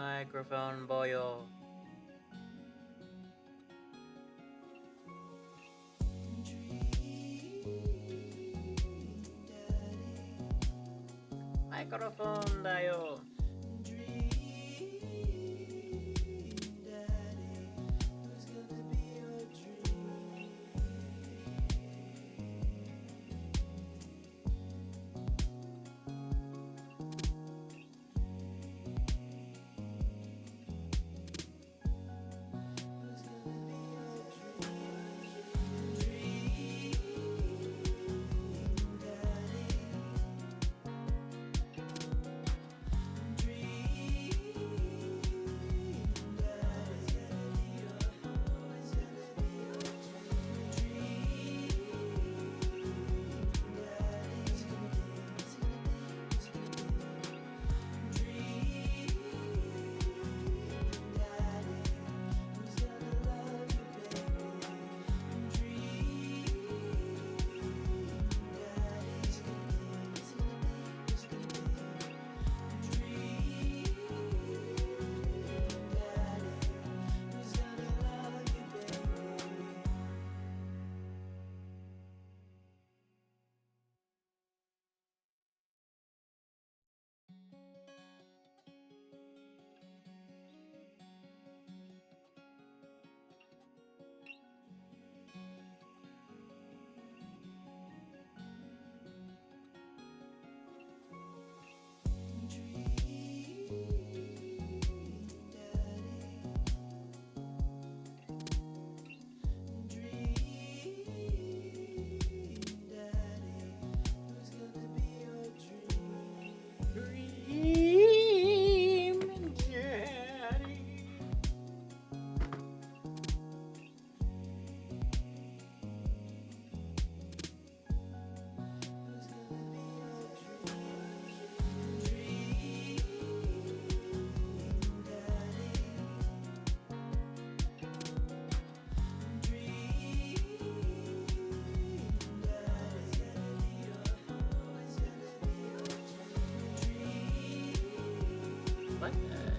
Microphone boyo. Microphone dayo. What the hell?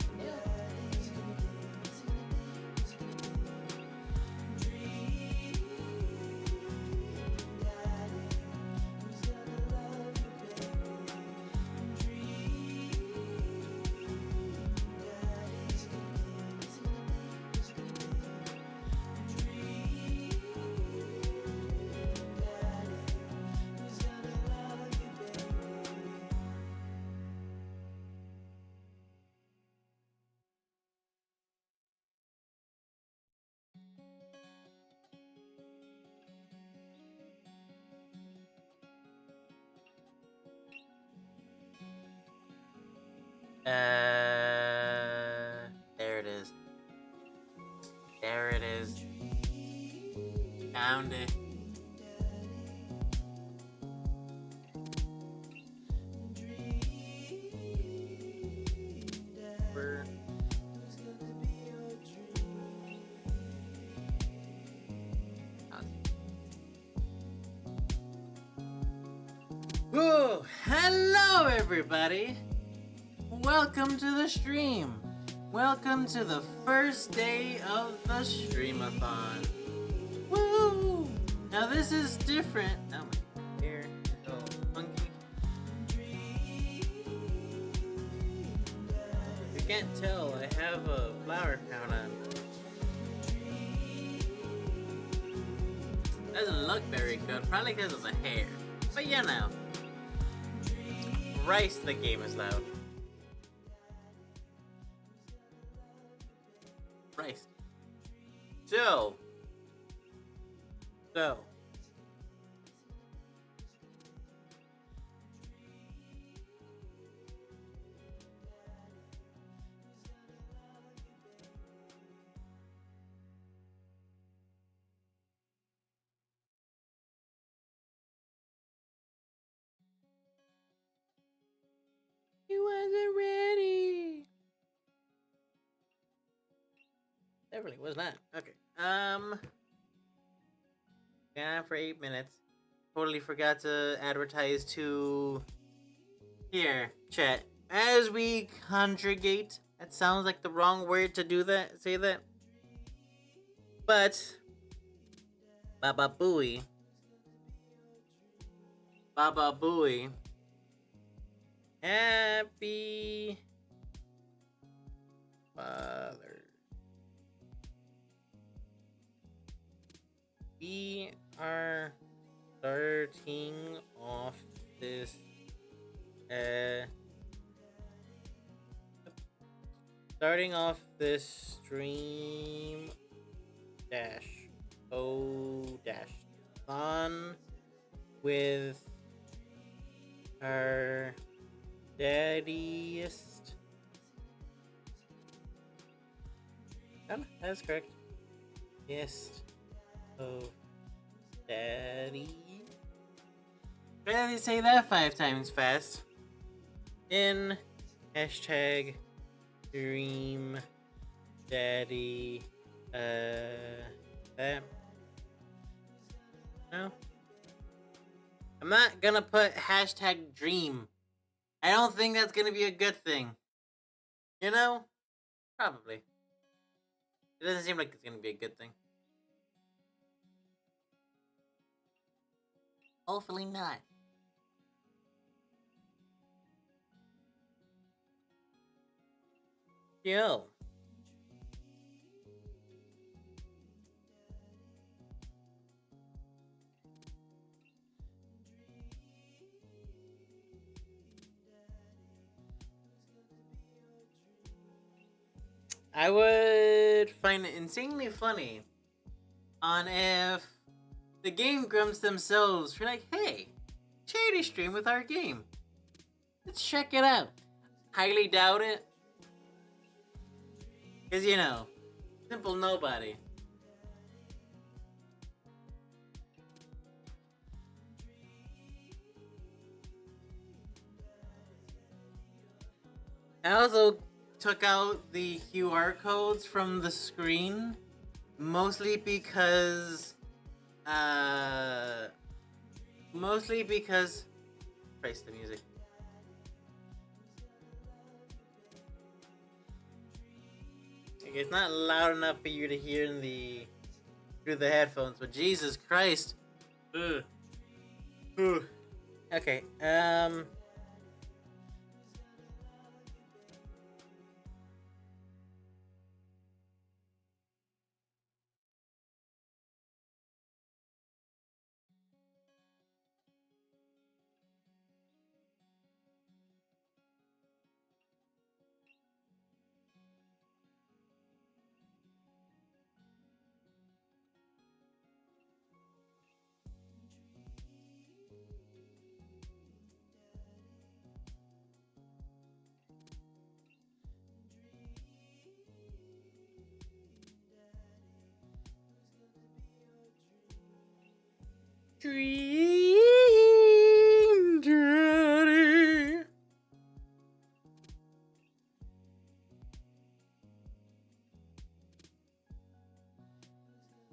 There it is. There it is. Found it. Whoa! Hello, everybody! Welcome to the stream! Welcome to the first day of the stream-o-thon! Woo! Now this is different. Oh, my hair is all funky. You can't tell, I have a flower crown on. Doesn't look very good, probably because of the hair. But you know. Christ, the game is loud. Christ. So. He wasn't ready. Definitely was not. Okay. Yeah, for 8 minutes. Totally forgot to advertise to here, chat. As we conjugate, That sounds like the wrong word to do that, say that. But Baba Booey. Baba Booey. Happy Father. We are starting off this stream dash o dash thon with our daddiest. That's correct. Yes. Of daddy. Try to say that 5 times fast. In hashtag dream daddy that. No. I'm not gonna put hashtag dream. I don't think that's gonna be a good thing. You know? Probably. It doesn't seem like it's gonna be a good thing. Hopefully not. Yo. I would find it insanely funny on if the Game Grumps themselves were like, hey, charity stream with our game. Let's check it out. Highly doubt it. Because, you know, simple nobody. I also took out the QR codes from the screen, mostly because Price the music. Like, it's not loud enough for you to hear through the headphones, but Jesus Christ. Ugh. Ugh. Okay, Dream Daddy.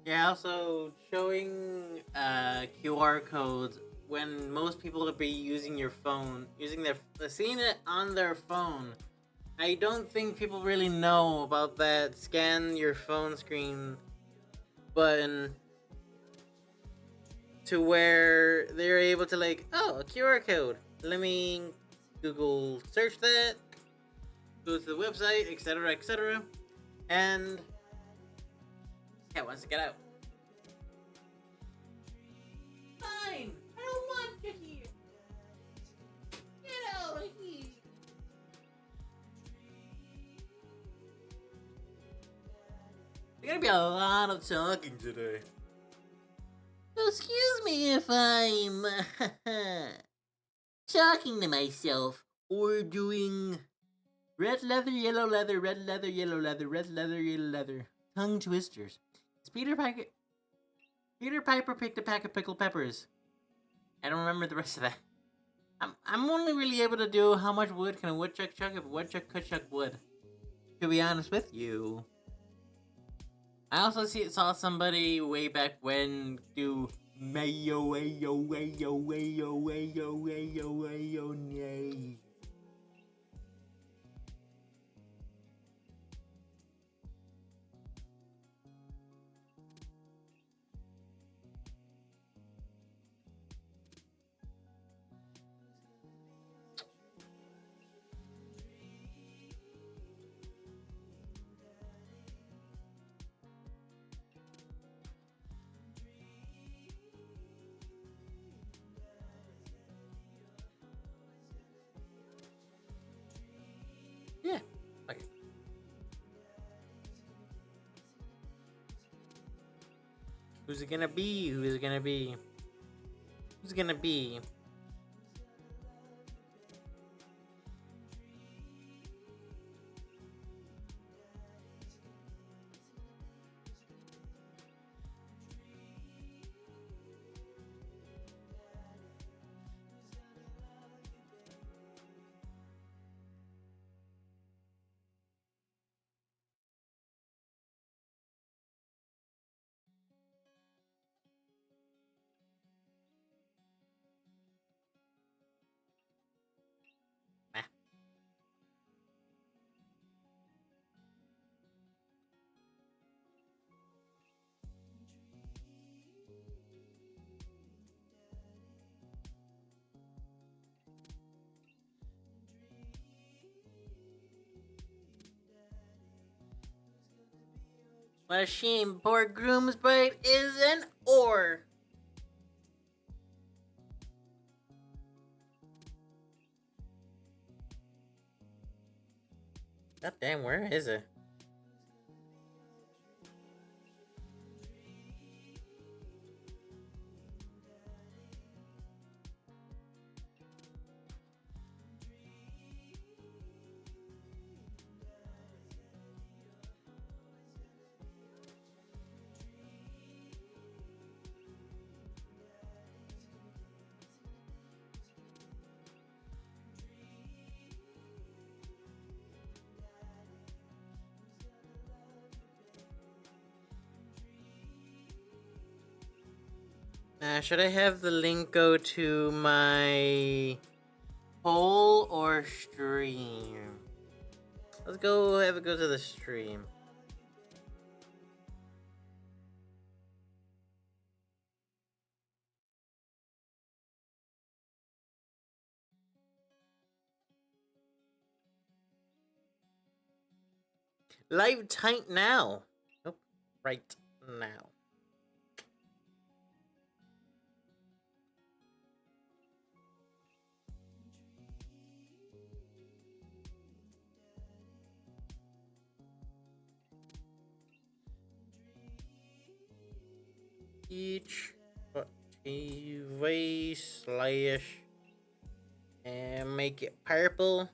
Yeah, also showing QR codes when most people would be using your phone, seeing it on their phone. I don't think people really know about that scan your phone screen button to where they're able to like, oh, a QR code. Let me Google search that, go to the website, etc., etc. And cat wants to get out. Fine, I don't want you here. Get out of here. There's gonna be a lot of talking today. Excuse me if I'm talking to myself or doing red leather, yellow leather, red leather, yellow leather, red leather, yellow leather, tongue twisters. It's Peter Piper picked a pack of pickled peppers. I don't remember the rest of that. I'm only really able to do how much wood can a woodchuck chuck if a woodchuck could chuck wood. To be honest with you. I also saw somebody way back when do mayo, wayo, wayo, wayo, wayo, wayo, wayo, nay. Who's it gonna be? Who's it gonna be? Who's it gonna be? Ah. What a shame, poor groom's bride is an ore. God damn, where is it? Should I have the link go to my poll or stream? Let's go have it go to the stream. Live tight now. Nope, right now. Each TV slash and make it purple.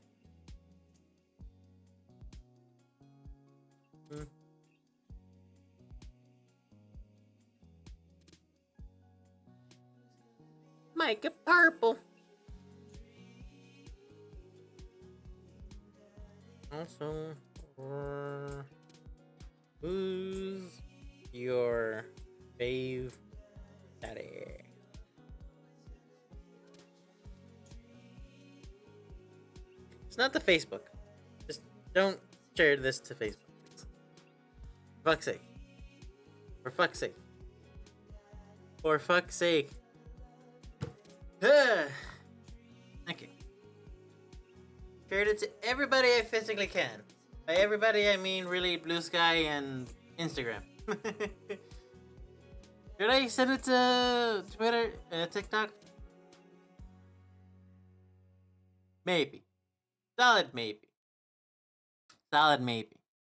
Make it purple. Also, who's your fave daddy? It's not the Facebook. Just don't share this to Facebook, please. For fuck's sake. For fuck's sake. For fuck's sake. Okay. Shared it to everybody I physically can. By everybody, I mean really Blue Sky and Instagram. Should I send it to Twitter, TikTok? Maybe. Solid maybe. Solid maybe.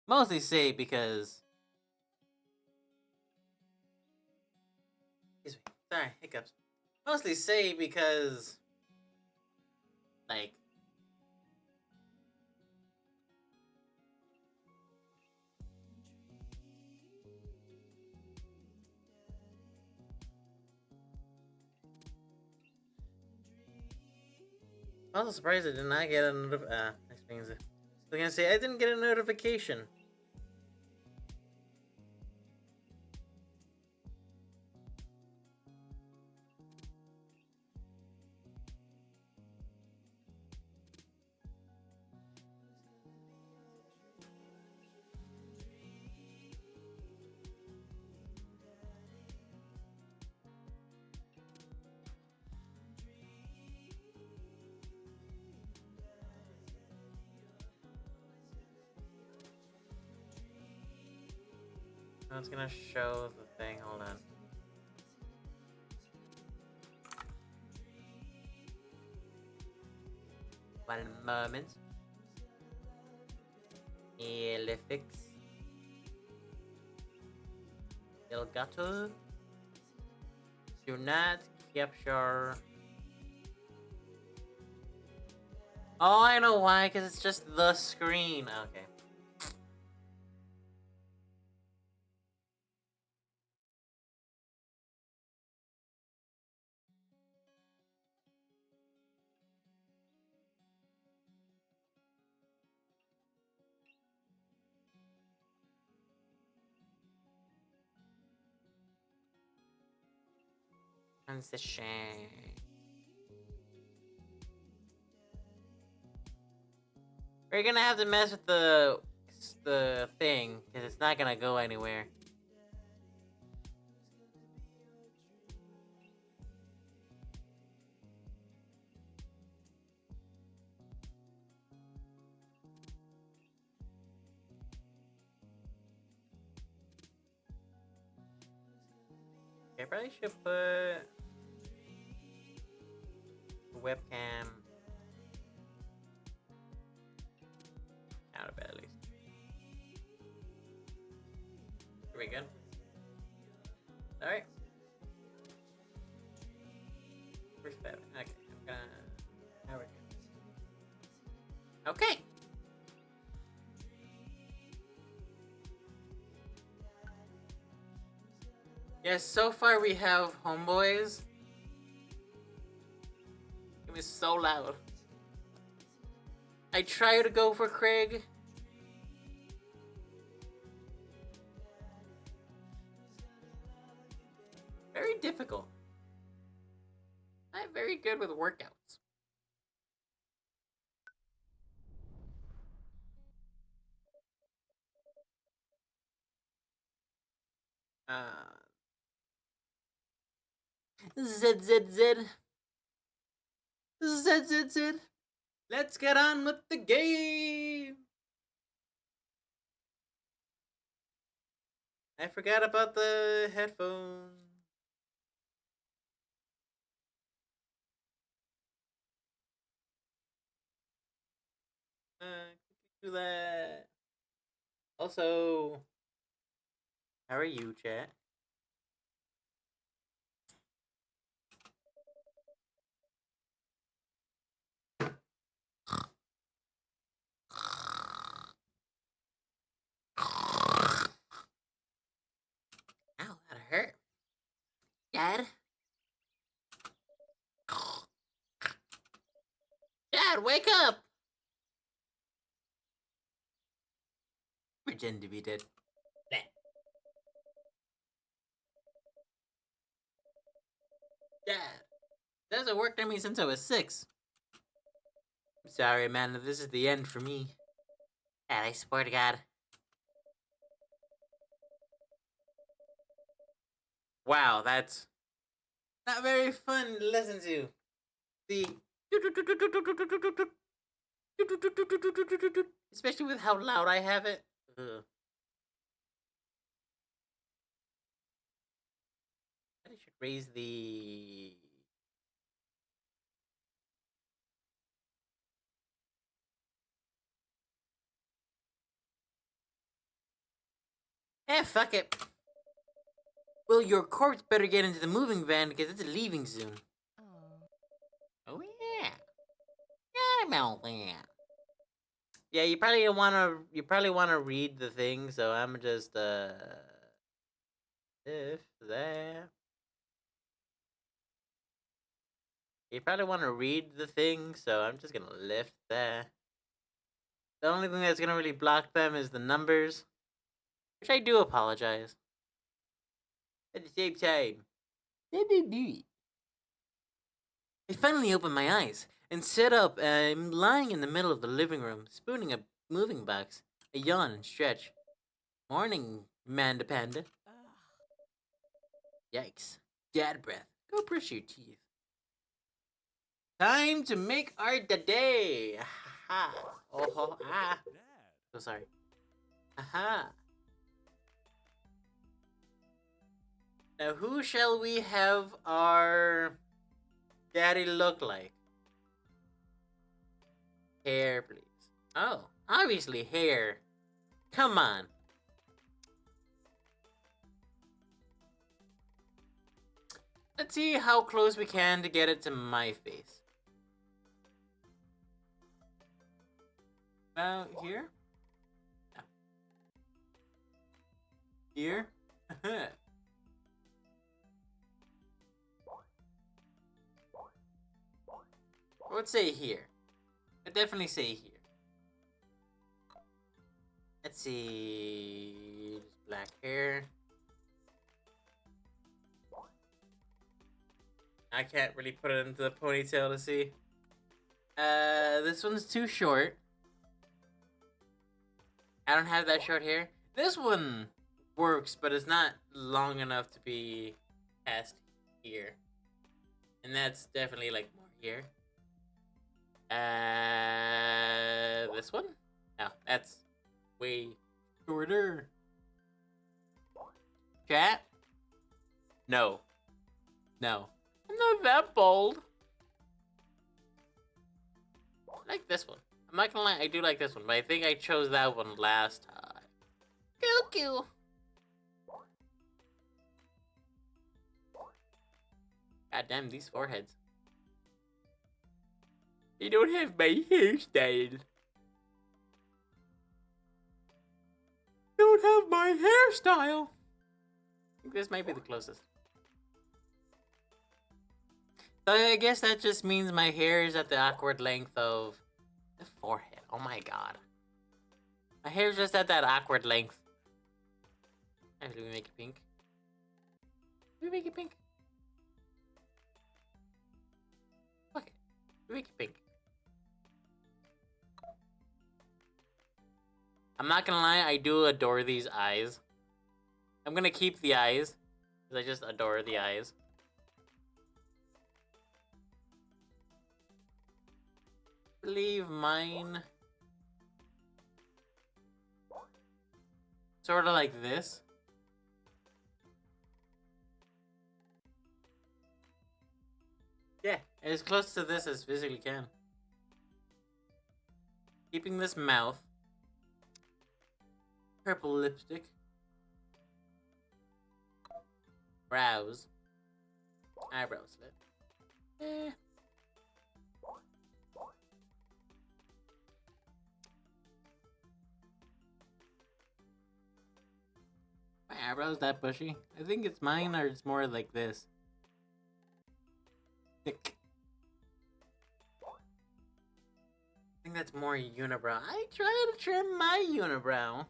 Mostly say because... Excuse me. Sorry, hiccups. Mostly say because... Like... I was surprised I did not get a notification. Explains it. I was gonna say, I didn't get a notification. I was gonna show the thing. Hold on. One moment. El fix. El gato. Do not capture. Oh, I know why, because it's just the screen. Okay. Transition. We're gonna have to mess with the thing, because it's not gonna go anywhere. I probably should put a webcam out of it at least. Are we good? Alright. Where's that? Okay, I'm gonna. Now we're good. Okay! Yes, so far we have homeboys. It was so loud. I try to go for Craig. Very difficult. I'm very good with workouts. Z. Let's get on with the game. I forgot about the headphones. Do that. Also, how are you, chat? Ow, that hurt. Dad? Dad, wake up! Pretend to be dead. Dad. That hasn't worked on me since I was 6. I'm sorry, man, this is the end for me. Dad, I swear to God. Wow, that's not very fun to listen to. The especially with how loud I have it. Ugh. I should raise the. Fuck it. Well, your corpse better get into the moving van because it's leaving soon. Oh yeah. Yeah, about that. Yeah, you probably don't wanna. You probably wanna read the thing, so I'm just if that. You probably want to read the thing, so I'm just gonna lift that. The only thing that's gonna really block them is the numbers, which I do apologize. At the same time, I finally opened my eyes and sat up. I'm lying in the middle of the living room, spooning a moving box. I yawn and stretch. Morning, Manda Panda. Yikes. Dad breath. Go brush your teeth. Time to make our day. Ha. Oh, ah. So sorry. Aha. Now, who shall we have our daddy look like? Hair, please. Oh, obviously hair. Come on. Let's see how close we can to get it to my face. About here? No. Here? I would say here. I'd definitely say here. Let's see. Black hair. I can't really put it into the ponytail to see. This one's too short. I don't have that short hair. This one works, but it's not long enough to be past here. And that's definitely like more here. This one? No, that's way shorter. Chat? No. No. I'm not that bold. I like this one. I'm not gonna lie, I do like this one, but I think I chose that one last time. Cuckoo! God damn, these foreheads. They don't have my hairstyle. Don't have my hairstyle. I think this might be the closest. So I guess that just means my hair is at the awkward length of the forehead. Oh my god. My hair's just at that awkward length. Actually, we make it pink. We make it pink. Okay, we make it pink. I'm not gonna lie, I do adore these eyes. I'm gonna keep the eyes, because I just adore the eyes. I believe mine... sort of like this. Yeah, as close to this as physically can. Keeping this mouth. Purple lipstick. Brows. Eyebrow slit. Eh. My eyebrows that bushy? I think it's mine or it's more like this. Thick. I think that's more unibrow. I try to trim my unibrow.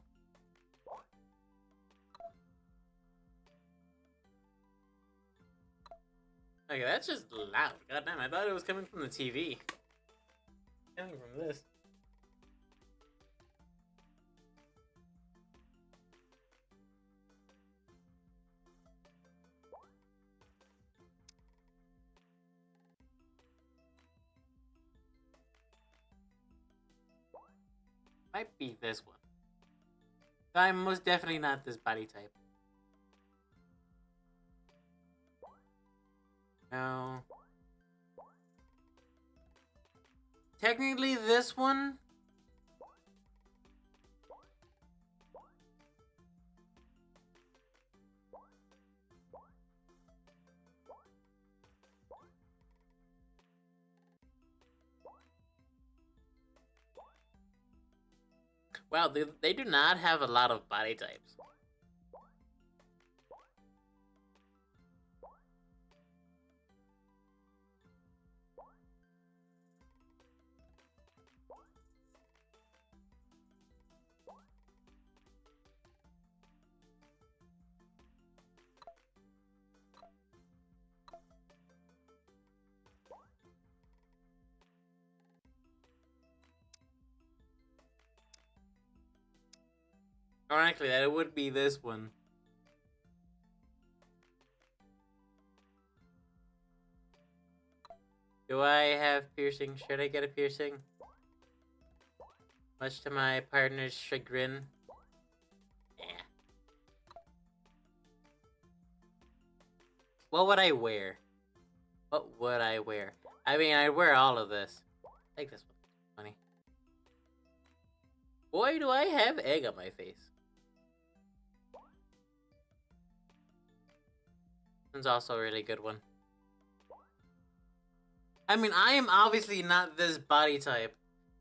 Okay, that's just loud. God damn, I thought it was coming from the TV. Coming from this. Might be this one. I'm most definitely not this body type. No. Technically this one. Wow, they do not have a lot of body types. Ironically, that it would be this one. Do I have piercing? Should I get a piercing? Much to my partner's chagrin. Yeah. What would I wear? What would I wear? I mean, I'd wear all of this. Take this one. Funny. Boy, do I have egg on my face. This one's also a really good one. I mean, I am obviously not this body type.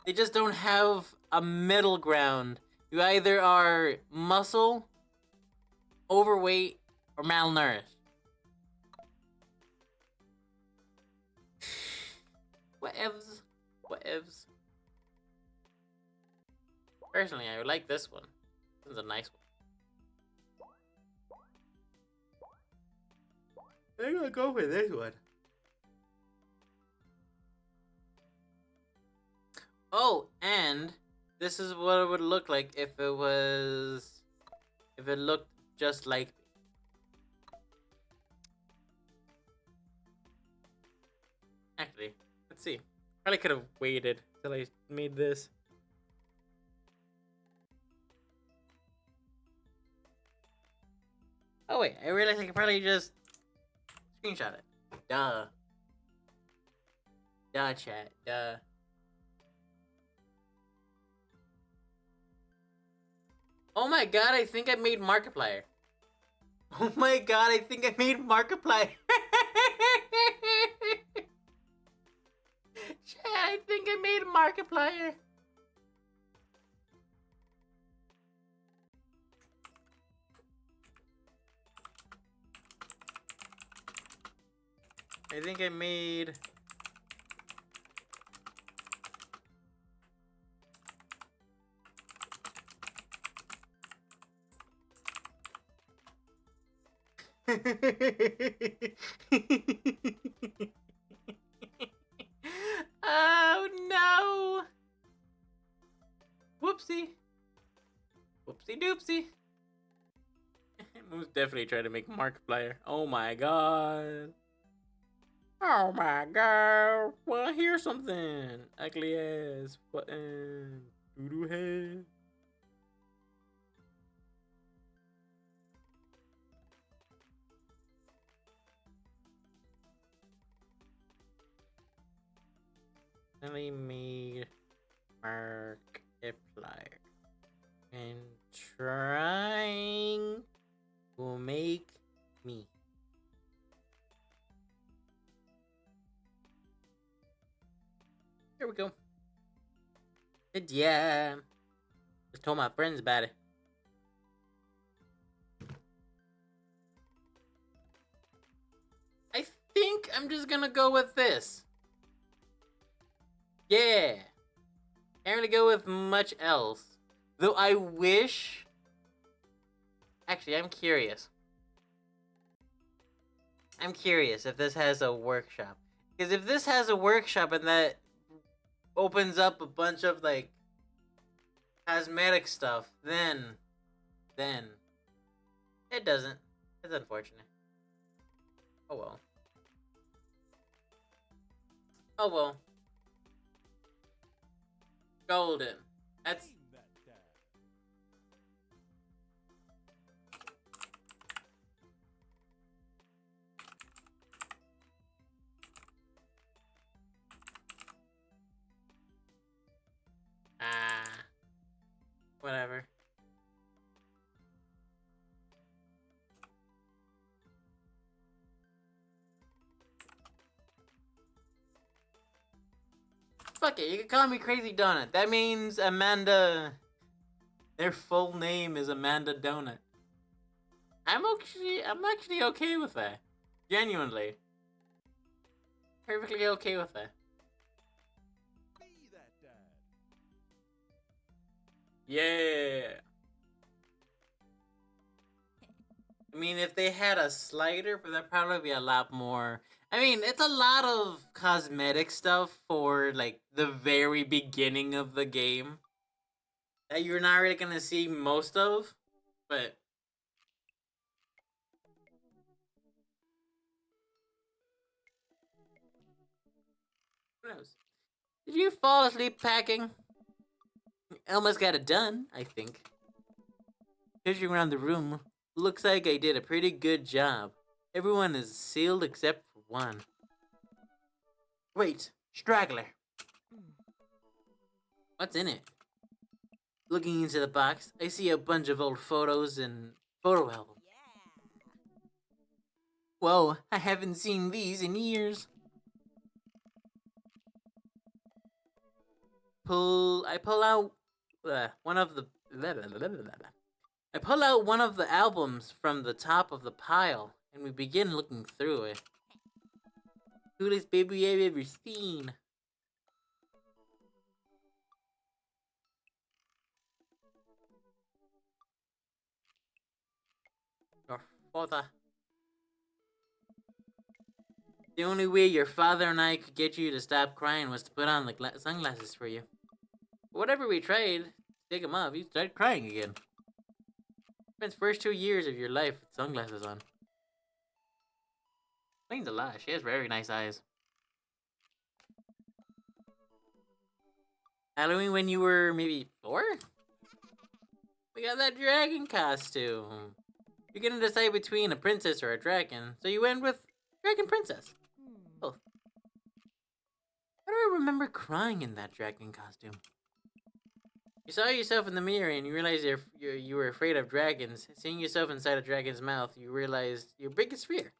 They just don't have a middle ground. You either are muscle, overweight, or malnourished. Whatevs. Whatevs. Personally, I would like this one. This is a nice one. I'm gonna go for this one. Oh, and this is what it would look like if it looked just like me. Actually, let's see. Probably could have waited till I made this. Oh wait, I realized I could probably just screenshot it. Duh. Duh, chat. Duh. Oh my god, I think I made Markiplier. Oh my god, I think I made Markiplier. Chat, I think I made Markiplier. I think I made... Oh no! Whoopsie. Whoopsie doopsie. Most definitely trying to make Markiplier. Oh my god. Oh my god. Well, here's something. Ugly ass button. Doo-doo head. I made Markiplier and trying to make me. Here we go. Yeah. Just told my friends about it. I think I'm just gonna go with this. Yeah. Can't really go with much else. Though I wish... Actually, I'm curious. I'm curious if this has a workshop. Because if this has a workshop and that opens up a bunch of, like, cosmetic stuff, then... It doesn't. It's unfortunate. Oh well. Oh well. Golden. That's... Whatever. Fuck it, you can call me Crazy Donut. That means Amanda... Their full name is Amanda Donut. I'm actually okay with that. Genuinely. Perfectly okay with that. Yeah. I mean, if they had a slider, but that'd probably be a lot more. I mean, it's a lot of cosmetic stuff for, like, the very beginning of the game that you're not really gonna see most of, but... Who knows? Did you fall asleep packing? Almost got it done, I think. Searching around the room, looks like I did a pretty good job. Everyone is sealed except for one. Wait, straggler. What's in it? Looking into the box, I see a bunch of old photos and photo albums. Whoa, I haven't seen these in years. I pull out one of the I pull out one of the albums from the top of the pile, and we begin looking through it. Coolest baby I've ever seen. Your father. The only way your father and I could get you to stop crying was to put on the sunglasses for you. But whatever we tried to take him off, you started crying again. Spent the first 2 years of your life with sunglasses on. Explains a lot. She has very nice eyes. Halloween when you were maybe 4? We got that dragon costume. You're gonna decide between a princess or a dragon, so you went with Dragon Princess. Oh. How do I remember crying in that dragon costume? You saw yourself in the mirror and you realized you were afraid of dragons. Seeing yourself inside a dragon's mouth, you realized your biggest fear.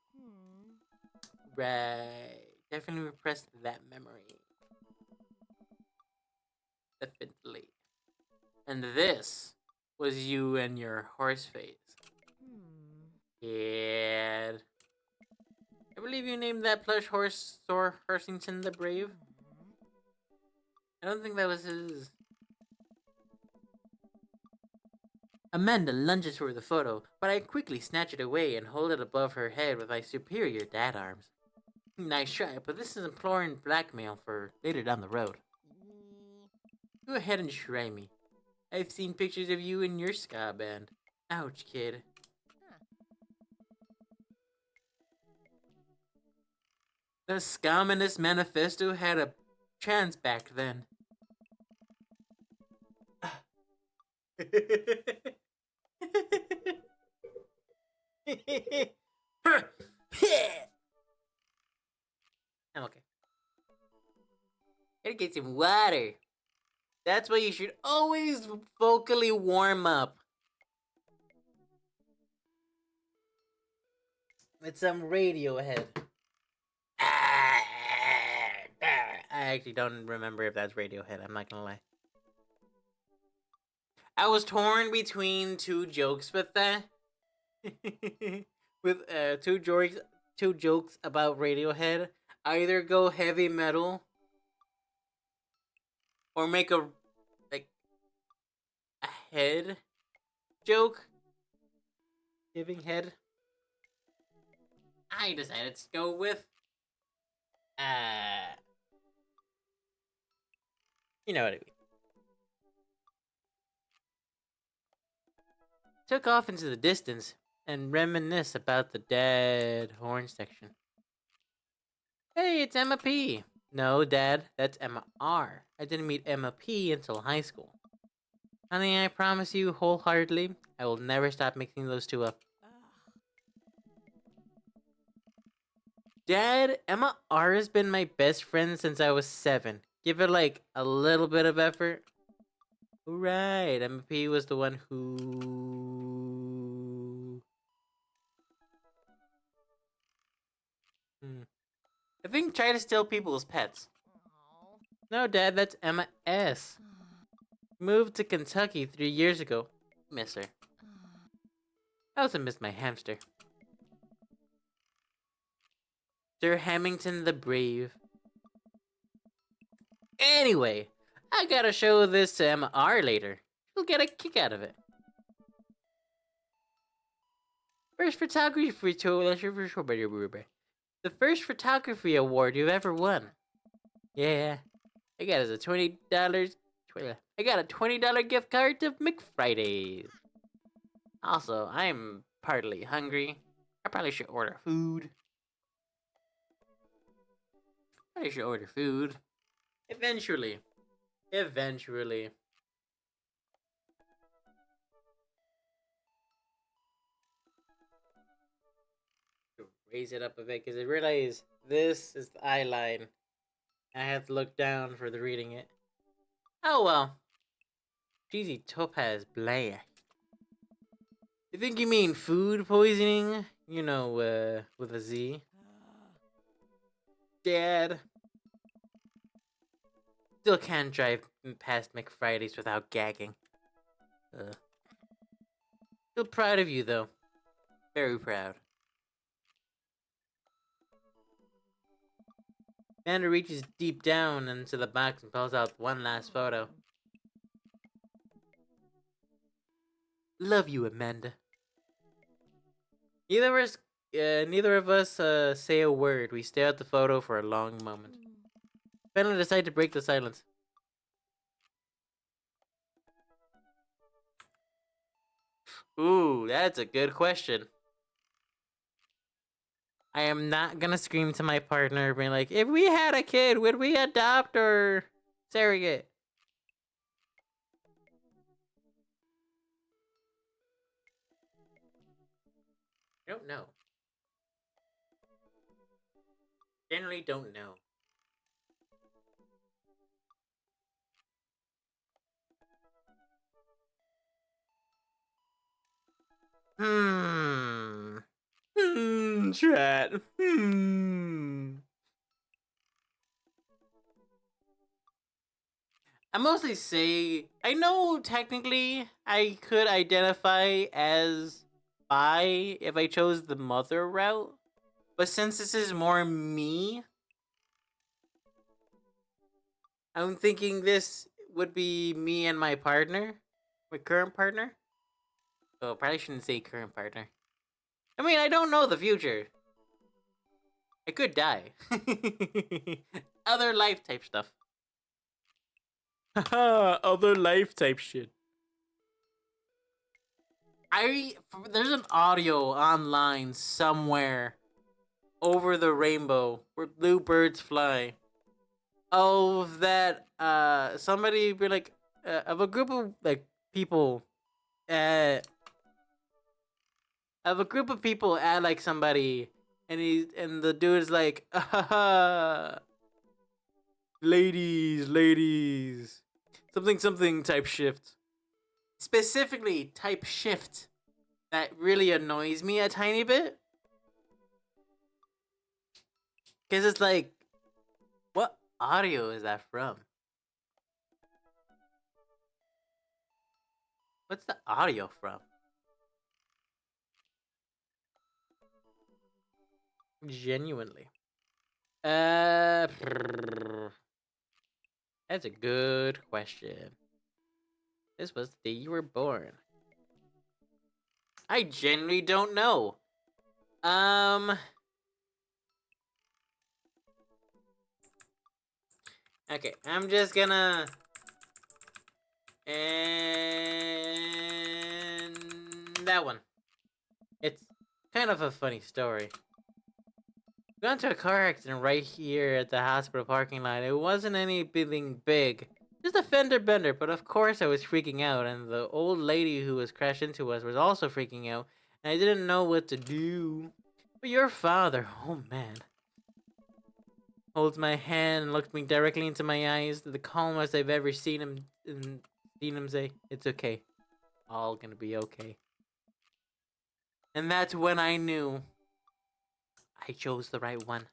Right. Definitely repressed that memory. Definitely. And this was you and your horse face. Yeah. I believe you named that plush horse Thor Hersington the Brave. I don't think that was his. Amanda lunges for the photo, but I quickly snatch it away and hold it above her head with my superior dad arms. Nice try, but this is imploring blackmail for later down the road. Go ahead and try me. I've seen pictures of you in your ska band. Ouch, kid. The Communist Manifesto had a chance back then. I'm okay. Gotta get some water. That's why you should always vocally warm up. With some Radiohead. I actually don't remember if that's Radiohead, I'm not gonna lie. I was torn between two jokes with that. With two jokes about Radiohead. Either go heavy metal or make a head joke. Giving head. I decided to go with you know what I mean. Took off into the distance and reminisce about the dead horn section. Hey, it's Emma P. No, Dad, that's Emma R. I didn't meet Emma P until high school. Honey, I promise you wholeheartedly, I will never stop mixing those two up. Dad, Emma R has been my best friend since I was 7. Give it like a little bit of effort. Right, Emma P was the one who... I think try to steal people's pets. No, Dad, that's Emma S. Moved to Kentucky 3 years ago. Miss her. I also miss my hamster. Sir Hamilton the Brave. Anyway, I gotta show this to Emma R later. She'll get a kick out of it. First photography the first photography award you've ever won. Yeah, I got us a $20. I got a $20 gift card to McFridays. Also, I'm partly hungry. I probably should order food. Eventually. Raise it up a bit because I realize this is the eye line. I have to look down for the reading it. Oh well. Cheesy topaz blah. You think you mean food poisoning? You know, with a Z. Dad. still can't drive past McFriday's without gagging. Still proud of you, though. Very proud. Amanda reaches deep down into the box and pulls out one last photo. Love you, Amanda. Neither of us say a word. We stare at the photo for a long moment. Finally decide to break the silence. Ooh, that's a good question. I am not gonna scream to my partner being like, if we had a kid, would we adopt or surrogate? I don't know. Generally don't know. Chat. I mostly say, I know technically I could identify as bi if I chose the mother route, but since this is more me, I'm thinking this would be me and my partner, my current partner. Oh, probably shouldn't say current partner. I mean, I don't know the future. I could die. Other life type stuff. Haha, other life type shit. There's an audio online somewhere over the rainbow where blue birds fly. Of that, somebody be like, of a group of like people, of a group of people at like somebody, and the dude is like, ladies, something type shift. Specifically, type shift. That really annoys me a tiny bit. Because it's like, what audio is that from? What's the audio from? Genuinely. That's a good question. This was the day you were born. I genuinely don't know. Okay, I'm just gonna... And... that one. It's kind of a funny story. Got into a car accident right here at the hospital parking lot. It wasn't anything big. Just a fender bender, but of course I was freaking out, and the old lady who was crashed into us was also freaking out, and I didn't know what to do. But your father, oh man, holds my hand and looked me directly into my eyes, the calmest I've ever seen him say, "It's okay. All gonna be okay." And that's when I knew I chose the right one.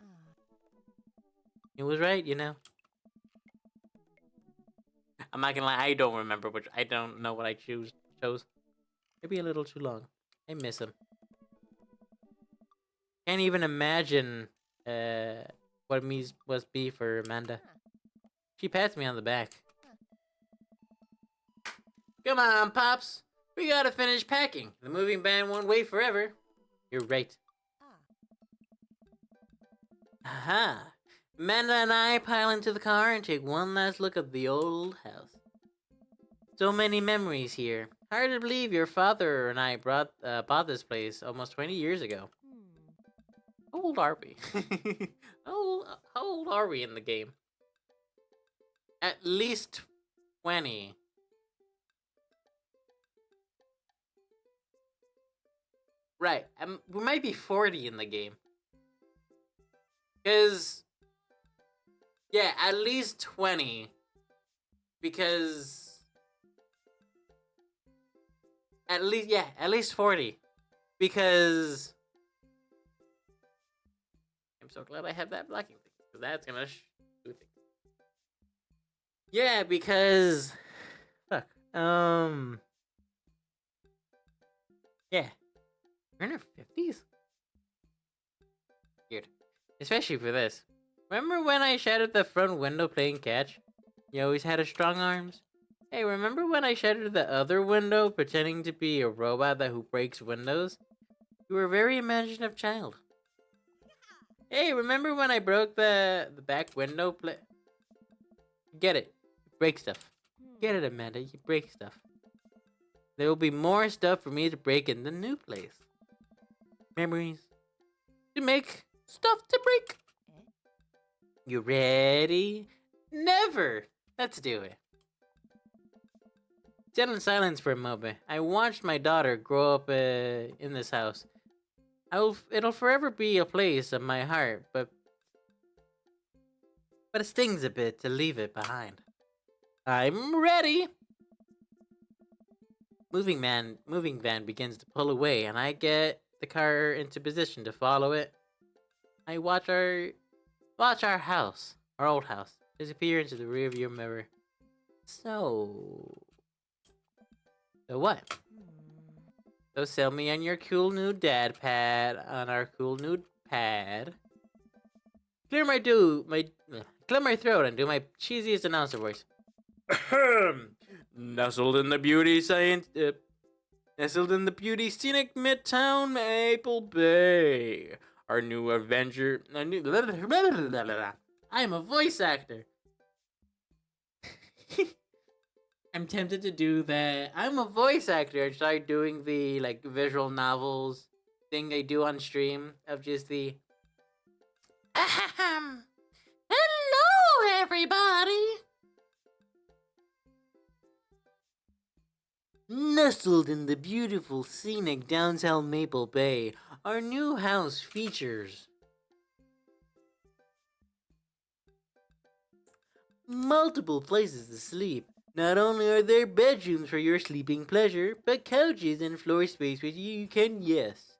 It was right, you know. I'm not gonna lie, I don't remember which. I don't know what I chose. Maybe a little too long. I miss him. Can't even imagine what me must be for Amanda. She pats me on the back. Come on, Pops. We gotta finish packing. The moving van won't wait forever. You're right. Aha. Amanda and I pile into the car and take one last look at the old house. So many memories here. Hard to believe your father and I bought this place almost 20 years ago. How old are we? how old are we in the game? At least 20. Right. We might be 40 in the game. Because... yeah, at least 20. Because... at least 40. Because... I'm so glad I have that blocking thing. Because that's gonna do things. Yeah, because fuck. Yeah, we're in our 50s. Weird, especially for this. Remember when I shattered the front window playing catch? You always had a strong arms. Hey, remember when I shattered the other window pretending to be a robot who breaks windows? You were a very imaginative child. Hey, remember when I broke the back window? Get it? You break stuff. Get it, Amanda? You break stuff. There will be more stuff for me to break in the new place. Memories to make, stuff to break. You ready? Never. Let's do it. Sit in silence for a moment. I watched my daughter grow up in this house. It'll forever be a place of my heart, but it stings a bit to leave it behind. I'm ready. Moving van begins to pull away, and I get the car into position to follow it. I watch our house, our old house, disappear into the rearview mirror. So what? So sell me on your cool new dad pad, on our cool new pad. Clear my throat and do my cheesiest announcer voice. Nestled in the beauty scenic Midtown Maple Bay. Our new adventure. I am a voice actor. I'm tempted to do that. I'm a voice actor. I started doing the visual novels thing they do on stream of just the Ahem. Hello, everybody. Nestled in the beautiful scenic downtown Maple Bay, our new house features multiple places to sleep. Not only are there bedrooms for your sleeping pleasure, but couches and floor space which you can, yes,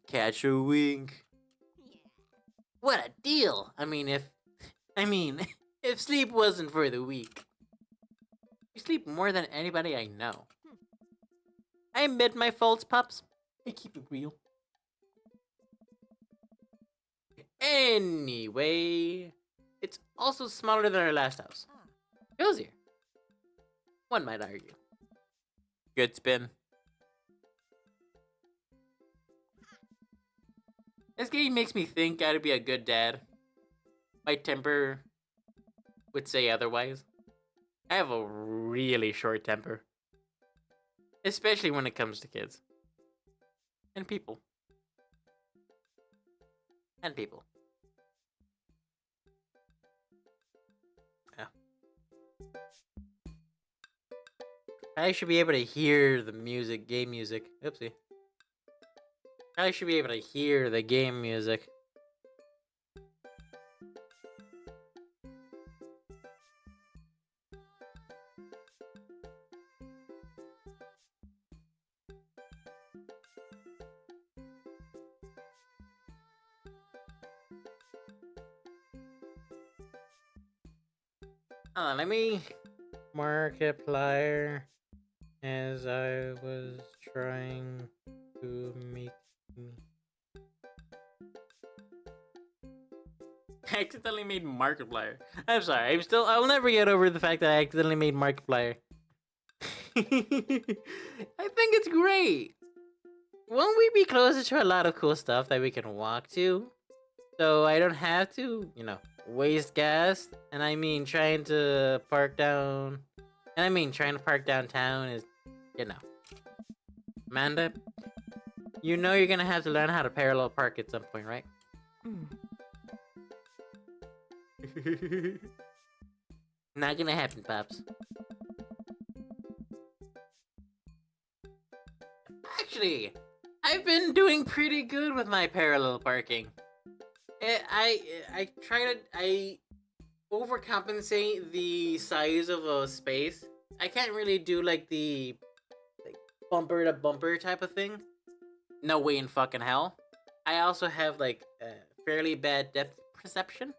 catch a wink. What a deal! If sleep wasn't for the weak. You sleep more than anybody I know. I admit my faults, pups. I keep it real. Anyway, it's also smaller than our last house. Cozier. One might argue. Good spin. This game makes me think I'd be a good dad. My temper would say otherwise. I have a really short temper. Especially when it comes to kids. And people. Yeah. I should be able to hear the music, game music. Oopsie. I should be able to hear the game music. Let me Markiplier as I was trying to make me. I accidentally made Markiplier. I'm sorry. I'll never get over the fact that I accidentally made Markiplier. I think it's great. Won't we be closer to a lot of cool stuff that we can walk to? So I don't have to, waste gas. And I mean, trying to park downtown is, Amanda, you're gonna have to learn how to parallel park at some point, right? Not gonna happen, Pops. Actually, I've been doing pretty good with my parallel parking. I overcompensate the size of a space. I can't really do the bumper to bumper type of thing. No way in fucking hell. I also have fairly bad depth perception.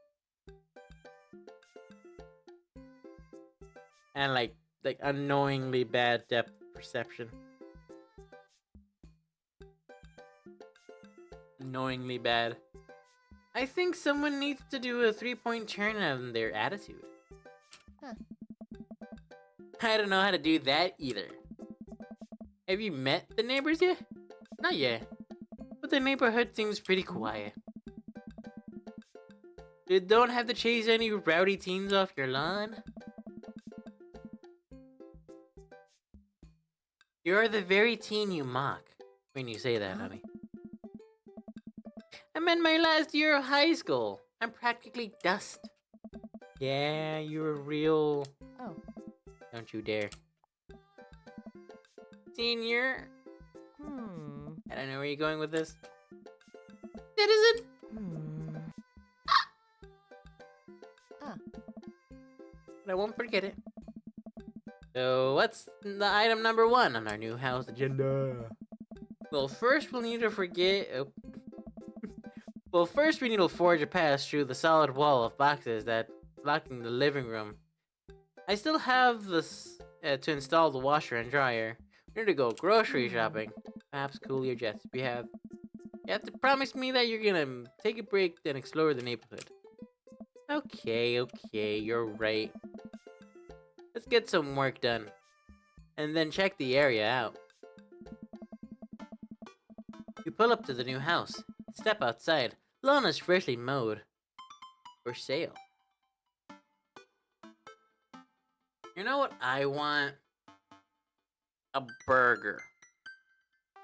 And like annoyingly bad depth perception. Annoyingly bad. I think someone needs to do a 3-point turn on their attitude. Huh. I don't know how to do that either. Have you met the neighbors yet? Not yet. But the neighborhood seems pretty quiet. You don't have to chase any rowdy teens off your lawn. You're the very teen you mock when you say that, honey. I'm in my last year of high school. I'm practically dust. Yeah, you're real. Oh. Don't you dare. Senior. I don't know where you're going with this. Citizen. But I won't forget it. So, what's the item number 1 on our new house agenda? Well, first we'll need to first we need to forge a pass through the solid wall of boxes that blocking the living room. I still have this to install the washer and dryer. We need to go grocery shopping. Perhaps cool your jets. You have to promise me that you're gonna take a break and explore the neighborhood. Okay, you're right. Let's get some work done. And then check the area out. You pull up to the new house. Step outside. Lawn is freshly mowed. For sale. You know what I want? A burger.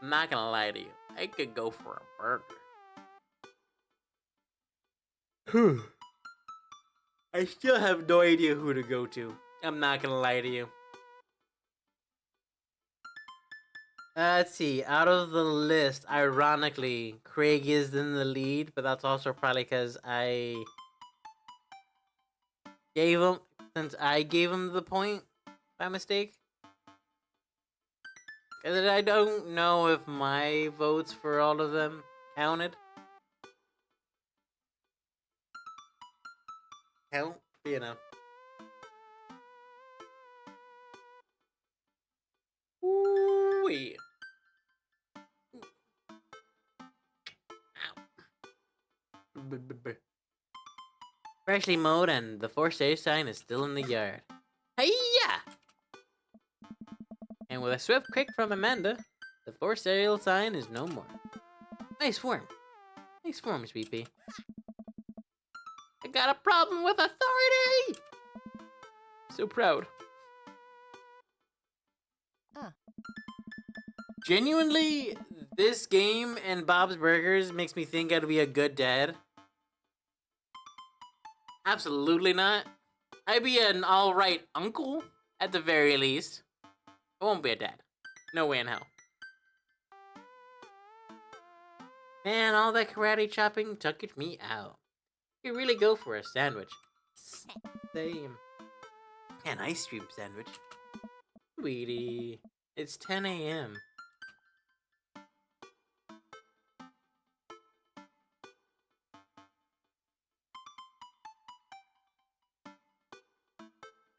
I'm not gonna lie to you. I could go for a burger. I still have no idea who to go to. I'm not gonna lie to you. Let's see. Out of the list, ironically, Craig is in the lead, but that's also probably because I gave him the point by mistake. Because I don't know if my votes for all of them counted. Count, you know. Ooh-wee. Freshly mowed and the for sale sign is still in the yard. Hey-ya! And with a swift kick from Amanda, the for sale sign is no more. Nice form. Nice form, Sweet Pea. I got a problem with authority! So proud. Genuinely, this game and Bob's Burgers makes me think I'd be a good dad. Absolutely not. I'd be an alright uncle, at the very least. I won't be a dad. No way in hell. Man, all that karate chopping tuckered me out. You could really go for a sandwich. Same. An ice cream sandwich. Sweetie, it's 10 a.m.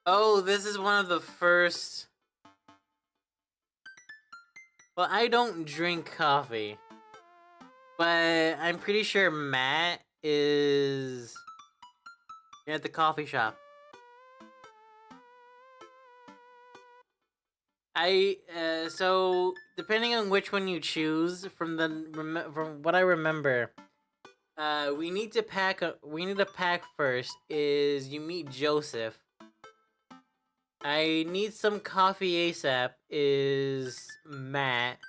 Oh, this is one of the first... Well, I don't drink coffee. But I'm pretty sure Matt is... at the coffee shop. So depending on which one you choose, from what I remember, we need to pack first. Is you meet Joseph. I need some coffee ASAP. Is Matt.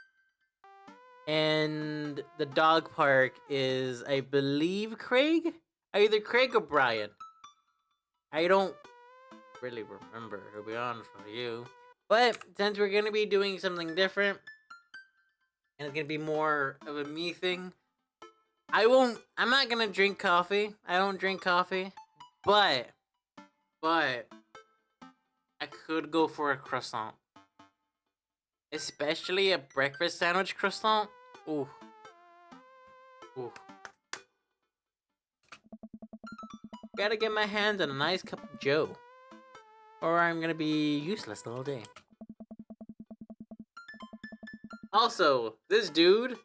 And the dog park is, I believe, Craig. Either Craig or Brian. I don't really remember, to be honest with you. But since we're gonna be doing something different, and it's gonna be more of a me thing, I'm not gonna drink coffee. I don't drink coffee. But I could go for a croissant. Especially a breakfast sandwich croissant. Ooh. Ooh. Gotta get my hands on a nice cup of joe. or I'm gonna be useless the whole day. Also, this dude,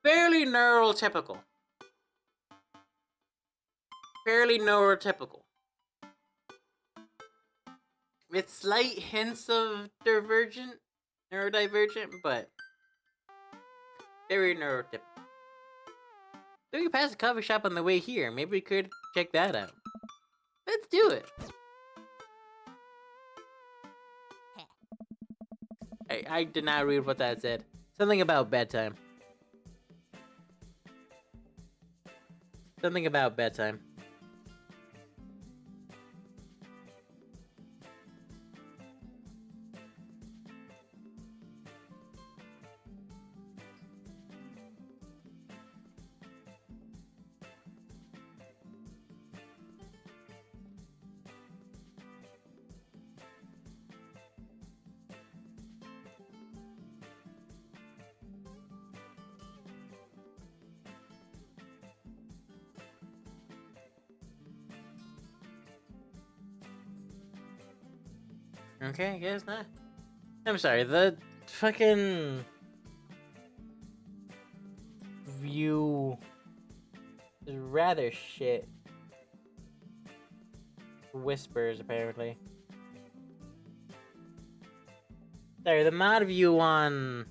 fairly neurotypical. Fairly neurotypical. With slight hints of neurodivergent, but very neurotypical. So we can pass the coffee shop on the way here. Maybe we could check that out. Let's do it. I did not read what that said. Something about bedtime. Something about bedtime. Okay, I guess not. I'm sorry, the fucking view is rather shit. Whispers, apparently. Sorry, the mod view on...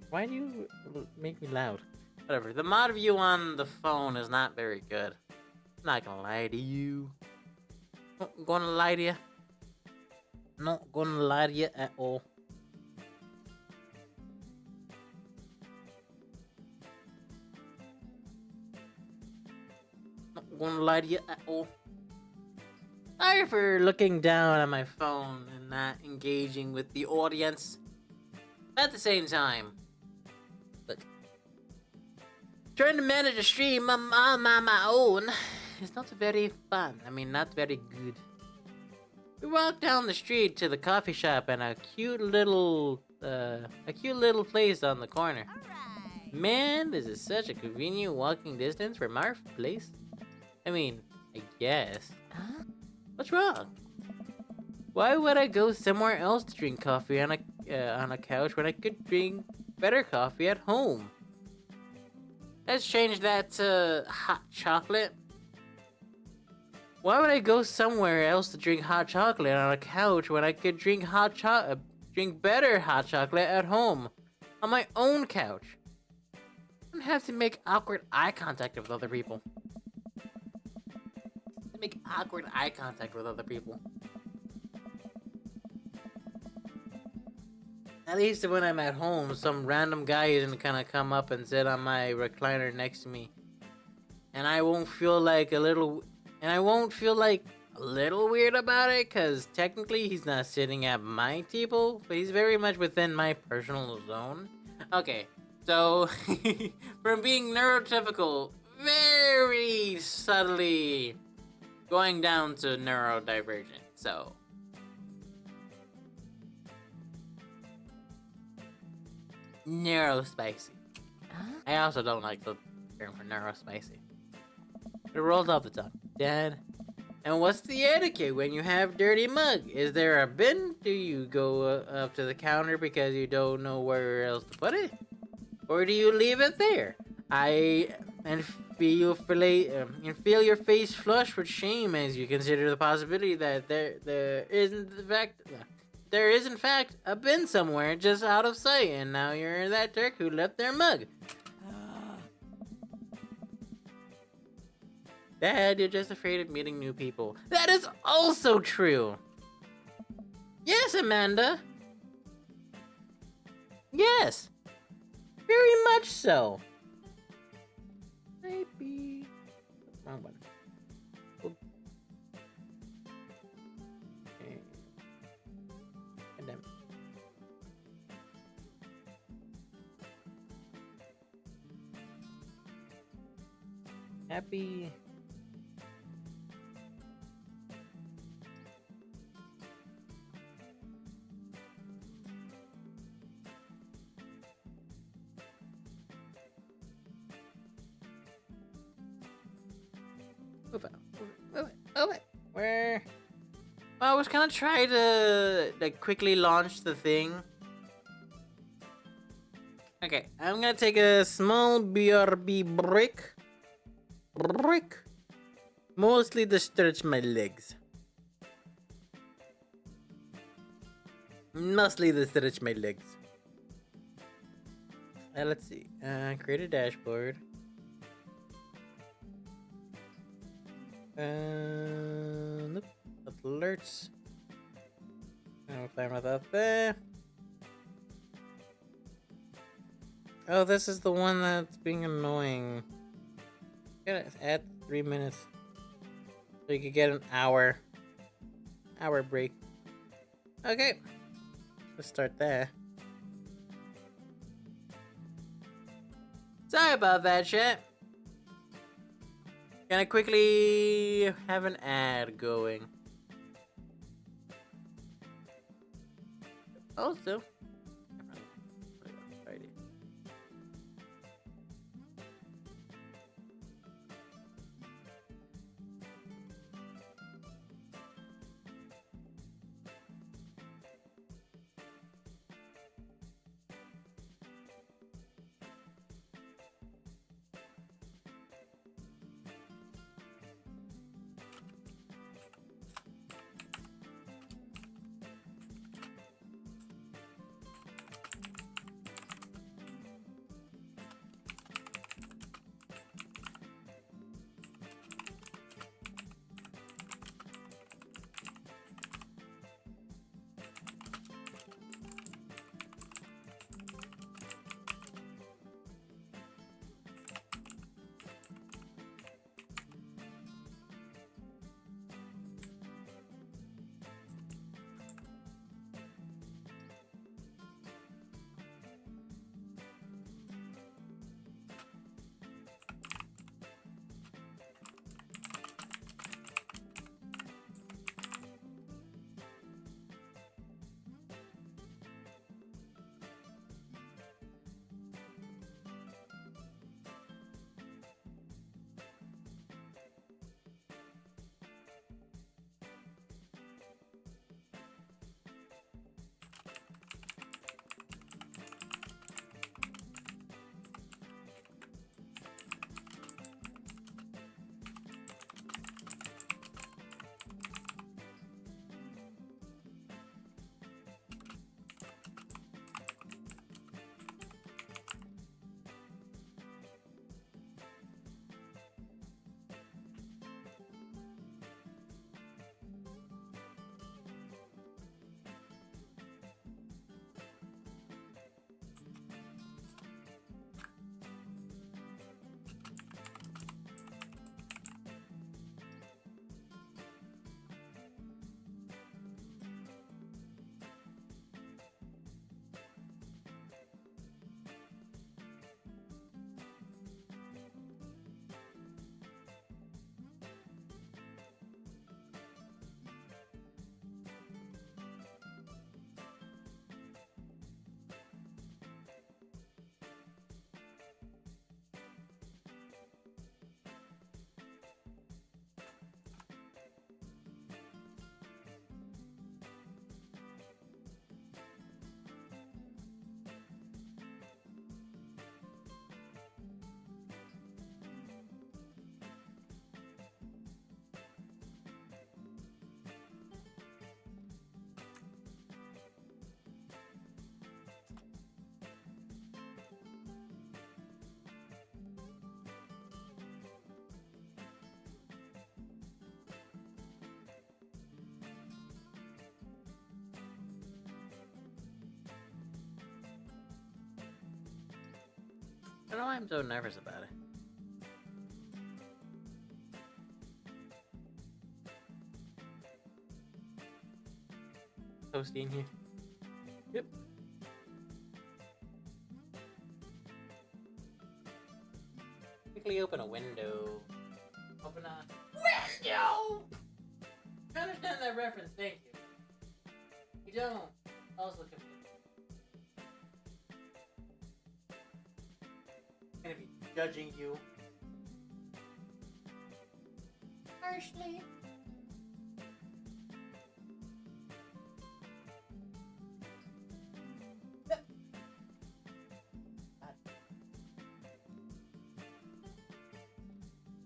Why do you make me loud? Whatever, the mod view on the phone is not very good. I'm not gonna lie to you. Not gonna lie to you. Not gonna lie to you at all. Not gonna lie to you at all. Sorry for looking down at my phone and not engaging with the audience. At the same time, look, trying to manage a stream on my own is not very fun. I mean, not very good. We walked down the street to the coffee shop and a cute little place on the corner. Alright. Man, this is such a convenient walking distance from our place. I mean, I guess. Huh? What's wrong? Why would I go somewhere else to drink coffee on a couch when I could drink better coffee at home? Let's change that to hot chocolate. Why would I go somewhere else to drink hot chocolate on a couch when I could drink better hot chocolate at home on my own couch? I don't have to make awkward eye contact with other people. At least when I'm at home, some random guy isn't gonna come up and sit on my recliner next to me, and I won't feel like a little weird about it, cause technically he's not sitting at my table, but he's very much within my personal zone. Okay, so from being neurotypical, very subtly going down to neurodivergent, so. Neurospicy. Huh? I also don't like the term for neurospicy. It rolls off the tongue. Dad. And what's the etiquette when you have dirty mug? Is there a bin? Do you go up to the counter because you don't know where else to put it? Or do you leave it there? Feel your face flush with shame as you consider the possibility that there is in fact a bin somewhere just out of sight, and now you're that jerk who left their mug. Dad, you're just afraid of meeting new people. That is also true. Yes, Amanda. Yes. Very much so. Maybe. Wrong one. Oop. Okay. Goddamn. Happy. Move out. Move it. Move it. Well, I was gonna try to like quickly launch the thing. Okay, I'm gonna take a small BRB break. Mostly to stretch my legs. Mostly to stretch my legs. Let's see. Create a dashboard. Nope. Alerts. I'm fine with that there. Oh, this is the one that's being annoying. Gotta add 3 minutes. So you could get an hour break. Okay. Let's start there. Sorry about that, chat. Gonna quickly have an ad going. Also, I don't know why I'm so nervous about it. Toasty in here. Yep. Quickly open a window. Open a window! I understand that reference, thank you. You don't. Also confused. I'm gonna be judging you harshly.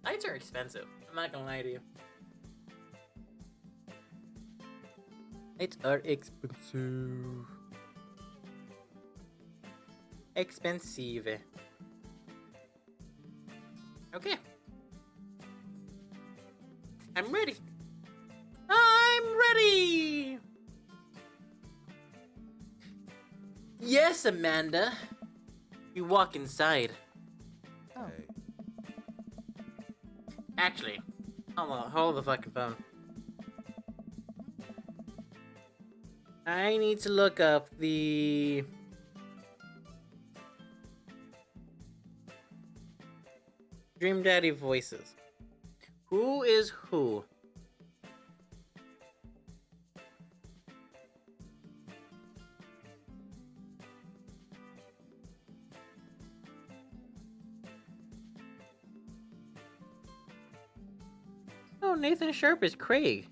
Lights are expensive. I'm not gonna lie to you. Lights are expensive. Expensive. Okay. I'm ready. I'm ready! Yes, Amanda. You walk inside. Oh. Actually, hold the fucking phone. I need to look up the... Dream Daddy voices. Who is who? Oh, Nathan Sharp is Craig.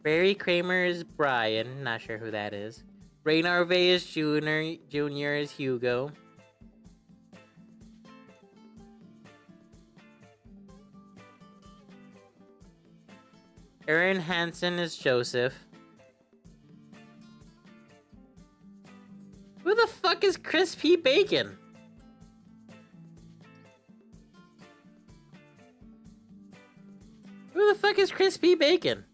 Barry Kramer is Brian. Not sure who that is. Ray Narvaez Jr. is Hugo. Aaron Hansen is Joseph. Who the fuck is Crispy Bacon? Who the fuck is Crispy Bacon?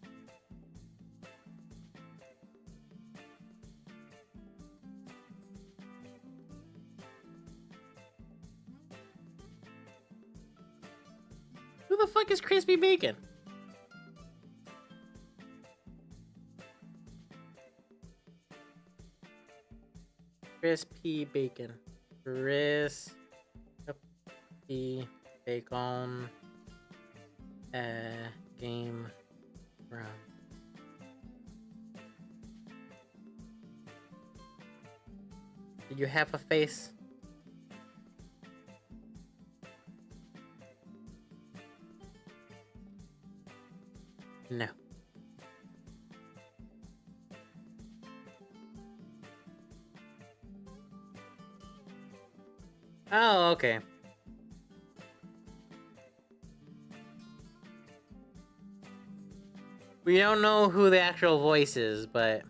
Who the fuck is Crispy Bacon? Crispy Bacon. Crispy Bacon. Game from. Do you have a face? No. Oh, okay. We don't know who the actual voice is, but...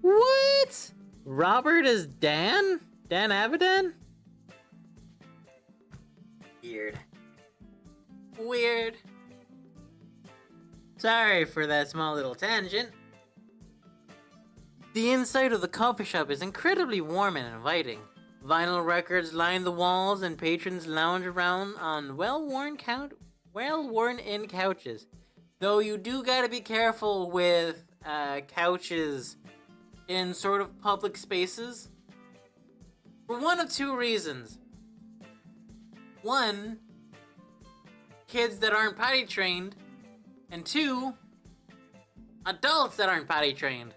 What? Robert is Dan? Dan Avidan? Weird. Weird. Sorry for that small little tangent. The inside of the coffee shop is incredibly warm and inviting. Vinyl records line the walls and patrons lounge around on well-worn-in couches. Though you do gotta be careful with couches in sort of public spaces. For one of two reasons. One, kids that aren't potty trained. And two, adults that aren't potty trained.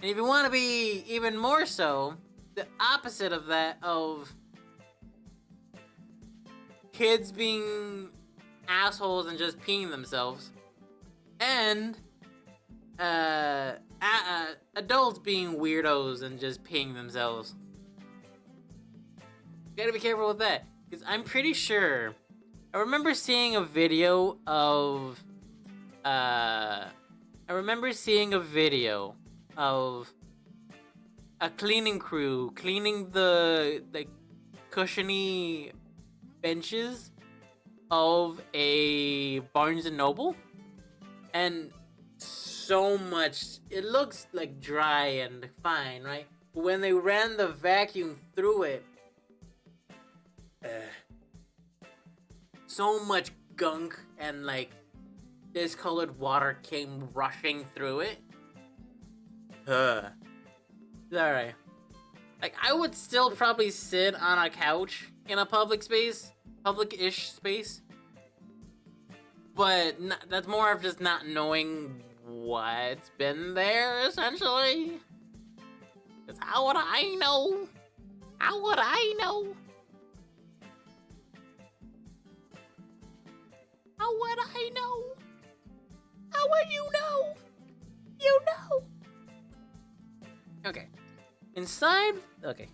And if you want to be even more so, the opposite of that, of kids being assholes and just peeing themselves, and adults being weirdos and just peeing themselves. You gotta be careful with that, because I'm pretty sure, I remember seeing a video of, a cleaning crew cleaning the cushiony benches of a Barnes and Noble, and so much, it looks like dry and fine, right? But when they ran the vacuum through it, so much gunk and like discolored water came rushing through it. Alright. Like, I would still probably sit on a couch in a public space, public-ish space. But that's more of just not knowing what's been there, essentially. Because how would I know? How would I know? How would I know? How would you know? You know. Okay. Inside, okay.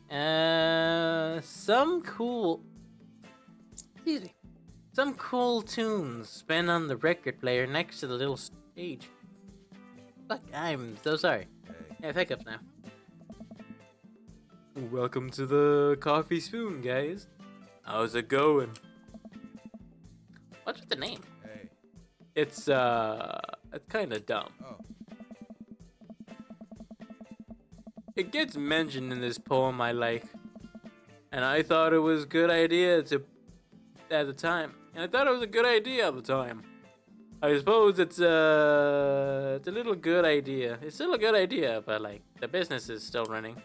Some cool. Excuse me. Some cool tunes spin on the record player next to the little stage. Fuck, I'm so sorry. I have hiccups now. Welcome to the coffee spoon, guys. How's it going? What's with the name? Hey. It's kind of dumb. Oh. It gets mentioned in this poem I like, and I thought it was a good idea at the time. And I thought it was a good idea at the time. I suppose it's a little good idea. It's still a good idea, but like the business is still running.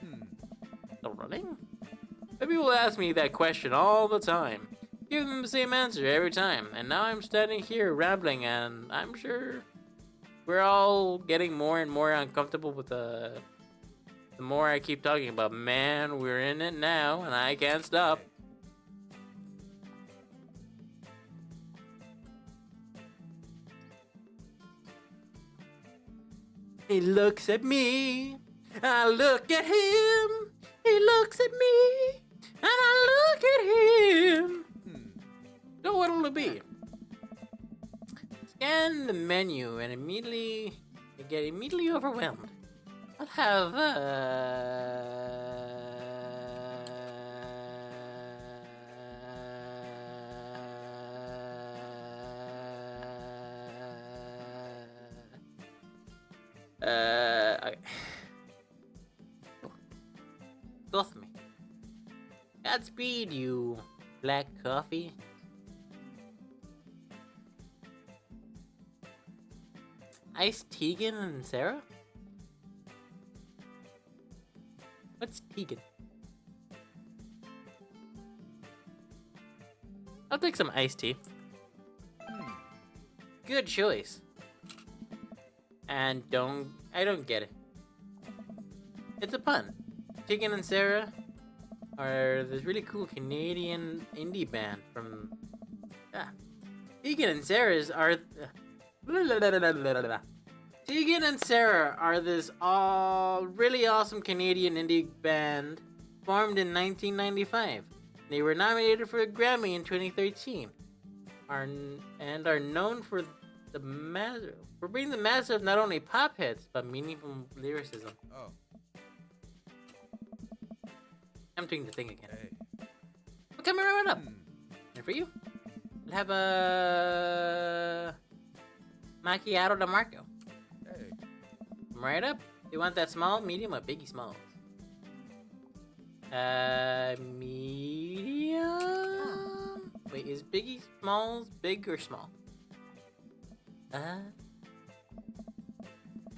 Still running? People ask me that question all the time. Give them the same answer every time, and now I'm standing here rambling, and I'm sure we're all getting more and more uncomfortable with the more I keep talking about. Man, we're in it now, and I can't stop. He looks at me, I look at him. He looks at me, and I look at him. So what'll it be? Scan the menu and get immediately overwhelmed. I'll have Both me. Godspeed, you black coffee. Ice Tegan and Sarah? What's Tegan? I'll take some iced tea. Good choice. And I don't get it. It's a pun. Tegan and Sarah are this really cool Canadian indie band from... Tegan and Sarah's are... Tegan and Sarah are this really awesome Canadian indie band formed in 1995. They were nominated for a Grammy in 2013, and are known for being the master of not only pop hits but meaningful lyricism. Oh. I'm doing the thing again. Hey. Well, coming right up. And for you, we'll have a macchiato de Marco. Hey. Right up. You want that small, medium, or biggie smalls? Medium. Wait, is biggie smalls big or small? I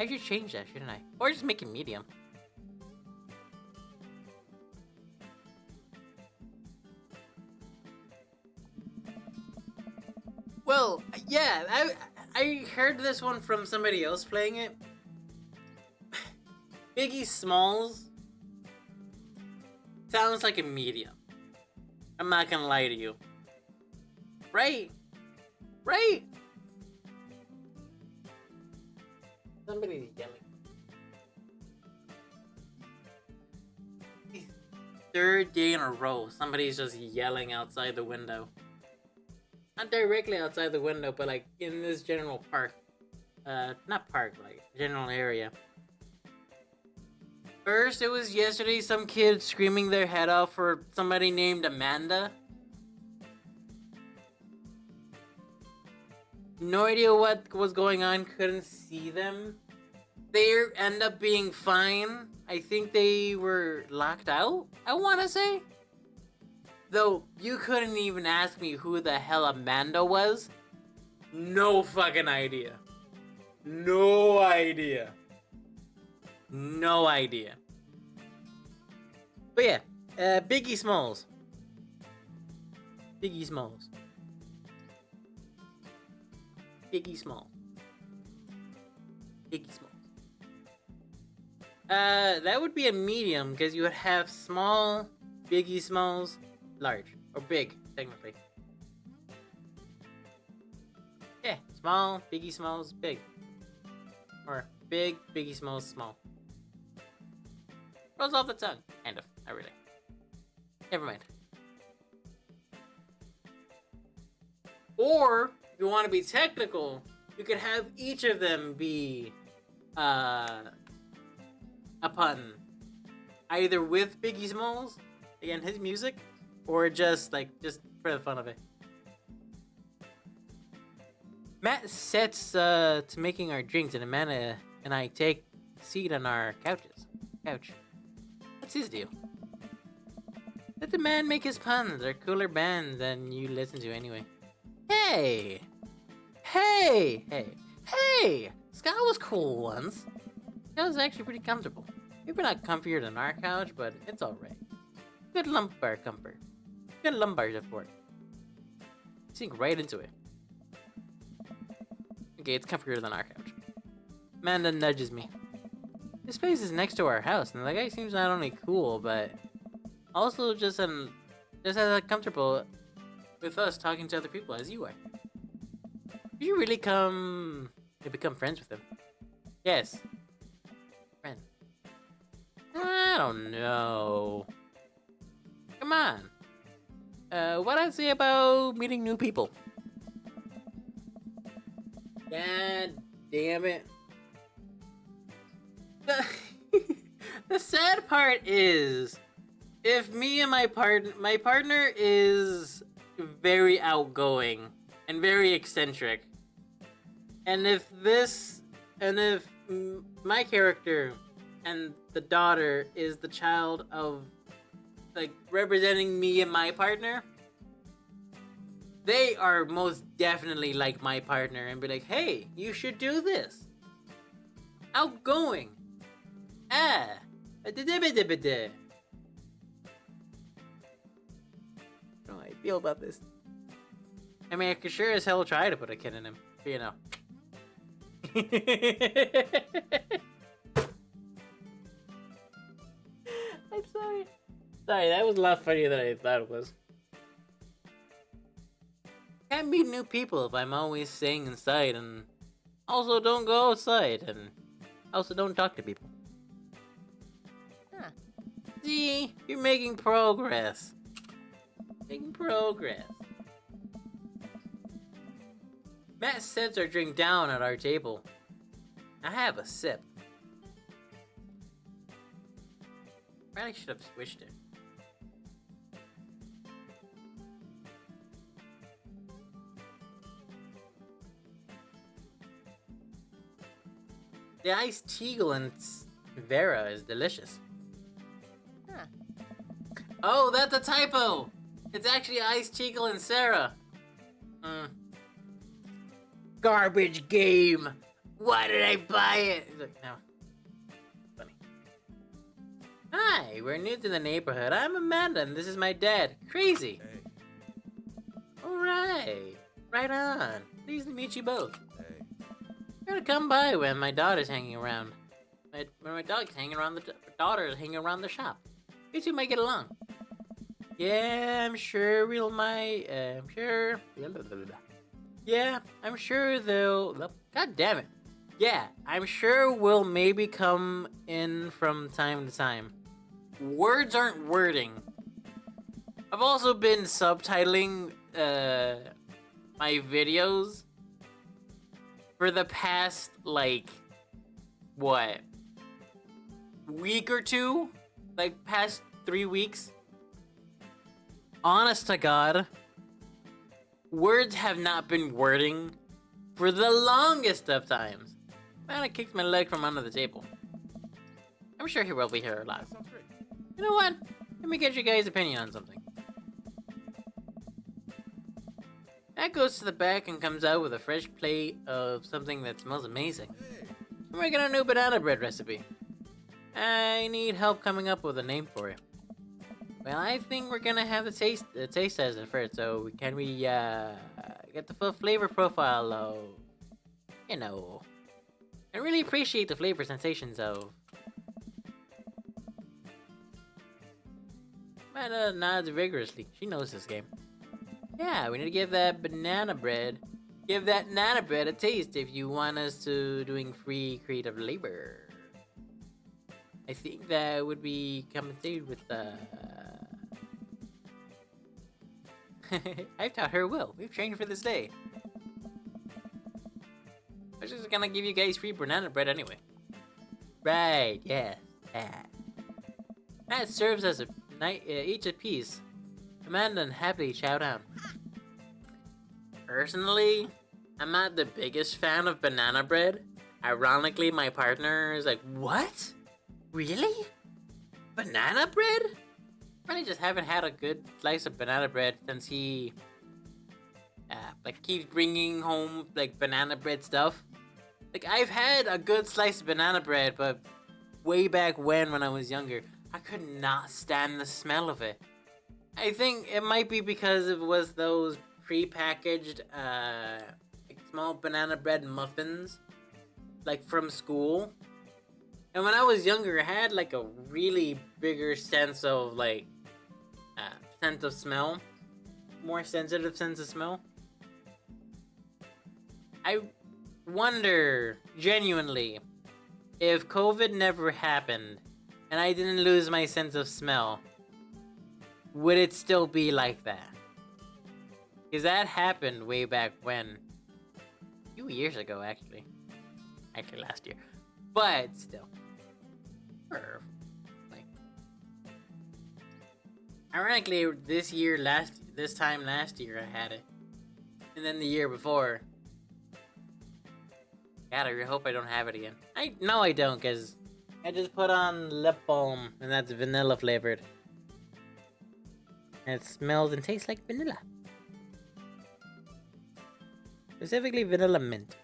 should change that, shouldn't I? Or just make it medium. Well, yeah, I heard this one from somebody else playing it. Biggie Smalls sounds like a medium. I'm not gonna lie to you. Right? Right? Somebody's yelling. Third day in a row, somebody's just yelling outside the window. Not directly outside the window, but like in this general park. Not park, like general area. First, it was yesterday some kid screaming their head off for somebody named Amanda. No idea what was going on, couldn't see them. They end up being fine. I think they were locked out, I want to say. Though, you couldn't even ask me who the hell Amanda was. No fucking idea. No idea. No idea. But yeah, Biggie Smalls. Biggie Smalls. Biggie Smalls. Biggie Smalls. That would be a medium, because you would have small, Biggie Smalls, large. Or big, technically. Yeah, small, Biggie Smalls, big. Or big, Biggie Smalls, small. Rolls off the tongue. Kind of. Not really. Never mind. Or, if you want to be technical, you could have each of them be a pun. Either with Biggie Smalls, again, his music, or just for the fun of it. Matt sets to making our drinks, and Amanda and I take a seat on our couch. What's his deal? Let the man make his puns. They're cooler bands than you listen to anyway. Hey! Scott was cool once. Scott was actually pretty comfortable. Maybe not comfier than our couch, but it's alright. Good lumbar comfort. Good lumbar support. Sink right into it. Okay, it's comfier than our couch. Amanda nudges me. This place is next to our house, and the guy seems not only cool, but also just as comfortable with us talking to other people as you are. Did you really come to become friends with him? Yes. Friend. I don't know. Come on. What I say about meeting new people? God damn it. The sad part is, if me and my partner is very outgoing and very eccentric, and if my character and the daughter is the child of representing me and my partner, they are most definitely like my partner and be like, hey, you should do this. Outgoing. I don't know how I feel about this. I mean, I could sure as hell try to put a kid in him, but you know. I'm sorry. Sorry, that was a lot funnier than I thought it was. Can't meet new people if I'm always staying inside, and also don't go outside, and also don't talk to people. Huh. See, you're making progress. Making progress. Matt sets our drink down at our table. I have a sip. Probably should have switched it. The iced Teagle and Vera is delicious. Huh. Oh, that's a typo! It's actually iced Teagle and Sarah. Garbage game! Why did I buy it? No. Funny. Hi, we're new to the neighborhood. I'm Amanda, and this is my dad. Crazy. Hey. Alright. Right on. Pleased to meet you both. I'm gonna come by when my daughter's hanging around. When my dog's hanging around daughter's hanging around the shop. You two might get along. Yeah, I'm sure we'll I'm sure. Yeah, I'm sure they'll. God damn it. Yeah, I'm sure we'll maybe come in from time to time. Words aren't wording. I've also been subtitling my videos for the past, week or two? Past 3 weeks? Honest to God, words have not been wording for the longest of times. Man, I kicked my leg from under the table. I'm sure he will be here a lot. You know what? Let me get your guys' opinion on something. Matt goes to the back and comes out with a fresh plate of something that smells amazing. I'm making a new banana bread recipe. I need help coming up with a name for it. Well, I think we're gonna have the taste test at first, so can we get the full flavor profile of, I really appreciate the flavor sensations of. Amanda nods vigorously. She knows this game. Yeah, we need to give that nana bread a taste if you want us to doing free creative labor. I think that would be compensated with I've taught her well. We've trained for this day. I was just gonna give you guys free banana bread anyway. Right, yes. That serves as a each a piece. Amanda and happily chow down. Personally, I'm not the biggest fan of banana bread. Ironically, my partner is like, what? Really? Banana bread? I just haven't had a good slice of banana bread since he like keeps bringing home like banana bread stuff. Like I've had a good slice of banana bread, but way back when I was younger, I could not stand the smell of it. I think it might be because it was those pre-packaged like small banana bread muffins like from school. And when I was younger, I had like a really bigger sense of like sense of smell, more sensitive sense of smell. I wonder genuinely if COVID never happened and I didn't lose my sense of smell, would it still be like that? Because that happened way back when, a few years ago actually last year, but still. Ironically, this time last year I had it, and then the year before. God, I really hope I don't have it again. No, I don't, cause I just put on lip balm, and that's vanilla flavored, and it smells and tastes like vanilla, specifically vanilla mint.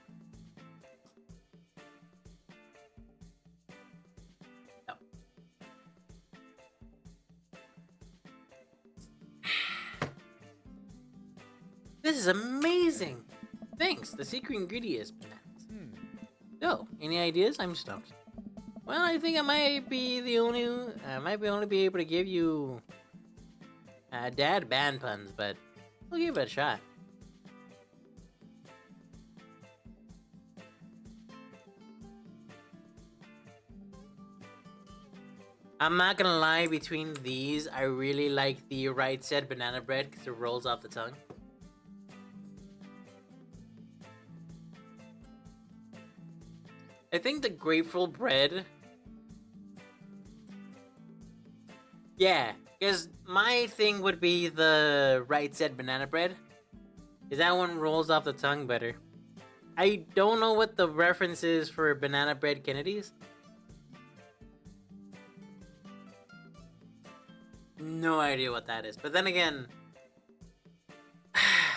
This is amazing! Thanks, the secret ingredient is bananas. So, any ideas? I'm stumped. Well, I think I might be only be able to give you dad band puns, but we'll give it a shot. I'm not gonna lie, between these, I really like the Right Said banana bread because it rolls off the tongue. I think the grateful bread. Yeah, because my thing would be the Right Said banana bread. Because that one rolls off the tongue better. I don't know what the reference is for banana bread Kennedys. No idea what that is. But then again,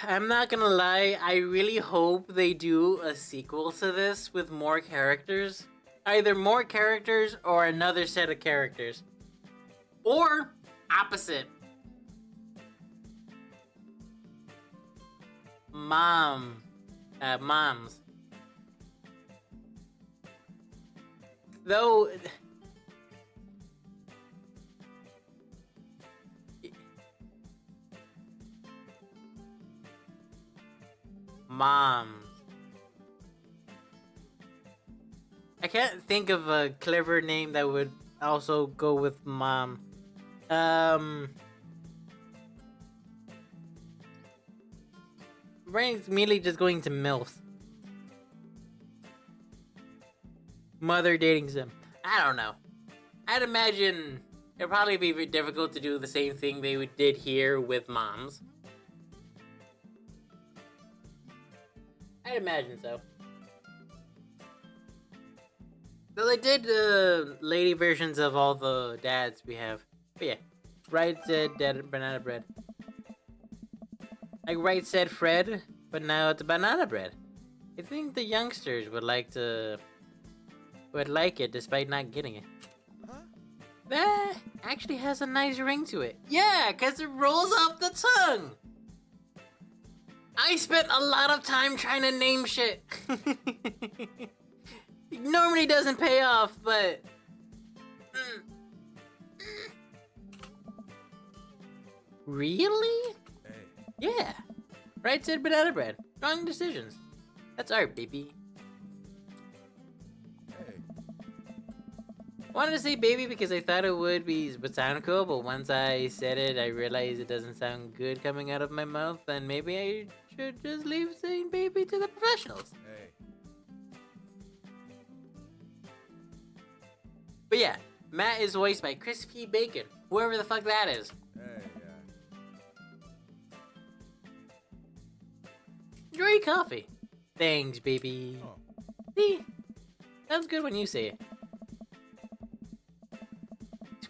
I'm not gonna lie, I really hope they do a sequel to this with more characters. Either more characters or another set of characters. Or opposite. Moms. Though... Moms. I can't think of a clever name that would also go with mom. Brain's immediately just going to MILF. Mother dating sim. I don't know. I'd imagine it'd probably be very difficult to do the same thing they did here with moms. I'd imagine so. Though they did lady versions of all the dads we have. But yeah. Right Said dad banana bread. Like Right Said Fred, but now it's banana bread. I think the youngsters would like it despite not getting it. That actually has a nice ring to it. Yeah, cause it rolls off the tongue. I spent a lot of time trying to name shit. It normally doesn't pay off, but... Really? Hey. Yeah. Right Said banana bread. Strong decisions. That's art, baby. Hey. Wanted to say baby because I thought it would sound cool, but once I said it, I realized it doesn't sound good coming out of my mouth, and maybe I should just leave saying baby to the professionals. Hey. But yeah, Matt is voiced by Crispy Bacon, whoever the fuck that is. Hey, Enjoy your coffee. Thanks, baby. Oh. See? Sounds good when you say it.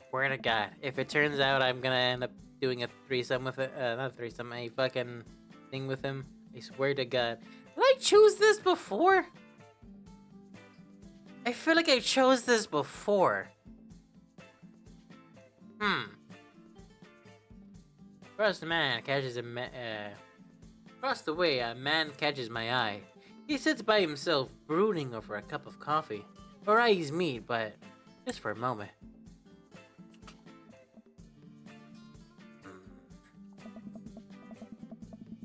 Swear to God, if it turns out I'm gonna end up doing a threesome with it, not a threesome, a fucking thing with him, I swear to God. Did I choose this before? I feel like I chose this before. Across the man catches across the way, a man catches my eye. He sits by himself, brooding over a cup of coffee. Our eyes meet, but just for a moment.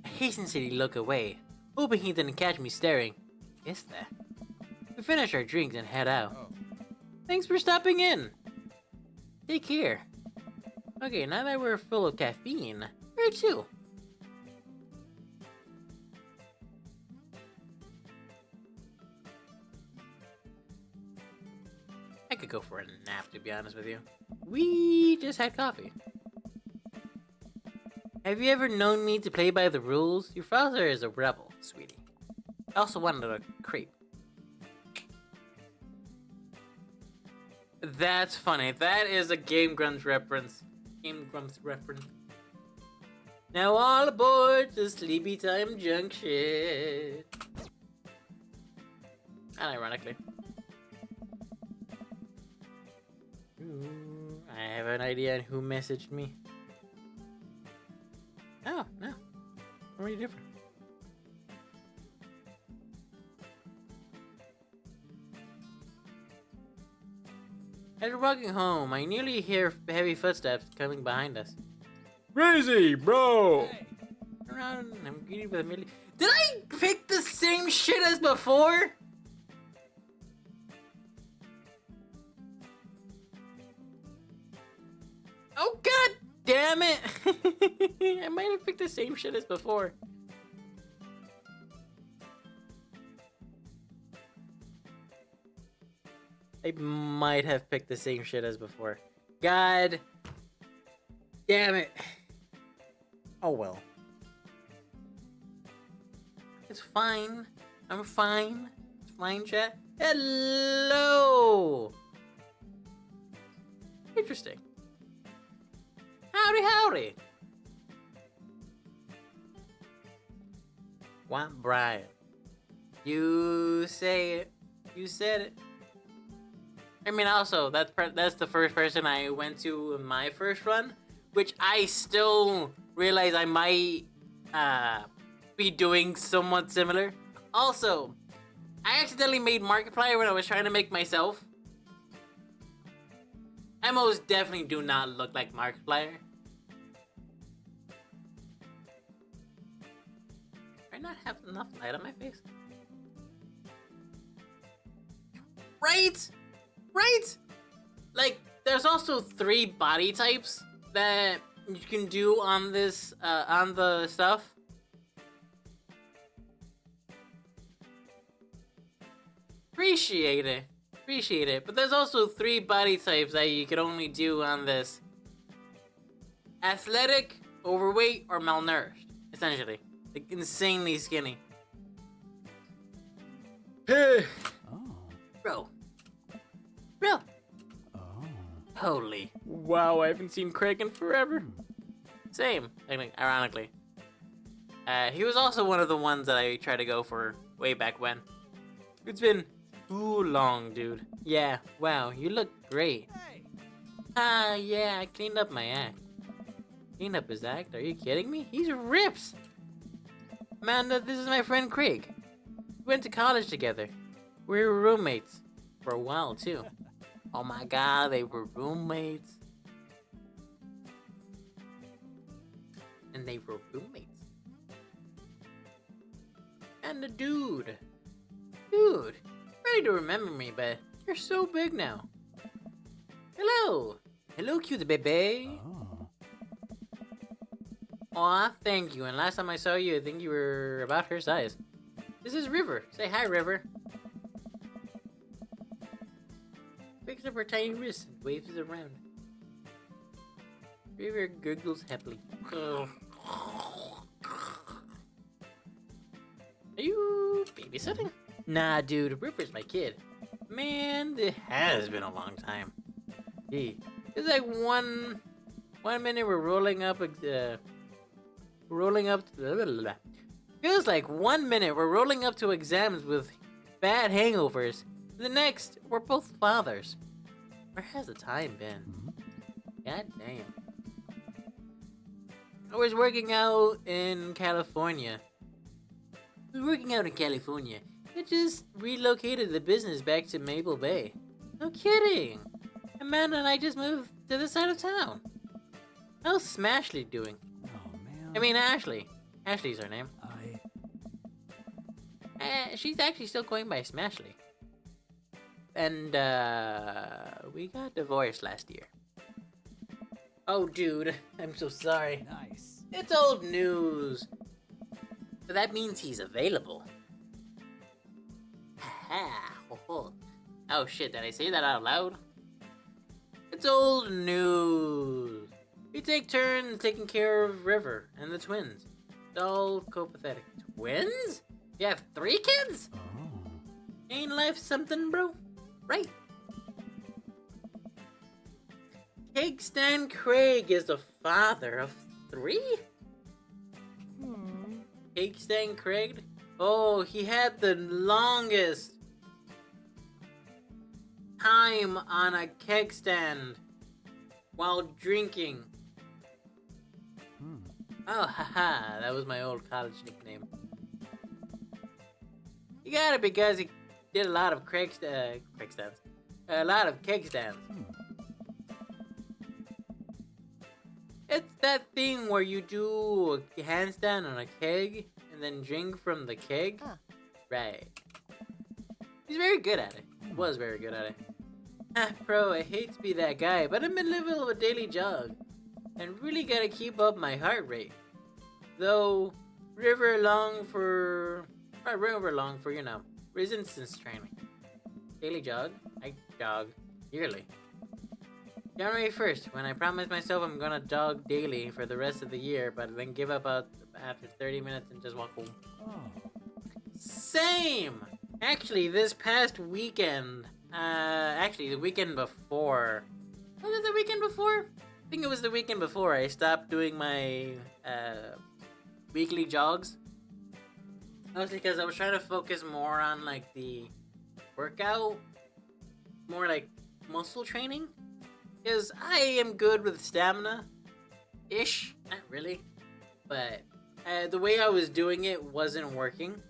I hastily look away, hoping he didn't catch me staring. Is that? We finish our drinks and head out. Oh. Thanks for stopping in. Take care. Okay, now that we're full of caffeine, where to? I could go for a nap, to be honest with you. We just had coffee. Have you ever known me to play by the rules? Your father is a rebel, sweetie. I also wanted a crepe. That's funny. That is a Game Grumps reference. Game Grumps reference. Now all aboard the Sleepy Time Junction. Unironically. Ooh, I have an idea on who messaged me. Oh, no. Already different. As we're walking home, I nearly hear heavy footsteps coming behind us. Crazy, bro! Hey. Turn around, and I'm greeted with a million. Did I pick the same shit as before? Oh god damn it! I might have picked the same shit as before. I might have picked the same shit as before. God damn it. Oh well. It's fine. I'm fine. It's fine, chat. Hello! Interesting. Howdy, howdy. Want Brian. You say it. You said it. I mean, also, that's the first person I went to in my first run, which I still realize I might be doing somewhat similar. Also, I accidentally made Markiplier when I was trying to make myself. I most definitely do not look like Markiplier. Do I not have enough light on my face? Right? Right? Like, there's also 3 body types that you can do on this, on the stuff. Appreciate it. Appreciate it. But there's also 3 body types that you can only do on this. Athletic, overweight, or malnourished, essentially. Like, insanely skinny. Hey! Bro. Bro. Oh. Holy. Wow, I haven't seen Craig in forever. Same, ironically. He was also one of the ones that I tried to go for way back when. It's been too long, dude. Yeah, wow, you look great. Hey. Ah, yeah, I cleaned up my act. Cleaned up his act? Are you kidding me? He's rips! Amanda, this is my friend Craig. We went to college together. We were roommates. For a while, too. Oh my god, they were roommates. And they were roommates. And the dude. Dude, ready to remember me, but you're so big now. Hello. Hello, cute baby. Oh. Aw, thank you. And last time I saw you, I think you were about her size. This is River. Say hi, River. Picks up her tiny wrist and waves it around. River gurgles happily. Oh. Are you babysitting? Nah, dude. River's my kid. Man, it has been a long time. Gee, it's like one minute we're rolling up. Feels like 1 minute we're rolling up to exams with bad hangovers. The next, we're both fathers. Where has the time been? God damn. I was working out in California. I just relocated the business back to Maple Bay. No kidding. Amanda and I just moved to this side of town. How's Smashley doing? Oh man. I mean Ashley. Ashley's her name. She's actually still going by Smashley. And we got divorced last year. Oh dude, I'm so sorry. Nice. It's old news. But that means he's available. Oh shit, did I say that out loud? It's old news. We take turns taking care of River and the twins. It's all copacetic. Twins? You have 3 kids? Oh. Ain't life something, bro? Right. Cake Stand Craig is the father of 3? Cake Stand Craig? Oh, he had the longest time on a keg stand while drinking. Oh, haha, that was my old college nickname. You got it because he did a lot of keg stands. A lot of keg stands. It's that thing where you do a handstand on a keg and then drink from the keg. Right. He's very good at it. Was very good at it. Bro, I hate to be that guy, but I'm in the middle of a daily jog and really gotta keep up my heart rate. Though, river long for, you know, resistance training. Daily jog? I jog yearly. January 1st, when I promised myself I'm gonna jog daily for the rest of the year, but then give up after 30 minutes and just walk home. Oh. Same! Actually, this past weekend, the weekend before. Was it the weekend before? I think it was the weekend before I stopped doing my, weekly jogs. Mostly because I was trying to focus more on, like, the workout. More like muscle training. Because I am good with stamina-ish. Not really. But the way I was doing it wasn't working.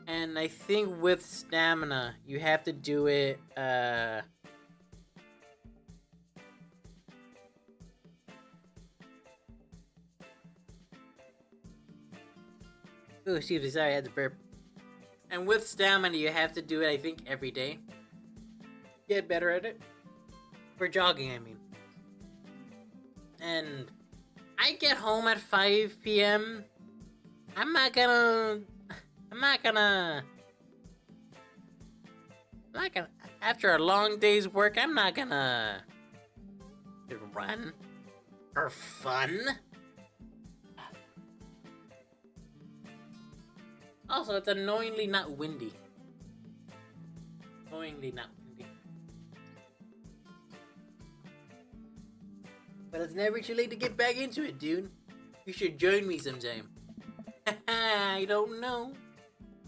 And I think with stamina, you have to do it, Oh, excuse me, sorry, I had to burp. And with stamina, you have to do it, I think, every day. Get better at it. For jogging, I mean. And I get home at 5 p.m. I'm not gonna, after a long day's work, I'm not gonna run for fun. Also, it's annoyingly not windy. Annoyingly not windy. But it's never too late to get back into it, dude. You should join me sometime. I don't know.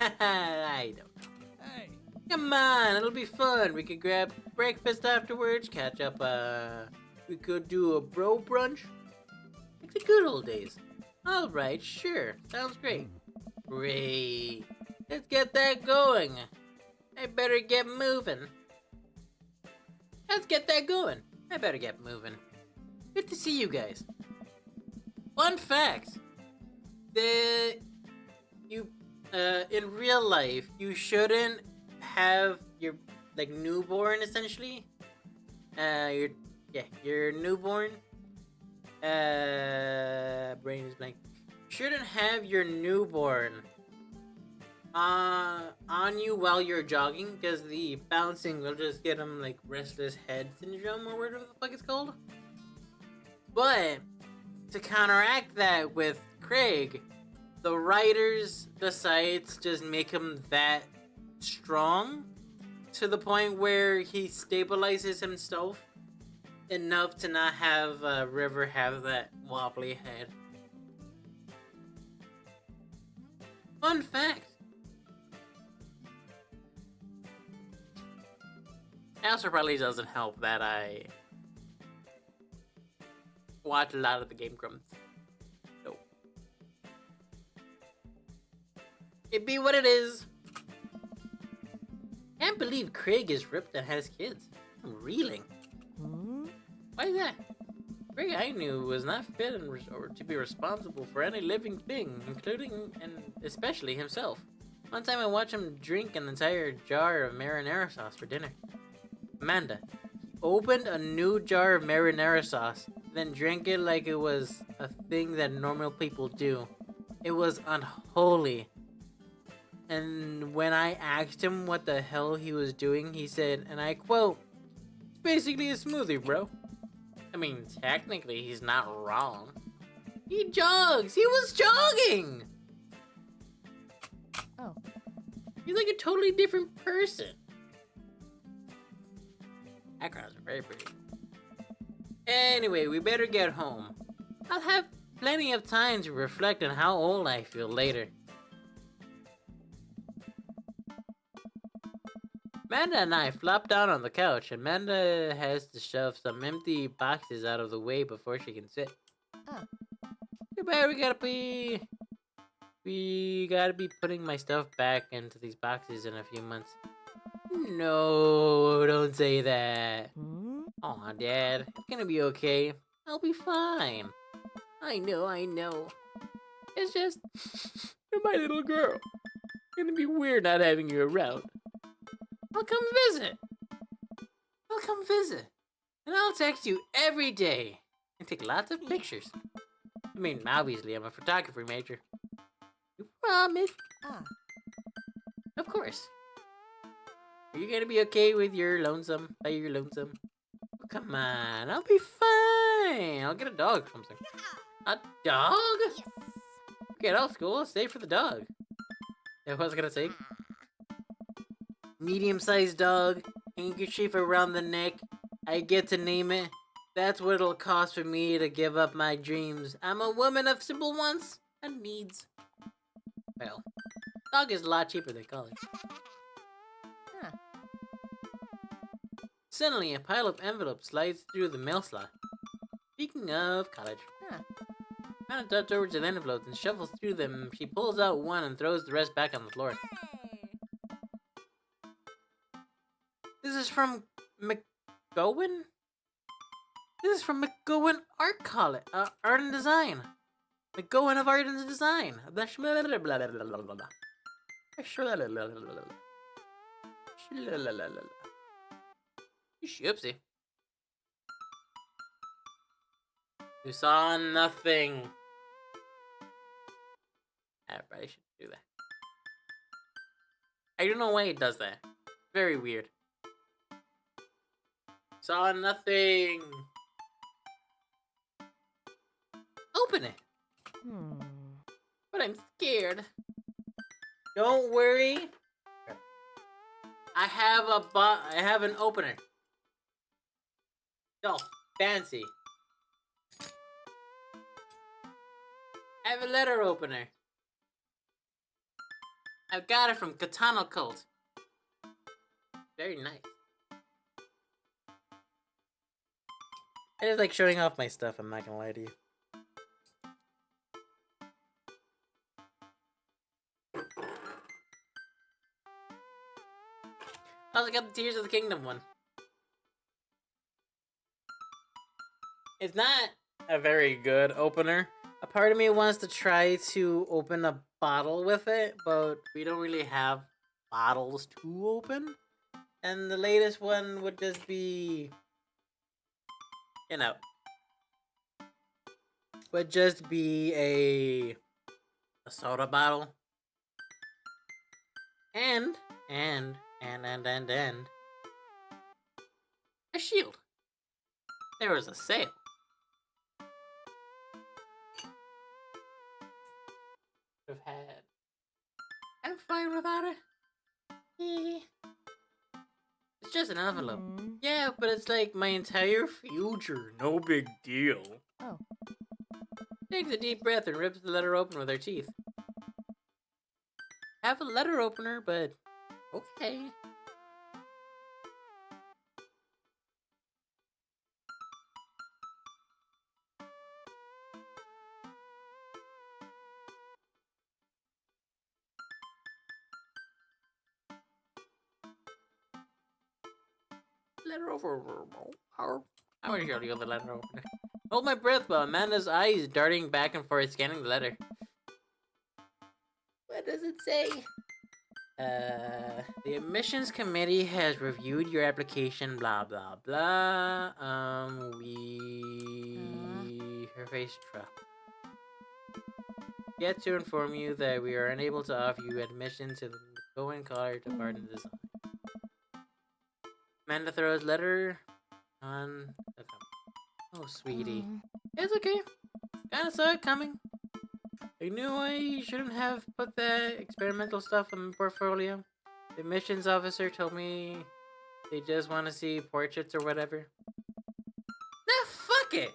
I don't know. Hey. Come on, it'll be fun. We could grab breakfast afterwards, catch up, we could do a bro brunch. Like the good old days. Alright, sure. Sounds great. Great. Let's get that going. I better get moving. Let's get that going. I better get moving. Good to see you guys. Fun fact. In real life, you shouldn't have your, like, newborn, essentially. Your Yeah, your newborn. Brain is blank. Shouldn't have your newborn on you while you're jogging, because the bouncing will just get him like restless head syndrome or whatever the fuck it's called. But to counteract that with Craig, the writers decide to just make him that strong to the point where he stabilizes himself enough to not have River have that wobbly head. Fun fact. It also probably doesn't help that I watch a lot of the Game Grumps. So it be what it is. Can't believe Craig is ripped and has kids. I'm reeling. Why is that? Craig I knew was not fit or to be responsible for any living thing, including and especially himself. One time I watched him drink an entire jar of marinara sauce for dinner. Amanda, he opened a new jar of marinara sauce, then drank it like it was a thing that normal people do. It was unholy. And when I asked him what the hell he was doing, he said, and I quote, "It's basically a smoothie, bro." I mean, technically, he's not wrong. He jogs! He was jogging! Oh. He's like a totally different person. Backgrounds are very pretty. Anyway, we better get home. I'll have plenty of time to reflect on how old I feel later. Amanda and I flop down on the couch. Amanda has to shove some empty boxes out of the way before she can sit. Oh. Goodbye, we gotta be putting my stuff back into these boxes in a few months. No, don't say that. Aw, Dad, it's gonna be okay. I'll be fine. I know. It's just, you're my little girl. It's gonna be weird not having you around. I'll come visit. And I'll text you every day. And take lots of pictures. I mean, obviously, I'm a photography major. You promise? Of course. Are you gonna be okay with your lonesome? By your lonesome? Oh, come on, I'll be fine. I'll get a dog or something. A dog? Yes. Get off school, I'll stay for the dog. Yeah, what was I gonna say? Medium-sized dog, handkerchief around the neck. I get to name it. That's what it'll cost for me to give up my dreams. I'm a woman of simple wants and needs. Well, dog is a lot cheaper than college. Suddenly, a pile of envelopes slides through the mail slot. Speaking of college. Hannah darts over to the envelopes and shuffles through them. She pulls out one and throws the rest back on the floor. This is from McGowan? This is from McGowan Art College, Art and Design. McGowan of Art and Design. Oopsie. You saw nothing. I probably should do that. I don't know why it does that. Very weird. Saw nothing. Open it. But I'm scared. Don't worry. I have an opener. Oh, fancy. I have a letter opener. I've got it from Katana Cult. Very nice. I just like showing off my stuff, I'm not gonna lie to you. I also got the Tears of the Kingdom one. It's not a very good opener. A part of me wants to try to open a bottle with it, but we don't really have bottles to open. And the latest one would just be you know, would just be a soda bottle and a shield. There was a sale. Have had. I'm fine without it. It's just an envelope. Yeah, but it's like my entire future. No big deal. Oh. Takes a deep breath and rips the letter open with her teeth. Have a letter opener, but okay. Letter opener. I want to show you the letter opener. Hold my breath while Amanda's eyes darting back and forth, scanning the letter. What does it say? The admissions committee has reviewed your application, blah, blah, blah. Her face dropped. Yet to inform you that we are unable to offer you admission to the Cohen College of Art and Design. Amanda throws letter on the cup. Oh, sweetie. It's okay. Kinda saw it coming. I knew I shouldn't have put that experimental stuff in my portfolio. The admissions officer told me they just want to see portraits or whatever. Nah, fuck it!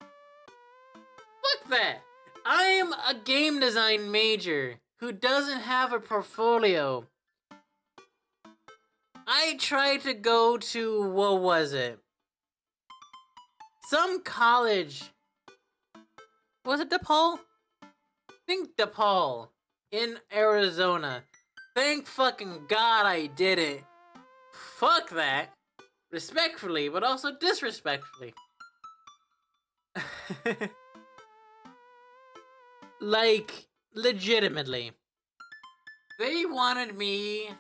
Fuck that! I am a game design major who doesn't have a portfolio. I tried to go to, what was it? Some college. Was it DePaul? I think DePaul in Arizona. Thank fucking God I didn't. Fuck that. Respectfully, but also disrespectfully. Like, legitimately. They wanted me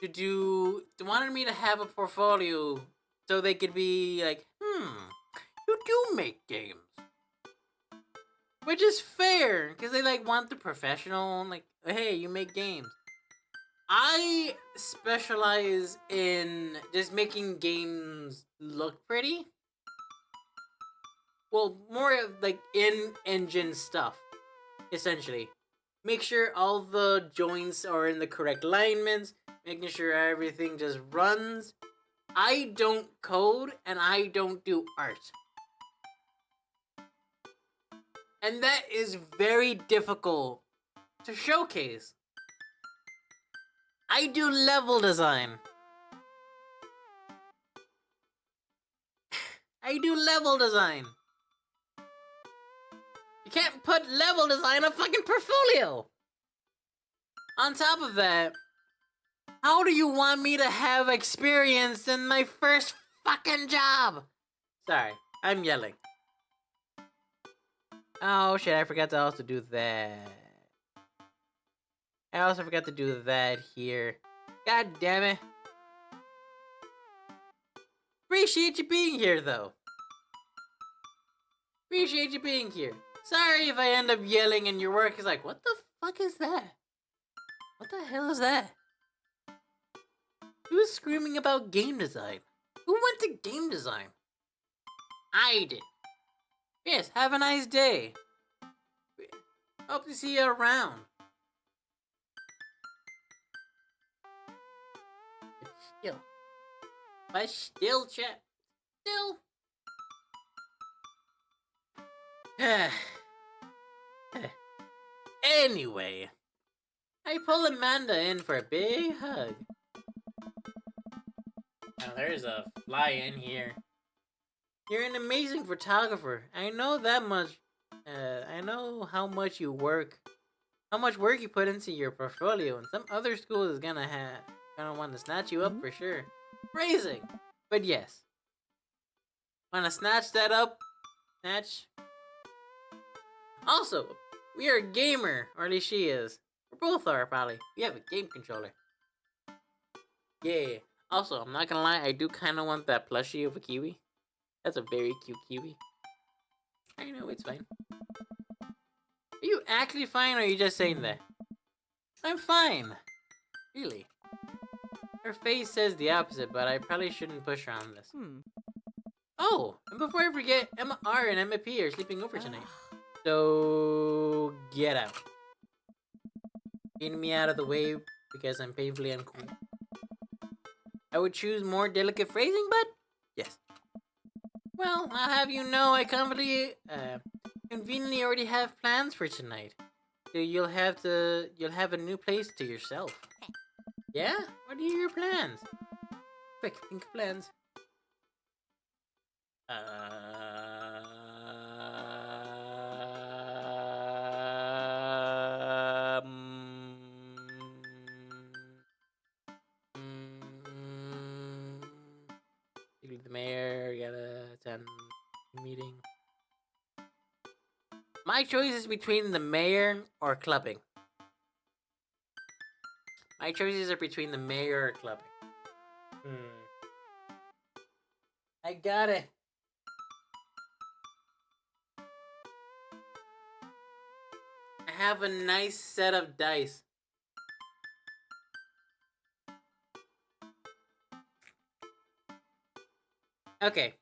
to have a portfolio so they could be like, you do make games. Which is fair, because they like want the professional, like, hey, you make games. I specialize in just making games look pretty. Well, more of like in-engine stuff, essentially. Make sure all the joints are in the correct alignments, making sure everything just runs. I don't code and I don't do art. And that is very difficult to showcase. I do level design. I do level design. You can't put level design on a fucking portfolio. On top of that, how do you want me to have experience in my first fucking job? Sorry, I'm yelling. Oh shit, I forgot to also do that. I also forgot to do that here. God damn it. Appreciate you being here, though. Appreciate you being here. Sorry if I end up yelling and your work is like, what the fuck is that? What the hell is that? Who's screaming about game design? Who went to game design? I did. Yes, have a nice day. Hope to see you around. But still, chat. Still. Anyway, I pull Amanda in for a big hug. Now there's a fly in here. You're an amazing photographer. I know that much. I know how much work you put into your portfolio, and some other school is gonna want to snatch you up for sure. Phrasing, but yes. Wanna snatch that up? Snatch. Also, we are a gamer, or at least she is. We both are, probably. We have a game controller. Yeah. Also, I'm not gonna lie, I do kind of want that plushie of a kiwi. That's a very cute kiwi. I know, it's fine. Are you actually fine, or are you just saying that? I'm fine. Really. Her face says the opposite, but I probably shouldn't push her on this. Oh, and before I forget, Emma R and Emma P are sleeping over tonight. So, get out. Get me out of the way because I'm painfully uncool. I would choose more delicate phrasing, but yes. Well, I'll have you know I conveniently already have plans for tonight. So you'll have a new place to yourself. Yeah? What are your plans? Quick, think of plans. The mayor, gotta attend meeting. My choice is between the mayor or clubbing. My choices are between the mayor or clubbing. I got it. I have a nice set of dice. Okay.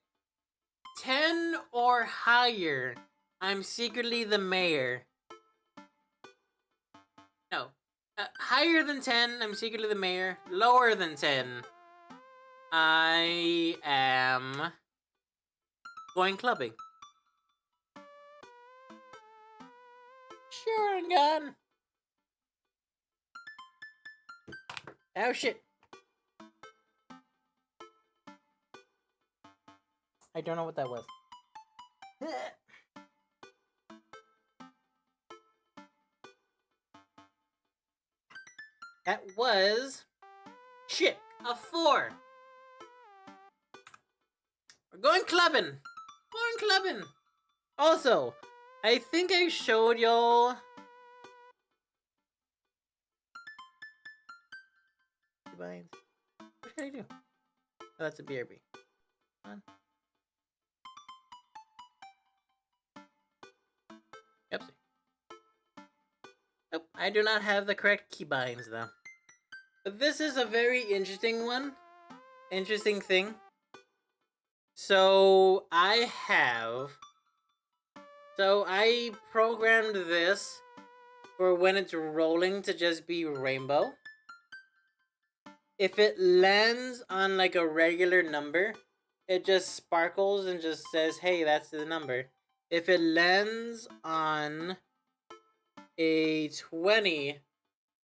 10 or higher, I'm secretly the mayor. No. Higher than 10, I'm secretly the mayor. Lower than 10, I am going clubbing. Sure and gone. Oh shit. I don't know what that was. That was... shit, a 4. We're going clubbing. Going clubbing. Also, I think I showed y'all... What should I do? Oh, that's a BRB. Come on. Yep. Nope, I do not have the correct keybinds though. But this is a very interesting one. Interesting thing. So I programmed this for when it's rolling to just be rainbow. If it lands on like a regular number, it just sparkles and just says, hey, that's the number. If it lands on a 20,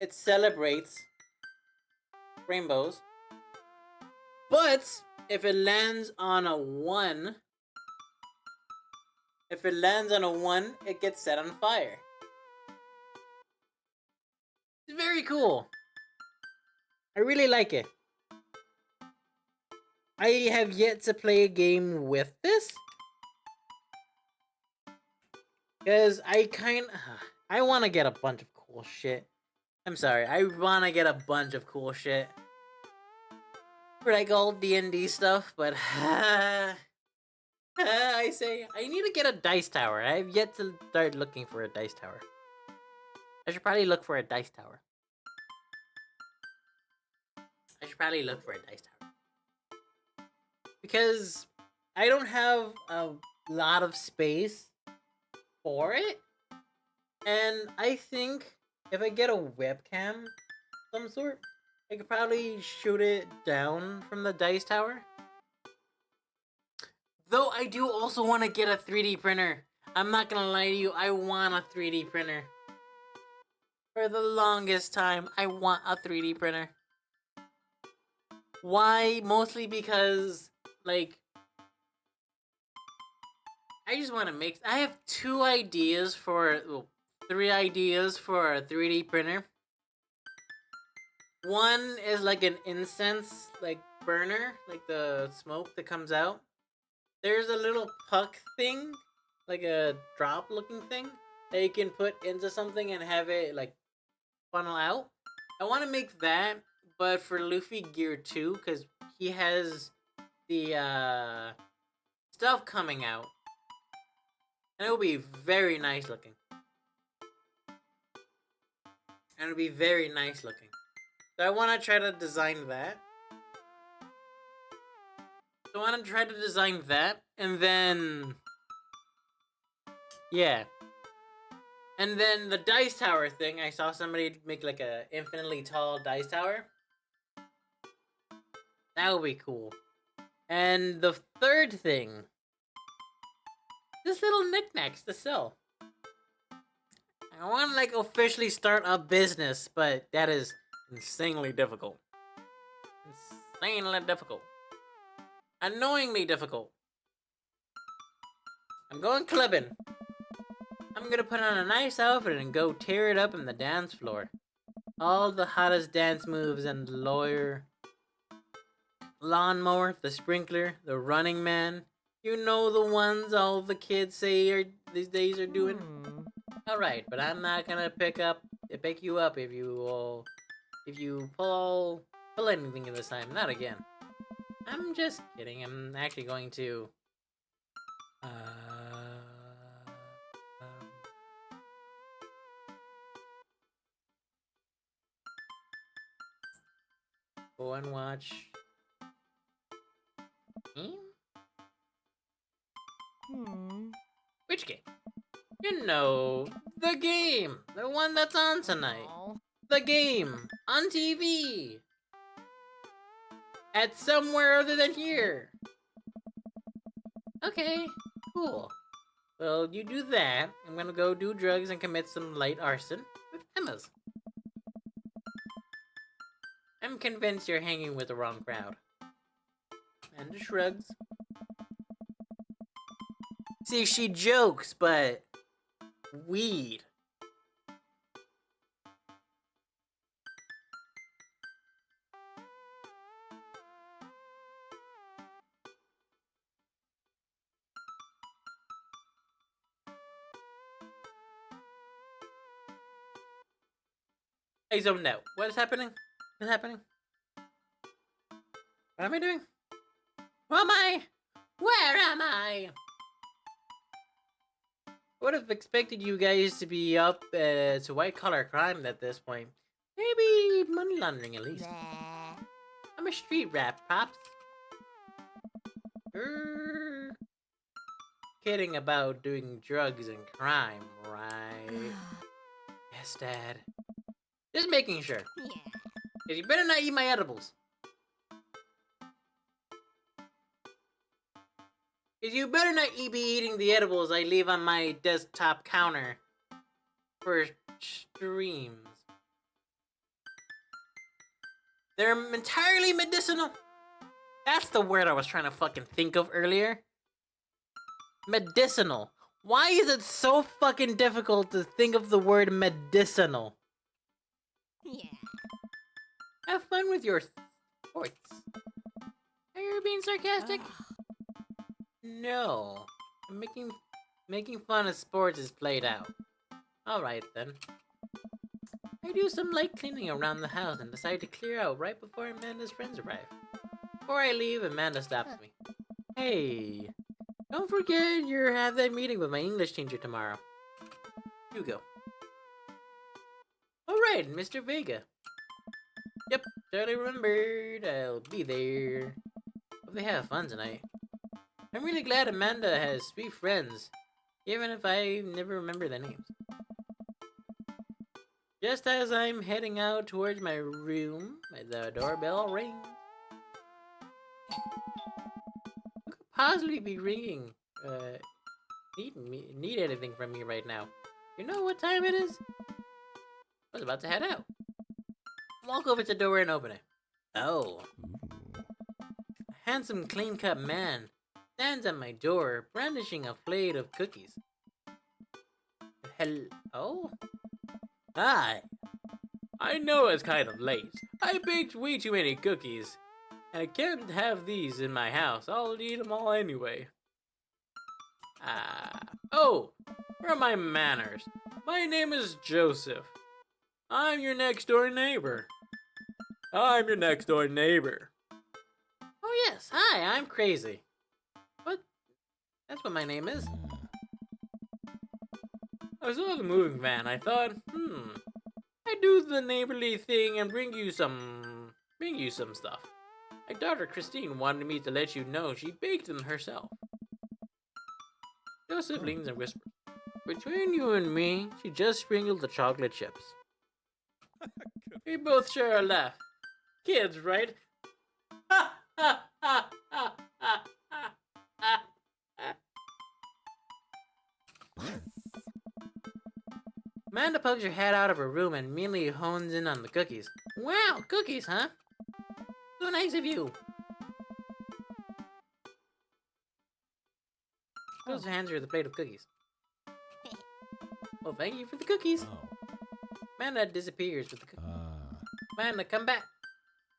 it celebrates rainbows. But if it lands on a 1, it gets set on fire. It's very cool. I really like it. I have yet to play a game with this. Because I want to get a bunch of cool shit. I'm sorry, I want to get a bunch of cool shit. For like old D&D stuff, but... I say, I need to get a dice tower. I have yet to start looking for a dice tower. I should probably look for a dice tower. Because I don't have a lot of space for it. And I think if I get a webcam of some sort, I could probably shoot it down from the dice tower. Though I do also want to get a 3D printer. I'm not gonna lie to you, I want a 3D printer. For the longest time, I want a 3D printer. Why? Mostly because, like, I just want to make... I have 3 ideas for a 3D printer. One is like an incense, like, burner, like the smoke that comes out. There's a little puck thing, like a drop looking thing, that you can put into something and have it, like, funnel out. I want to make that, but for Luffy Gear 2, because he has the stuff coming out. And it will be very nice looking. And it'll be very nice looking. So I want to try to design that. And then... yeah. And then the dice tower thing, I saw somebody make like a infinitely tall dice tower. That would be cool. And the third thing, just little knickknacks to sell. I want to like officially start a business, but that is insanely difficult. Insanely difficult. Annoyingly difficult. I'm going clubbing. I'm gonna put on a nice outfit and go tear it up in the dance floor. All the hottest dance moves and lawyer, lawnmower, the sprinkler, the running man. You know the ones all the kids say these days are doing. Alright, but I'm not gonna pick you up if you pull anything this time. Not again. I'm just kidding. I'm actually going to go and watch game? Which game? You know, the game! The one that's on tonight. The game! On TV! At somewhere other than here! Okay, cool. Well, you do that. I'm gonna go do drugs and commit some light arson with Emma's. I'm convinced you're hanging with the wrong crowd. And shrugs. See, she jokes, but... weed. I zoned out. What is happening? What's happening? What am I doing? Who am I? Where am I? I would have expected you guys to be up to white-collar crime at this point. Maybe money laundering at least. I'm a street rat, Pops. Kidding about doing drugs and crime, right? Yes, Dad. Just making sure. Cause you better not eat my edibles. Cause you better not be eating the edibles I leave on my desktop counter for streams. They're entirely medicinal. That's the word I was trying to fucking think of earlier. Medicinal. Why is it so fucking difficult to think of the word medicinal? Have fun with your sports. Are you being sarcastic? No. Making fun of sports is played out. Alright then. I do some light cleaning around the house and decide to clear out right before Amanda's friends arrive. Before I leave, Amanda stops me. Hey, don't forget you have that meeting with my English teacher tomorrow. You go. Alright, Mr. Vega. Yep, totally remembered. I'll be there. Hope they have fun tonight. I'm really glad Amanda has sweet friends, even if I never remember their names. Just as I'm heading out towards my room, the doorbell rings. Who could possibly be ringing? Need anything from me right now? You know what time it is? I was about to head out. Walk over to the door and open it. Oh. A handsome, clean-cut man stands at my door, brandishing a plate of cookies. Hello? Hi. I know it's kind of late. I baked way too many cookies. And I can't have these in my house. I'll eat them all anyway. Oh, where are my manners? My name is Joseph. I'm your next door neighbor. I'm your next door neighbor. Oh yes, hi, I'm crazy. That's what my name is. I saw the moving van. I thought, I'd do the neighborly thing and bring you some stuff. My daughter Christine wanted me to let you know she baked them herself. Joseph leans and whispers, between you and me, she just sprinkled the chocolate chips. We both share a laugh. Kids, right? Ha ha ha ha ha ha ha. Amanda pokes her head out of her room and immediately hones in on the cookies. Wow, cookies, huh? So nice of you. Goes and hands her the plate of cookies. Well, thank you for the cookies. Amanda disappears with the cookies. Amanda, come back.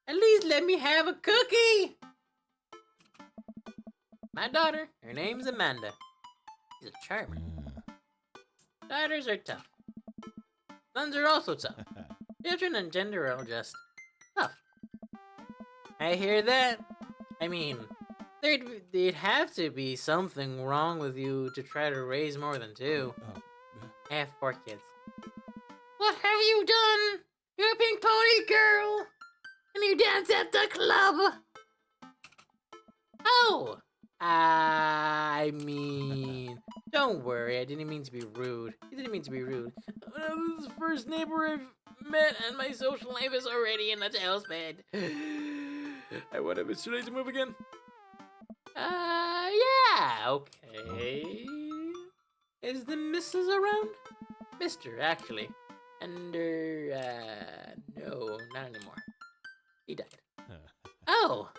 At least let me have a cookie! My daughter, her name's Amanda. She's a charmer. Daughters are tough. Sons are also tough. Children and gender are all just tough. I hear that. I mean, there'd have to be something wrong with you to try to raise more than two. I have 4 kids. What have you done? You're a pink pony girl! And you dance at the club! Oh! I mean... Don't worry, I didn't mean to be rude. You didn't mean to be rude. This is the first neighbor I've met, and my social life is already in a tailspin. I want Mr. Late to move again. Yeah, okay. Is the missus around? Mr., actually. And, no, not anymore. He died. Oh!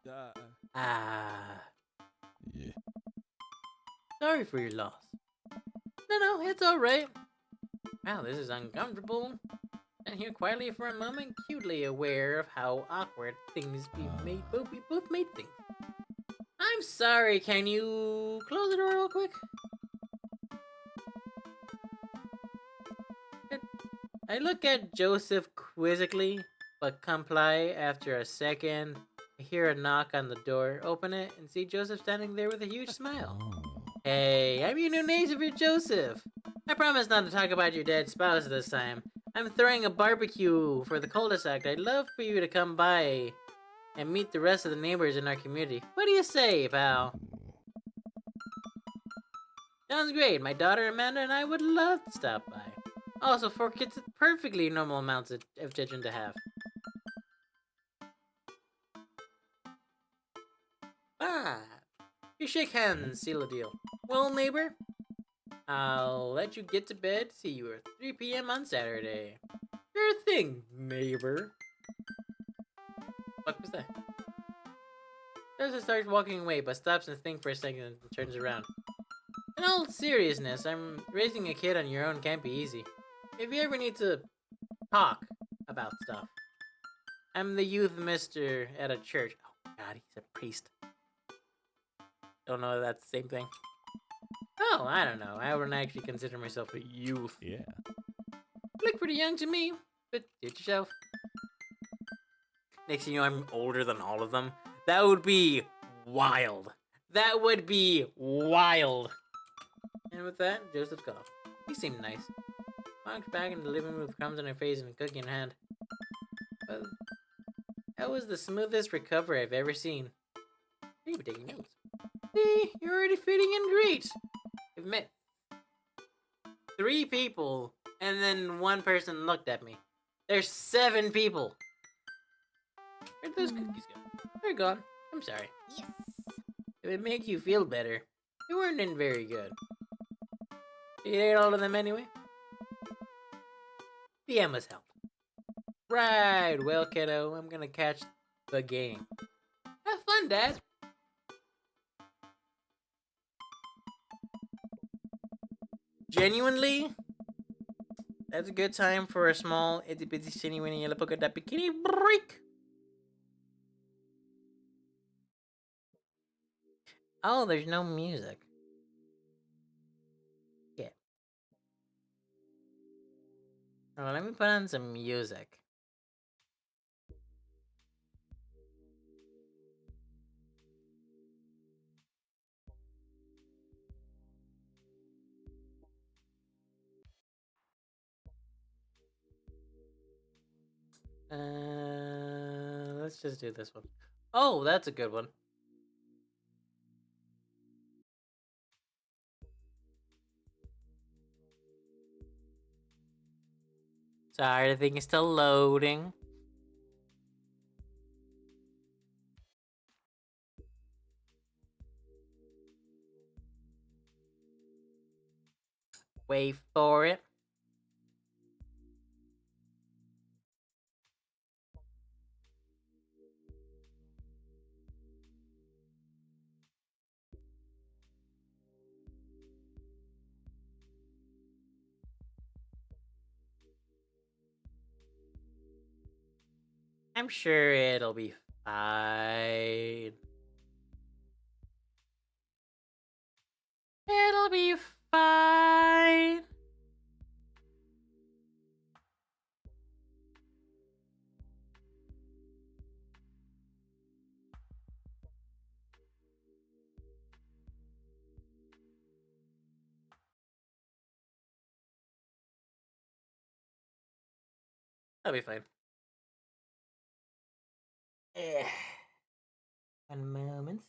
Yeah. Sorry for your loss. No, it's alright. Wow, this is uncomfortable. And here quietly for a moment, cutely aware of how awkward things we both made things. I'm sorry, can you close the door real quick? I look at Joseph quizzically, but comply after a second. I hear a knock on the door, open it, and see Joseph standing there with a huge smile. Hey, I'm your new neighbor, Joseph. I promise not to talk about your dead spouse this time. I'm throwing a barbecue for the cul-de-sac. I'd love for you to come by and meet the rest of the neighbors in our community. What do you say, pal? Sounds great. My daughter Amanda and I would love to stop by. Also, 4 kids are perfectly normal amounts of children to have. You shake hands, seal a deal. Well, neighbor, I'll let you get to bed. See you at 3 p.m. on Saturday. Sure thing, neighbor. What was that? Joseph starts walking away, but stops and thinks for a second and turns around. In all seriousness, raising a kid on your own can't be easy. If you ever need to talk about stuff, I'm the youth minister at a church. Oh God, he's a priest. Don't know if that's the same thing. Oh, I don't know. I wouldn't actually consider myself a youth. Yeah. You look pretty young to me, but suit yourself. Next thing you know, I'm older than all of them. That would be wild. That would be wild. And with that, Joseph's gone. He seemed nice. Walked back into the living room with crumbs on her face and a cookie in her hand. Well, that was the smoothest recovery I've ever seen. You were taking notes. See, you're already fitting in great. I've met 3 people, and then 1 person looked at me. There's 7 people. Where'd those cookies go? They're gone. I'm sorry. Yes. If it makes you feel better, they weren't in very good. You ate all of them anyway? The Emma's help. Right, well, kiddo, I'm gonna catch the game. Have fun, Dad. Genuinely, that's a good time for a small itty bitty skinny winny yellow polka dot bikini break. Oh, there's no music. Yeah. Oh, let me put on some music. Let's just do this one. Oh, that's a good one. Sorry, the thing is still loading. Wait for it. I'm sure it'll be fine. It'll be fine. That'll be fine. Eh. 1 moment.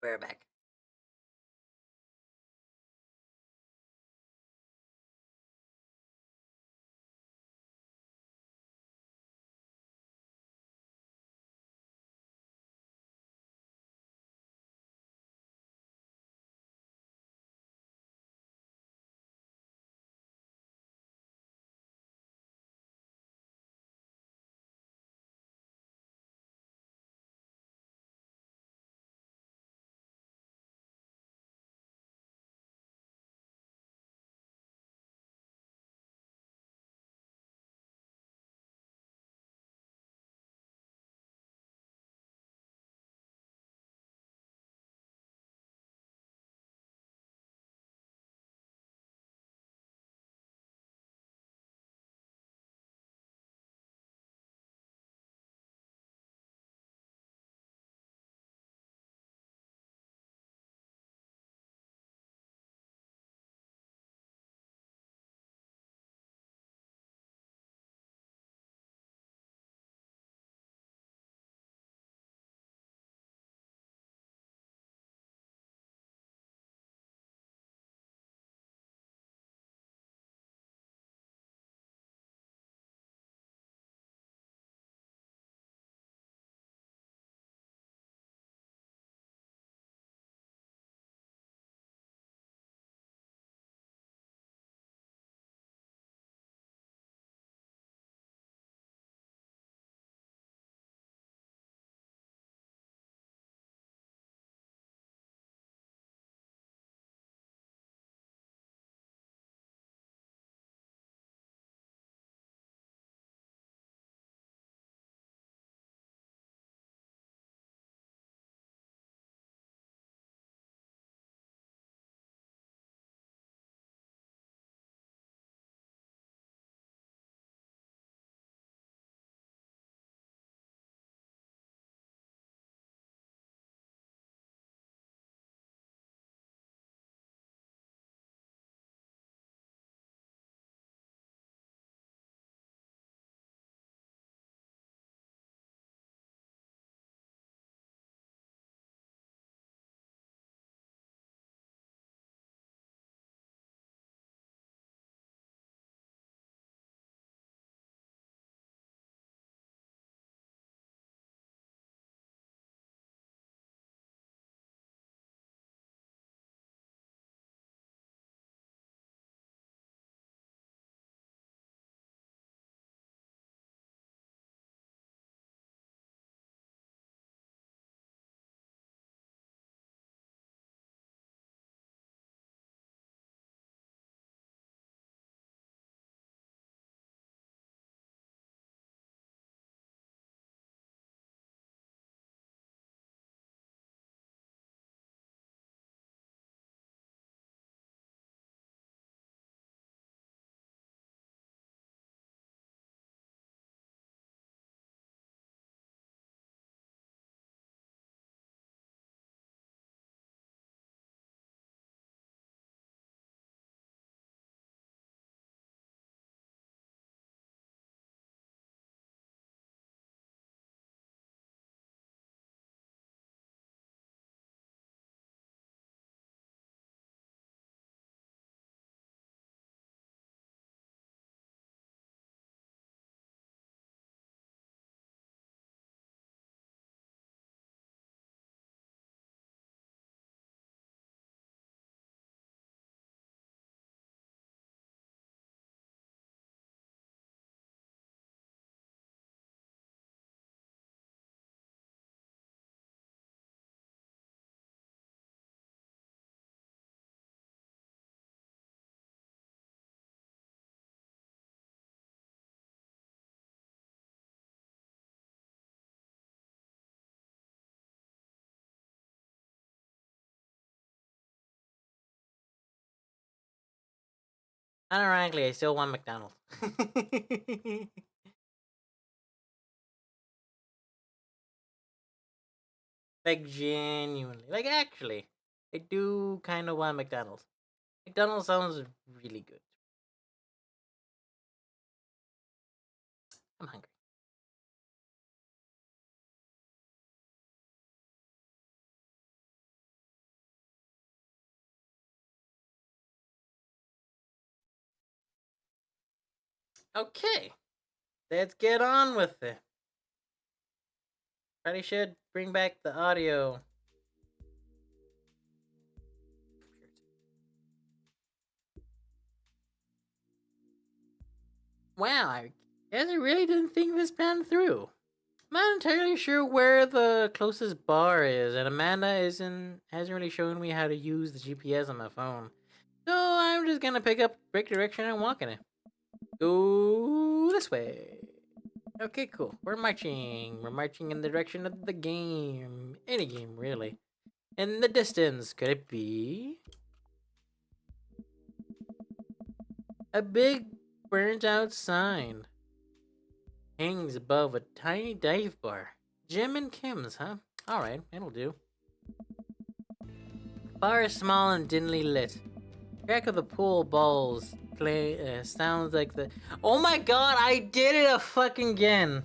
We're back. Unironically, I still want McDonald's. Like, genuinely. Like, actually, I do kind of want McDonald's. McDonald's sounds really good. I'm hungry. Okay, let's get on with it. Probably should bring back the audio. Wow, I guess I really didn't think this pan through. I'm not entirely sure where the closest bar is, and Amanda hasn't really shown me how to use the GPS on my phone. So I'm just gonna pick up break direction and walk in it. Go this way. Okay, cool. We're marching. We're marching in the direction of the game. Any game, really. In the distance, could it be a big burnt out sign hangs above a tiny dive bar? Jim and Kim's, huh? Alright, it'll do. Bar is small and dimly lit. Crack of the pool balls play sounds like the. Oh my god! I did it a fucking again.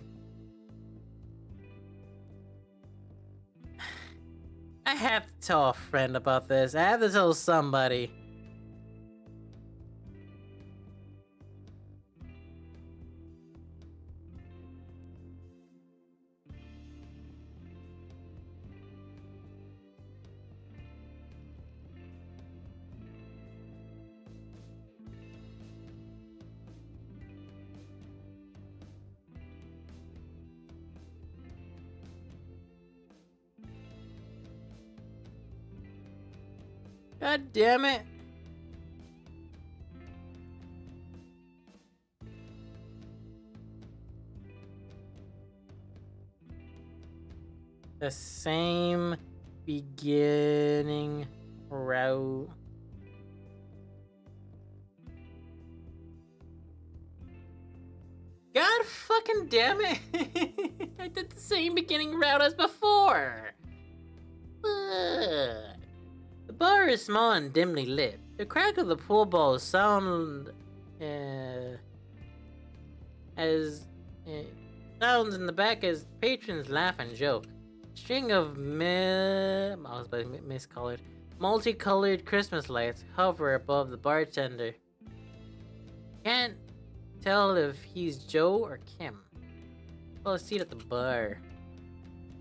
I have to tell a friend about this. I have to tell somebody. God damn it. The same beginning route. God fucking damn it. I did the same beginning route as before. Ugh. The bar is small and dimly lit. The crack of the pool balls sounds in the back as patrons laugh and joke. String of miscolored, multicolored Christmas lights hover above the bartender. Can't tell if he's Joe or Kim. Well, a seat at the bar.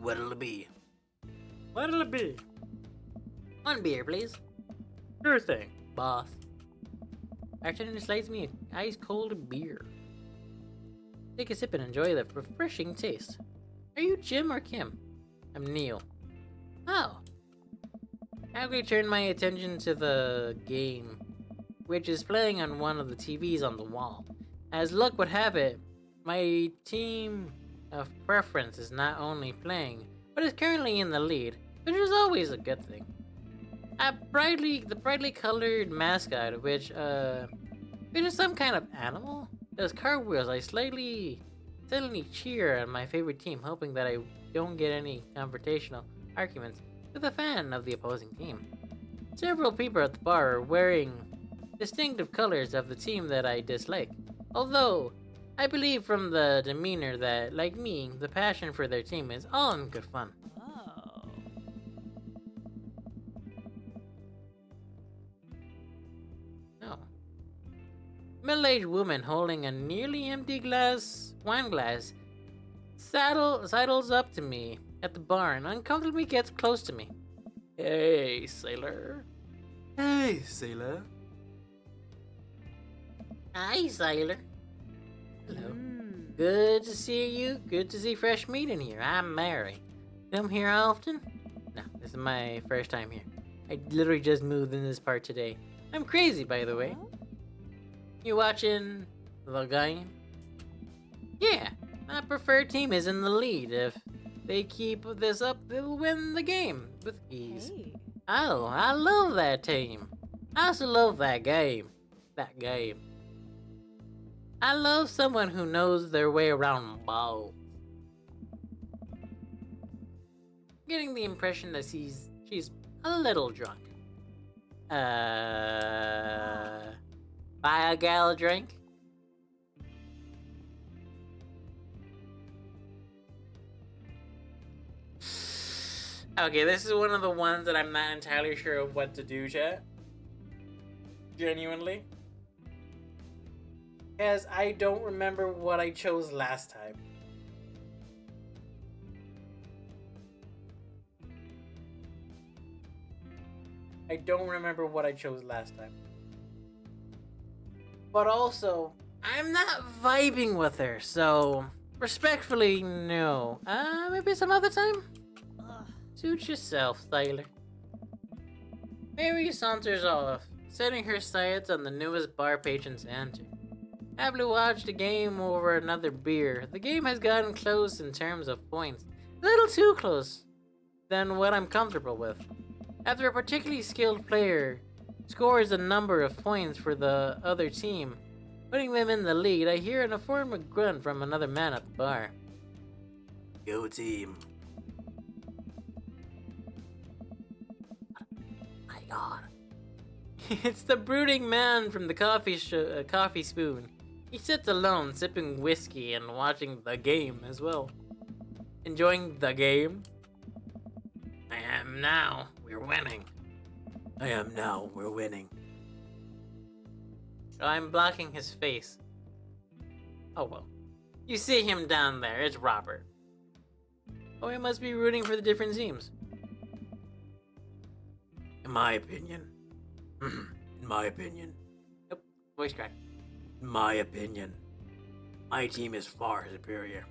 What'll it be? What'll it be? One beer, please. Sure thing, boss. Bartender slides me an ice cold beer. Take a sip and enjoy the refreshing taste. Are you Jim or Kim? I'm Neil. Oh. I quickly turn my attention to the game, which is playing on one of the TVs on the wall. As luck would have it, my team of preference is not only playing, but is currently in the lead, which is always a good thing. The brightly colored mascot, which is some kind of animal, does cartwheels. I slightly cheer on my favorite team, hoping that I don't get any confrontational arguments with a fan of the opposing team. Several people at the bar are wearing distinctive colors of the team that I dislike, although I believe from the demeanor that, like me, the passion for their team is all in good fun. Middle-aged woman holding a nearly empty wine glass sidles up to me at the bar and uncomfortably gets close to me. Hey, sailor. Hey, sailor. Hi, sailor. Hello. Good to see you. Good to see fresh meat in here. I'm Mary. Come here often? No, this is my first time here. I literally just moved in this part today. I'm crazy, by the way. You watching the game? Yeah, my preferred team is in the lead. If they keep this up, they'll win the game with ease. Hey. Oh, I love that team. I also love that game. That game. I love someone who knows their way around balls. Getting the impression that she's a little drunk. Buy a gal a drink? Okay, this is one of the ones that I'm not entirely sure of what to do, chat. Genuinely. Because I don't remember what I chose last time. I don't remember what I chose last time. But also, I'm not vibing with her, so respectfully, no. Maybe some other time? Suit yourself, Tyler. Mary saunters off, setting her sights on the newest bar patrons enter. Happily watched a game over another beer. The game has gotten close in terms of points. A little too close than what I'm comfortable with. After a particularly skilled player scores a number of points for the other team, putting them in the lead, I hear an affirmative grunt from another man at the bar. Go team. My God. It's the brooding man from the coffee spoon. He sits alone, sipping whiskey and watching the game as well. Enjoying the game? I am now. We're winning. I am now. We're winning. I'm blocking his face. Oh well. You see him down there. It's Robert. Oh, he must be rooting for the different teams. In my opinion. In my opinion. Nope. Voice crack. In my opinion. My team is far superior.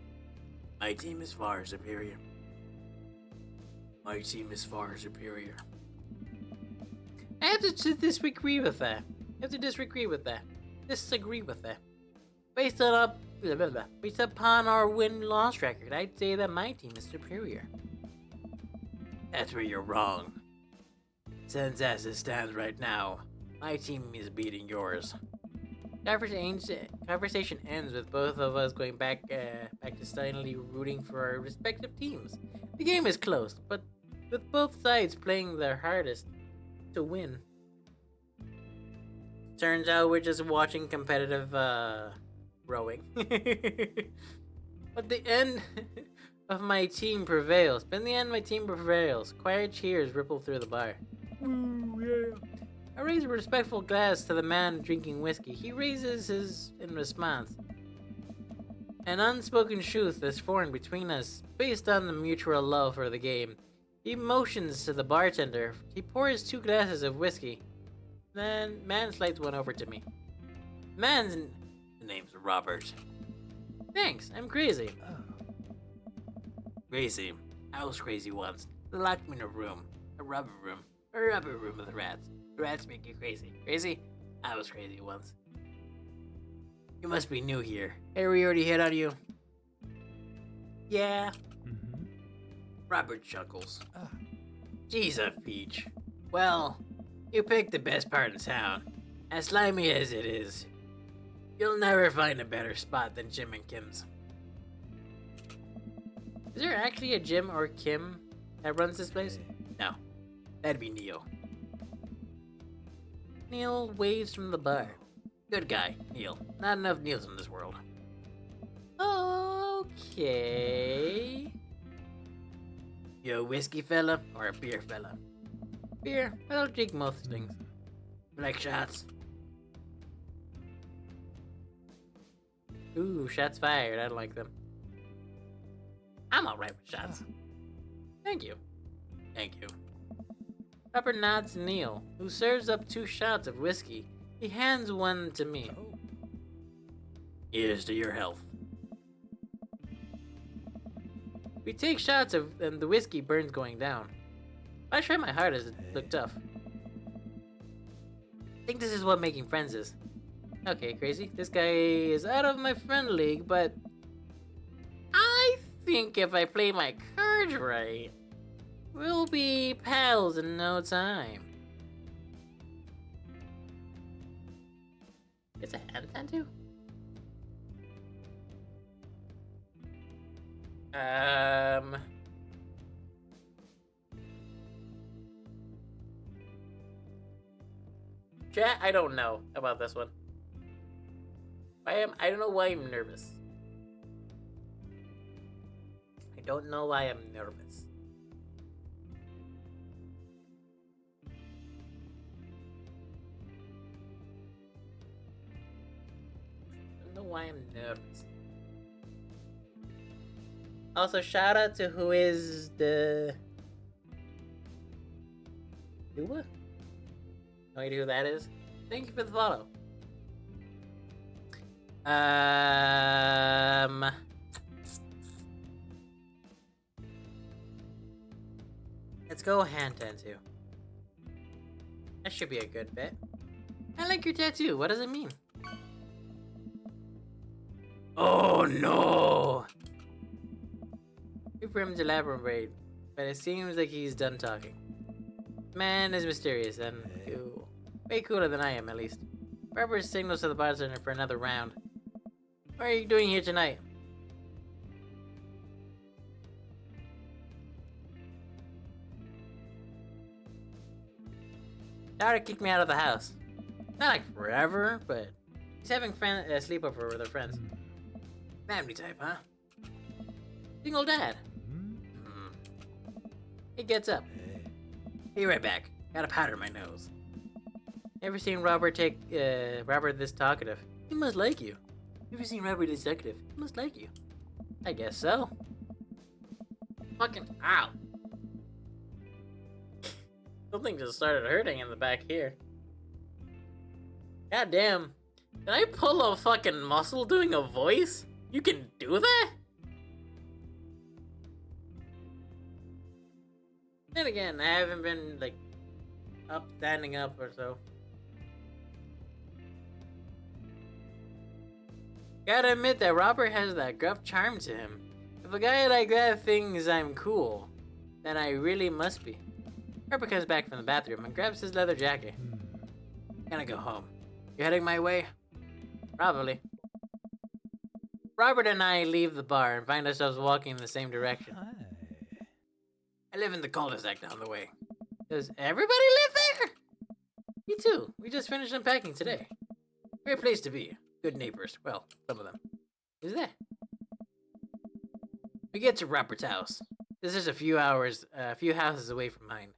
My team is far superior. My team is far superior. I have to disagree with that. I have to disagree with that. Disagree with that. Based upon our win-loss record, I'd say that my team is superior. That's where you're wrong. Since as it stands right now, my team is beating yours. Conversation ends with both of us going back to silently rooting for our respective teams. The game is close, but with both sides playing their hardest to win. Turns out we're just watching competitive rowing. But the end of my team prevails. But in the end, my team prevails. Quiet cheers ripple through the bar. Woo, yeah. I raise a respectful glass to the man drinking whiskey. He raises his in response. An unspoken truth is formed between us based on the mutual love for the game. He motions to the bartender. He pours 2 glasses of whiskey. Then, man slides one over to me. Man's name's Robert. Thanks, I'm crazy. Crazy. I was crazy once. They locked me in a room. A rubber room with rats. The rats make you crazy. Crazy? I was crazy once. You must be new here. Harry already hit on you? Yeah. Mm-hmm. Robert chuckles. Jeez, a peach. Well, you picked the best part in town. As slimy as it is, you'll never find a better spot than Jim and Kim's. Is there actually a Jim or Kim that runs this place? No. That'd be Neil. Neil waves from the bar. Good guy, Neil. Not enough Neils in this world. Okay. You a whiskey fella or a beer fella? Beer. I'll drink most things. Like shots. Ooh, shots fired. I don't like them. I'm alright with shots. Thank you. Thank you. Robert nods to Neil, who serves up 2 shots of whiskey. He hands one to me. Here's to your health. We take shots and the whiskey burns going down. I try my hardest to look tough. I think this is what making friends is. Okay, crazy. This guy is out of my friend league, but I think if I play my cards right, we'll be pals in no time. It's a hand tattoo? Um. Chat, I don't know about this one. I don't know why I'm nervous. I don't know why I'm nervous. I don't know why I'm nervous. Also, shout out to who is the Dua? No idea who that is. Thank you for the follow. Let's go hand tattoo. That should be a good bet. I like your tattoo. What does it mean? Oh no! Wait for him to elaborate, but it seems like he's done talking. Man is mysterious and cool. Way cooler than I am, at least. Barbara signals to the bartender for another round. What are you doing here tonight? Dara kicked me out of the house. Not like forever, but he's having sleepover with her friends. Family type, huh? Single dad. He gets up. Be right back. Got a powder in my nose. Ever seen Robert this talkative? He must like you. Ever seen Robert this talkative? He must like you. I guess so. Fucking ow. Something just started hurting in the back here. God damn. Did I pull a fucking muscle doing a voice? You can do that? Then again, I haven't been, like, standing up or so. Gotta admit that Robert has that gruff charm to him. If a guy like that thinks I'm cool, then I really must be. Robert comes back from the bathroom and grabs his leather jacket. Gonna go home. You heading my way? Probably. Robert and I leave the bar and find ourselves walking in the same direction. I live in the cul-de-sac down the way. Does everybody live there? Me too. We just finished unpacking today. Great place to be. Good neighbors. Well, some of them. Who's that? We get to Robert's house. This is a few houses away from mine.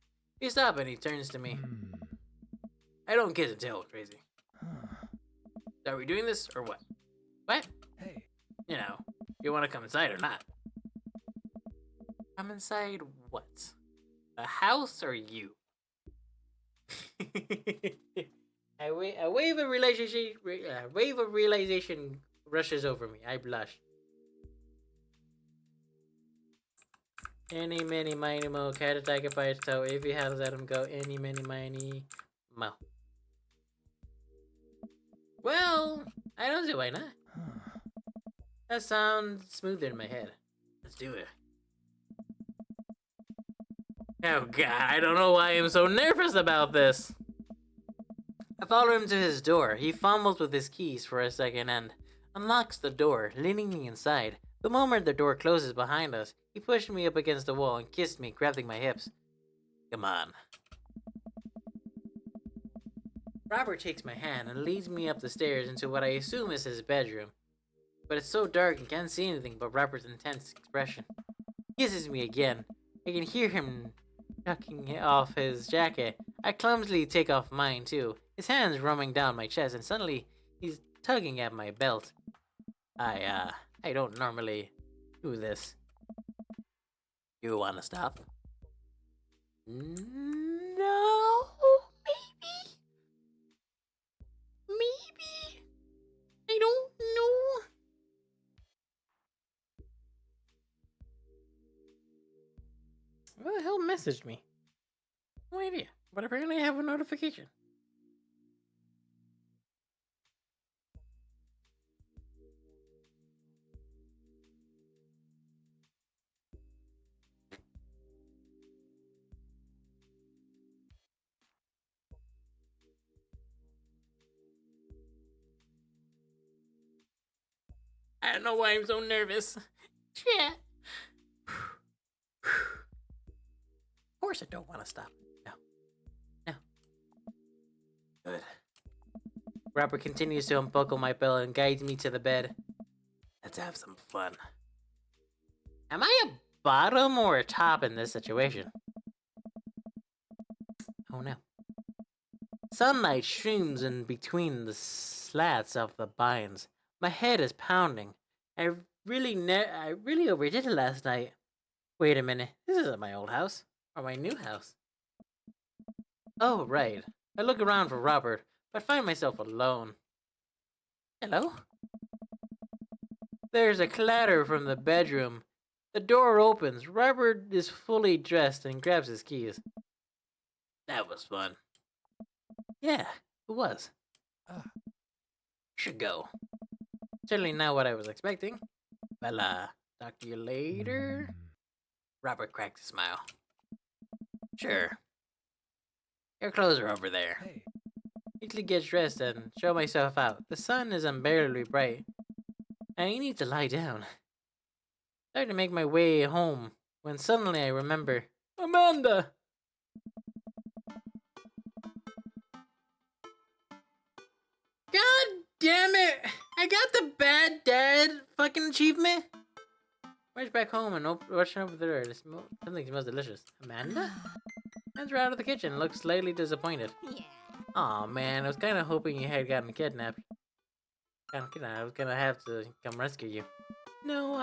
We stop and he turns to me. I don't kiss and tell, crazy. So are we doing this or what? What? Hey. You know, you want to come inside or not? Come inside what? The house or you? A wave of realization rushes over me. I blush. Any, many, miny, mo. Cat attack by its toe. If you have let him go. Any, many, miny, mo. Well, I don't see why not. That sounds smoother in my head. Let's do it. Oh god, I don't know why I'm so nervous about this. I follow him to his door. He fumbles with his keys for a second and unlocks the door, leading me inside. The moment the door closes behind us, he pushed me up against the wall and kissed me, grabbing my hips. Come on. Robert takes my hand and leads me up the stairs into what I assume is his bedroom. But it's so dark and can't see anything but Robert's intense expression. He kisses me again. I can hear him tucking off his jacket. I clumsily take off mine too. His hands roaming down my chest and suddenly he's tugging at my belt. I don't normally do this. You wanna stop? No, maybe? Maybe? I don't know. Who the hell messaged me? No idea, but apparently I have a notification. I don't know why I'm so nervous. Chat, course I don't want to stop. No. No. Good. Robert continues to unbuckle my belt and guides me to the bed. Let's have some fun. Am I a bottom or a top in this situation? Oh no. Sunlight streams in between the slats of the binds. My head is pounding. I really overdid it last night. Wait a minute, this isn't my old house. Or my new house. Oh, right. I look around for Robert, but find myself alone. Hello? There's a clatter from the bedroom. The door opens. Robert is fully dressed and grabs his keys. That was fun. Yeah, it was. Should go. Certainly not what I was expecting. Well, talk to you later. Robert cracks a smile. Sure. Your clothes are over there. Hey. Quickly get dressed and show myself out. The sun is unbearably bright. I need to lie down. Starting to make my way home when suddenly I remember Amanda! God damn it! I got the bad dad fucking achievement! Rush back home and rushing over the door. Something smells delicious. Amanda? Enter out of the kitchen, looks slightly disappointed. Aw man, I was kinda hoping you had gotten kidnapped. I was gonna have to come rescue you. No,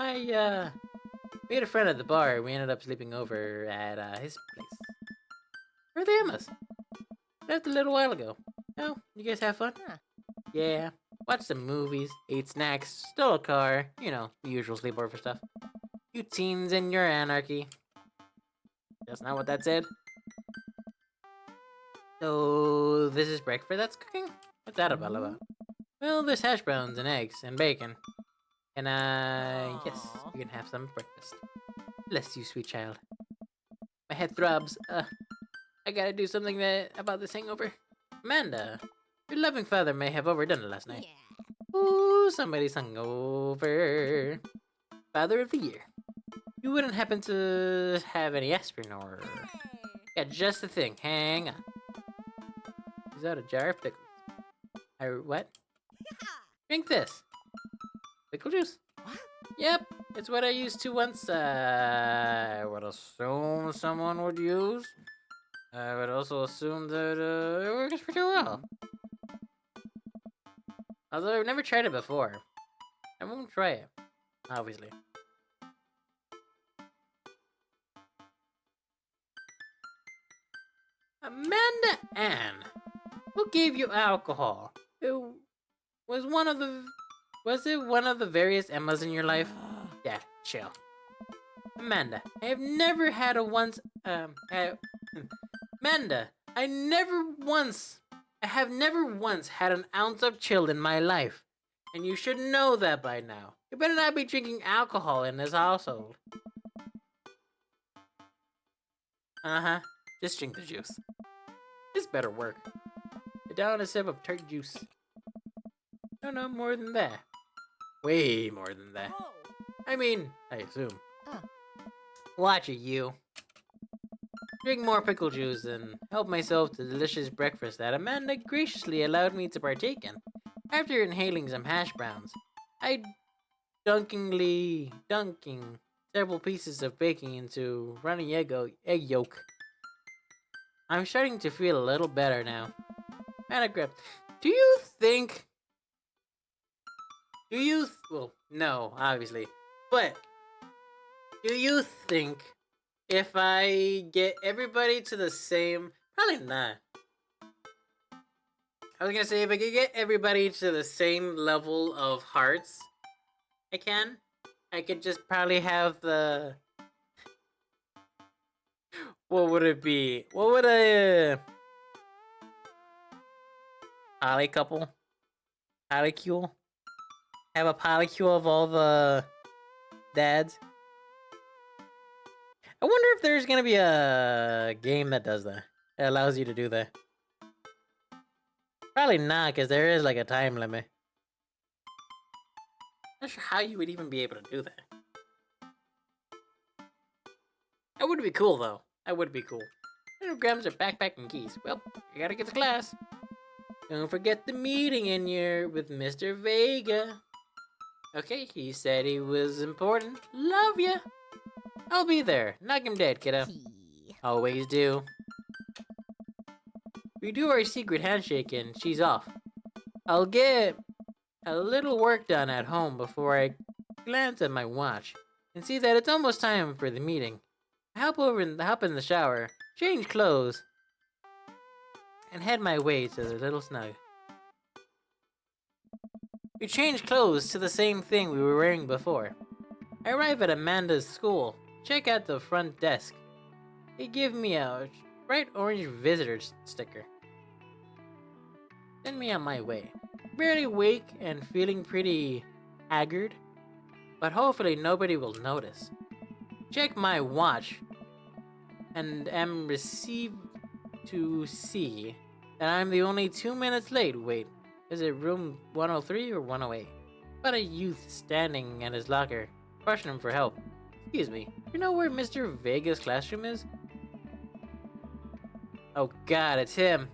we had a friend at the bar. We ended up sleeping over at his place. Where are the Emmas? Left a little while ago. Oh, you guys have fun? Yeah. Watched some movies, ate snacks, stole a car. You know, the usual sleepover stuff. You teens and your anarchy. That's not what that said. So, this is breakfast that's cooking? What's that about? Well, there's hash browns and eggs and bacon. And, yes, you can have some breakfast. Bless you, sweet child. My head throbs. I gotta do something about this hangover. Amanda, your loving father may have overdone it last night. Ooh, somebody's hungover. Father of the year. You wouldn't happen to have any aspirin or... Got just the thing. Hang on. Is that a jar of pickles? What? Drink this. Pickle juice. What? Yep, it's what I used to once. I would assume someone would use. I would also assume that it works pretty well. Although I've never tried it before. I won't try it, obviously. Amanda Ann, who gave you alcohol? Was it one of the various Emmas in your life? Yeah, chill. Amanda, I have never had a once, Amanda, I have never once had an ounce of chill in my life. And you should know that by now. You better not be drinking alcohol in this household. Uh-huh, just drink the juice. This better work. Down a sip of tart juice. No, more than that. Way more than that. I mean, I assume. Watch it, you. Drink more pickle juice and help myself to the delicious breakfast that Amanda graciously allowed me to partake in. After inhaling some hash browns, I dunking several pieces of bacon into runny egg yolk. I'm starting to feel a little better now. Anagram, well, no, obviously, but do you think if I get everybody to the same, probably not. I was gonna say, if I could get everybody to the same level of hearts, I could just probably have the, what would it be? What would a polycule? Have a polycule of all the dads? I wonder if there's gonna be a game that does that. That allows you to do that. Probably not, because there is like a time limit. Not sure how you would even be able to do that. That would be cool, though. That would be cool. 200 grams of backpacking keys. Well, you gotta get to class. Don't forget the meeting in here with Mr. Vega. Okay, he said he was important. Love ya. I'll be there. Knock him dead, kiddo. Always do. We do our secret handshake and she's off. I'll get a little work done at home before I glance at my watch and see that it's almost time for the meeting. I hop in the shower, change clothes, and head my way to the little snug. We change clothes to the same thing we were wearing before. I arrive at Amanda's school, check out the front desk. They give me a bright orange visitor sticker. Send me on my way. Barely awake and feeling pretty haggard, but hopefully nobody will notice. Check my watch and am received to see that I'm the only 2 minutes late. Wait, is it room 103 or 108? But a youth standing at his locker, questioning him for help. Excuse me, you know where Mr. Vega's classroom is? Oh god, it's him.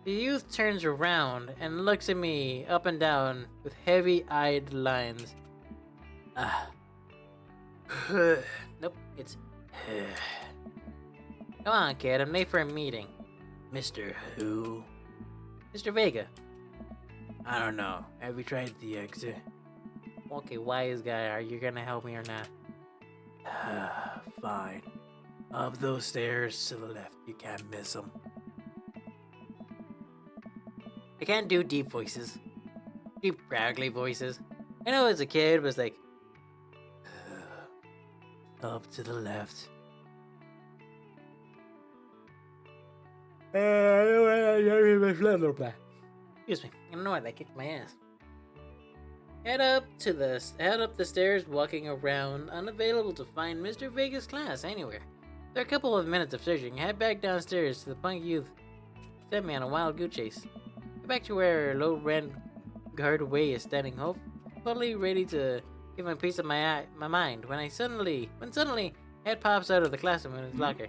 The youth turns around and looks at me up and down with heavy-eyed lines. Nope, it's Come on, kid, I'm late for a meeting. Mr. Who? Mr. Vega. I don't know. Have you tried the exit? Okay, wise guy, are you gonna help me or not? Fine. Up those stairs to the left. You can't miss them. I can't do deep voices. Deep, gravelly voices. I know as a kid it was like... Up to the left. Excuse me, I don't know why that kicked my ass. Head up the stairs, walking around, unavailable to find Mr. Vega's class anywhere. After a couple of minutes of searching, head back downstairs to the punk youth. Sent me on a wild goose chase. Get back to where low rent guardway is standing, hopefully ready to give him a piece of my mind. When suddenly, head pops out of the classroom in his locker.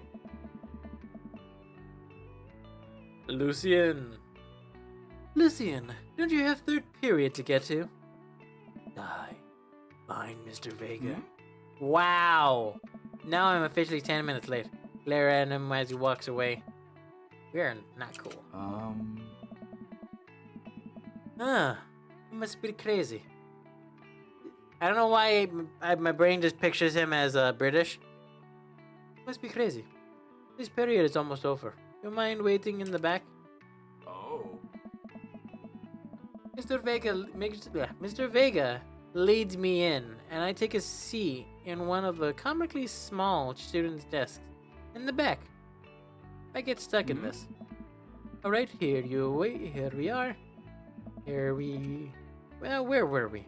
Lucian, don't you have third period to get to? Fine, Mr. Vega. Wow! Now I'm officially 10 minutes late. Glare at him as he walks away. We are not cool. He must be crazy. I don't know why my brain just pictures him as British. Must be crazy. This period is almost over. You mind waiting in the back? Oh. Mr. Vega leads me in, and I take a seat in one of the comically small students' desks in the back. I get stuck in this. Alright, here we are. Well, where were we?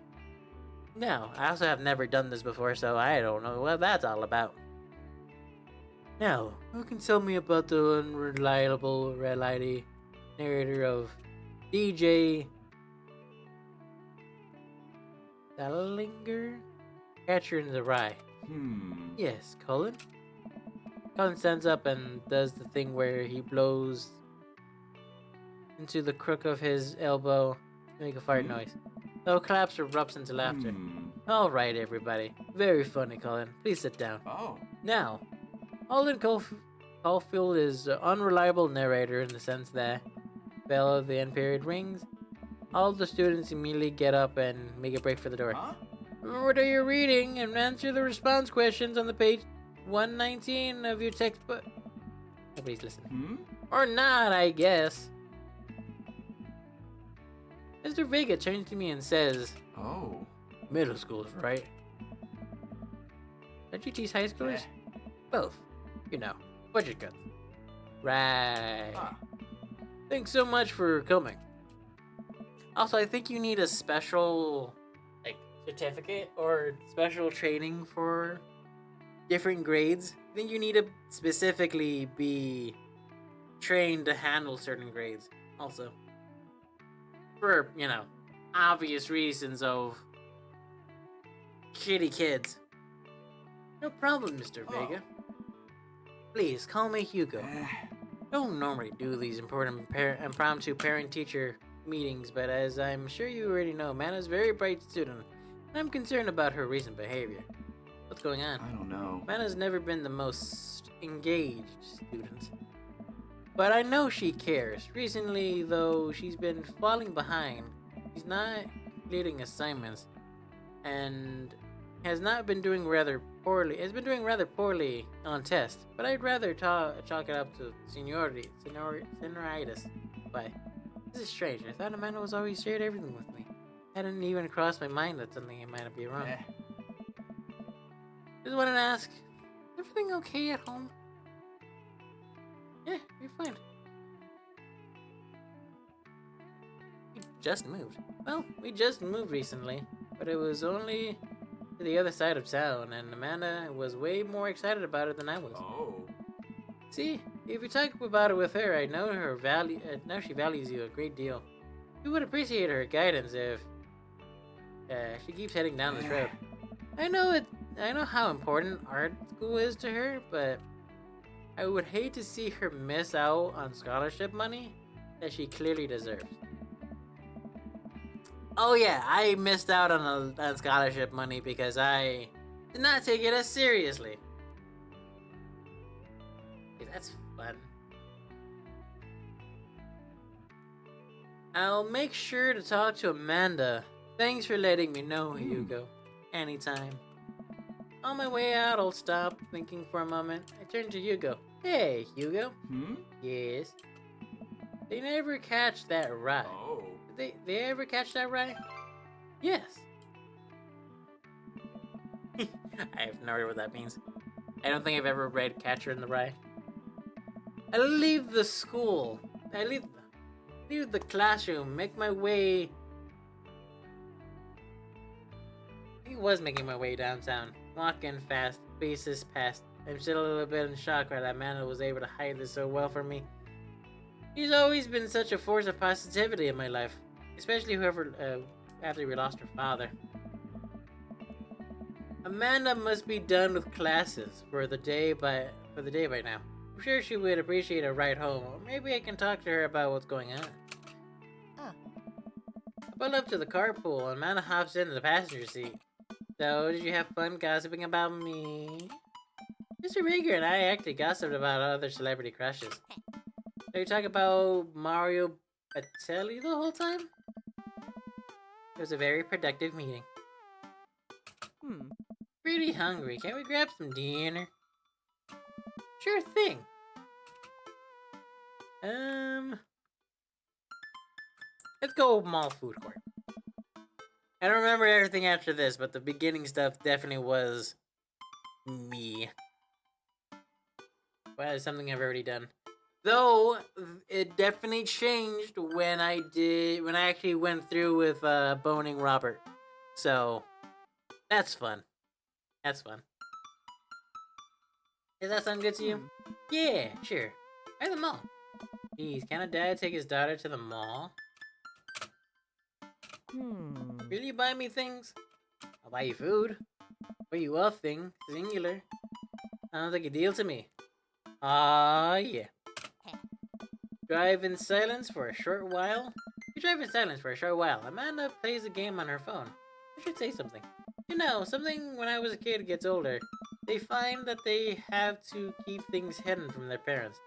Now, I also have never done this before, so I don't know what that's all about. Now, who can tell me about the unreliable reality narrator of DJ Salinger? Catcher in the Rye. Yes, Colin? Colin stands up and does the thing where he blows into the crook of his elbow to make a fart noise. The whole claps erupts into laughter. Alright, everybody. Very funny, Colin. Please sit down. Now, Alden Caulfield is an unreliable narrator in the sense that, bell of the end period rings, all the students immediately get up and make a break for the door. Remember what you're reading and answer the response questions on the page 119 of your textbook. Nobody's listening. Or not, I guess. Mr. Vega turns to me and says, middle schools, right? Don't you teach high schoolers? Both. You know, budget cuts. Right. Thanks so much for coming. Also, I think you need a special, certificate or special training for different grades. I think you need to specifically be trained to handle certain grades. Also, for, obvious reasons of shitty kids. No problem, Mr. Vega. Please, call me Hugo. don't normally do these important impromptu parent-teacher meetings, but as I'm sure you already know, Mana's a very bright student, and I'm concerned about her recent behavior. What's going on? I don't know. Mana's never been the most engaged student, but I know she cares. Recently, though, she's been falling behind. She's not completing assignments, and has not been doing rather poorly. Has been doing rather poorly on tests, but I'd rather chalk it up to senioritis. Why? This is strange. I thought Amanda was always shared everything with me. Hadn't even crossed my mind that something might be wrong. Just wanted to ask, everything okay at home? Yeah, you're fine. We just moved. Well, we just moved recently, but it was only to the other side of town, and Amanda was way more excited about it than I was. Oh. See, if you talk about it with her, I know she values you a great deal. You would appreciate her guidance if she keeps heading down this road. I know how important art school is to her, but I would hate to see her miss out on scholarship money that she clearly deserves. Oh yeah, I missed out on scholarship money because I did not take it as seriously. Okay, that's fun. I'll make sure to talk to Amanda. Thanks for letting me know, Hugo. Anytime. On my way out, I'll stop, thinking for a moment. I turn to Hugo. Hey, Hugo. Yes. They never catch that rye. Oh. Did they ever catch that rye? Yes. I have no idea what that means. I don't think I've ever read Catcher in the Rye. I leave the school. I leave the classroom, make my way. I think it was making my way downtown. Walking fast, faces past. I'm still a little bit in shock that Amanda was able to hide this so well from me. She's always been such a force of positivity in my life, especially after we lost her father. Amanda must be done with classes for the day by now. I'm sure she would appreciate a ride home, or maybe I can talk to her about what's going on. I pull up to the carpool and Amanda hops into the passenger seat. So, did you have fun gossiping about me? Mr. Baker and I actually gossiped about other celebrity crushes. So you talk about Mario Batelli the whole time? It was a very productive meeting. Pretty hungry. Can we grab some dinner? Sure thing. Let's go mall food court. I don't remember everything after this, but the beginning stuff definitely was me. Well, it's something I've already done. Though it definitely changed when I actually went through with boning Robert. So that's fun. That's fun. Does that sound good to you? Yeah, sure. Why the mall? Jeez, can a dad take his daughter to the mall? Will you buy me things? I'll buy you food. Buy you a thing, singular. Sounds like a deal to me. Ah, yeah. Drive in silence for a short while. You drive in silence for a short while. Amanda plays a game on her phone. I should say something. You know, something when I was a kid gets older. They find that they have to keep things hidden from their parents.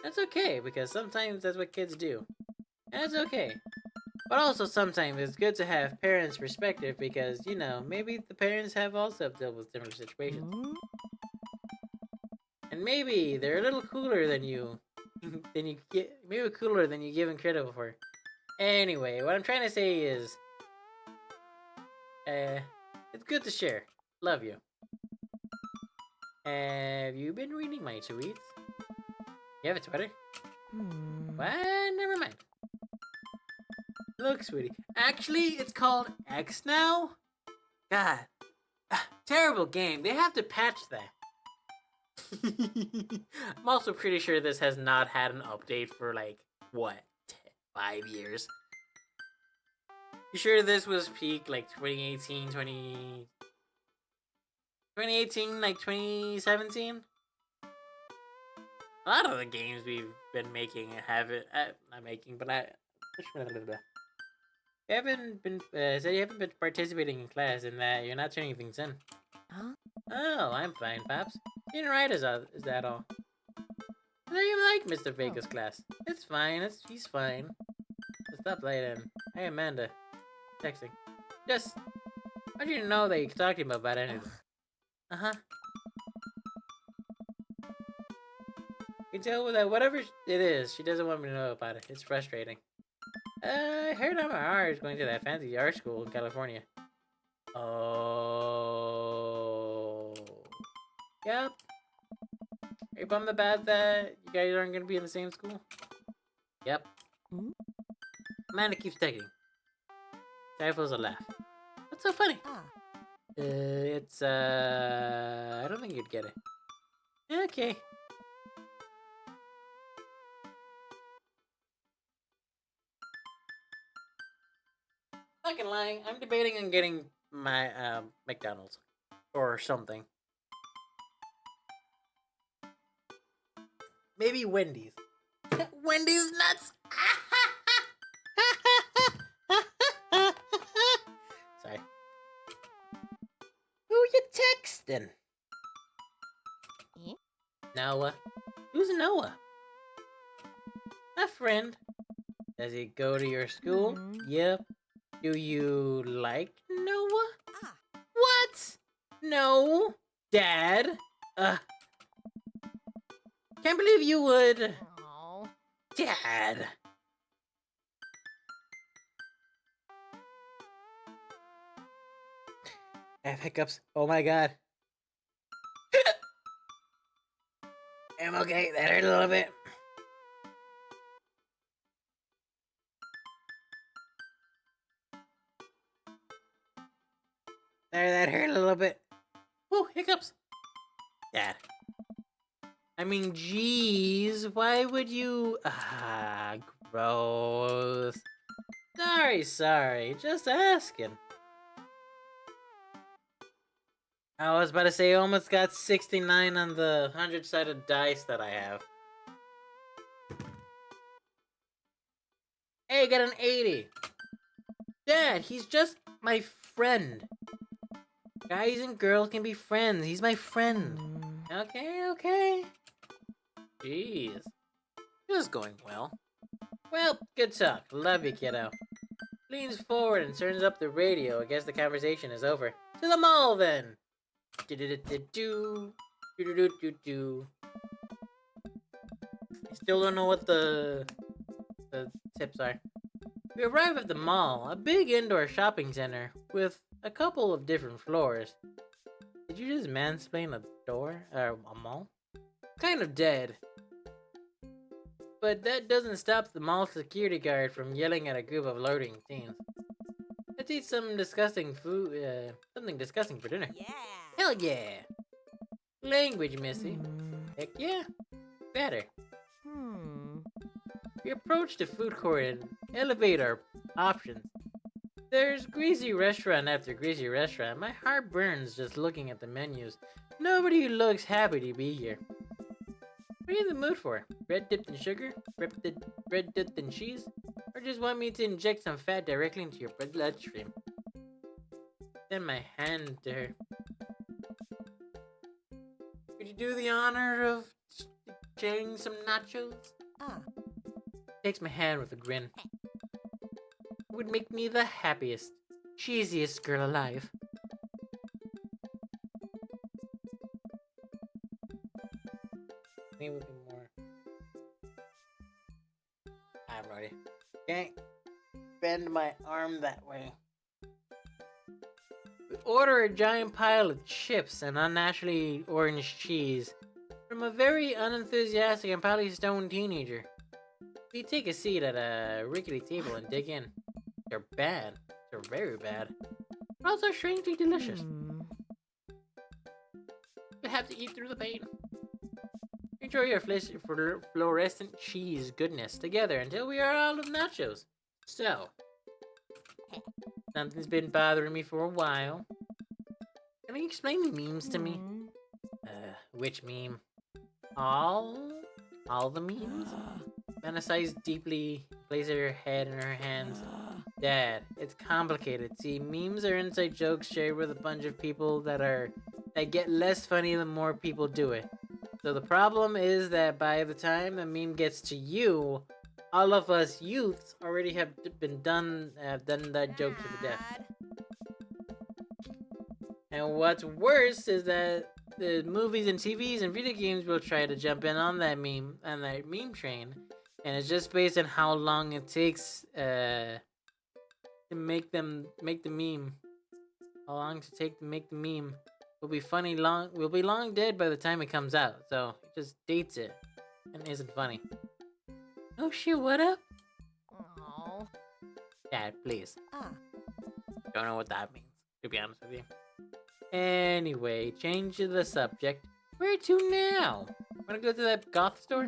That's okay, because sometimes that's what kids do. And it's okay. But also sometimes it's good to have parents' perspective because, you know, maybe the parents have also dealt with similar situations. And maybe they're a little cooler than you. Maybe cooler than you give them credit for. Anyway, what I'm trying to say is, it's good to share. Love you. Have you been reading my tweets? You have a Twitter? What? Never mind. Look, sweetie. Actually, it's called X now? God. Terrible game. They have to patch that. I'm also pretty sure this has not had an update for like, what, 5 years? You sure this was peak like 2018, like 2017? A lot of the games we've been making have it. Not making, but I you haven't been said you haven't been participating in class, and that you're not turning things in. Huh? Oh, I'm fine, Pops. You didn't write is that all? I don't even like Mr. Vega's class. It's fine. He's fine. So stop later. Hey, Amanda. Texting. Just I want you to know that you can talk to him about anything. Uh huh. You can tell that whatever it is, she doesn't want me to know about it. It's frustrating. I heard MR is going to that fancy art school in California. Oh. Yep. Are you bummed about that? You guys aren't going to be in the same school? Yep. Hmm? Amanda keeps texting. Stifles a laugh. What's so funny? Ah. It's, I don't think you'd get it. Okay. Not gonna lie, I'm debating on getting my, McDonald's. Or something. Maybe Wendy's. Wendy's nuts! Sorry. Who you texting? Eh? Noah. Who's Noah? A friend. Does he go to your school? Yep. Do you like Noah? Ah. What? No. Dad? Can't believe you would. Oh. Dad. I have hiccups. Oh my god. I'm okay. That hurt a little bit. There, that hurt a little bit. Woo, hiccups. Dad. I mean, jeez, why would you... Ah, gross. Sorry, just asking. I was about to say, I almost got 69 on the 100-sided dice that I have. Hey, I got an 80. Dad, he's just my friend. Guys and girls can be friends. He's my friend. Okay. Jeez. This is going well. Well, good talk. Love you, kiddo. Leans forward and turns up the radio. I guess the conversation is over. To the mall, then. Do-do-do-do-do. Do-do-do-do-do. I still don't know what the tips are. We arrive at the mall, a big indoor shopping center with a couple of different floors. Did you just mansplain a door? A mall? Kind of dead. But that doesn't stop the mall security guard from yelling at a group of loitering teens. Let's eat some disgusting food, something disgusting for dinner. Yeah. Hell yeah! Language, Missy. Heck yeah. Better. We approach the food court and elevate our options. There's greasy restaurant after greasy restaurant. My heart burns just looking at the menus. Nobody looks happy to be here. What are you in the mood for? Bread dipped in sugar? Bread dipped in cheese? Or just want me to inject some fat directly into your bloodstream? Then my hand to her. Could you do the honor of sharing some nachos? Ah. Takes my hand with a grin. It would make me the happiest, cheesiest girl alive. Maybe it would be more. I'm ready. Can't bend my arm that way. We order a giant pile of chips and unnaturally orange cheese from a very unenthusiastic and probably stoned teenager. We take a seat at a rickety table and dig in. They're bad. They're very bad. But also strangely delicious. You have to eat through the pain. Enjoy your fluorescent cheese goodness together until we are out of nachos. So, something's been bothering me for a while. Can you explain the memes to me? Which meme? All? all the memes? Amanda sighs deeply, places her head in her hands. Dad, it's complicated. See, memes are inside jokes shared with a bunch of people that get less funny the more people do it. So the problem is that by the time the meme gets to you, all of us youths already have done that joke to the death. And what's worse is that the movies and TVs and video games will try to jump in on that meme train, and it's just based on how long it takes to make the meme. How long it take to make the meme will be long dead by the time it comes out. So it just dates it and isn't funny. Oh shit, what up? Oh. Dad, please. Don't know what that means, to be honest with you. Anyway, change the subject. Where to now? Wanna go to that goth store?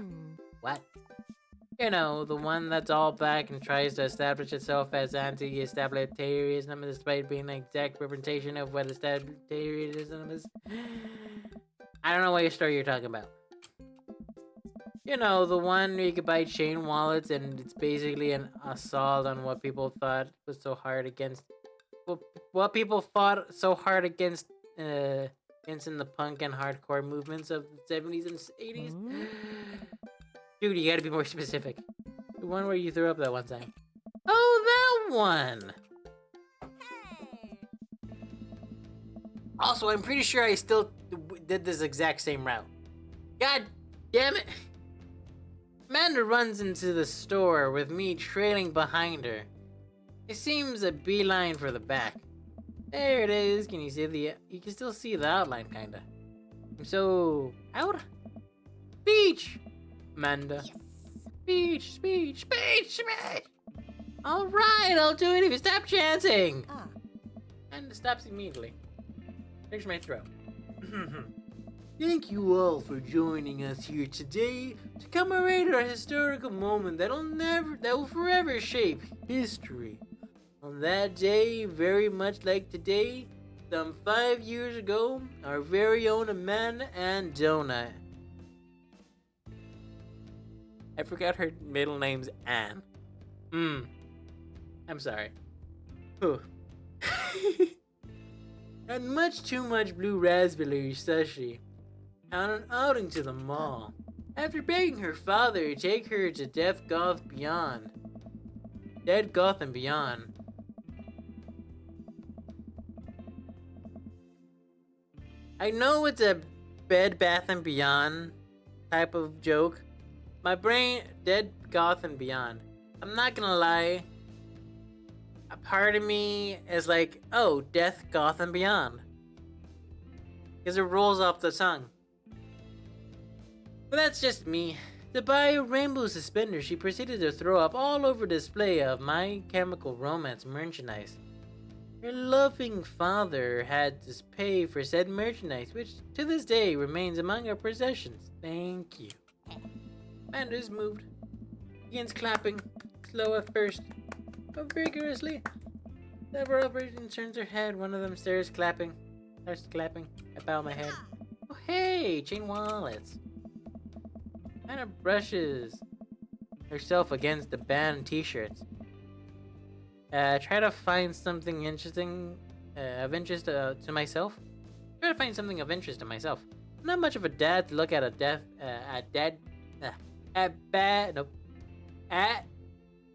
What? You know, the one that's all black and tries to establish itself as anti-establishmentarianism despite being an exact representation of what establishmentarianism is. I don't know what store you're talking about. You know, the one where you could buy chain wallets and it's basically an assault on what people thought was so hard against. What people fought so hard against in the punk and hardcore movements of the 70s and 80s. Dude, you gotta be more specific. The one where you threw up that one time. Oh, that one! Hey. Also, I'm pretty sure I still did this exact same route. God damn it! Amanda runs into the store with me trailing behind her. It seems a beeline for the back. There it is. Can you see you can still see the outline, kinda. I'm so out. Speech, Amanda. Yes. Speech. All right, I'll do it if you stop chanting. And stops immediately. There's my throat. Thank you all for joining us here today to commemorate our historical moment that will forever shape history. On that day, very much like today, some 5 years ago, our very own Amanda and Donut. I forgot her middle name's Anne. I'm sorry. Whew. And much too much blue raspberry sushi on an outing to the mall. After begging her father to take her to Dead Goth and Beyond. I know it's a Bed Bath and Beyond type of joke. My brain, Dead Goth and Beyond. I'm not gonna lie. A part of me is like, oh, Death, Goth, and Beyond. Because it rolls off the tongue. But that's just me. To buy a rainbow suspender, she proceeded to throw up all over display of My Chemical Romance merchandise. Her loving father had to pay for said merchandise, which to this day remains among our possessions. Thank you. Amanda is moved. Begins clapping, slow at first, but vigorously. Several others turns her head. One of them starts clapping. I bow my head. Oh hey, chain wallets. Anna brushes herself against the band t-shirts. Try to find something interesting, of interest to myself. Not much of a dad to look at at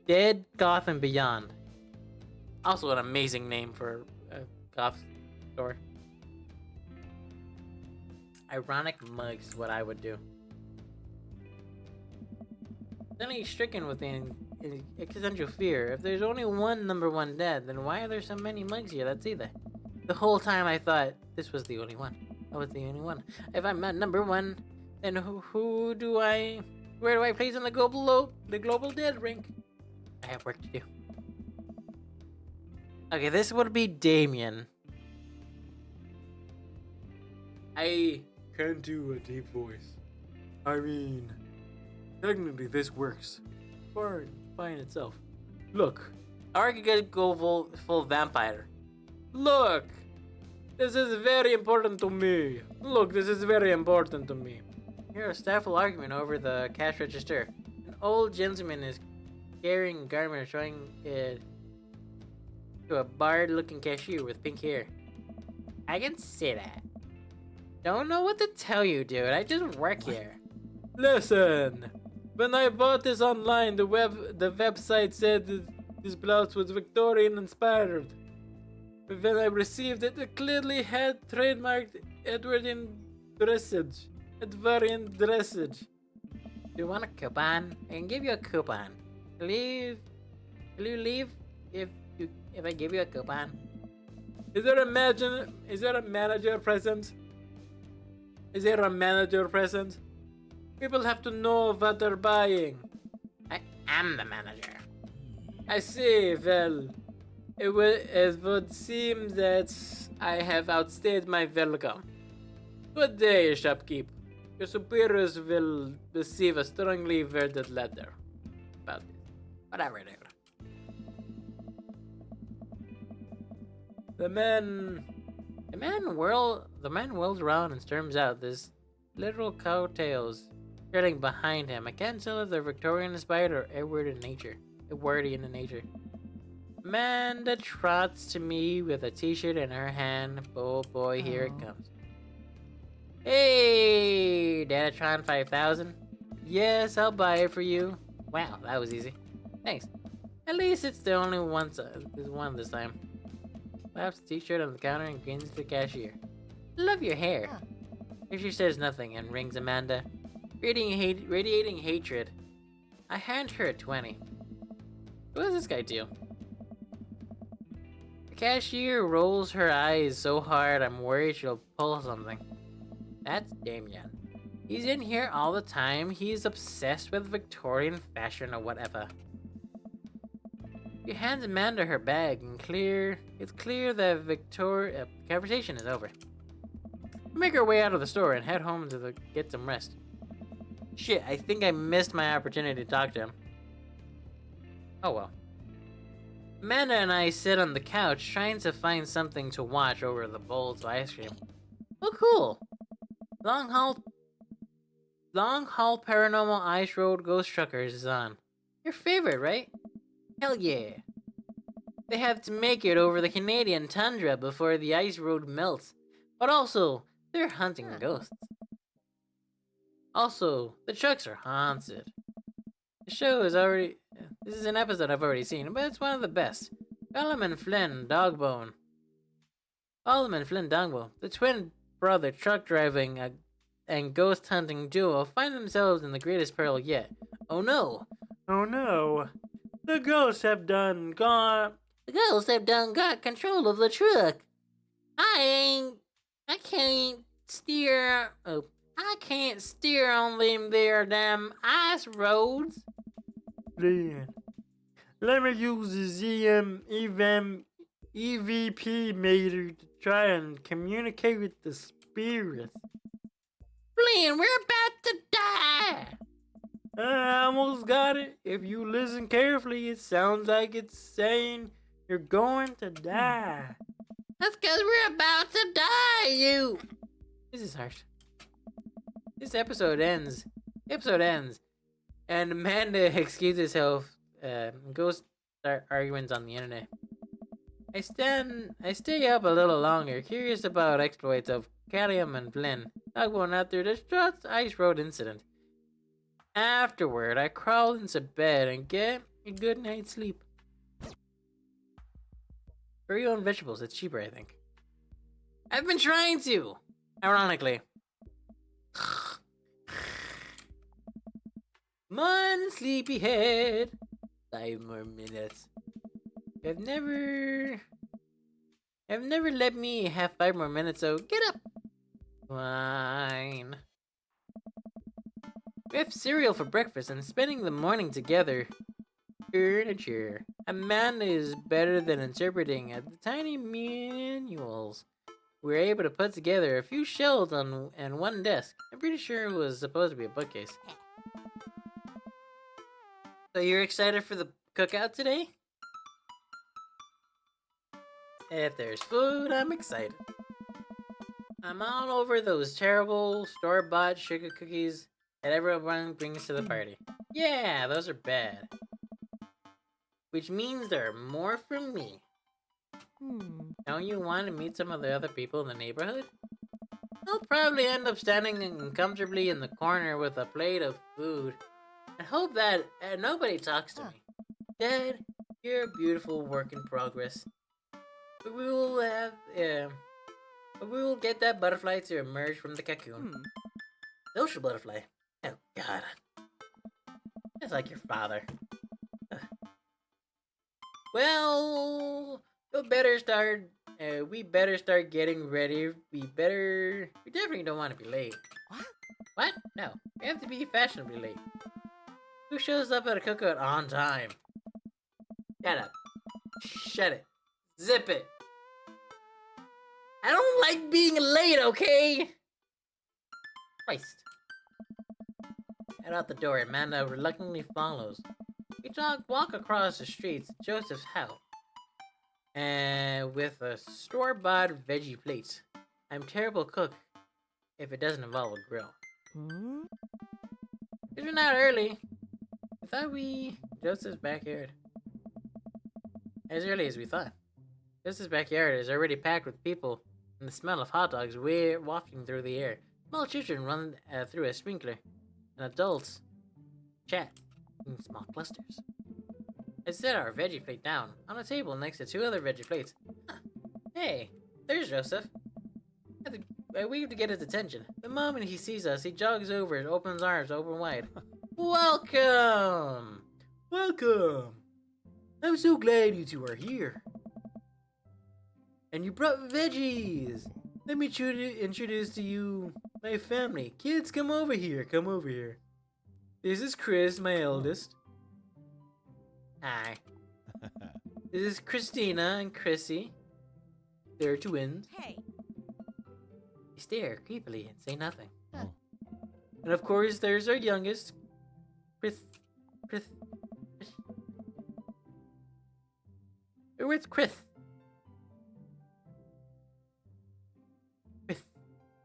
Dead Goth and Beyond. Also an amazing name for a goth store. Ironic mugs is what I would do. Suddenly stricken with an existential fear. If there's only one number one dead, then why are there so many mugs here? Let's see that. The whole time I thought this was the only one. I was the only one. If I'm not number one, then where do I place in the global dead rank? I have work to do. Okay, this would be Damien. I can't do a deep voice. I mean, technically this works. By in itself. Look, I could go full vampire. Look, this is very important to me. hear a stifled argument over the cash register. An old gentleman is carrying a garment showing it to a barred-looking cashier with pink hair. I can see that. Don't know what to tell you, dude. I just work here. Listen, when I bought this online, the website said this blouse was Victorian inspired. But when I received it, it clearly had trademarked Edwardian dressage. Edwardian dressage. Do you want a coupon? I can give you a coupon. Will you leave if I give you a coupon? Is there a manager present? Is there a manager present? People have to know what they're buying. I am the manager. I see. Well, it would seem that I have outstayed my welcome. Good day, shopkeep. Your superiors will receive a strongly worded letter about this. Whatever, dude. The man whirls around and storms out. This literal coattails trailing behind him. I can't tell if they're Victorian inspired or Edwardian in nature. Amanda trots to me with a t-shirt in her hand. Oh boy, here it comes. Hey, Datatron 5000. Yes, I'll buy it for you. Wow, that was easy. Thanks. At least it's the only one this time. Slaps the t-shirt on the counter and grins at the cashier. Love your hair. Cashier says nothing and rings Amanda, radiating hatred. I hand her a 20. What does this guy do? The cashier rolls her eyes so hard I'm worried she'll pull something. That's Damien. He's in here all the time. He's obsessed with Victorian fashion or whatever. He hands Amanda her bag and it's clear that the conversation is over. We make our way out of the store and head home to get some rest. Shit, I think I missed my opportunity to talk to him. Oh well. Amanda and I sit on the couch trying to find something to watch over the bowls of ice cream. Oh cool! Long haul paranormal ice road ghost truckers is on. Your favorite, right? Hell yeah. They have to make it over the Canadian tundra before the ice road melts. But also, they're hunting ghosts. Also, the trucks are haunted. The show is this is an episode I've already seen, but it's one of the best. Gollum and Flynn Dogbone, the twin brother truck driving and ghost hunting duo, find themselves in the greatest peril yet. Oh no! The ghosts have done got control of the truck. I can't steer on them there damn ice roads. Then, let me use the EVP meter to try and communicate with the spirits. Flynn, we're about to die. I almost got it. If you listen carefully, it sounds like it's saying you're going to die. That's because we're about to die, you. This is harsh. This episode ends, and Amanda excuses herself and goes start arguments on the internet. I stay up a little longer, curious about exploits of Callium and Flynn, Dogbone after the Struts Ice Road incident. Afterward, I crawl into bed and get a good night's sleep. Grow your own vegetables, it's cheaper, I think. I've been trying to! Ironically. Come on, sleepyhead. 5 more minutes. Have never let me have 5 more minutes, so get up. Fine. We have cereal for breakfast and spending the morning together. Furniture. Amanda is better than interpreting at the tiny manuals. We were able to put together a few shelves and one desk. I'm pretty sure it was supposed to be a bookcase. So you're excited for the cookout today? If there's food, I'm excited. I'm all over those terrible store-bought sugar cookies that everyone brings to the party. Yeah, those are bad. Which means there are more for me. Don't you want to meet some of the other people in the neighborhood? I'll probably end up standing uncomfortably in the corner with a plate of food. I hope that nobody talks to me. Dad, you're a beautiful work in progress. But we will get that butterfly to emerge from the cocoon. Social butterfly. Oh God. That's like your father. Ugh. Well, we better start. We better start getting ready. We definitely don't want to be late. What? What? No, we have to be fashionably late. Who shows up at a cookout on time? Shut up. Shut it. Zip it. I don't like being late, okay? Christ. Head out the door, Amanda reluctantly follows. We walk across the street to Joseph's house. And with a store-bought veggie plate. I'm a terrible cook if it doesn't involve a grill. Because we're not early. I thought Joseph's backyard. As early as we thought. Joseph's backyard is already packed with people, and the smell of hot dogs wafting through the air. Small children run through a sprinkler, and adults chat in small clusters. I set our veggie plate down on a table next to two other veggie plates. Huh. Hey, there's Joseph. We have to get his attention. The moment he sees us, he jogs over and opens arms open wide. Welcome! Welcome! I'm so glad you two are here. And you brought veggies! Let me introduce to you my family. Kids, come over here, come over here. This is Chris, my eldest. Hi. This is Christina and Chrissy. They're twins. Hey. They stare creepily and say nothing. Oh. And of course, there's our youngest, Chris. Where's Chris?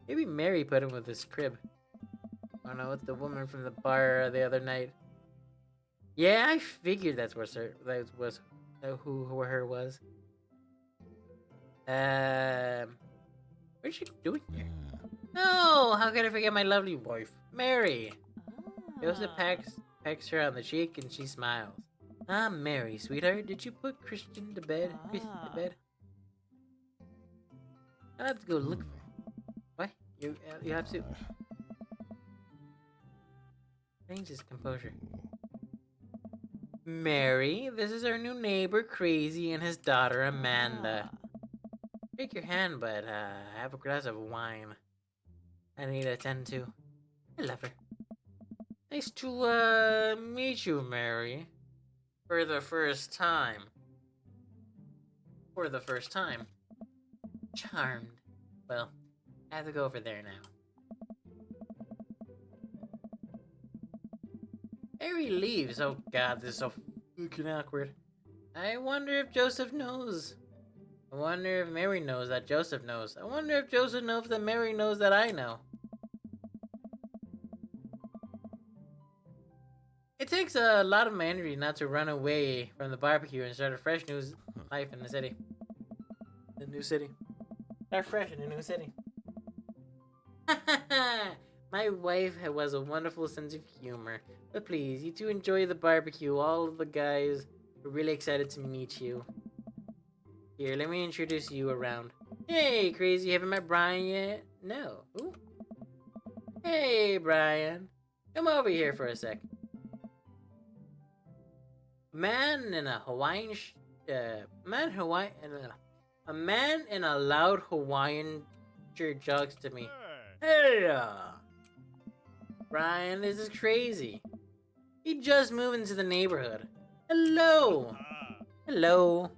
Maybe Mary put him with his crib. I don't know, it's the woman from the bar the other night. Yeah, I figured that was who her was. What's she doing here? No, how could I forget my lovely wife, Mary? Joseph pecks her on the cheek and she smiles. Ah, Mary, sweetheart, did you put Christian to bed? Chris to bed? I'll have to go look for her. What? You have to? Change his composure. Mary, this is our new neighbor, Crazy, and his daughter, Amanda. Shake your hand, but have a glass of wine. I need to attend to. I love her. Nice to meet you, Mary. For the first time. For the first time. Charmed. Well, I have to go over there now. Mary leaves. Oh God, this is so fucking awkward. I wonder if Joseph knows. I wonder if Mary knows that Joseph knows. I wonder if Joseph knows that Mary knows that I know. It takes a lot of my energy not to run away from the barbecue and start a fresh new life in the city. The new city. Start fresh in a new city. My wife was a wonderful sense of humor. But please, you two enjoy the barbecue. All of the guys are really excited to meet you. Here, let me introduce you around. Hey, Crazy, haven't met Brian yet? No. Ooh. Hey, Brian. Come over here for a sec. A man in a loud Hawaiian shirt jogs to me. Hey, Brian, this is Crazy. He just moved into the neighborhood. Hello. Hello.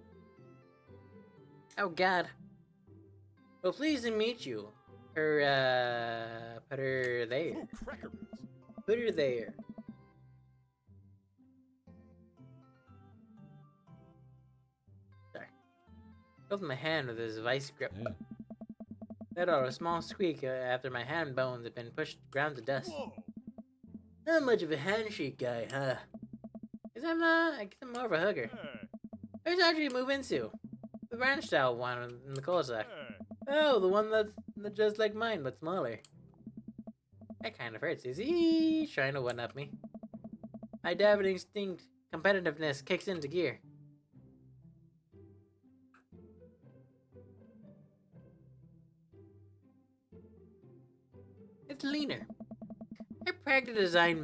Oh God. Well, pleased to meet you. Put her there. Oh, cracker bits. Put her there. Sorry. Held my hand with his vice grip. Yeah. let out a small squeak after my hand bones had been pushed ground to dust. Whoa. Not much of a handshake guy, huh? I guess I'm more of a hugger. Hey. Where's Audrey move into? The ranch style one in the cul-de-sac. Hey. Oh, the one that's just like mine, but smaller. That kind of hurts. Is he trying to one-up me? My dabbing instinct competitiveness kicks into gear. It's leaner. I practice design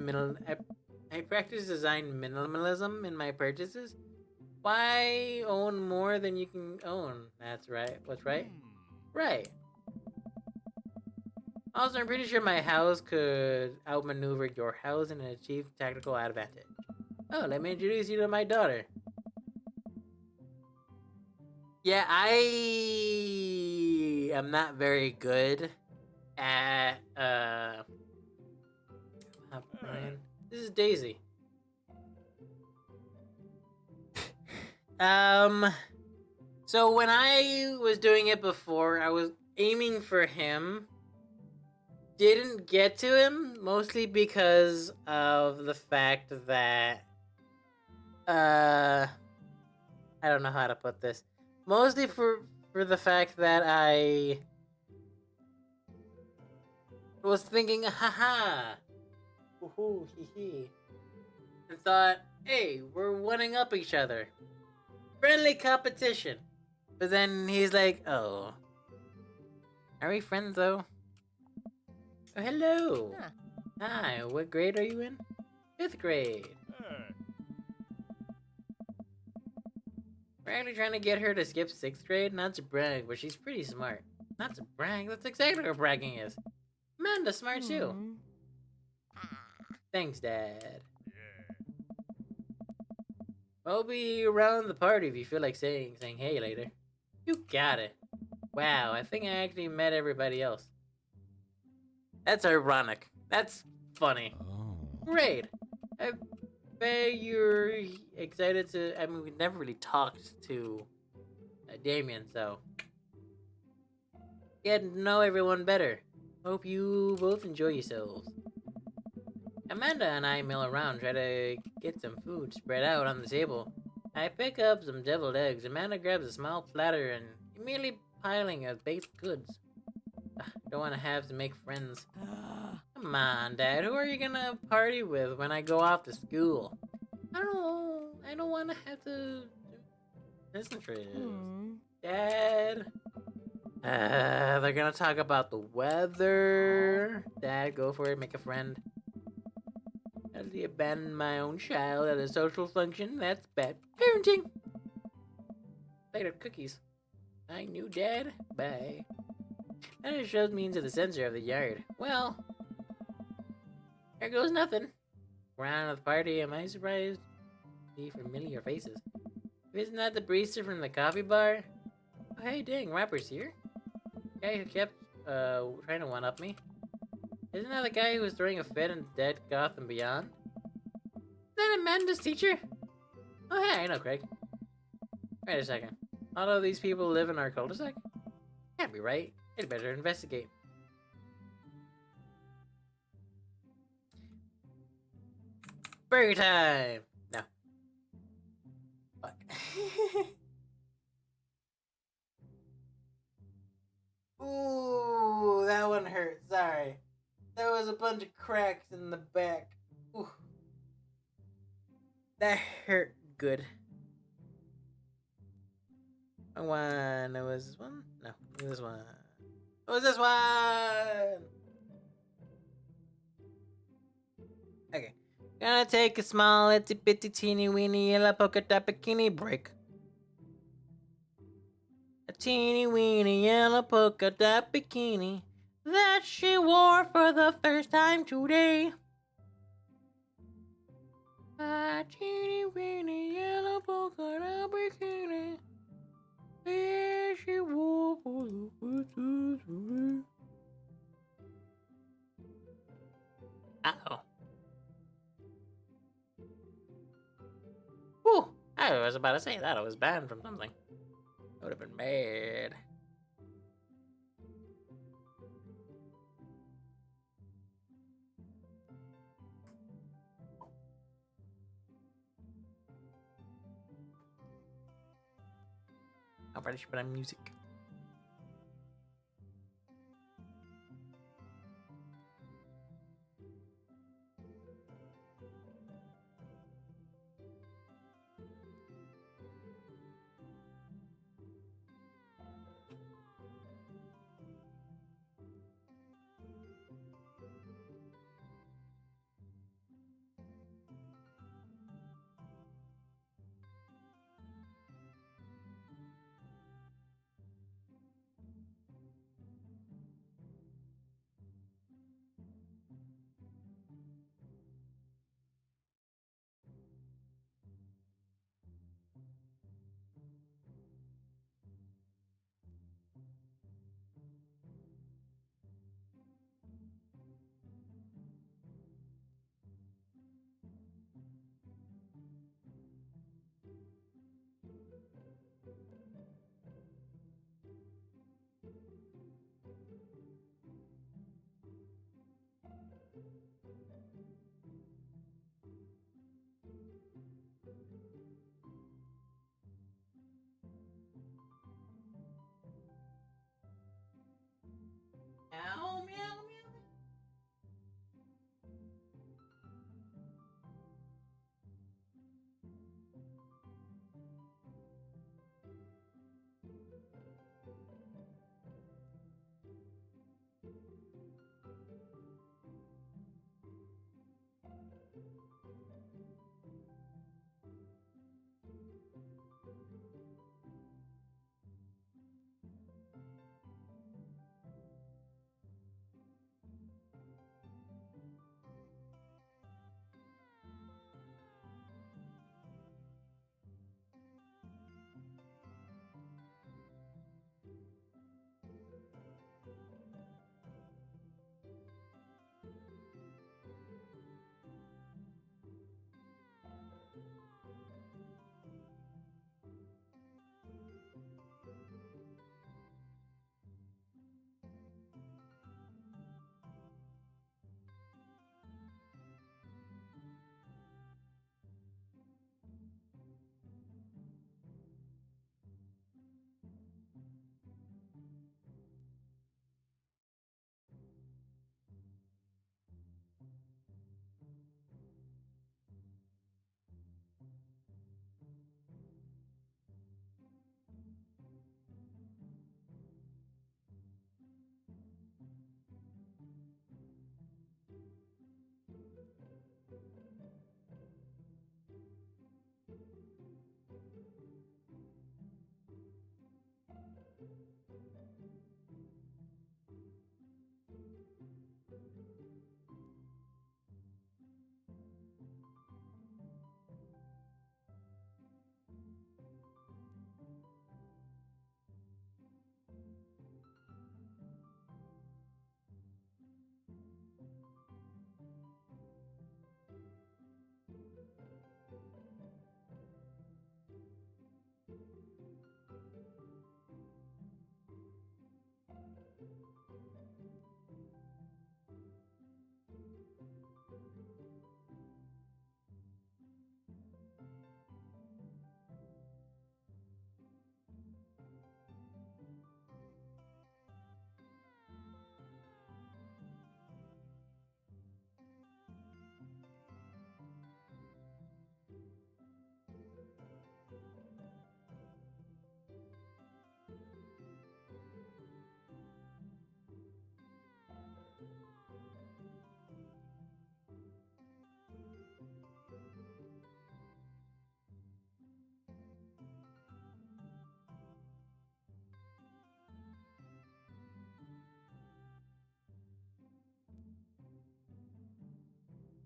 minimalism in my purchases. Why own more than you can own? That's right. What's right? Right. Also, I'm pretty sure my house could outmaneuver your house and achieve tactical advantage. Oh, let me introduce you to my daughter. Yeah, I am not very good at Brian. This is Daisy. So when I was doing it before, I was aiming for him. Didn't get to him, mostly because of the fact that I don't know how to put this. Mostly for the fact that I was thinking, haha, woohoo, hee hee, and thought, hey, we're one up each other. Friendly competition. But then he's like, oh. Are we friends though? Oh, hello. Huh. Hi, what grade are you in? 5th grade. Hey. We're actually trying to get her to skip 6th grade, not to brag, but she's pretty smart. Not to brag, that's exactly what bragging is. Amanda's smart too. Hmm. Thanks, Dad. Yeah. I'll be around the party if you feel like saying hey later. You got it. Wow, I think I actually met everybody else. That's ironic. That's funny. Oh. Great. I bet you're excited to. I mean, we never really talked to Damien, so get to know everyone better. Hope you both enjoy yourselves. Amanda and I mill around, try to get some food spread out on the table. I pick up some deviled eggs. Amanda grabs a small platter and immediately piling of baked goods. Don't want to have to make friends. Come on, Dad. Who are you gonna party with when I go off to school? I don't know. I don't want to have to listen to this. Dad. They're gonna talk about the weather. Dad, go for it. Make a friend. As I abandon my own child at a social function, that's bad parenting. Plate of cookies. I knew, Dad. Bye. That just shoves me into the center of the yard. Well, there goes nothing. Round of the party, am I surprised? See familiar faces. Isn't that the barista from the coffee bar? Oh, hey, dang, Rapper's here? Guy who kept, trying to one-up me? Isn't that the guy who was throwing a fit in Dead Goth and Beyond? Is that Amanda's teacher? Oh, hey, I know Craig. Wait a second. All of these people live in our cul-de-sac? Can't be right. I'd better investigate. Burger time! No. Fuck. Ooh, that one hurt. Sorry. There was a bunch of cracks in the back. Ooh. That hurt good. One. It was this one? No, it was this one. It was this one! Okay. Gonna take a small, itty bitty, teeny weeny, yellow polka dot bikini break. A teeny weeny, yellow polka dot bikini that she wore for the first time today. A teeny weeny, yellow polka dot bikini that she wore for the first time today. Uh-oh. Whew, I was about to say that I was banned from something. I would have been mad. How about I should put on music? Meow, meow, meow.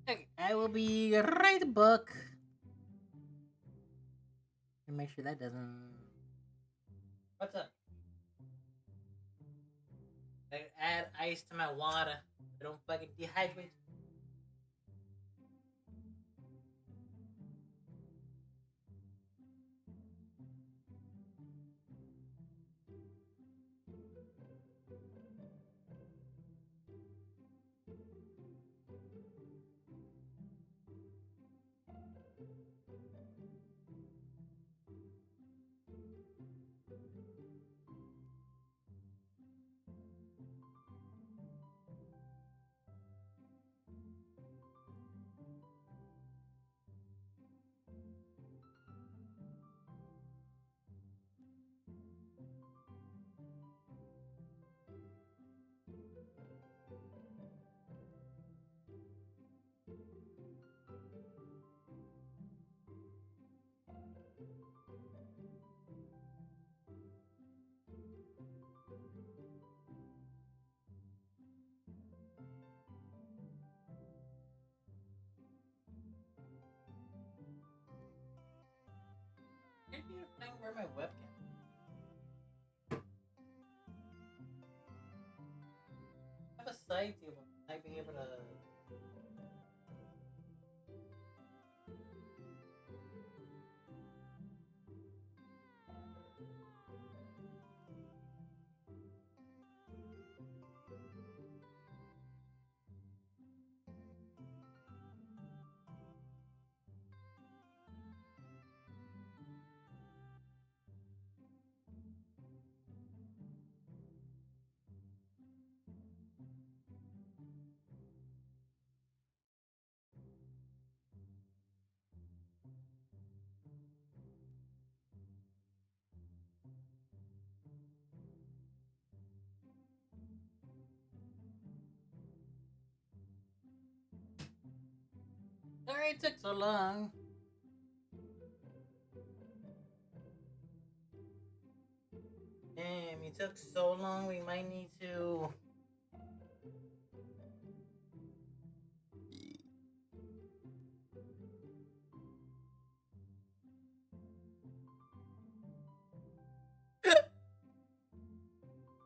Okay, I will be right back. And make sure that doesn't. What's up? I add ice to my water. I don't fucking dehydrate. where my webcam? I have a side table. I'd be able to. Sorry it took so long. Damn, it took so long. We might need to.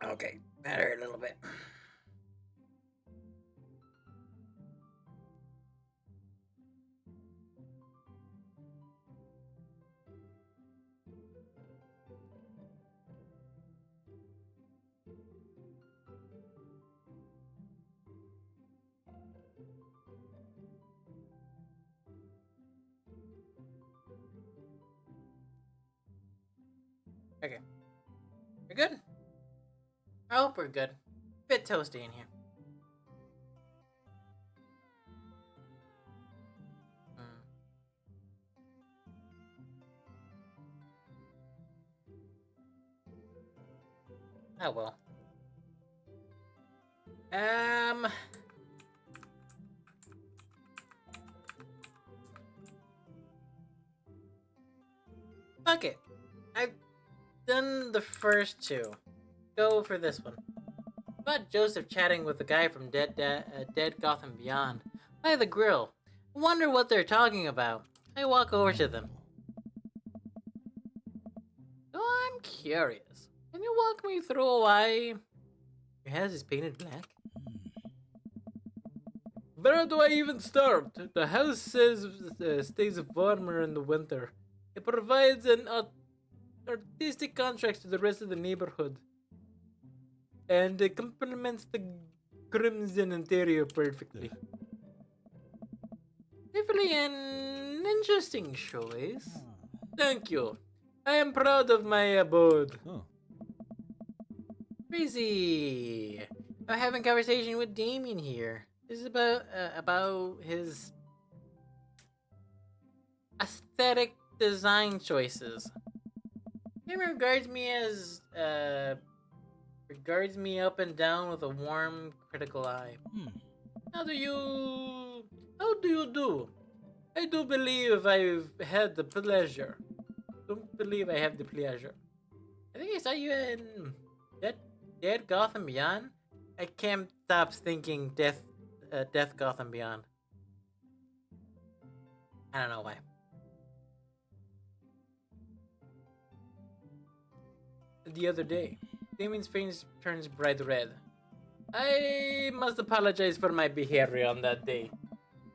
Okay, that hurt a little bit. Okay. We're good? I hope we're good. Bit toasty in here. Oh well. Fuck it. I've done the first two. Go for this one. About Joseph chatting with the guy from Dead Gotham Beyond by the grill. I wonder what they're talking about. I walk over to them. So I'm curious. Can you walk me through why your house is painted black? Where do I even start? The house says stays warmer in the winter. It provides an artistic contrast to the rest of the neighborhood. And it complements the crimson interior perfectly. Definitely an interesting choice. Thank you. I am proud of my abode. Crazy. I'm having a conversation with Damien here. This is about his aesthetic design choices. He regards me as regards me up and down with a warm, critical eye. How do you do? I do believe I've had the pleasure. Don't believe I have the pleasure. I think I saw you in Dead Gotham Beyond. I can't stop thinking Death Gotham Beyond. I don't know why. The other day, Damien's face turns bright red. I must apologize for my behavior on that day.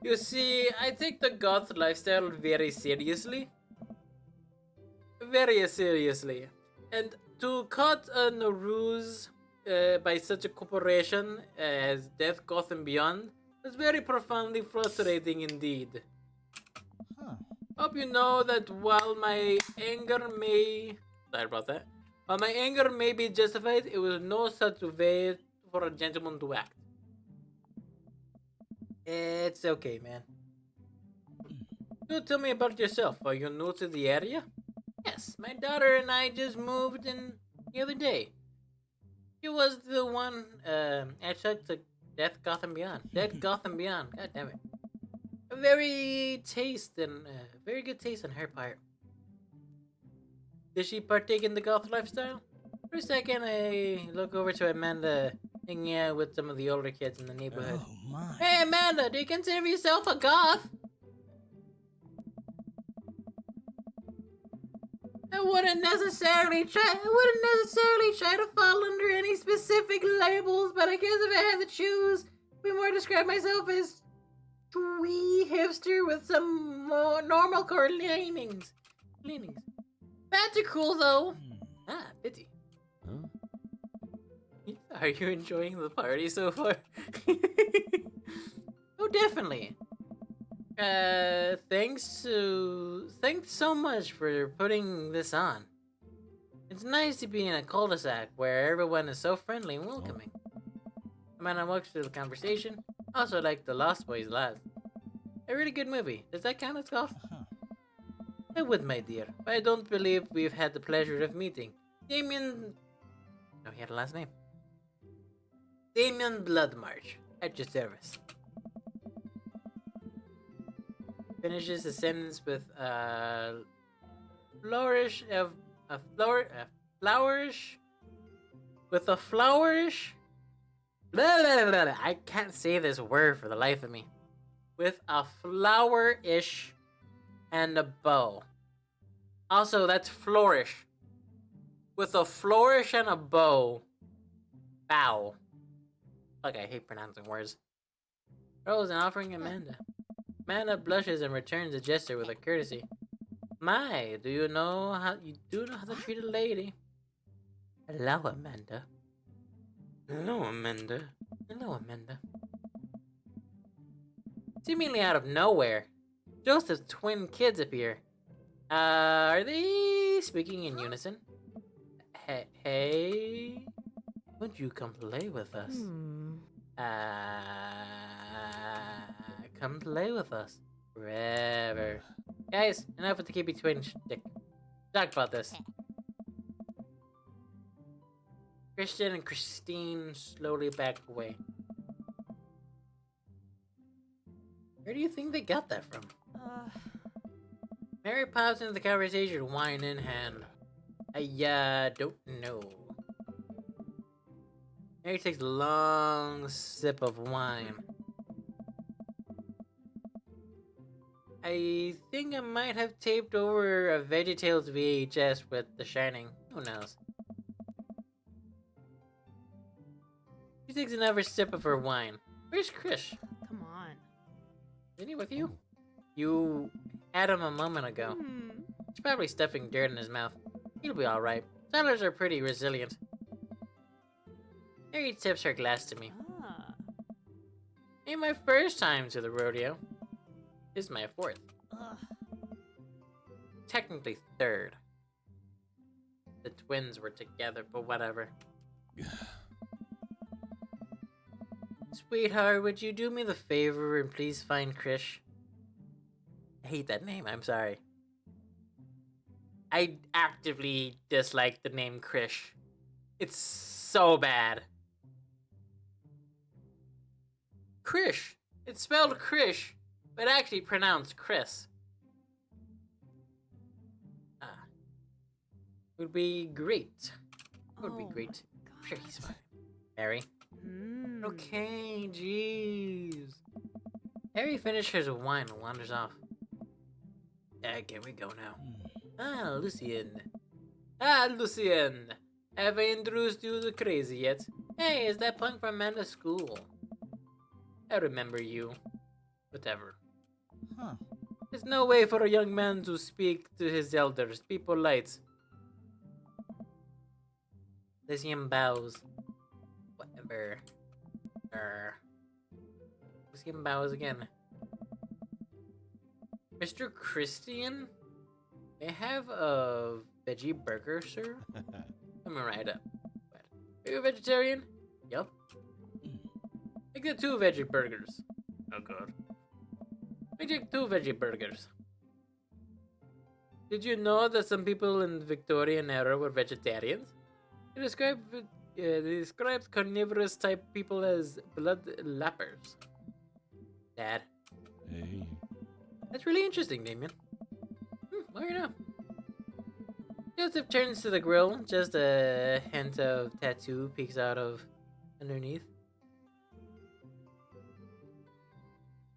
You see, I take the goth lifestyle very seriously. Very seriously. And to cut on a ruse by such a corporation as Death Gotham Beyond was very profoundly frustrating indeed. Hope you know that while my anger may... Sorry about that. While my anger may be justified, it was no such way for a gentleman to act. It's okay, man. So tell me about yourself. Are you new to the area? Yes, my daughter and I just moved in the other day. She was the one actually to Death Gotham Beyond. Dead Gotham Beyond. God damn it. A very very good taste on her part. Did she partake in the goth lifestyle? For a second, I look over to Amanda hanging out with some of the older kids in the neighborhood. Oh my. Hey Amanda, do you consider yourself a goth? I wouldn't necessarily try to fall under any specific labels, but I guess if I had to choose, I would more describe myself as twee hipster with some more normal core leanings. Bats are cool though. Ah, pity. Huh? Are you enjoying the party so far? Oh, definitely. Thanks so much for putting this on. It's nice to be in a cul-de-sac where everyone is so friendly and welcoming. The man I walked through the conversation also liked The Lost Boys last. A really good movie. Does that count as golf? It would, my dear, but I don't believe we've had the pleasure of meeting. Damien... No, he had a last name. Damien Bloodmarch, at your service. Finishes the sentence with flourish. Blah, blah, blah, blah. I can't say this word for the life of me. With a flourish and a bow. Also, that's flourish. With a flourish and a bow. Bow. Like, I hate pronouncing words. Rose and offering Amanda. Amanda blushes and returns a gesture with a courtesy. My, do you know how to treat a lady? Hello, Amanda. Hello, Amanda. Hello, Amanda. Seemingly out of nowhere, Joseph's twin kids appear. Are they speaking in unison? Hey, won't you come play with us? Come play with us. Forever. Guys, enough with the keepy twin shtick. Talk about this. Christian and Christine slowly back away. Where do you think they got that from? Mary pops into the conversation, wine in hand. I don't know. Mary takes a long sip of wine. I think I might have taped over a VeggieTales VHS with The Shining. Who knows? She takes another sip of her wine. Where's Krish? Come on. Isn't he with you? You had him a moment ago. He's probably stuffing dirt in his mouth. He'll be alright. Settlers are pretty resilient. Mary tips her glass to me. Ain't my first time to the rodeo. This is my fourth. Technically third. The twins were together, but whatever. Sweetheart, would you do me the favor and please find Krish? I hate that name, I'm sorry. I actively dislike the name Krish. It's so bad. Krish. It's spelled Krish, but actually pronounced Chris. Would be great. Would be great. Sure, he's fine. Harry. Okay, jeez. Harry finishes his wine and wanders off. Can we go now? Lucien. Lucien. Have I introduced you to Crazy yet? Hey, is that punk from Amanda's school? I remember you. Whatever. There's no way for a young man to speak to his elders. Be polite. Lucien bows. Whatever. Lucien bows again. Mr. Christian? May I have a veggie burger, sir? Coming right up. What? Are you a vegetarian? Yup. Make it 2 veggie burgers. Oh god. Make it 2 veggie burgers. Did you know that some people in the Victorian era were vegetarians? They described carnivorous type people as blood lappers. Dad. Hey. That's really interesting, Damien. Well, you know. Joseph turns to the grill. Just a hint of tattoo peeks out of underneath.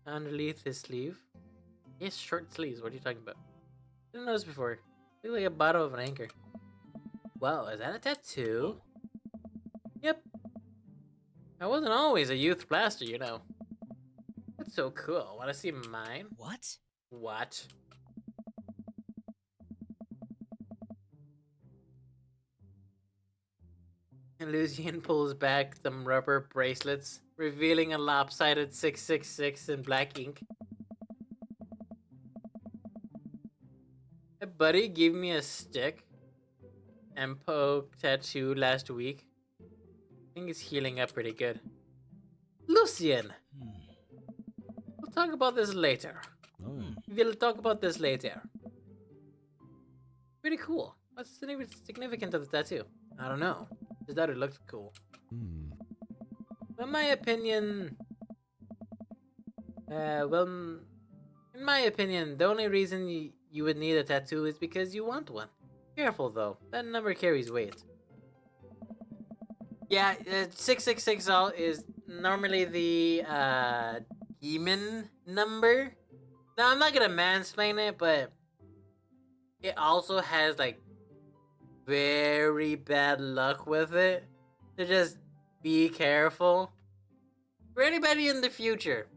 Underneath his sleeve. Yes, short sleeves. What are you talking about? Didn't notice before. Looks like a bottom of an anchor. Wow, is that a tattoo? Yep. I wasn't always a youth blaster, you know. That's so cool. Wanna see mine? What? What? Lucian pulls back some rubber bracelets, revealing a lopsided 666 in black ink. A buddy gave me a stick and poke tattoo last week. I think it's healing up pretty good. Lucian! We'll talk about this later. We'll talk about this later. Pretty cool. What's the significance of the tattoo? I don't know. Just thought it looked cool. In my opinion, in my opinion, the only reason you would need a tattoo is because you want one. Careful though, that number carries weight. Yeah, 666 is normally the demon number. Now I'm not gonna mansplain it, but it also has like very bad luck with it. So just be careful. For anybody in the future,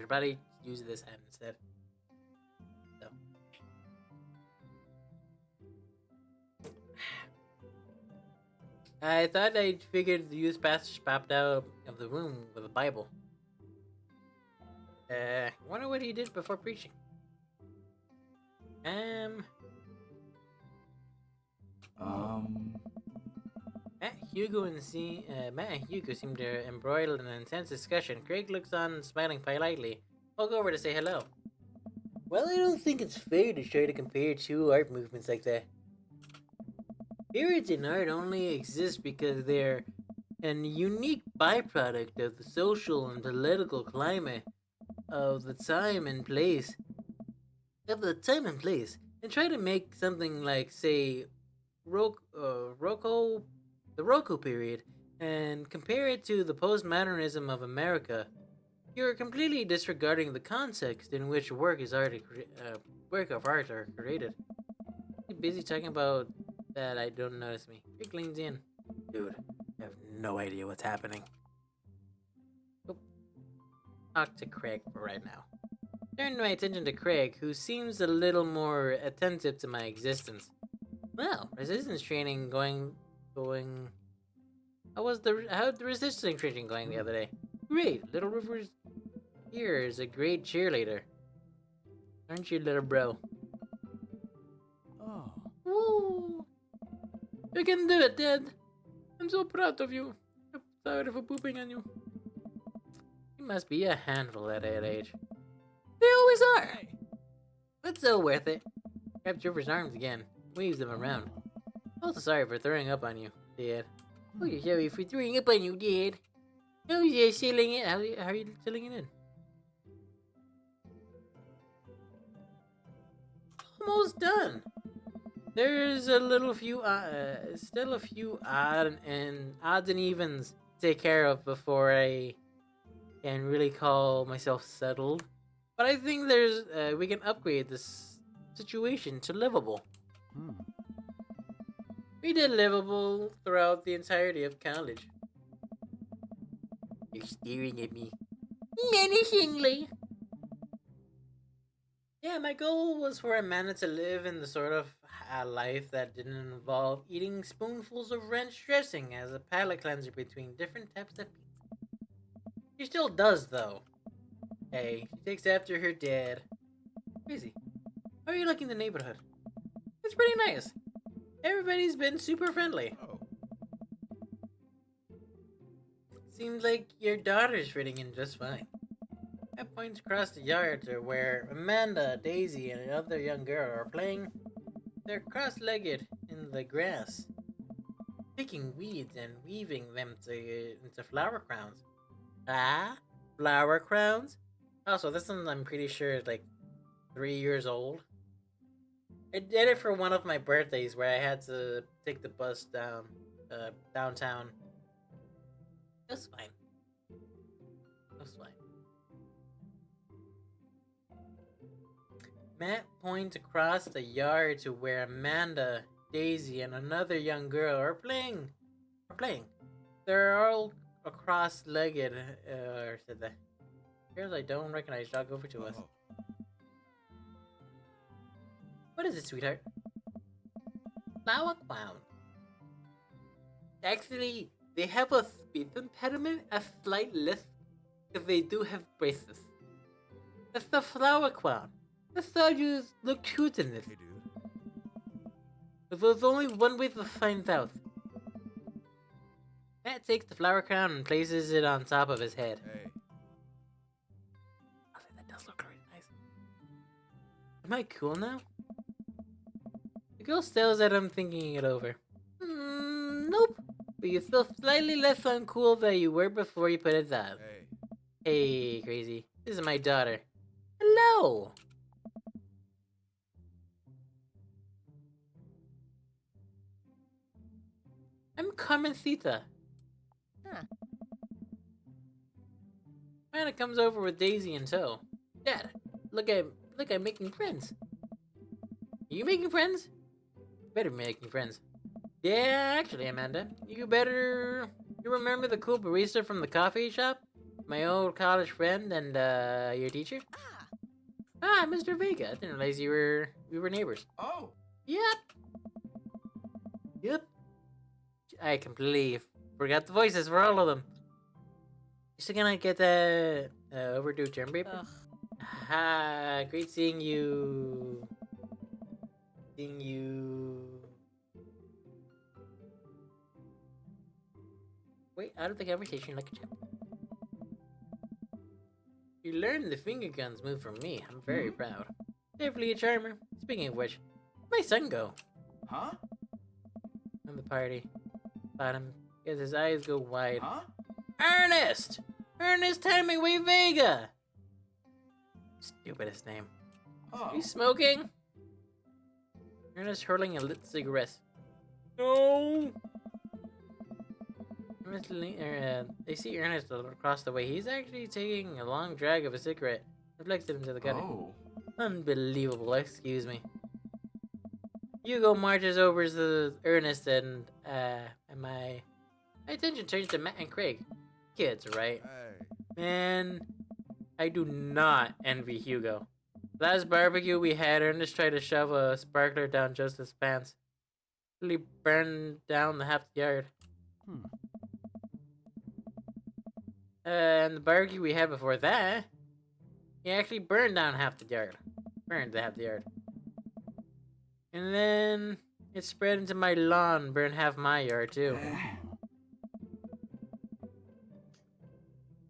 probably use this hand instead. So. I thought I figured the youth pastor popped out of the room with a Bible. Wonder what he did before preaching. Matt and Hugo seem to embroil in an intense discussion. Craig looks on, smiling politely. I'll go over to say hello. Well, I don't think it's fair to try to compare two art movements like that. Periods in art only exist because they're an unique byproduct of the social and political climate of the time and place. And try to make something like, say, the Roku period, and compare it to the postmodernism of America. You're completely disregarding the context in which work of art are created. You're busy talking about that. I don't notice me. Rick leans in. Dude, I have no idea what's happening. Nope. Talk to Craig for right now. Turn my attention to Craig, who seems a little more attentive to my existence. Well, resistance training going. How'd the resistance training going the other day? Great, Little River's here is a great cheerleader. Aren't you, little bro? Oh. Woo! You can do it, Dad. I'm so proud of you. I'm sorry for pooping on you. You must be a handful at that age. They always are. But so worth it. Grabs River's arms again, waves them around. Also sorry for throwing up on you, Dad. Oh, you're sorry for throwing up on you, Dad. How are you sealing it? How are you sealing it in? Almost done. There's still a few odds and evens to take care of before I can really call myself settled. But I think we can upgrade this situation to livable. We did livable throughout the entirety of college. You're staring at me menacingly. Yeah, my goal was for Amanda to live in the sort of life that didn't involve eating spoonfuls of ranch dressing as a palate cleanser between different types of pizza. She still does, though. Hey, she takes after her dad. Crazy. How are you liking the neighborhood? It's pretty nice. Everybody's been super friendly. Seems like your daughter's fitting in just fine. That points across the yard to where Amanda, Daisy, and another young girl are playing. They're cross-legged in the grass, picking weeds and weaving them into flower crowns. Ah, flower crowns? Also, this one I'm pretty sure is like 3 years old. I did it for one of my birthdays where I had to take the bus downtown. That's fine. That's fine. Matt points across the yard to where Amanda, Daisy, and another young girl are playing. They're all cross-legged, said the girls I don't recognize jog over to us. What is it, sweetheart? Flower clown. Actually, they have a speech impediment, a slight lisp, because they do have braces. It's the flower clown. I thought you look cute in this. Hey, dude. But there's only one way to find out. Matt takes the flower crown and places it on top of his head. Hey. I think that does look really nice. Am I cool now? The girl stares at him, thinking it over. Nope. But you feel slightly less uncool than you were before you put it on. Hey. Hey, crazy. This is my daughter. Hello. I'm Carmencita. Huh. Anna comes over with Daisy in tow. Dad, look, I'm making friends. Are you making friends? Better be making friends. Yeah, actually, Amanda, you remember the cool barista from the coffee shop? My old college friend and, your teacher? Ah, Mr. Vega. I didn't realize we were neighbors. Oh. Yep. I completely forgot the voices for all of them. You still gonna get the overdue term paper? Ah, great seeing you. Wait, out of the conversation like a champ. You learned the finger guns move from me. I'm very proud. Definitely a charmer. Speaking of which, where'd my son go? Huh? On the party. Bottom, because his eyes go wide. Huh? Ernest! Ernest Hemingway Vega! Stupidest name. Oh. Are you smoking? Ernest hurling a lit cigarette. No! They see Ernest across the way. He's actually taking a long drag of a cigarette. Reflects it into the gutter. Oh. Unbelievable, excuse me. Hugo marches over to Ernest and my attention turns to Matt and Craig. Kids, right? Hey. Man, I do not envy Hugo. Last barbecue we had, Ernest tried to shove a sparkler down Joseph's pants. Really burned down the half the yard. And the barbecue we had before that, he actually burned down half the yard. Burned half the yard. And then it spread into my lawn, burned half my yard too.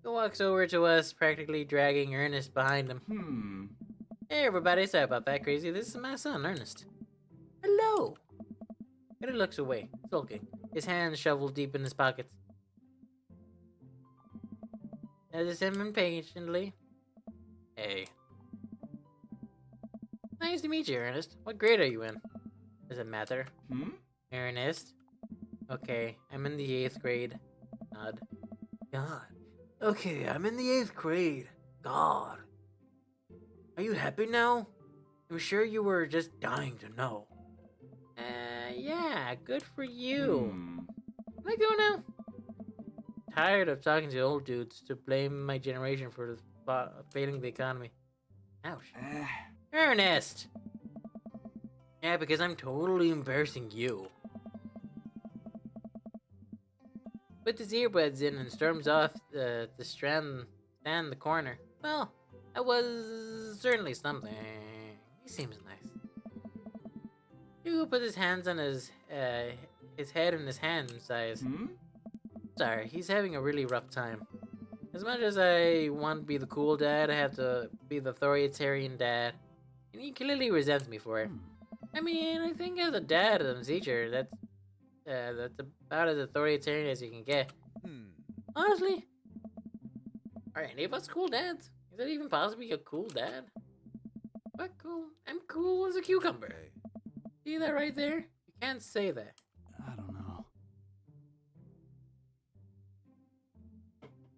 He walks over to us, practically dragging Ernest behind him. Hey everybody, sorry about that, crazy. This is my son, Ernest. Hello. And he looks away, sulking, his hands shoveled deep in his pockets. Notice him impatiently. Hey. Nice to meet you, Ernest. What grade are you in? Does it matter? Ernest? Okay, I'm in the 8th grade. Nod. God. Okay, I'm in the 8th grade. God. Are you happy now? I'm sure you were just dying to know. Yeah, good for you. Can I go now? Tired of talking to old dudes to blame my generation for failing the economy. Ouch. Ernest! Yeah, because I'm totally embarrassing you. Puts his earbuds in and storms off to stand the corner. Well, that was certainly something. He seems nice. Hugo puts his hands on his head in his hand and sighs. Sorry, he's having a really rough time. As much as I want to be the cool dad, I have to be the authoritarian dad. And he clearly resents me for it. I mean, I think as a dad and a teacher, that's about as authoritarian as you can get. Honestly. Are any of us cool dads? Is that even possible to be a cool dad? What cool? I'm cool as a cucumber. See that right there? You can't say that. I don't know.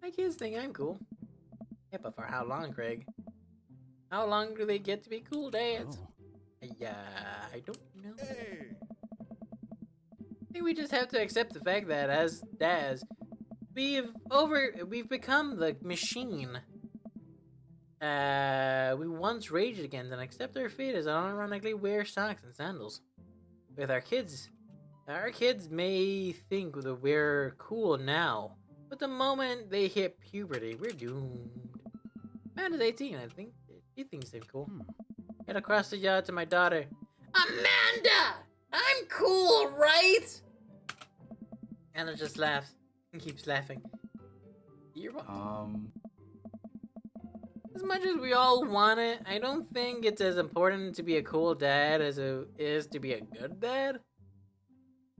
My kids think I'm cool. Yeah, but for how long, Craig? How long do they get to be cool dads? Oh. I don't know. I think we just have to accept the fact that as dads, we've become the machine we once raged against and accept our fate as unironically wear socks and sandals. With our kids may think that we're cool now, but the moment they hit puberty, we're doomed. Amanda's 18, I think. She thinks they're cool. Head across the yard to my daughter. Amanda! I'm cool, right? Anna just laughs and keeps laughing. You're welcome. As much as we all want it, I don't think it's as important to be a cool dad as it is to be a good dad.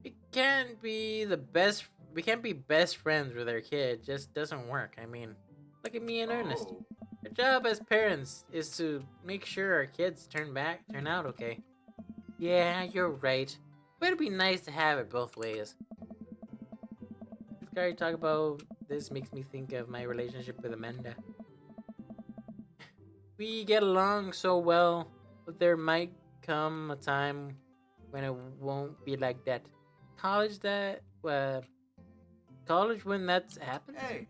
We can't be best friends with our kid. Just doesn't work. I mean, look at me and Ernest. Our job as parents is to make sure our kids turn out okay. Yeah, you're right. But it'd be nice to have it both ways. This guy talk about this makes me think of my relationship with Amanda. We get along so well, but there might come a time when it won't be like that. College when that's happened? Hey.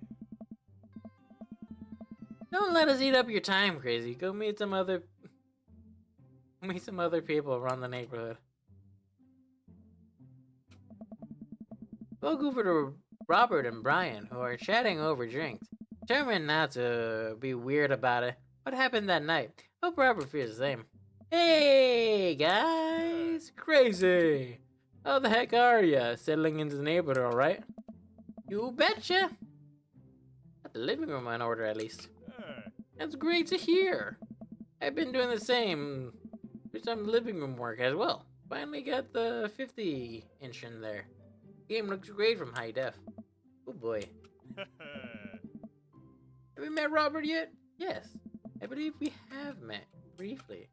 Don't let us eat up your time, crazy. Go meet some other people around the neighborhood. Spoke over to Robert and Brian, who are chatting over drinks. Determined not to be weird about it. What happened that night? Hope Robert feels the same. Hey, guys! Crazy! How the heck are ya? Settling into the neighborhood, alright? You betcha! Got the living room in order, at least. That's great to hear. I've been doing the same for some living room work as well. Finally got the 50-inch in there. Game looks great from high def. Oh boy. Have we met Robert yet? Yes. I believe we have met briefly.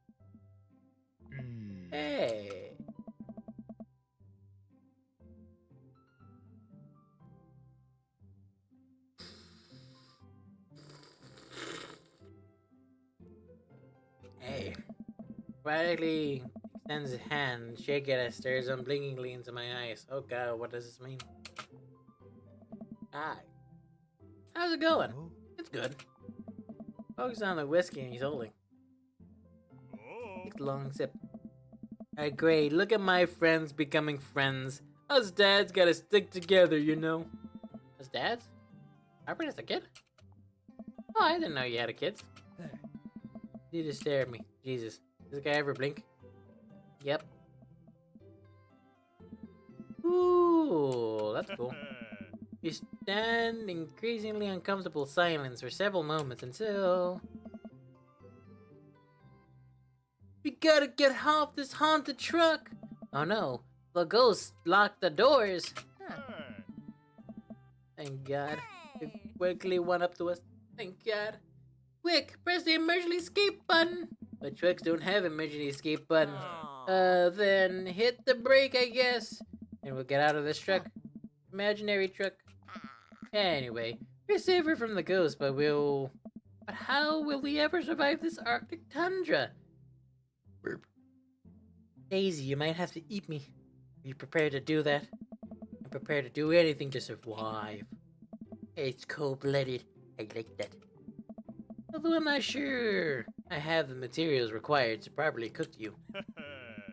Hey. Hey. Radically extends his hand, shake it as stares unblinkingly into my eyes. Oh god, what does this mean? Hi. How's it going? It's good. Focus on the whiskey he's holding. Takes a long sip. Alright, great. Look at my friends becoming friends. Us dads gotta stick together, you know. Us dads? Robert has a kid? Oh, I didn't know you had a kid. You just stare at me. Jesus. Does this guy ever blink? Yep. Ooh, that's cool. You stand in increasingly uncomfortable silence for several moments until... We gotta get off this haunted truck! Oh no, the ghost locked the doors! Thank God. It quickly went up to us. Thank God. Quick, press the emergency escape button! But trucks don't have emergency escape buttons. Then hit the brake, I guess. And we'll get out of this truck. Imaginary truck. Anyway, we're safer from the ghost, but how will we ever survive this Arctic tundra? Burp. Daisy, you might have to eat me. Are you prepared to do that? I'm prepared to do anything to survive. It's cold-blooded. I like that. Although I'm not sure I have the materials required to properly cook you.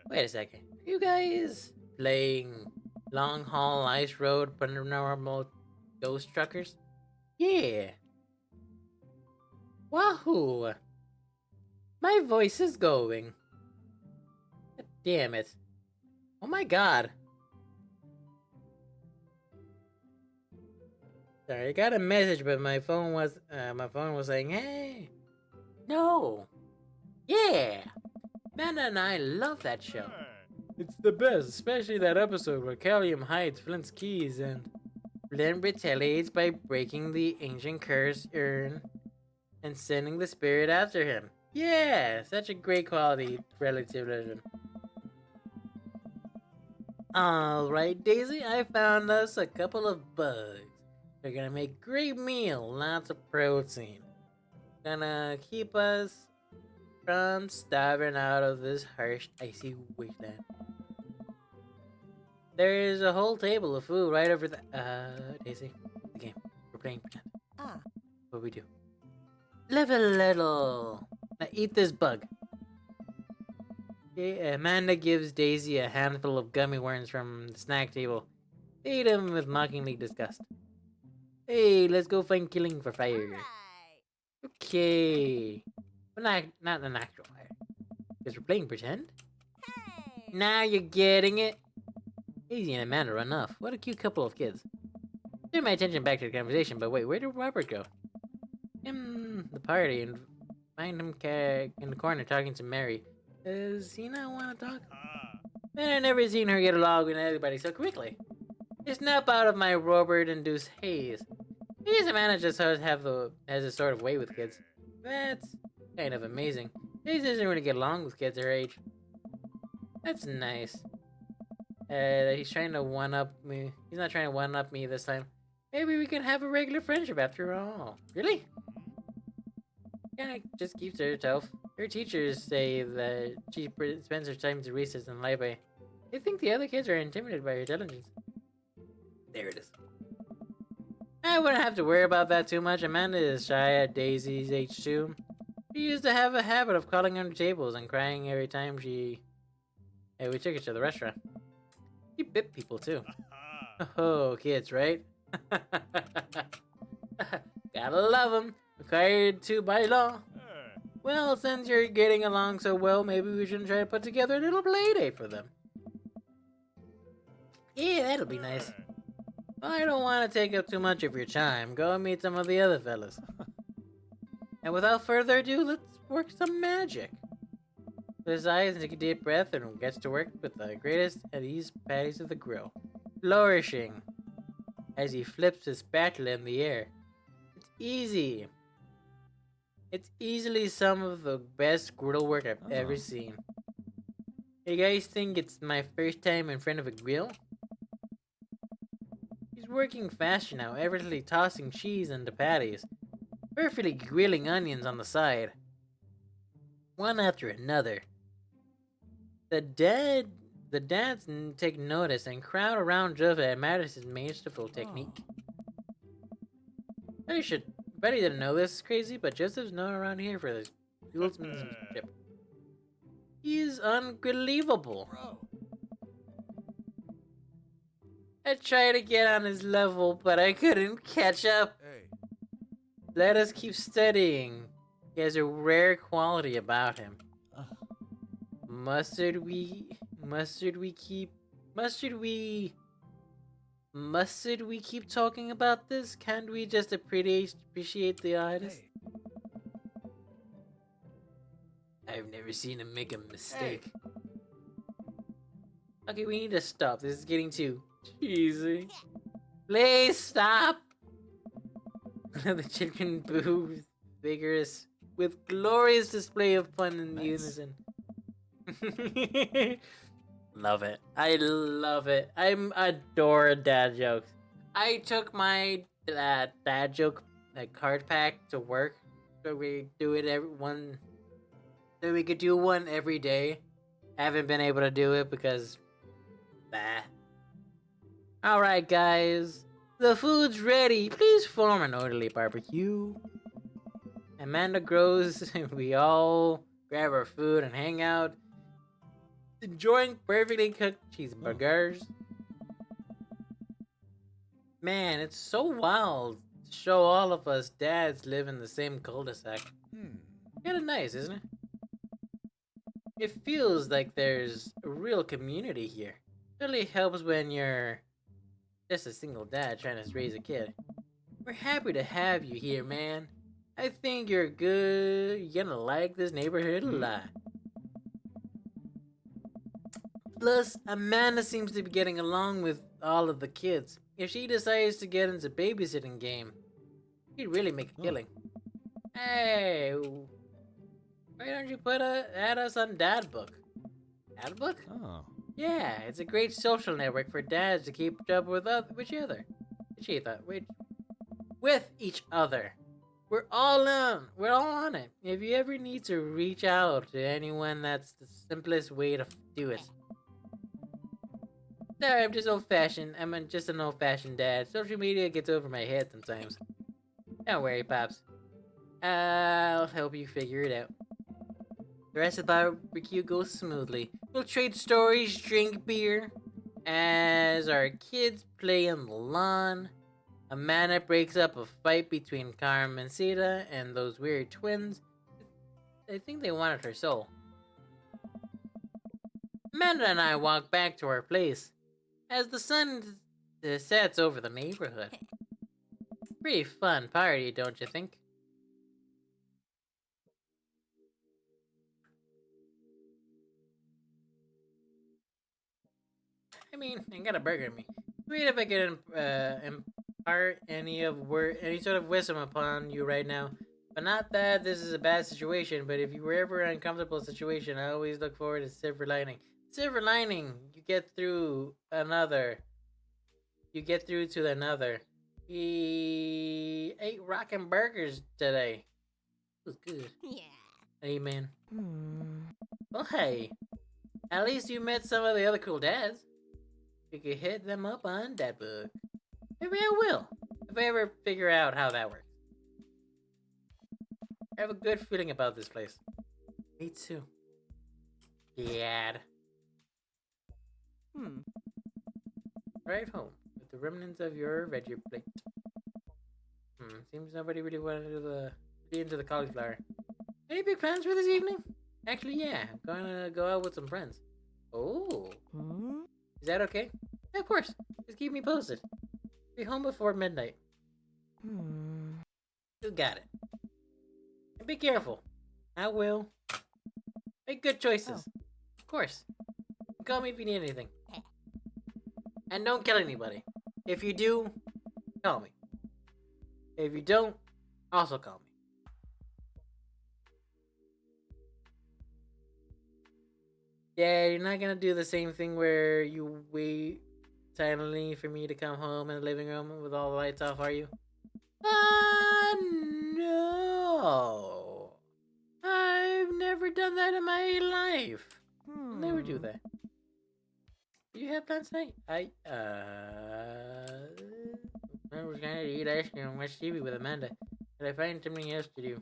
Wait a second. Are you guys playing Long Haul Ice Road Paranormal Ghost Truckers? Yeah. Wahoo! My voice is going. God damn it. Oh my god. Sorry, I got a message, but my phone was saying, hey. No. Yeah. Amanda and I love that show. It's the best, especially that episode where Callium hides Flint's keys and Flint retaliates by breaking the ancient curse urn and sending the spirit after him. Yeah, such a great quality relative legend. Alright, Daisy, I found us a couple of bugs. They're gonna make great meal, lots of protein. Gonna keep us from starving out of this harsh, icy wasteland. There is a whole table of food right over the. Daisy, the game. We're playing pretend. Ah. What we do? Live a little. Now eat this bug. Okay, Amanda gives Daisy a handful of gummy worms from the snack table. They eat them with mockingly disgust. Hey, let's go find killing for fire. Right. Okay. But not an actual fire. Because we're playing pretend? Hey. Now you're getting it. Daisy and Amanda run off. What a cute couple of kids. Turn my attention back to the conversation, but wait, where did Robert go? The party, and find him in the corner talking to Mary. Does he not want to talk? Man, I've never seen her get along with anybody so quickly. I snap out of my Robert-induced haze. Maybe Amanda just has a sort of way with kids. That's kind of amazing. Daisy doesn't really get along with kids her age. That's nice. He's trying to one-up me. He's not trying to one-up me this time. Maybe we can have a regular friendship after all. Really? Yeah, just keeps to herself. Her teachers say that she spends her time to recess and library. They think the other kids are intimidated by her intelligence. There it is. I wouldn't have to worry about that too much. Amanda is shy at Daisy's age too. She used to have a habit of calling under tables and crying every time we took her to the restaurant. She bit people too. Oh, kids, right? Gotta love them. Required to by law. Well, since you're getting along so well, maybe we should try to put together a little play date for them. Yeah, that'll be nice. I don't want to take up too much of your time. Go and meet some of the other fellas. And without further ado, let's work some magic. Close his eyes and take a deep breath and gets to work with the greatest of these patties of the grill. Flourishing as he flips his spatula in the air. It's easy. It's easily some of the best grill work I've ever seen. You guys think it's my first time in front of a grill? He's working faster now, effortlessly tossing cheese into patties, perfectly grilling onions on the side. One after another. The dads take notice and crowd around Joseph and admire his masterful technique. Betty didn't know this is crazy, but Joseph's known around here for his goldsmanship. He's unbelievable. I tried to get on his level, but I couldn't catch up. Let us keep studying. He has a rare quality about him. Must we keep talking about this? Can't we just appreciate the artist? I've never seen him make a mistake. Okay, we need to stop. This is getting too cheesy. Please stop! The chicken boo, vigorous, with glorious display of fun and unison. Love it. I love it. I adore dad jokes. I took my dad joke card pack to work, so we do it so we could do one every day. Haven't been able to do it because Alright guys, the food's ready. Please form an orderly barbecue. Amanda grows, we all grab our food and hang out, enjoying perfectly cooked cheeseburgers. Man, it's so wild to show all of us dads live in the same cul-de-sac. Kinda nice, isn't it? It feels like there's a real community here. It really helps when you're just a single dad trying to raise a kid. We're happy to have you here, man. I think you're gonna like this neighborhood a lot. Plus, Amanda seems to be getting along with all of the kids. If she decides to get into babysitting game, she'd really make a killing. Hey, why don't you add us on Dad Book? Dad Book? Oh. Yeah, it's a great social network for dads to keep up with each other. With each other. We're all on it. If you ever need to reach out to anyone, that's the simplest way to do it. Sorry, I'm just old-fashioned. Just an old-fashioned dad. Social media gets over my head sometimes. Don't worry, Pops. I'll help you figure it out. The rest of the barbecue goes smoothly. We'll trade stories, drink beer, as our kids play on the lawn. Amanda breaks up a fight between Carmen Sita and those weird twins. I think they wanted her soul. Amanda and I walk back to our place as the sun sets over the neighborhood. Pretty fun party, don't you think? I mean, I got a burger in me. Sweet if I could impart any sort of wisdom upon you right now. But not that this is a bad situation, but if you were ever in an uncomfortable situation, I always look forward to silver lining. Silver lining, you get through to another. He ate rockin' burgers today. It was good. Yeah. Amen. Well, hey, at least you met some of the other cool dads. You could hit them up on that book. Maybe I will, if I ever figure out how that works. I have a good feeling about this place. Me too. Dad. Drive home with the remnants of your veggie plate. Seems nobody really wanted to be into the cauliflower. Any big plans for this evening? Actually, yeah. I'm gonna go out with some friends. Oh. Is that okay? Yeah, of course. Just keep me posted. Be home before midnight. You got it. And be careful. I will. Make good choices. Of course. Call me if you need anything. And don't kill anybody. If you do, call me. If you don't, also call me. Yeah, you're not gonna do the same thing where you wait silently for me to come home in the living room with all the lights off, are you? No. I've never done that in my life. I'll never do that. Do you have plans tonight? I was gonna eat ice cream and watch TV with Amanda, but I find something else to do.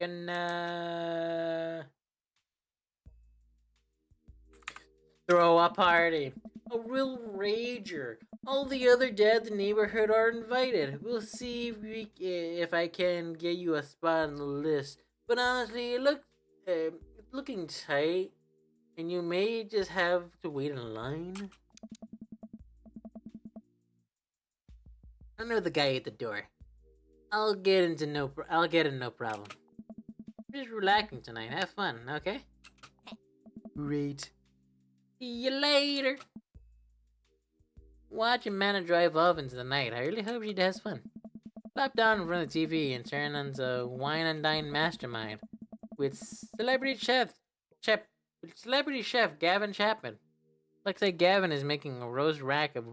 Gonna throw a party. A real rager. All the other dads in the neighborhood are invited. We'll see if I can get you a spot on the list. But honestly, it's looking tight, and you may just have to wait in line. I know the guy at the door. I'll get in no problem. Just relaxing tonight. Have fun, okay? Great. See you later. Watch Amanda drive off into the night. I really hope she has fun. Plop down in front of the TV and turn on the Wine and Dine Mastermind with celebrity chef Gavin Chapman. Looks like Gavin is making a roast rack of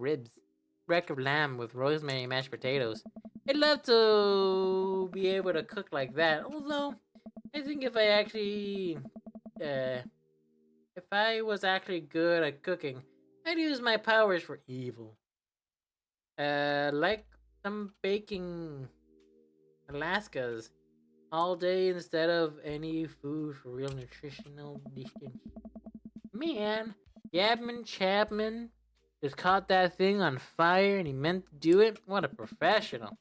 lamb with rosemary mashed potatoes. I'd love to be able to cook like that. Although, I think if I was actually good at cooking, I'd use my powers for evil. Like some baking Alaskas all day instead of any food for real nutritional distance. Man, Gavin Chapman just caught that thing on fire and he meant to do it. What a professional.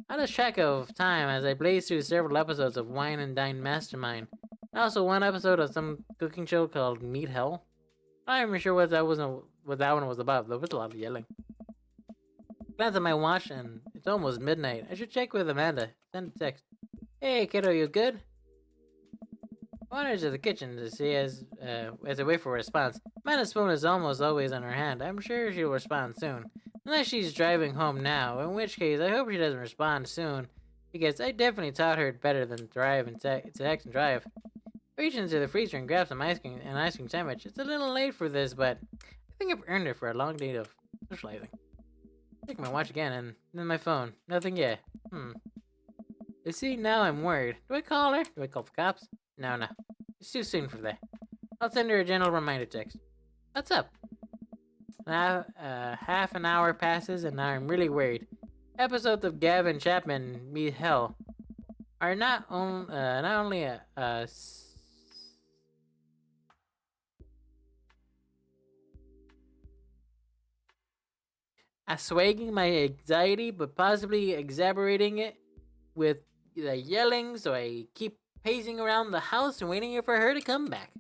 I lost track of time as I blazed through several episodes of Wine and Dine Mastermind. And also one episode of some cooking show called Meat Hell. I'm not even sure what that one was about. There was a lot of yelling. Glance at my watch and it's almost midnight. I should check with Amanda. Send a text. Hey kiddo, you good? I wandered to the kitchen to see as I wait for a response. Amanda's phone is almost always in her hand. I'm sure she'll respond soon. Unless she's driving home now, in which case I hope she doesn't respond soon. Because I definitely taught her better than drive and text and drive. I reached into the freezer and grabbed some ice cream sandwich. It's a little late for this, but I think I've earned it for a long day of socializing. Check my watch again and then my phone. Nothing yet. You see, now I'm worried. Do I call her? Do I call the cops? No. It's too soon for that. I'll send her a gentle reminder text. What's up? Now, half an hour passes and now I'm really worried. Episodes of Gavin Chapman Meet Hell are not only assuaging my anxiety, but possibly exacerbating it with the yelling, so I keep pacing around the house and waiting for her to come back.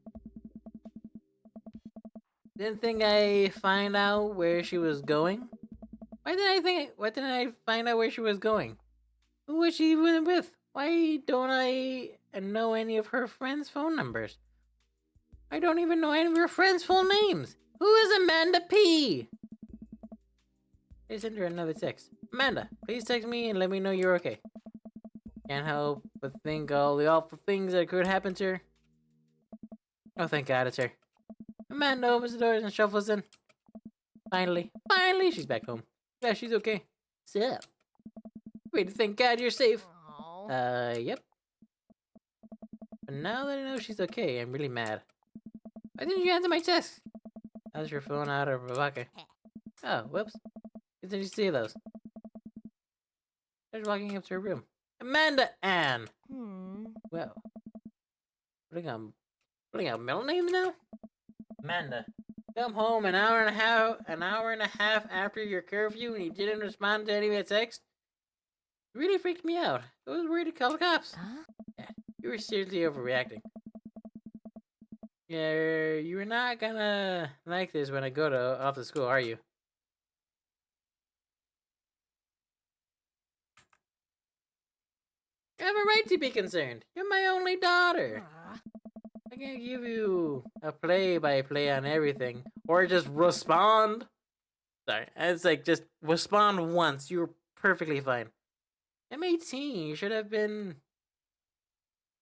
Didn't think I find out where she was going. Why didn't I find out where she was going? Who was she even with? Why don't I know any of her friends' phone numbers? I don't even know any of her friends' full names. Who is Amanda P? I sent her another text. Amanda, please text me and let me know you're okay. Can't help but think all the awful things that could happen to her. Oh, thank God it's her. Amanda opens the doors and shuffles in. Finally, she's back home. Yeah, she's okay. So, wait, thank God you're safe. Oh. Yep. But now that I know she's okay, I'm really mad. Why didn't you answer my text? How's your phone out of her pocket? Oh, whoops. Didn't you see those? She's walking up to her room. Amanda Ann! Well, putting out middle names now? Amanda, come home an hour and a half after your curfew and you didn't respond to any of my texts? It really freaked me out. I was worried to call the cops. Huh? Yeah, you were seriously overreacting. Yeah, you're not gonna like this when I go off to school, are you? You have a right to be concerned. You're my only daughter. I can't give you a play-by-play on everything. Or just respond. Sorry, it's like just respond once. You're perfectly fine. I'm 18. You should have been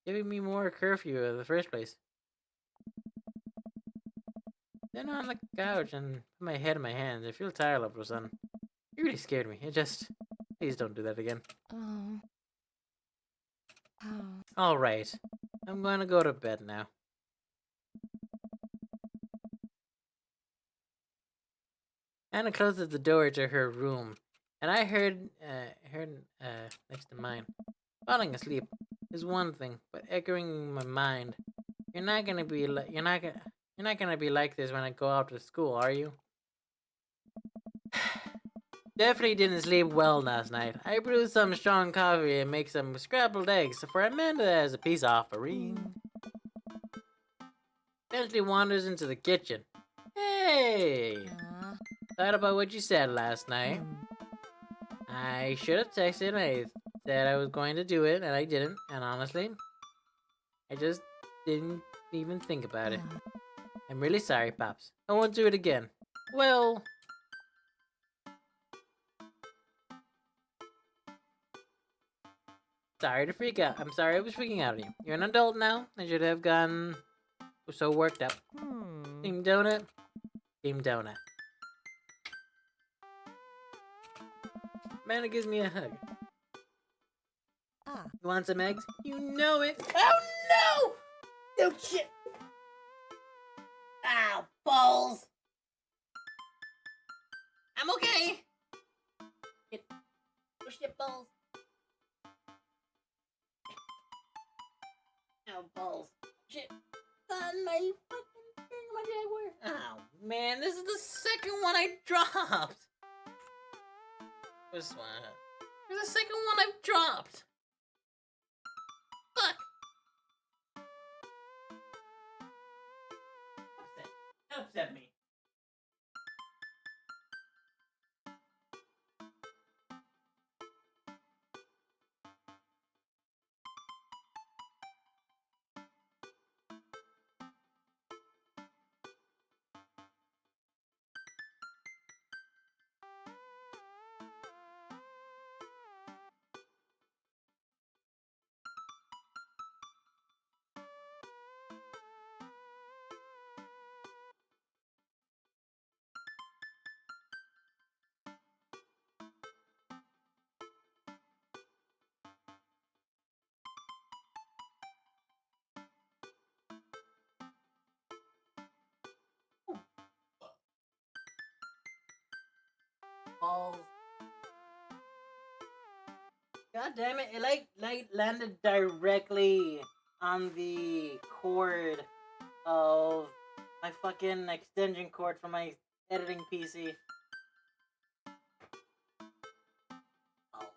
giving me more curfew in the first place. Then on the couch and put my head in my hands. I feel tired all of a sudden. You really scared me. Please don't do that again. Oh. Alright. I'm gonna go to bed now. Anna closes the door to her room, and I heard next to mine. Falling asleep is one thing, but echoing in my mind. You're not gonna be like this when I go out to school, are you? Definitely didn't sleep well last night. I brewed some strong coffee and make some scrambled eggs for Amanda as a peace offering. Eventually wanders into the kitchen. Hey! Thought about what you said last night. I should have texted and I said I was going to do it, and I didn't. And honestly, I just didn't even think about it. I'm really sorry, Pops. I won't do it again. Well... Sorry to freak out. I'm sorry I was freaking out on you. You're an adult now. I should have gotten so worked up. Team Donut. Team Donut. Amanda gives me a hug. You want some eggs? You know it. Oh no! No shit! Ow, balls! I'm okay! Oh shit, balls. Ow, balls. Shit. On my fucking thing, my Jaguar. Oh man, this is the second one I dropped. This one. There's the second one I've dropped. Fuck. Upset me. balls. God damn it! It like landed directly on the cord of my fucking extension cord from my editing PC. Oh.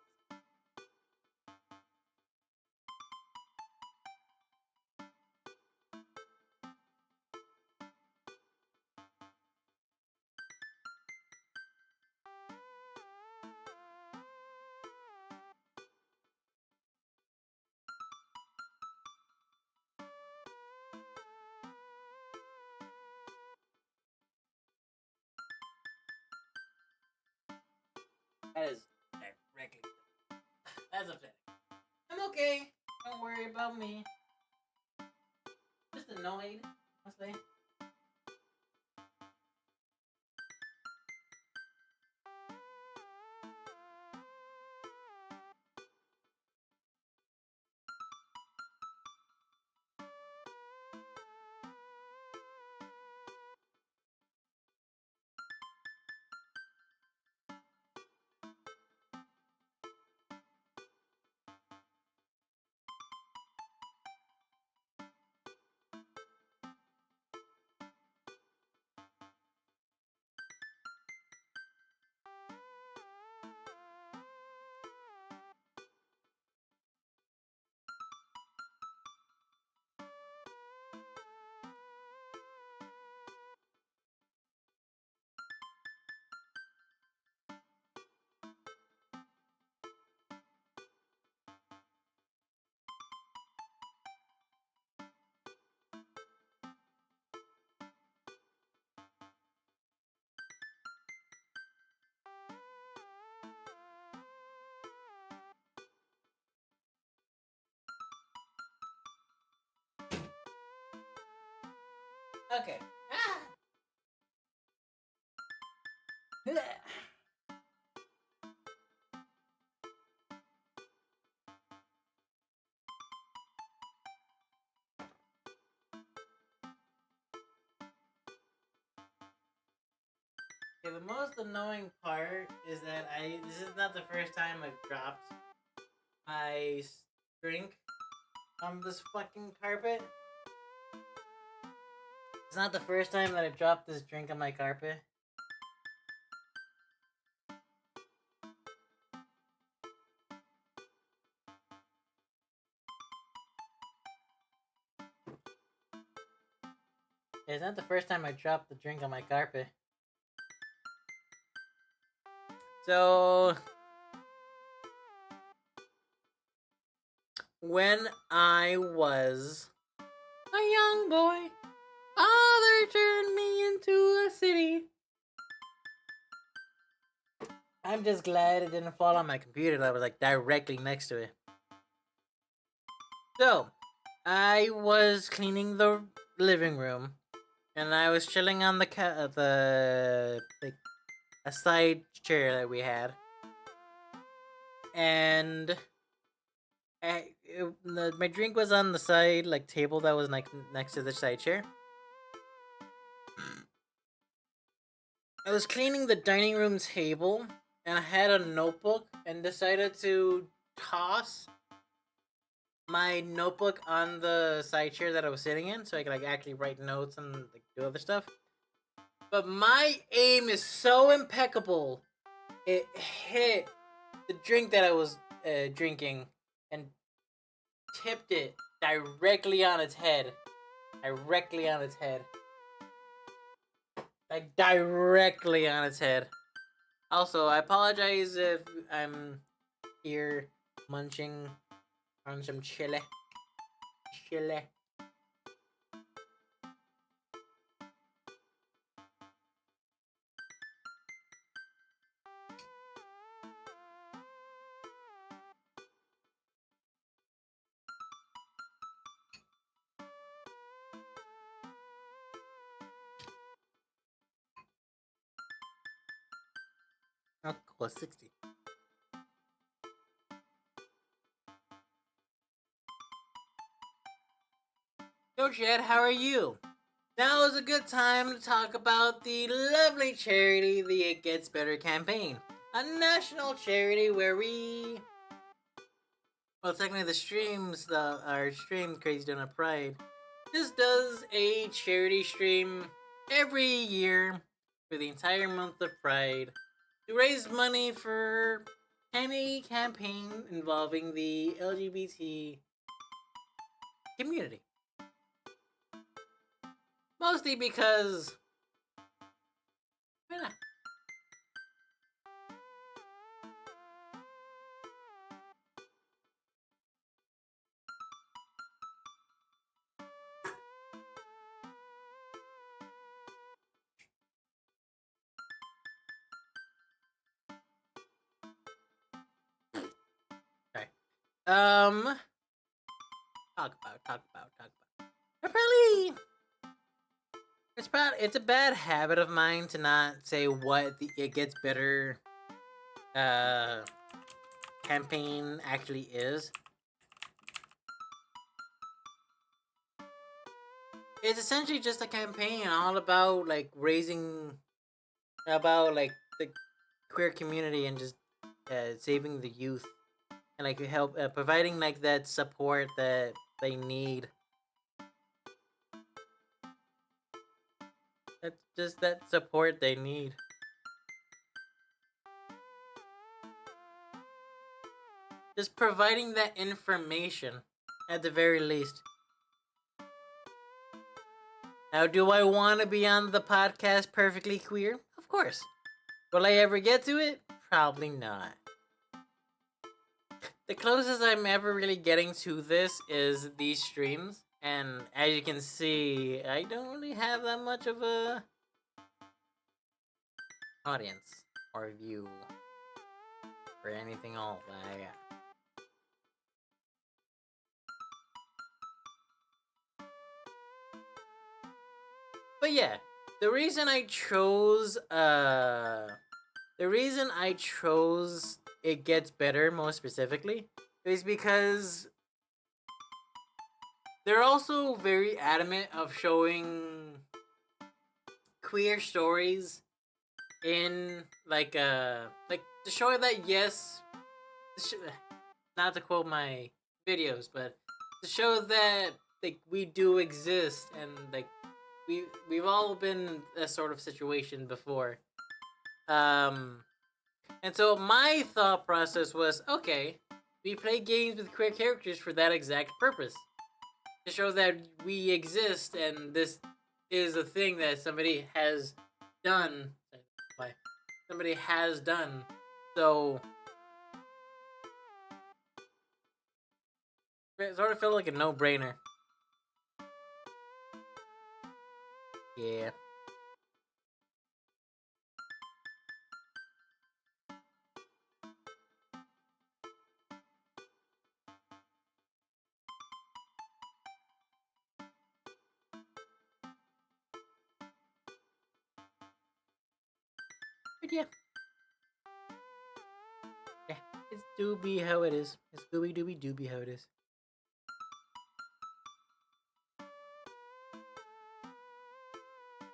That is directly. That's upsetting. I'm okay. Don't worry about me. Just annoyed, honestly. Okay. Ah! Okay, the most annoying part is that this is not the first time I've dropped my drink on this fucking carpet. It's not the first time that I dropped this drink on my carpet. It's not the first time I dropped the drink on my carpet. So, when I was a young boy, father turned me into a city. I'm just glad it didn't fall on my computer that was like directly next to it. So, I was cleaning the living room, and I was chilling on the a side chair that we had, and my drink was on the side like table that was like next to the side chair. I was cleaning the dining room table, and I had a notebook, and decided to toss my notebook on the side chair that I was sitting in, so I could like actually write notes and like do other stuff. But my aim is so impeccable, it hit the drink that I was drinking and tipped it directly on its head. Directly on its head. Like, directly on its head. Also, I apologize if I'm here munching on some chili. Chili. Oh, cool, 60. Yo, Chad, how are you? Now is a good time to talk about the lovely charity, the It Gets Better campaign. a national charity where well, technically the our stream Crazy Donut Pride, just does a charity stream every year for the entire month of Pride to raise money for any campaign involving the LGBT community. Mostly because, why not? Okay. Talk about. I probably it's a bad habit of mine to not say what the It Gets Better uh campaign actually is. It's essentially just a campaign all about like raising about like the queer community and just saving the youth and like help providing like that support that they need. That's just that support they need. Just providing that information at the very least. Now, do I want to be on the podcast Perfectly Queer? Of course. Will I ever get to it? Probably not. The closest I'm ever really getting to this is these streams. And as you can see, I don't really have that much of a audience or view or anything all that. But yeah, the reason I chose It Gets Better more specifically is because they're also very adamant of showing queer stories in like to show that yes, not to quote my videos, but to show that like we do exist and like we've all been in a sort of situation before. And so my thought process was, okay, we play games with queer characters for that exact purpose. To show that we exist and this is a thing that somebody has done. Somebody has done. So it sort of felt like a no-brainer. Yeah. But yeah. Yeah. It's doobie how it is. It's Scooby Dooby Doobie how it is.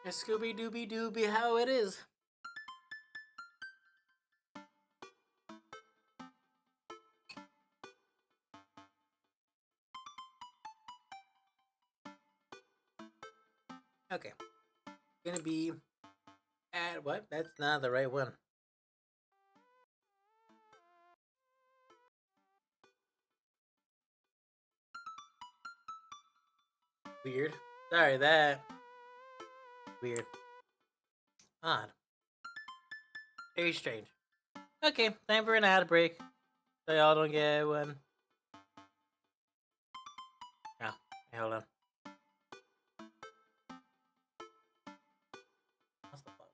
It's Scooby Dooby Doobie how it is. Okay. Gonna be at what? That's not the right one. Weird. Sorry, that. Weird. Odd. Very strange. Okay, time for an ad break. So y'all don't get one. Oh, hold on. What's the fuck?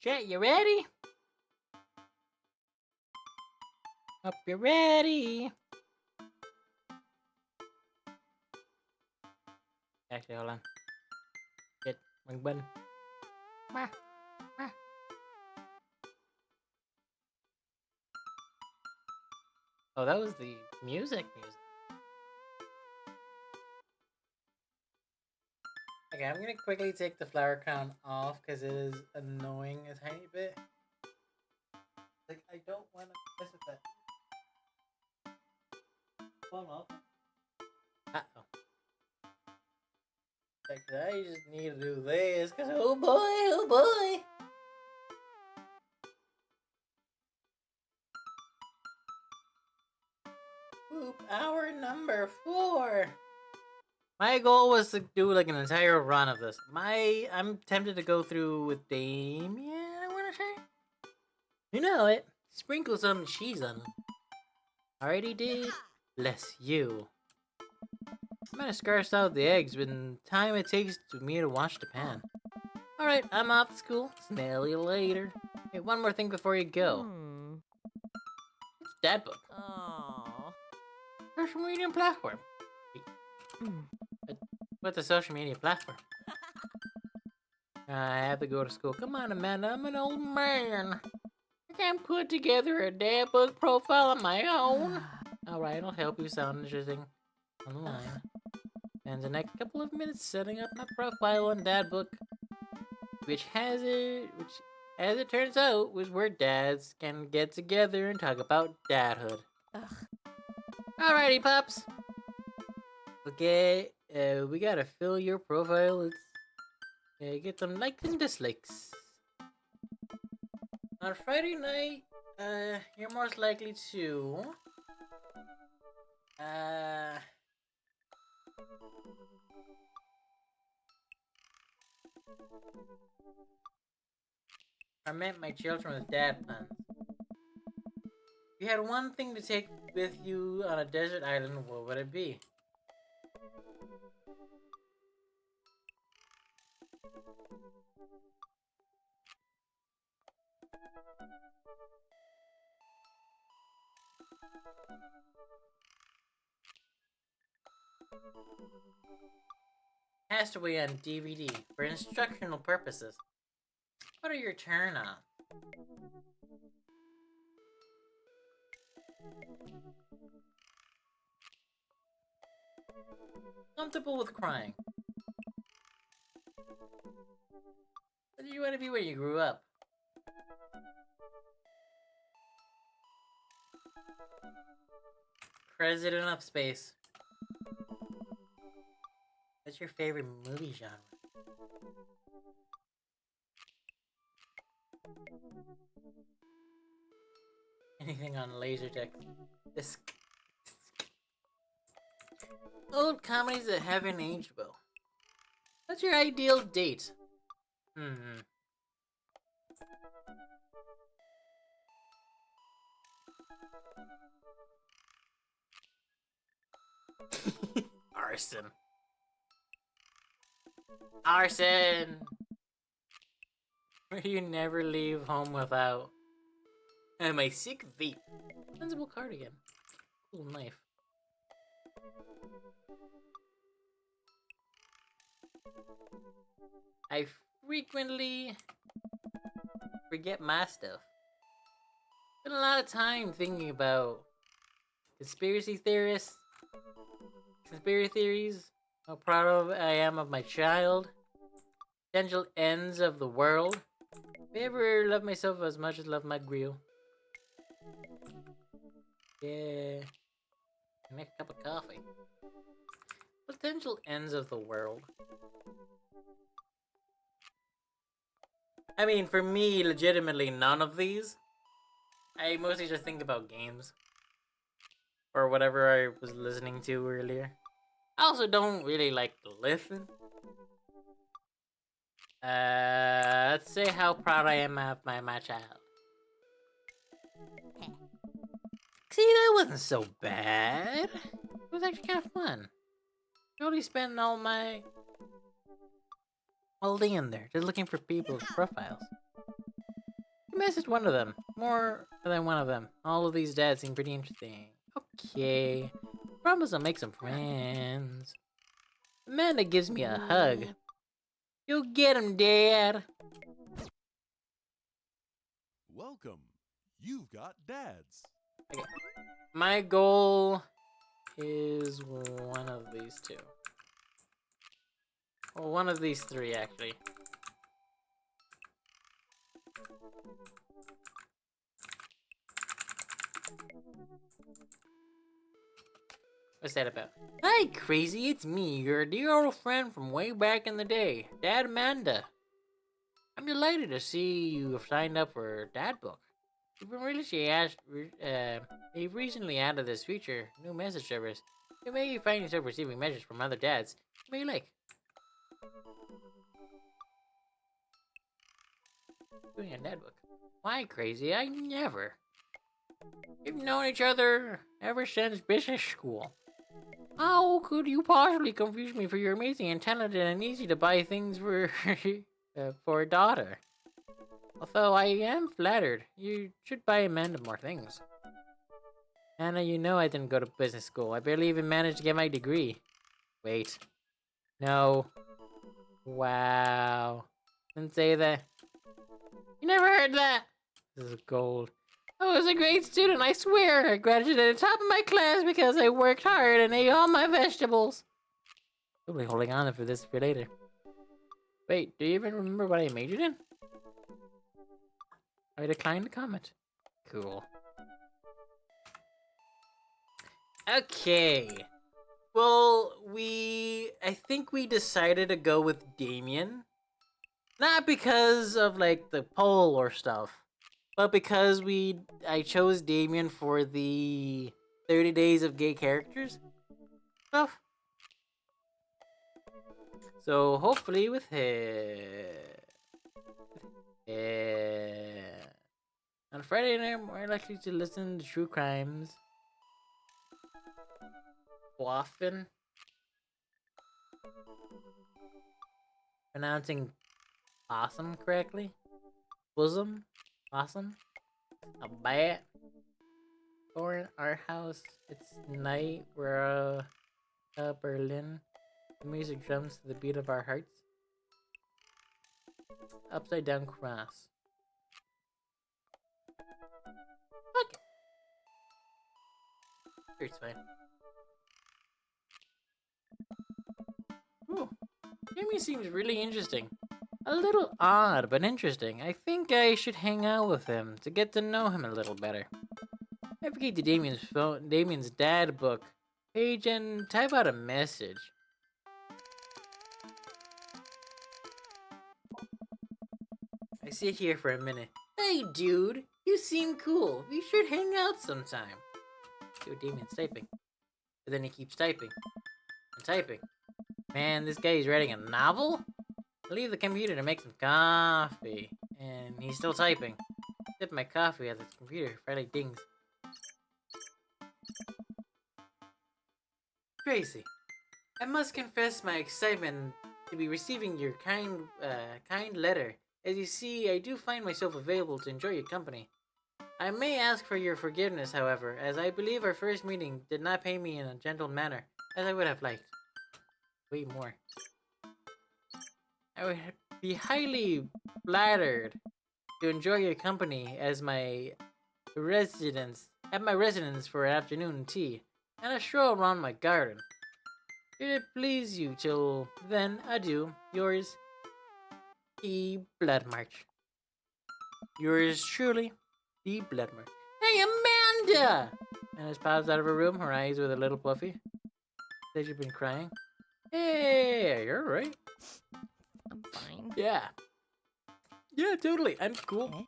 Chat, you ready? Hope you're ready. Actually, hold on. Get wing button. Oh, that was the music. Okay, I'm gonna quickly take the flower crown off because it is annoying a tiny bit. Like, I don't want to mess with that. Uh-oh. Like, I just need to do this because, oh boy, oh boy. Poop hour number 4. My goal was to do like an entire run of this. I'm tempted to go through with Damien, I want to say. You know it. Sprinkle some cheese on it. Already did. Bless you. I'm gonna scarce out the eggs when time it takes to me to wash the pan. Alright, I'm off to school. Smell you later. Hey, one more thing before you go. It's Dad Book. Oh. Social media platform. What's a social media platform? I have to go to school. Come on, Amanda. I'm an old man. I can't put together a Dad Book profile on my own. Alright, I'll help you sound interesting online. And the next couple of minutes setting up my profile on Dad Book. Which, as it turns out, was where dads can get together and talk about dadhood. Alrighty, pups. Okay, we gotta fill your profile. Let's get some likes and dislikes. On Friday night, you're most likely to torment my children with dad puns. If you had one thing to take with you on a desert island, what would it be? Castaway on DVD for instructional purposes. What are your turn-ons? Comfortable with crying. What did you want to be when you grew up? President of Space. What's your favorite movie genre? Anything on Laserdisc. Old comedies that haven't aged well. What's your ideal date? Arson. Arson! Where you never leave home without. And my sick vape. Sensible cardigan. Cool knife. I frequently forget my stuff. Spend a lot of time thinking about conspiracy theories, how proud of I am of my child, potential ends of the world. If I ever love myself as much as love my grill. Yeah. Make a cup of coffee. Potential ends of the world. I mean, for me, legitimately, none of these. I mostly just think about games. Or whatever I was listening to earlier. I also don't really like to listen. Let's say how proud I am of my child. See, that wasn't so bad. It was actually kind of fun. Totally spent all day in there, just looking for people's profiles. I messaged one of them. More than one of them. All of these dads seem pretty interesting. Okay. Promise I'll make some friends. Amanda gives me a hug. You'll get him, Dad. Welcome. You've got dads. Okay. My goal is one of these two. Well, one of these three, actually. What's that about? Hi, Crazy, it's me, your dear old friend from way back in the day, Dad Amanda. I'm delighted to see you have signed up for Dad Book. They've recently added this feature, new message service. You may find yourself receiving messages from other dads. You may like. Doing a Dad Book. Why, Crazy? I never. We've known each other ever since business school. How could you possibly confuse me for your amazing and talented and easy to buy things for for a daughter? Although I am flattered, you should buy Amanda more things. Anna, you know I didn't go to business school. I barely even managed to get my degree. Wait. No. Wow. Didn't say that. You never heard that? This is gold. I was a great student, I swear. I graduated at the top of my class because I worked hard and ate all my vegetables. Totally holding on for this for later. Wait, do you even remember what I majored in? I declined to comment. Cool. Okay. Well, I think we decided to go with Damien. Not because of, like, the poll or stuff. But because I chose Damien for the 30 days of gay characters stuff. So hopefully with on Friday night, I'm more likely to listen to true crimes. Often. Pronouncing awesome correctly. Bosom. Awesome. A bat. Or in our house, it's night. We're Berlin. The music drums to the beat of our hearts. Upside down cross. Fuck it. Sure, it's fine. Ooh. Jamie seems really interesting. A little odd, but interesting. I think I should hang out with him to get to know him a little better. Navigate to Damien's Dad Book page and type out a message. I sit here for a minute. Hey, dude, you seem cool. We should hang out sometime. See what Damien's typing. But then he keeps typing and typing. Man, this guy is writing a novel? I leave the computer to make some coffee, and he's still typing. Sip my coffee at the computer, Friday dings. Crazy. I must confess my excitement to be receiving your kind letter. As you see, I do find myself available to enjoy your company. I may ask for your forgiveness, however, as I believe our first meeting did not pay me in a gentle manner, as I would have liked. Way more. I would be highly flattered to enjoy your company as my residence for afternoon tea and a stroll around my garden. Should it please you till then, adieu. Yours, E. Bloodmarch. Yours truly, E. Bloodmarch. Hey, Amanda! Anna pops out of her room, her eyes with a little puffy. Says you've been crying. Hey, you're right. I'm fine. Yeah. Yeah, totally. I'm cool. Okay.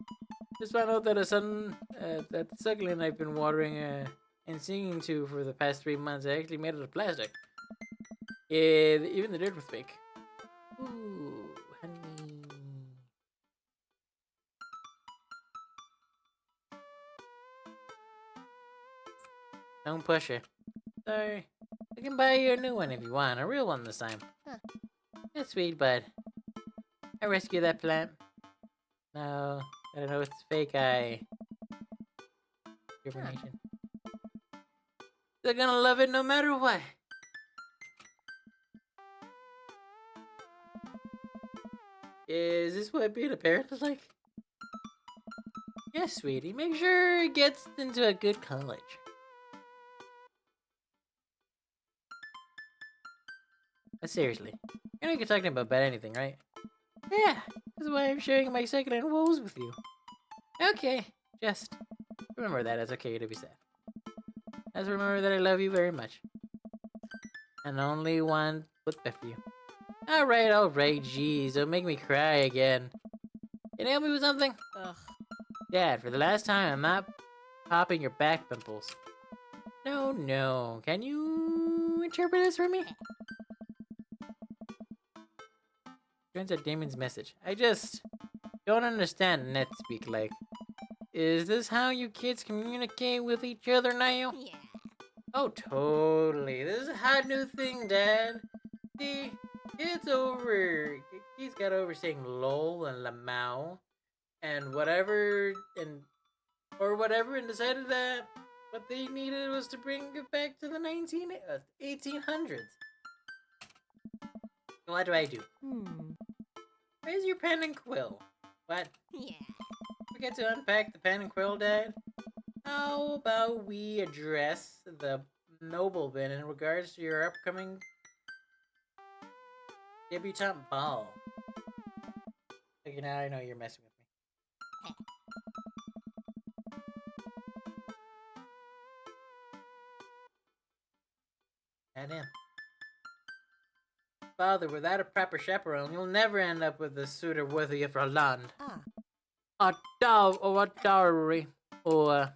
Just found out that that suckling I've been watering and singing to for the past 3 months, I actually made it of plastic. Yeah, even the dirt was fake. Ooh, honey. Don't push her. Sorry. I can buy you a new one if you want. A real one this time. Huh. That's sweet, bud. I rescued that plant. No, I don't know, it's fake eye. Information. They're gonna love it no matter what. Is this what being a parent is like? Yes, sweetie. Make sure it gets into a good college. But seriously, you're not talking about anything, right? Yeah, that's why I'm sharing my second-hand woes with you. Okay, just remember that it's okay to be sad. Just remember that I love you very much. And only one would for you. Alright, jeez, don't make me cry again. Can you help me with something? Ugh. Dad, for the last time, I'm not popping your back pimples. No. Can you interpret this for me? Translate Damon's message. I just don't understand net speak. Like, is this how you kids communicate with each other now? Yeah. Oh, totally. This is a hot new thing, Dad. See, it's over. He's got over saying lol and lamau and whatever and decided that what they needed was to bring it back to the 1800s. So what do I do? Where's your pen and quill? What? Yeah. Forget to unpack the pen and quill, Dad? How about we address the nobleman in regards to your upcoming debutante ball? Okay, now I know you're messing with me. Add in. Father, without a proper chaperone, you'll never end up with a suitor worthy of your land. A dowry. Or,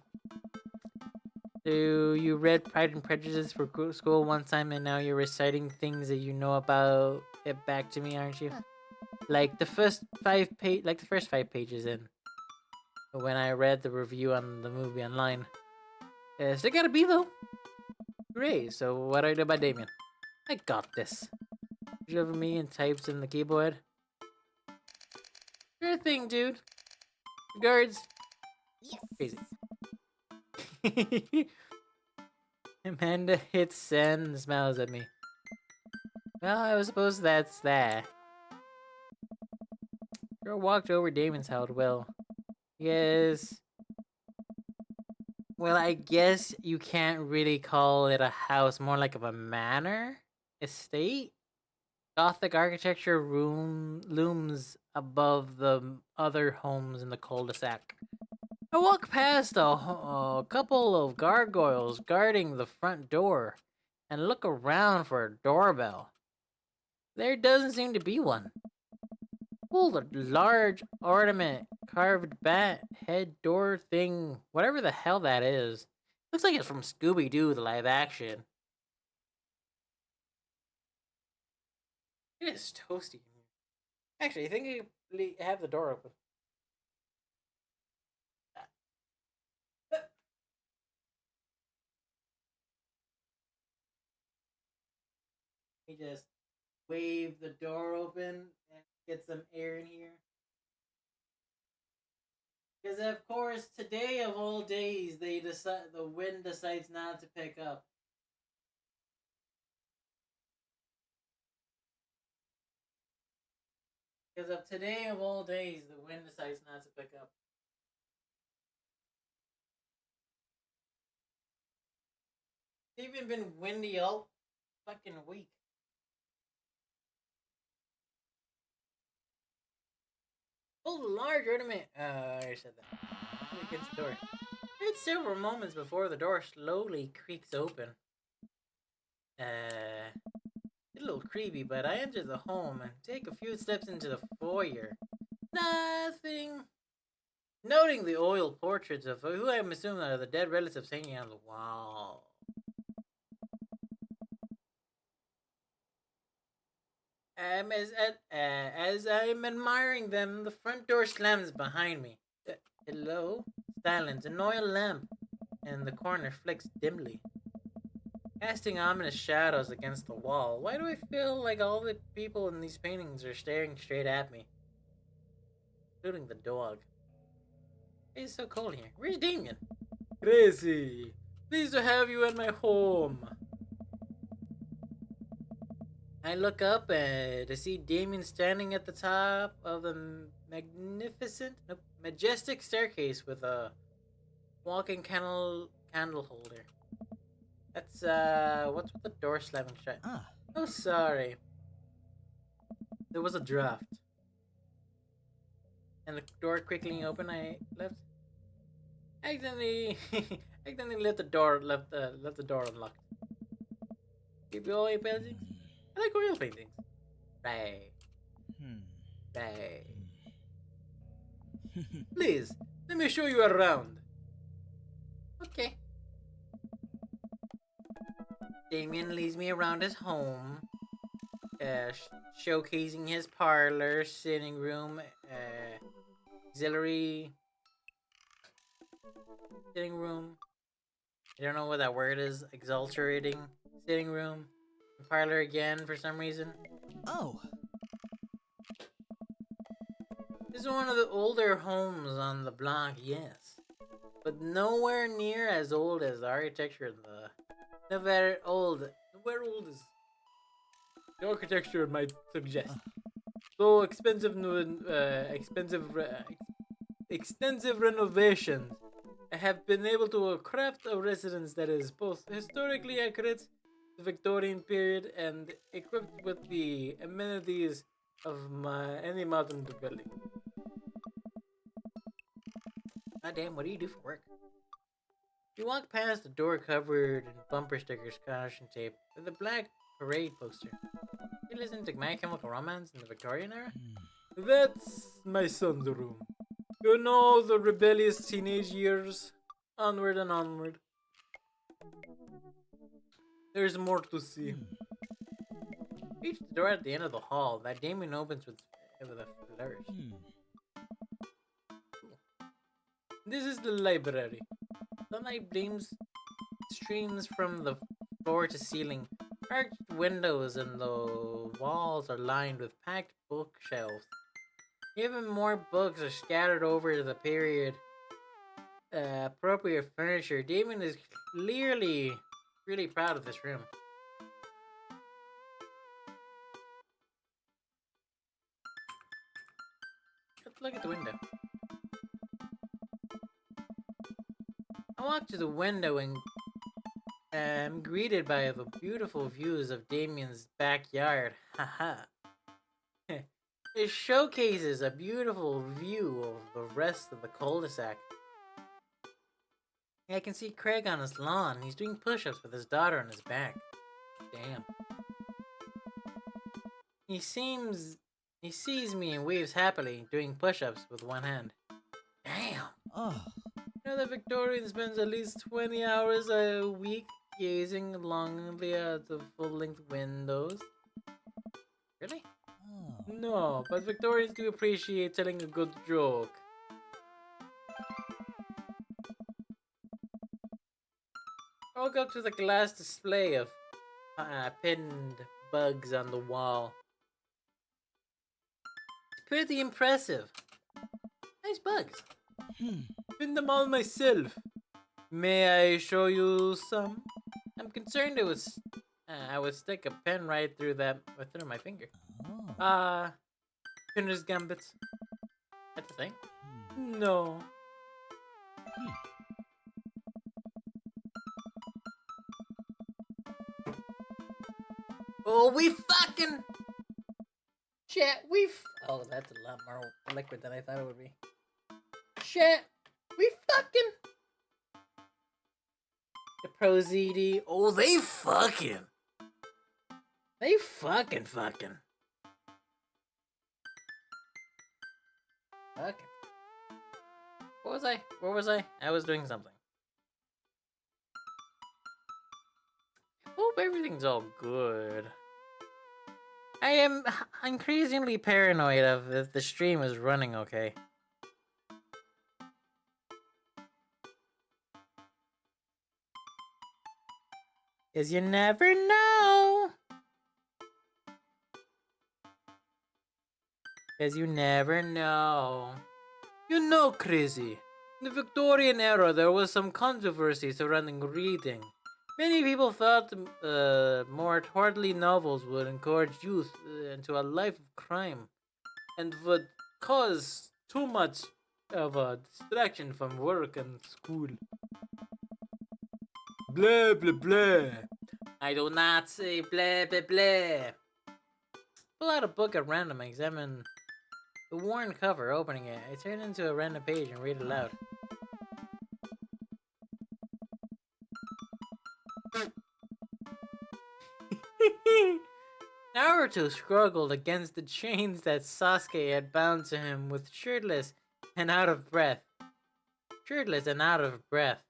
do you read Pride and Prejudice for school one time and now you're reciting things that you know about it back to me, aren't you? Like the first 5 pages in. When I read the review on the movie online. They gotta be though. Great, so what do I do about Damien? I got this. Reach over me and types in the keyboard. Sure thing, dude. Regards. Yes. Crazy. Amanda hits send and smiles at me. Well, I suppose that's that. Girl walked over Damon's house. Well, yes. Well, I guess you can't really call it a house, more like of a manor? Estate? Gothic architecture looms above the other homes in the cul-de-sac. I walk past a couple of gargoyles guarding the front door and look around for a doorbell. There doesn't seem to be one. Pull the large ornament carved bat head door thing, whatever the hell that is. Looks like it's from Scooby-Doo, the live action. It is toasty in here. Actually, I think you have the door open. We just wave the door open and get some air in here. Because of course, today of all days, the wind decides not to pick up. Because of today of all days, the wind decides not to pick up. It's even been windy all fucking week. Oh, the large ornament. I already said that. Against the door. It's several moments before the door slowly creaks open. It's a little creepy, but I enter the home and take a few steps into the foyer. Nothing. Noting the oil portraits of who I'm assuming are the dead relatives hanging on the wall. As I'm admiring them, the front door slams behind me. Hello? Silence. An oil lamp in the corner flicks dimly, casting ominous shadows against the wall. Why do I feel like all the people in these paintings are staring straight at me? Including the dog. It's so cold here. Where's Damien? Crazy. Pleased to have you at my home. I look up to see Damien standing at the top of the majestic staircase with a walking candle holder. That's what's with the door slamming shut? Ah. Oh, sorry. There was a draft. And the door quickly opened. I left. Accidentally left the door unlocked. Keep your oil paintings. I like oil paintings. Right. Right. Please, let me show you around. Okay. Damien leads me around his home, showcasing his parlor, sitting room, auxiliary sitting room. I don't know what that word is. Exalterating sitting room. Parlor again for some reason. Oh. This is one of the older homes on the block, yes. But nowhere near as old as the architecture in the very old. Where old is the architecture might suggest. So expensive extensive renovations have been able to craft a residence that is both historically accurate to the Victorian period and equipped with the amenities of any modern building. God damn, what do you do for work? You walk past the door covered in bumper stickers, caution tape, with a black parade poster. You listen to My Chemical Romance in the Victorian era? That's my son's room. You know, the rebellious teenage years. Onward and onward. There's more to see. Reach the door at the end of the hall that Damien opens with a flourish. This is the library. Sunlight streams from the floor to ceiling. Arched windows and the walls are lined with packed bookshelves. Even more books are scattered over the period. Appropriate furniture. Damien is clearly really proud of this room. Let's look at the window. I walk to the window and am greeted by the beautiful views of Damien's backyard. Haha. It showcases a beautiful view of the rest of the cul-de-sac. I can see Craig on his lawn. He's doing push-ups with his daughter on his back. Damn. He sees me and waves happily, doing push-ups with one hand. Damn. Oh. You know, the Victorian spends at least 20 hours a week gazing longingly at the full-length windows. Really? Oh. No, but Victorians do appreciate telling a good joke. I walk up to the glass display of pinned bugs on the wall. It's pretty impressive. Nice bugs. Pinned them all myself. May I show you some? I'm concerned I would stick a pen right through my finger. Oh. Pinner's gambits. That's the thing? No. Oh, we fucking shit. Oh, that's a lot more liquid than I thought it would be. Shit. We fucking the Prozidi. Oh, they fucking. Fucking. Where was I? I was doing something. Hope everything's all good. I am increasingly paranoid of if the stream is running okay. Cause you never know. Cause you never know. You know, crazy. In the Victorian era, there was some controversy surrounding reading. Many people thought moratorium novels would encourage youth into a life of crime and would cause too much of a distraction from work and school. Blah blah blah. I do not say blah blah blah. Pull out a book at random and examine the worn cover. Opening it, I turn into a random page and read aloud. Naruto struggled against the chains that Sasuke had bound to him with shirtless and out of breath. Shirtless and out of breath.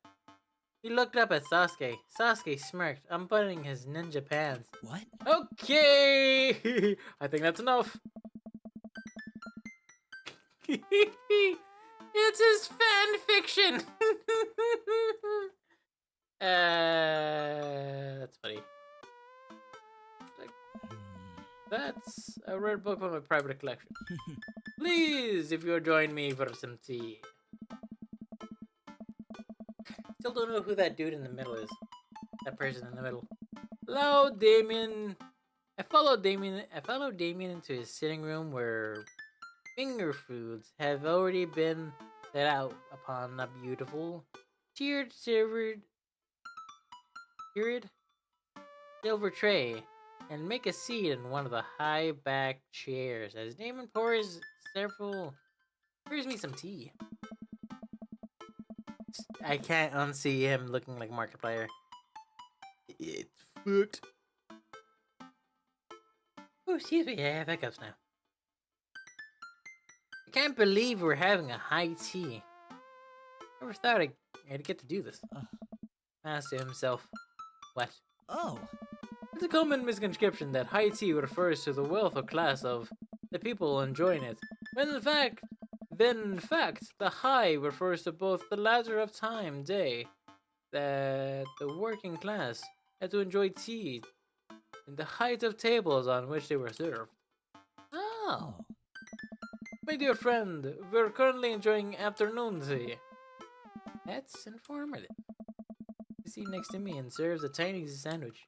He looked up at Sasuke. Sasuke smirked, unbuttoning his ninja pants. What? Okay! I think that's enough. It's his fan fiction! That's funny. That's a rare book from my private collection. Please, if you'll join me for some tea. Still don't know who that dude in the middle is. That person in the middle. Hello, Damien. I followed Damien into his sitting room where finger foods have already been set out upon a beautiful, tiered silver tray, and make a seat in one of the high-back chairs as Damon pours me some tea. I can't unsee him looking like Markiplier. It's fucked. Oh, excuse me, I have hiccups now. I can't believe we're having a high tea. Never thought I'd get to do this. Asked to himself. What? Oh. It's a common misconception that high tea refers to the wealthy class of the people enjoying it, when in fact, the high refers to both the latter of time day that the working class had to enjoy tea and the height of tables on which they were served. Oh. My dear friend, we're currently enjoying afternoon tea. That's informative. The seat next to me and serves a tiny sandwich.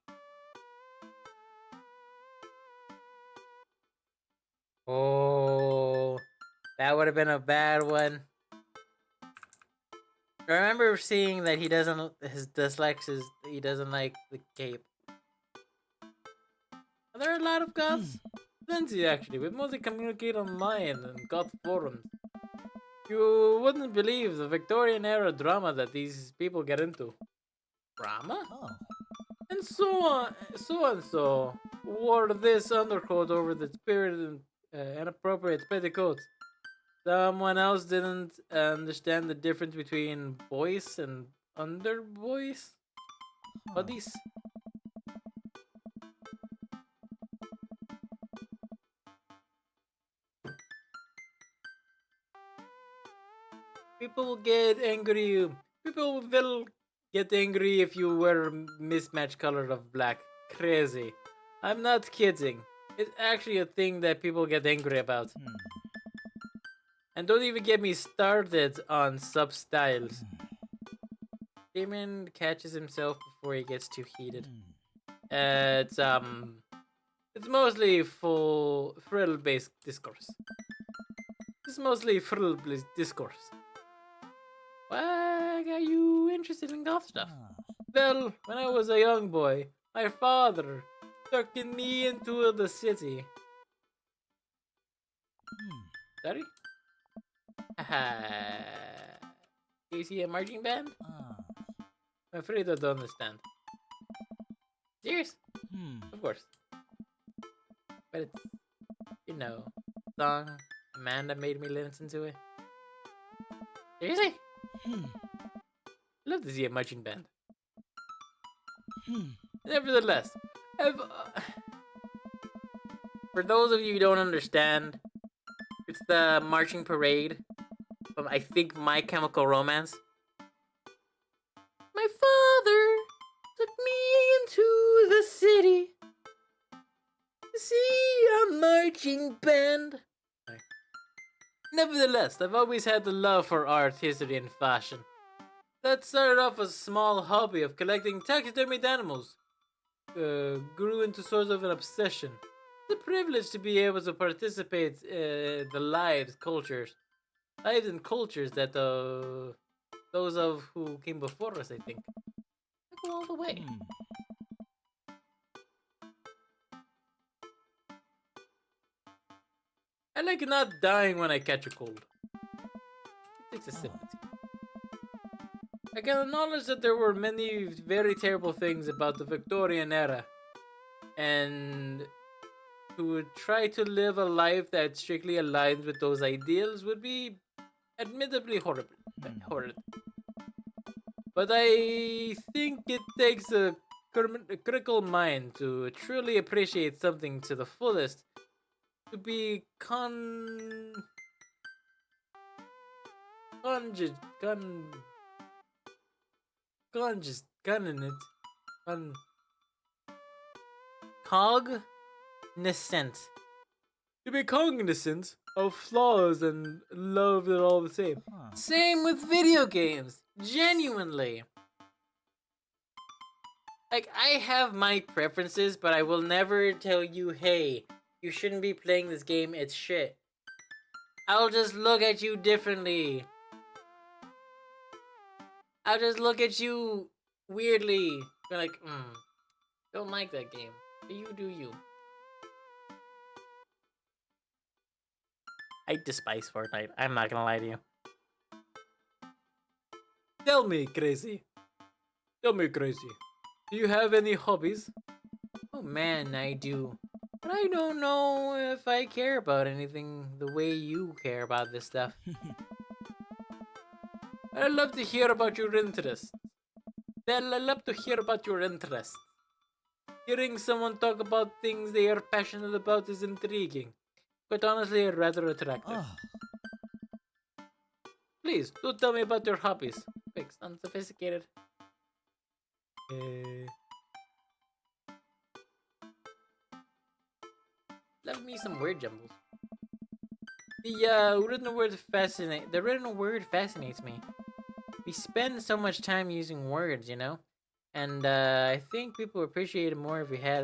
Oh, that would have been a bad one. I remember seeing that he doesn't like the cape. Are there a lot of goths? Plenty actually. We mostly communicate online and goth forums. You wouldn't believe the Victorian era drama that these people get into. Drama? Oh. And so wore this undercoat over the spirit inappropriate petticoats. Someone else didn't understand the difference between boys and under boys. Buddies. People get angry. People will get angry if you wear mismatched color of black. Crazy. I'm not kidding. It's actually a thing that people get angry about. And don't even get me started on sub-styles. Damon catches himself before he gets too heated. It's mostly full frill-based discourse. It's mostly frill-based discourse. Why are you interested in goth stuff? Well, when I was a young boy, my father took me into the city. Sorry? Do you see a marching band? I'm afraid I don't understand. Serious? Of course. But it's, song Amanda made me listen to it. Seriously? Love to see a marching band. Nevertheless, for those of you who don't understand, it's the marching parade from, I think, My Chemical Romance. My father took me into the city to see a marching band. Nevertheless, I've always had a love for art, history, and fashion. That started off as a small hobby of collecting taxidermied animals. Grew into sort of an obsession. It's a privilege to be able to participate in the lives and cultures that those of who came before us, I think. I go all the way. I like not dying when I catch a cold. It takes a sip. I can acknowledge that there were many very terrible things about the Victorian era, and to try to live a life that strictly aligns with those ideals would be admittedly horrid. But I think it takes a critical mind to truly appreciate something to the fullest, to be cognizant. To be cognizant of flaws and love it all the same. Same with video games. Genuinely. Like, I have my preferences, but I will never tell you, hey, you shouldn't be playing this game, it's shit. I'll just look at you differently. I'll just look at you weirdly. Be like, don't like that game. You do you. I despise Fortnite. I'm not gonna lie to you. Tell me, crazy. Tell me, crazy. Do you have any hobbies? Oh man, I do. But I don't know if I care about anything the way you care about this stuff. I'd love to hear about your interests. I'd love to hear about your interests. Hearing someone talk about things they are passionate about is intriguing. Quite honestly, rather attractive. Please, do tell me about your hobbies. Quick, unsophisticated. Love me some word jumbles. The written word fascinates me. We spend so much time using words, you know? And I think people appreciate it more if we had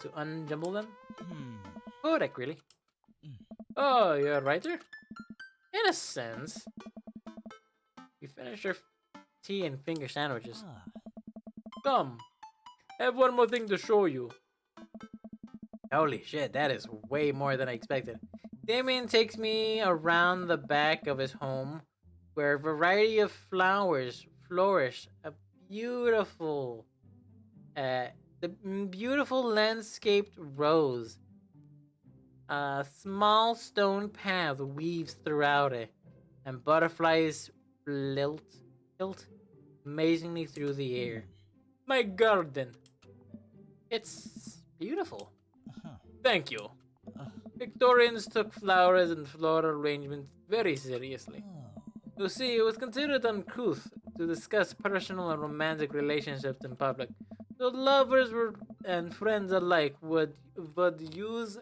to unjumble them. Poetic, really. Oh, you're a writer? In a sense. You finished your tea and finger sandwiches. Come, I have one more thing to show you. Holy shit, that is way more than I expected. Damien takes me around the back of his home, where a variety of flowers flourish. A beautiful, the beautiful landscaped rose. A small stone path weaves throughout it, and butterflies flirt amazingly through the air. My garden. It's beautiful. Thank you. Victorians took flowers and floral arrangements very seriously. You see, it was considered uncouth to discuss personal and romantic relationships in public. So lovers and friends alike would use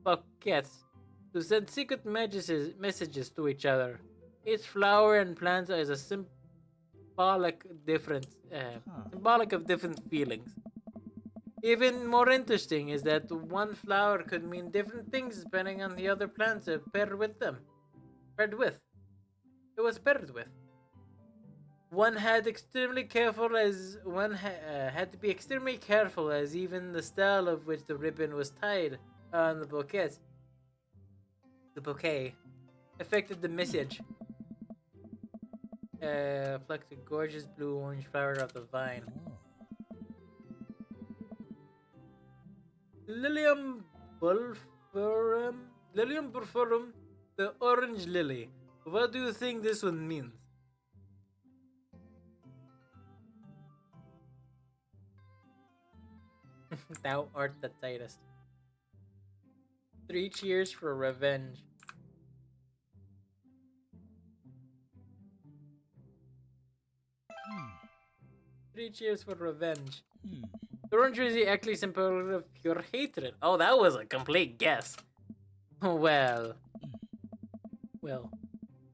bouquets to send secret messages to each other. Each flower and plant is a symbolic of different feelings. Even more interesting is that one flower could mean different things depending on the other plants paired with. It was paired with. One had to be extremely careful as even the style of which the ribbon was tied on the bouquet affected the message. Plucked a gorgeous blue-orange flower off the vine. Lilium purpurum, the orange lily. What do you think this one means? Thou art the tightest. 3 cheers for revenge. Three cheers for revenge. The orange is actually symbol of pure hatred. Oh, that was a complete guess. Well, well.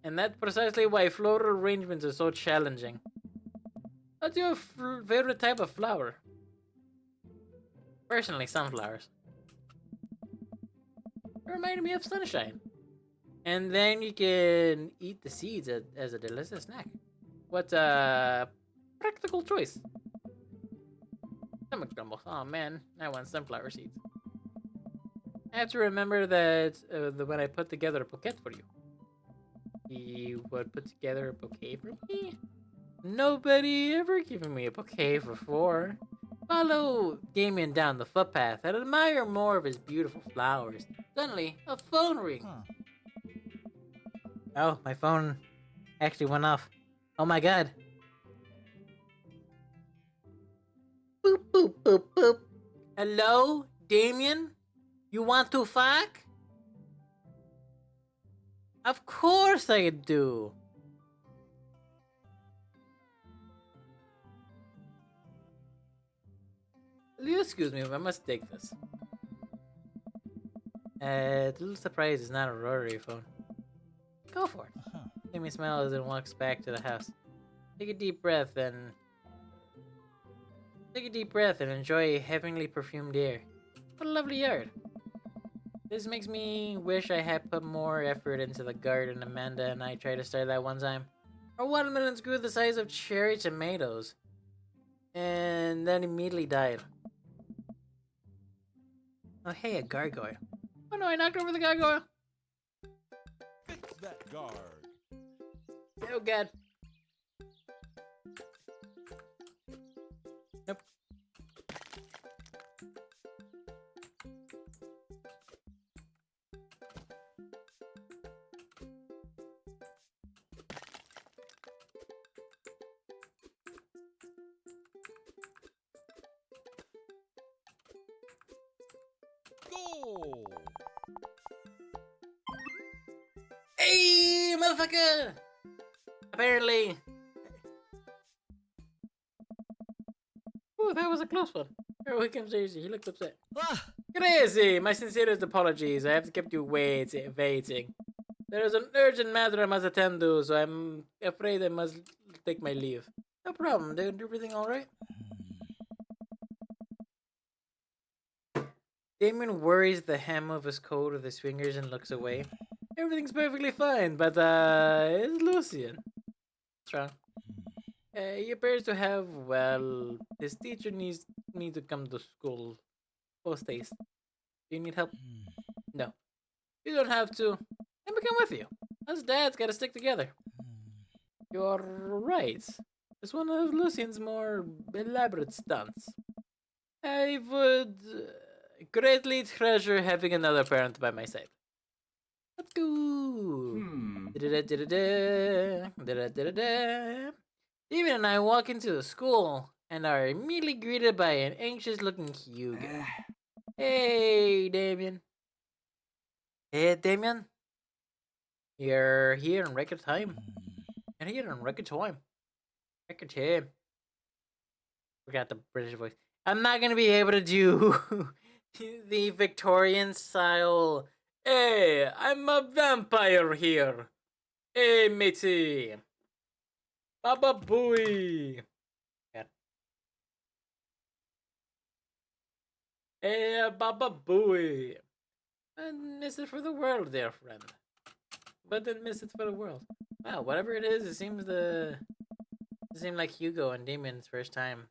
And that's precisely why floral arrangements are so challenging. What's your favorite type of flower? Personally, sunflowers. It reminded me of sunshine. And then you can eat the seeds as a delicious snack. What a practical choice. Stomach grumble. Oh man, I want sunflower seeds. I have to remember that when I put together a bouquet for you. You would put together a bouquet for me? Nobody ever given me a bouquet before. Follow Damien down the footpath and admire more of his beautiful flowers. Suddenly, a phone rings. Oh, my phone actually went off. Oh my god. Boop, boop, boop, boop. Hello, Damien? You want to fuck? Of course I do. Will you excuse me, I must take this. A little surprise is not a rotary phone. Go for it. Damien smiles and walks back to the house. Take a deep breath and enjoy heavenly perfumed air. What a lovely yard. This makes me wish I had put more effort into the garden Amanda and I tried to start that one time. Our watermelons grew the size of cherry tomatoes. And then immediately died. Oh hey, a gargoyle. Oh no, I knocked over the gargoyle. Fix that guard. Oh god. Nope. Goal! Hey, motherfucker! Apparently. Oh, that was a close one. Oh, here comes Daisy. He looked upset. Ah! Crazy! My sincerest apologies. I have kept you waiting. There is an urgent matter I must attend to, so I'm afraid I must take my leave. No problem. Did everything alright? Damien worries the hem of his coat with his fingers and looks away. Everything's perfectly fine, but it's Lucian. What's wrong? He appears to have, well, his teacher needs me to come to school post haste. Do you need help? No. You don't have to. Let me come with you. Us dads gotta stick together. You're right. It's one of Lucian's more elaborate stunts. I would greatly treasure having another parent by my side. Let's go. Damien and I walk into the school and are immediately greeted by an anxious-looking Hugo. Hey, Damien. Hey, Damien. You're here in record time. You're here in record time. Record time. Forgot the British voice. I'm not gonna be able to do the Victorian style. Hey, I'm a vampire here. Hey, matey. Baba Booey. Hey, Baba Booey. And miss it for the world, dear friend. But then miss it for the world. Wow, whatever it is, it seems like Hugo and Damien's first time.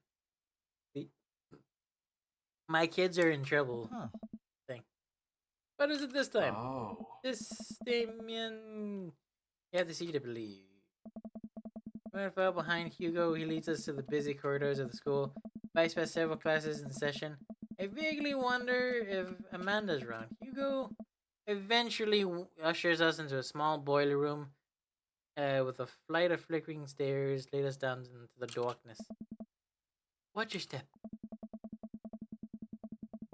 My kids are in trouble. Thing. What is it this time? Oh. This Damien. You have to see to believe. When I fell behind Hugo, he leads us to the busy corridors of the school. Vice past several classes in session. I vaguely wonder if Amanda's around. Hugo eventually ushers us into a small boiler room with a flight of flickering stairs lead us down into the darkness. Watch your step.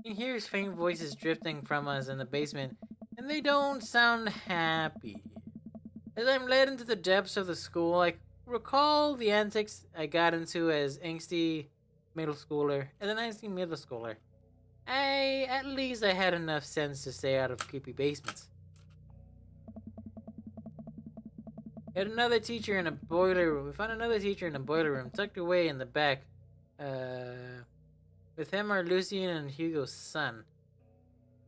You can hear his faint voices drifting from us in the basement, and they don't sound happy. As I'm led into the depths of the school, I recall the antics I got into as angsty middle schooler. At least I had enough sense to stay out of creepy basements. We had another teacher in a boiler room. We found another teacher in a boiler room, tucked away in the back. With him are Lucien and Hugo's son.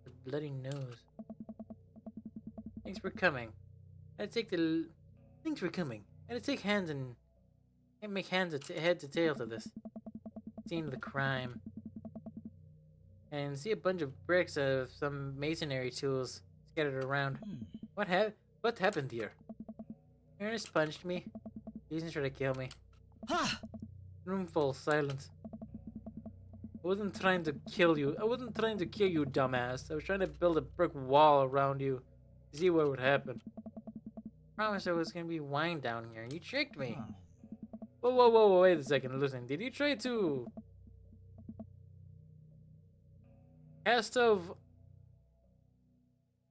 The bloody nose. Thanks for coming. Thanks for coming. I'd take hands and make hands head to tail to this scene of the crime. And see a bunch of bricks of some masonry tools scattered around. What happened here? Ernest punched me. He's trying to kill me. Ha! Room full of silence. I wasn't trying to kill you. I wasn't trying to kill you, dumbass. I was trying to build a brick wall around you to see what would happen. Promised there was gonna be wine down here, and you tricked me. Whoa, wait a second, listen. Did you try to cast of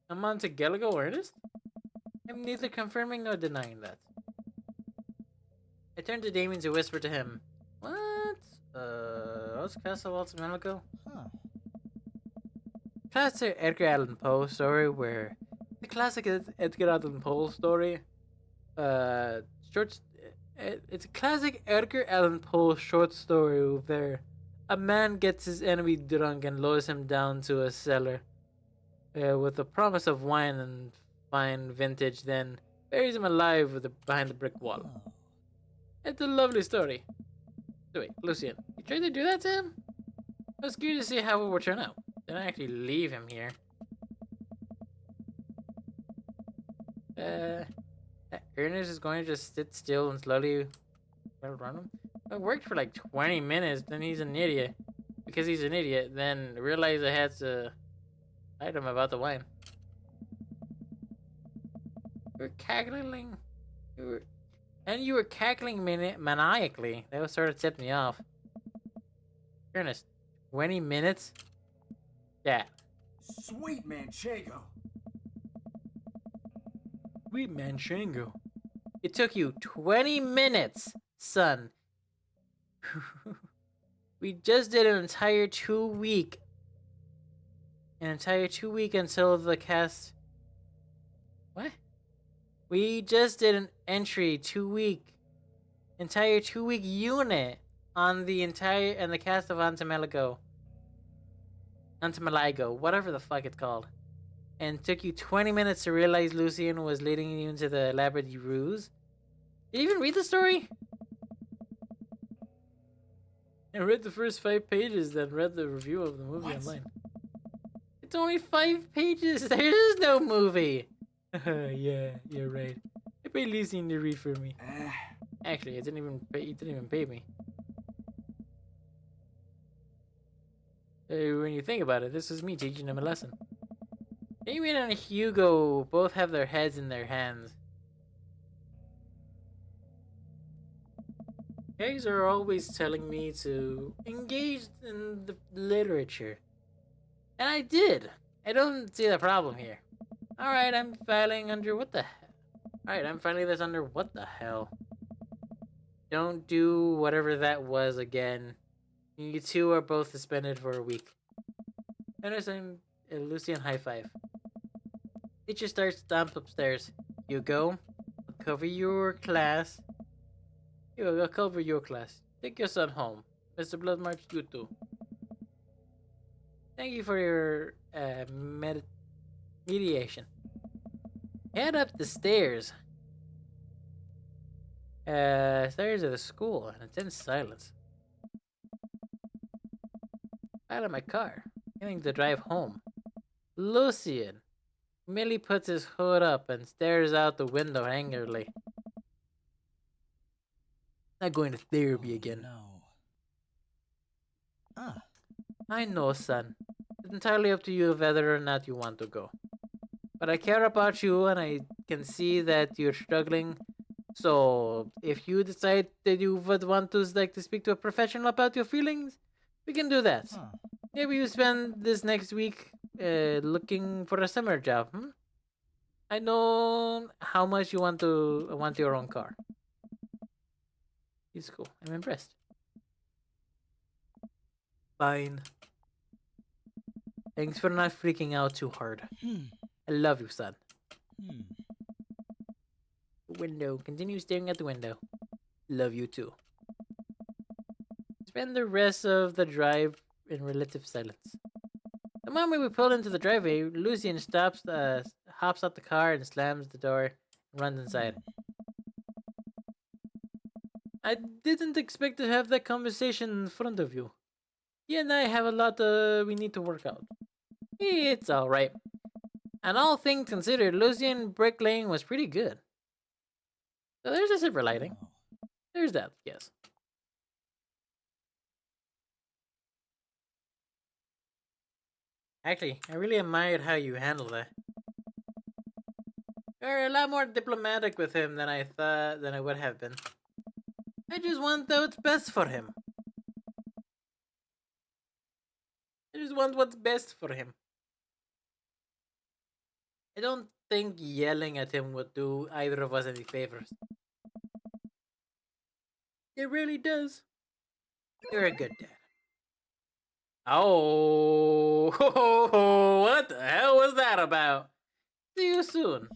a Montegalago Ernest? I'm neither confirming nor denying that. I turned to Damien to whisper to him. What? What's Castle of Altamelico? Classic Edgar Allan Poe story where the classic Edgar Allan Poe story. It's a classic Edgar Allan Poe short story where a man gets his enemy drunk and lowers him down to a cellar with the promise of wine and fine vintage, then buries him alive behind the brick wall. It's a lovely story. So wait, Lucien, you tried to do that to him? I was curious to see how it would turn out. Then I actually leave him here. Ernest is going to just sit still and slowly run him. It worked for like 20 minutes, then he's an idiot. Because he's an idiot, then realized I had to fight him about the wine. You were cackling. You were cackling maniacally. That was sort of tipped me off. Ernest, 20 minutes? Yeah. Sweet Manchego. Sweet Manchego. It took you 20 minutes, son. We just did an entire 2 week. An entire 2 week until the cast. What? We just did an entry 2 week. Entire 2 week unit on the entire and the cast of Antameligo. Antameligo, whatever the fuck it's called. And it took you 20 minutes to realize Lucien was leading you into the elaborate ruse. Did you even read the story? I read the first 5 pages, then read the review of the movie online. It's only 5 pages. There is no movie. Yeah, you're right. I paid Lucien to read for me. Actually, he didn't even pay me. When you think about it, this is me teaching him a lesson. Damien and Hugo both have their heads in their hands. Guys are always telling me to engage in the literature. And I did. I don't see the problem here. Alright, I'm filing under what the hell? Alright, I'm filing this under what the hell? Don't do whatever that was again. You two are both suspended for a week. Understand, Lucien, high five. Teacher starts stomp upstairs. You go. Cover your class. I'll cover your class. Take your son home. Mr. Bloodmarch, you too. Thank you for your mediation. Head up the stairs. Stairs of the school, and it's in silence. Out of my car, getting to drive home. Lucien. Millie puts his hood up and stares out the window angrily. Not going to therapy again. No. I know, son. It's entirely up to you whether or not you want to go. But I care about you and I can see that you're struggling. So, if you decide that you would want to speak to a professional about your feelings, we can do that. Maybe you spend this next week looking for a summer job, I know how much you want your own car. It's cool. I'm impressed. Fine. Thanks for not freaking out too hard. I love you, son. window. Continue staring at the window. Love you too. Spend the rest of the drive in relative silence. The moment we pull into the driveway, Lucian hops out the car and slams the door and runs inside. I didn't expect to have that conversation in front of you. You and I have a lot we need to work out. It's alright. And all things considered, Lucian bricklaying was pretty good. So there's a silver lining. There's that, yes. Actually, I really admired how you handled that. You're a lot more diplomatic with him than I would have been. I just want what's best for him. I just want what's best for him. I don't think yelling at him would do either of us any favors. It really does. You're a good dad. Oh, what the hell was that about? See you soon.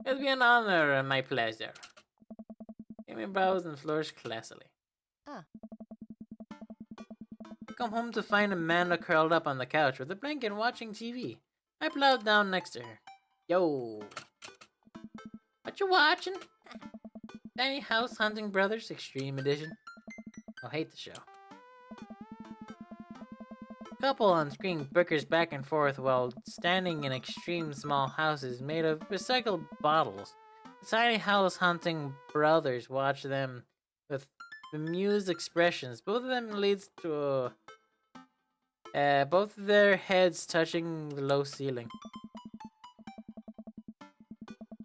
It'll be an honor and my pleasure. Amy bows and flourishes classily. I come home to find Amanda curled up on the couch with a blanket watching TV. I plowed down next to her. Yo. What you watching? Tiny House Hunting Brothers Extreme Edition. I'll hate the show. Couple on screen bickers back and forth while standing in extreme small houses made of recycled bottles. The Tiny House Hunting Brothers watch them with bemused expressions. Both of them leads to both of their heads touching the low ceiling.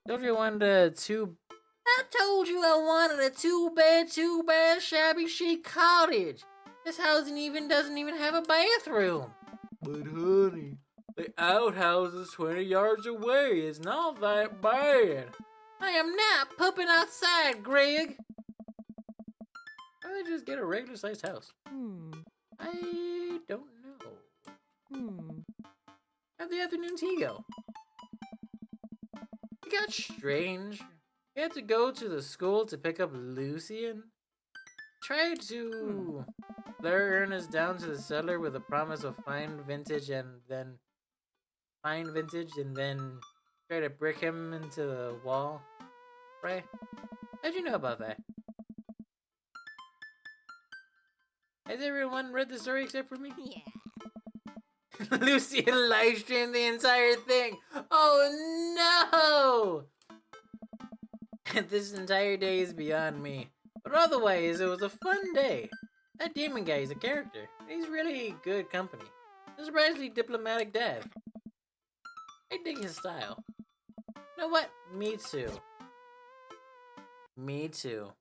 Told you I wanted I told you I wanted a two bed, shabby chic cottage. This house doesn't even have a bathroom. But honey, the outhouse is 20 yards away. It's not that bad. I am not pooping outside, Greg. Why don't I just get a regular sized house? I don't know. How'd the afternoon tea go? It got strange. We had to go to the school to pick up Lucian. Tried to lure Ernest down to the cellar with a promise of fine vintage and then try to brick him into the wall. Right? How'd you know about that? Has everyone read the story except for me? Yeah. Lucian live streamed the entire thing. Oh no! This entire day is beyond me. But otherwise, it was a fun day. That demon guy is a character. He's really good company. A surprisingly diplomatic dad. I dig his style. You know what? Me too. Me too.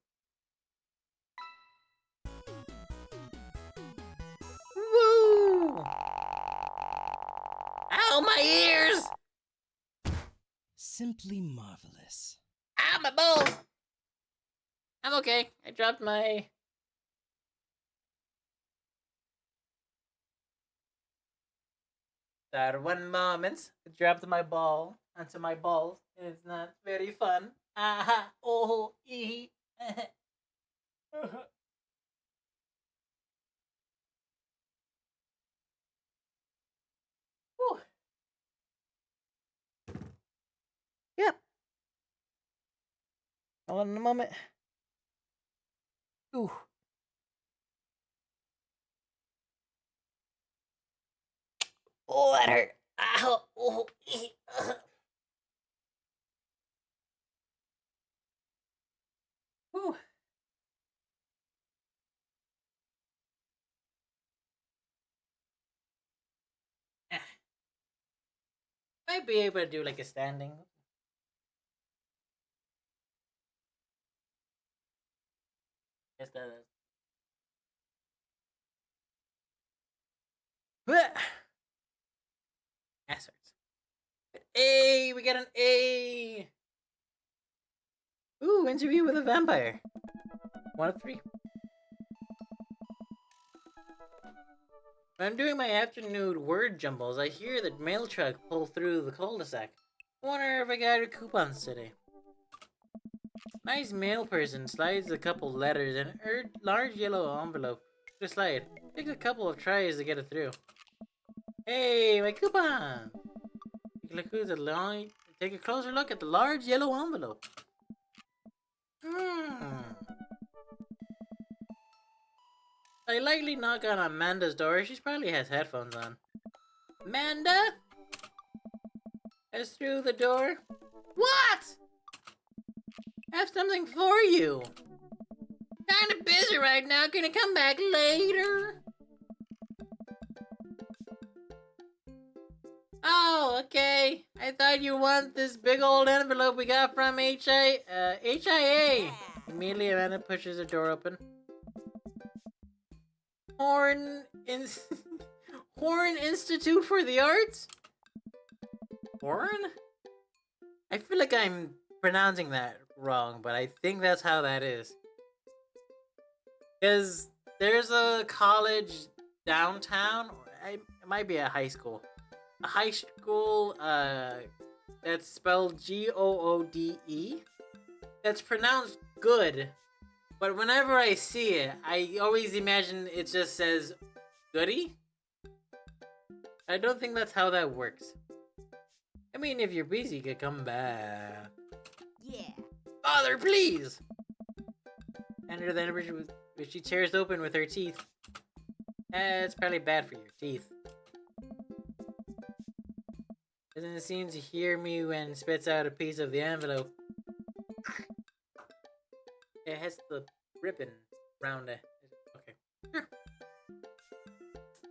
Woo! Ow, my ears! Simply marvelous. Ow, my balls! I'm okay. I dropped my... That one moment, I dropped my ball onto my balls, and it's not very fun. Aha! Oh! Ee! Whew. Yep. Hold on a moment. Ooh. Oh, that hurt. Ow. Oh, Whew. Might be able to do like a standing. Yes, that is. Ass hurts. A, we got an A. Ooh, interview with a vampire. 1 of 3. When I'm doing my afternoon word jumbles, I hear the mail truck pull through the cul-de-sac. I wonder if I got any coupons today. Nice mail person slides a couple letters in a large yellow envelope. The slide. Takes a couple of tries to get it through. Hey, my coupon! Take a closer look at the large yellow envelope. I lightly knock on Amanda's door. She probably has headphones on. Amanda? As through the door. What? I have something for you. Kinda busy right now. Can you come back later? Oh, okay. I thought you want this big old envelope we got from HIA. Immediately, Amanda pushes the door open. Horn Institute for the Arts? Horn? I feel like I'm pronouncing that wrong, but I think that's how that is. Because there's a college downtown, or it might be a high school. A high school that's spelled Goode. That's pronounced good. But whenever I see it, I always imagine it just says goody. I don't think that's how that works. I mean, if you're busy, you could come back. Yeah. Father, please! Enter the envelope which she tears open with her teeth. It's probably bad for your teeth. Doesn't seem to hear me when spits out a piece of the envelope. It has the ribbon around it. Okay. Sure.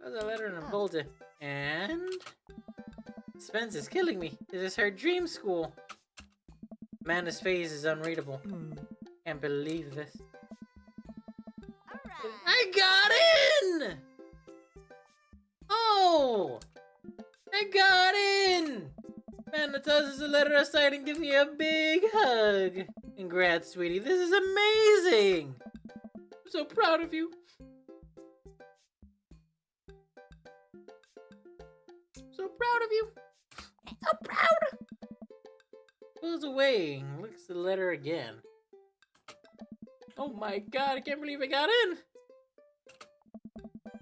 There's a letter and a folder. And... Spence is killing me. This is her dream school. Amanda's face is unreadable. Can't believe this. Alright. I got in! Oh! I got in! Amanda tosses the letter aside and gives me a big hug. Congrats, sweetie. This is amazing! I'm so proud of you. So proud of you. So proud! Pulls away and looks at the letter again. Oh my god, I can't believe I got in!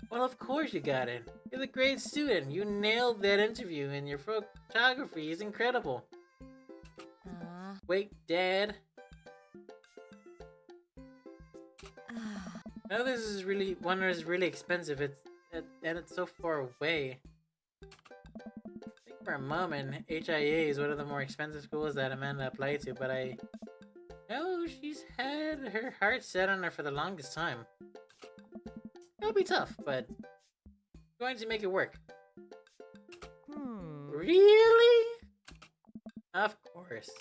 Well, of course you got in. You're the great student. You nailed that interview and your photography is incredible. Wait, Dad. Now this is really, one is really expensive. And it's so far away. I think for a moment, HIA is one of the more expensive schools that Amanda applied to, but I know she's had her heart set on her for the longest time. It'll be tough, but going to make it work. Really? Of course.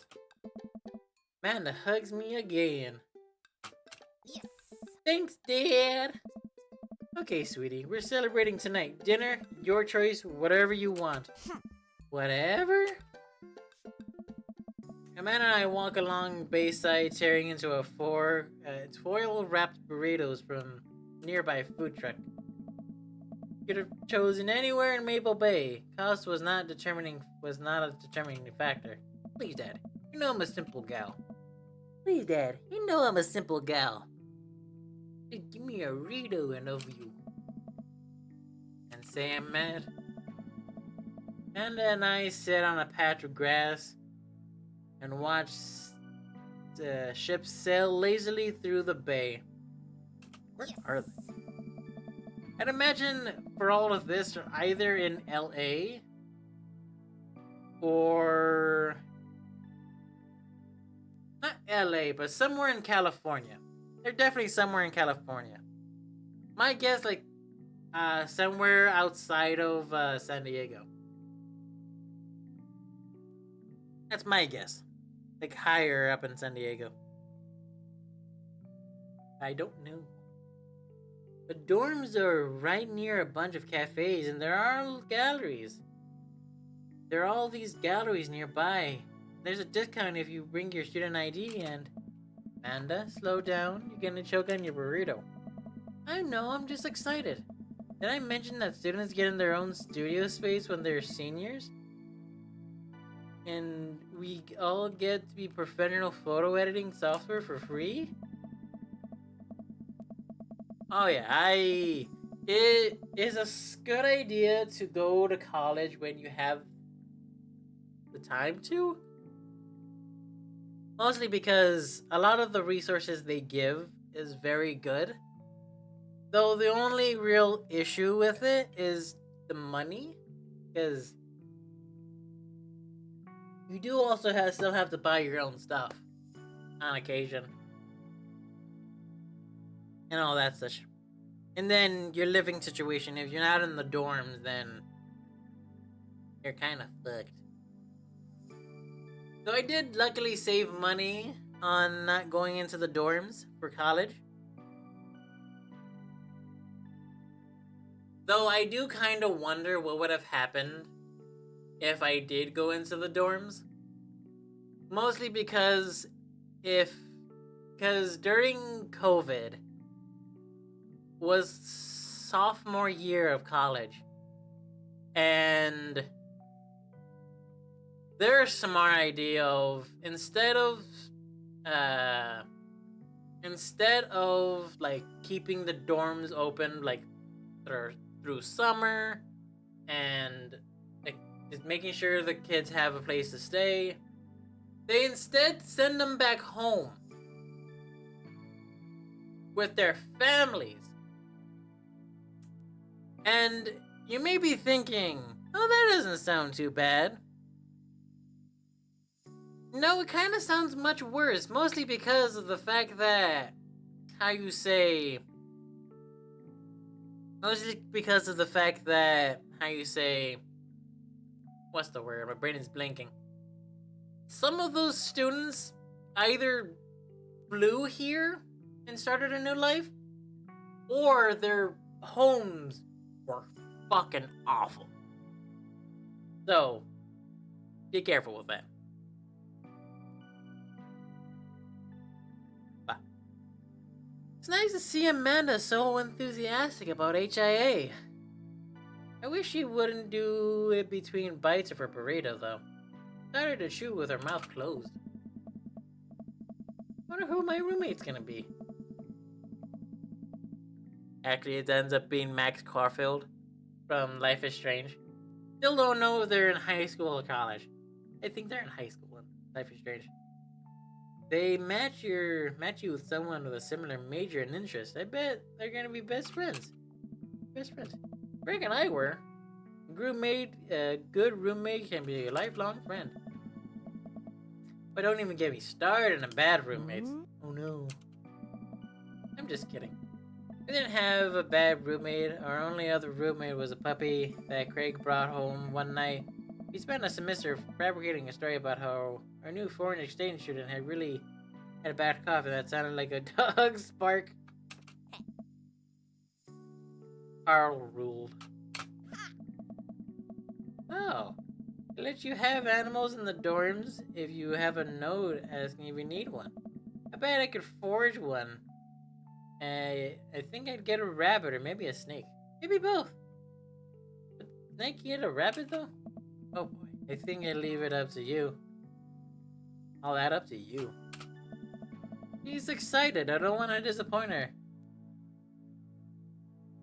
Amanda hugs me again. Yes. Thanks, Dad. Okay, sweetie, we're celebrating tonight. Dinner, your choice, whatever you want. Whatever? Amanda and I walk along Bayside, tearing into a foil-wrapped burritos from nearby food truck. Could have chosen anywhere in Maple Bay. Cost was not a determining factor. Please, Dad. You know I'm a simple gal. Please, Dad. You know I'm a simple gal. Just give me a Rito and over you. And say I'm mad. Amanda and I sit on a patch of grass and watch the ships sail lazily through the bay. Where are they? I'd imagine for all of this, they're either in LA or not LA, but somewhere in California. They're definitely somewhere in California. My guess, like, somewhere outside of San Diego. That's my guess. Like, higher up in San Diego. I don't know. The dorms are right near a bunch of cafes, and there are galleries. There are all these galleries nearby. There's a discount if you bring your student ID, and... Amanda, slow down. You're gonna choke on your burrito. I know, I'm just excited. Did I mention that students get in their own studio space when they're seniors? and we all get to be professional photo editing software for free? Oh yeah, it is a good idea to go to college when you have the time to. Mostly because a lot of the resources they give is very good. Though the only real issue with it is the money, because you do also still have to buy your own stuff on occasion. And all that such. And then your living situation, if you're not in the dorms, then you're kind of fucked. So I did luckily save money on not going into the dorms for college. Though I do kind of wonder what would have happened if I did go into the dorms. Mostly because during COVID was sophomore year of college. And their smart idea of instead of like keeping the dorms open like through summer and like just making sure the kids have a place to stay, they instead send them back home with their families. And you may be thinking, oh, that doesn't sound too bad. No, it kind of sounds much worse, mostly because of the fact that, what's the word? My brain is blinking. Some of those students either flew here and started a new life, or their homes were fucking awful. So, be careful with that. It's nice to see Amanda so enthusiastic about HIA. I wish she wouldn't do it between bites of her burrito, though. Started to chew with her mouth closed. Wonder who my roommate's gonna be. Actually, it ends up being Max Caulfield from Life is Strange. Still don't know if they're in high school or college. I think they're in high school in Life is Strange. They match you with someone with a similar major and interest. I bet they're gonna be best friends. Best friends. Greg and I were. A good roommate can be a lifelong friend. But don't even get me started on bad roommates. Oh no. I'm just kidding. We didn't have a bad roommate. Our only other roommate was a puppy that Craig brought home one night. We spent a semester fabricating a story about how our new foreign exchange student had a bad cough and that sounded like a dog's bark. Carl ruled. Oh, they let you have animals in the dorms if you have a note asking if you need one. I bet I could forge one. I think I'd get a rabbit or maybe a snake. Maybe both. But snake get a rabbit though? Oh boy, I think I'd leave it up to you. All that up to you. She's excited, I don't want to disappoint her.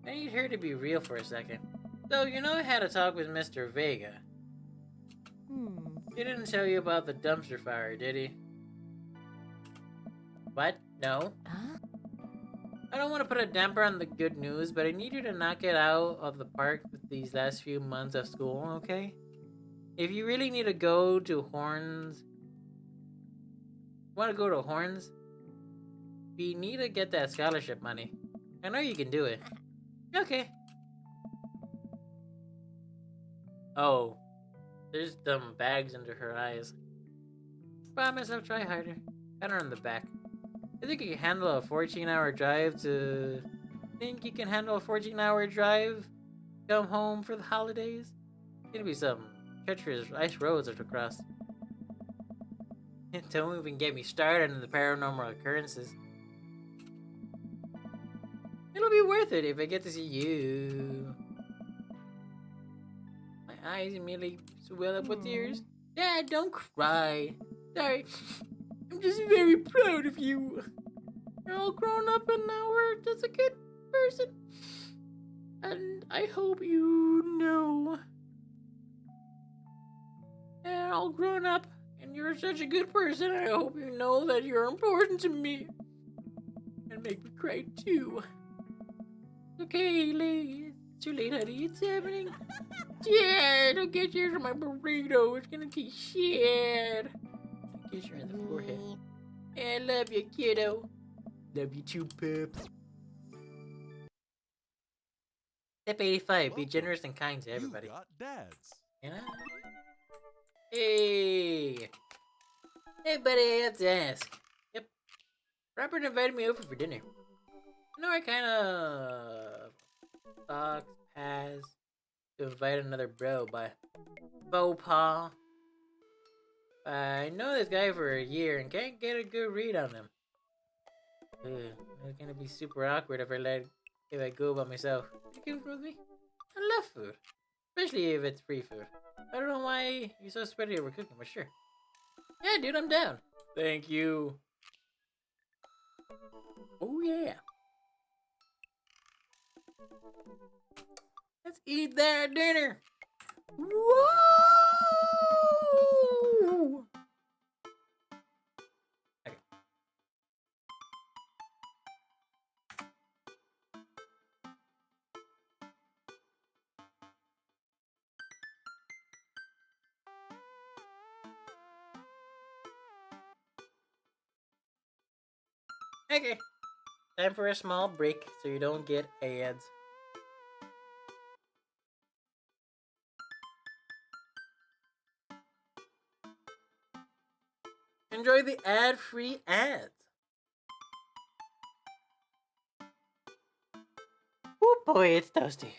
I need her to be real for a second. So, you know I had a talk with Mr. Vega. He didn't tell you about the dumpster fire, did he? What? No? I don't want to put a damper on the good news, but I need you to knock it out of the park with these last few months of school, okay? If you really need to go to Horns... Want to go to Horns? We need to get that scholarship money. I know you can do it. Okay. Oh. There's dumb bags under her eyes. Promise I'll try harder. Pat her on the back. I think you can handle a 14-hour drive to... Think you can handle a 14-hour drive? Come home for the holidays? It's gonna be some treacherous ice roads to cross. Don't even get me started on the paranormal occurrences. It'll be worth it if I get to see you. My eyes immediately swell up with tears. Dad, don't cry. Sorry. I'm just very proud of you. You're all grown up and now we're just a good person. And I hope you know. You're all grown up and you're such a good person. I hope you know that you're important to me. And make me cry too. Okay, lady. It's too late, honey. It's happening. Yeah, don't get yours on my burrito. It's gonna taste shit. Kiss her on the forehead. I love you, kiddo. Love you too, Pips. Step 85. Be generous and kind to everybody. You got dads. Yeah. Hey. Hey, buddy, I have to ask. Yep. Robert invited me over for dinner. I know I kind of fucked past to invite another bro by faux pas. I know this guy for a year and can't get a good read on him. It's gonna be super awkward if I go by myself. You come with me? I love food, especially if it's free food. I don't know why you're so sweaty over cooking, but sure. Yeah, dude, I'm down. Thank you. Oh yeah. Let's eat that dinner. Whoa! Okay. Time for a small break so you don't get ads. Enjoy the ad-free ads. Oh boy, it's toasty.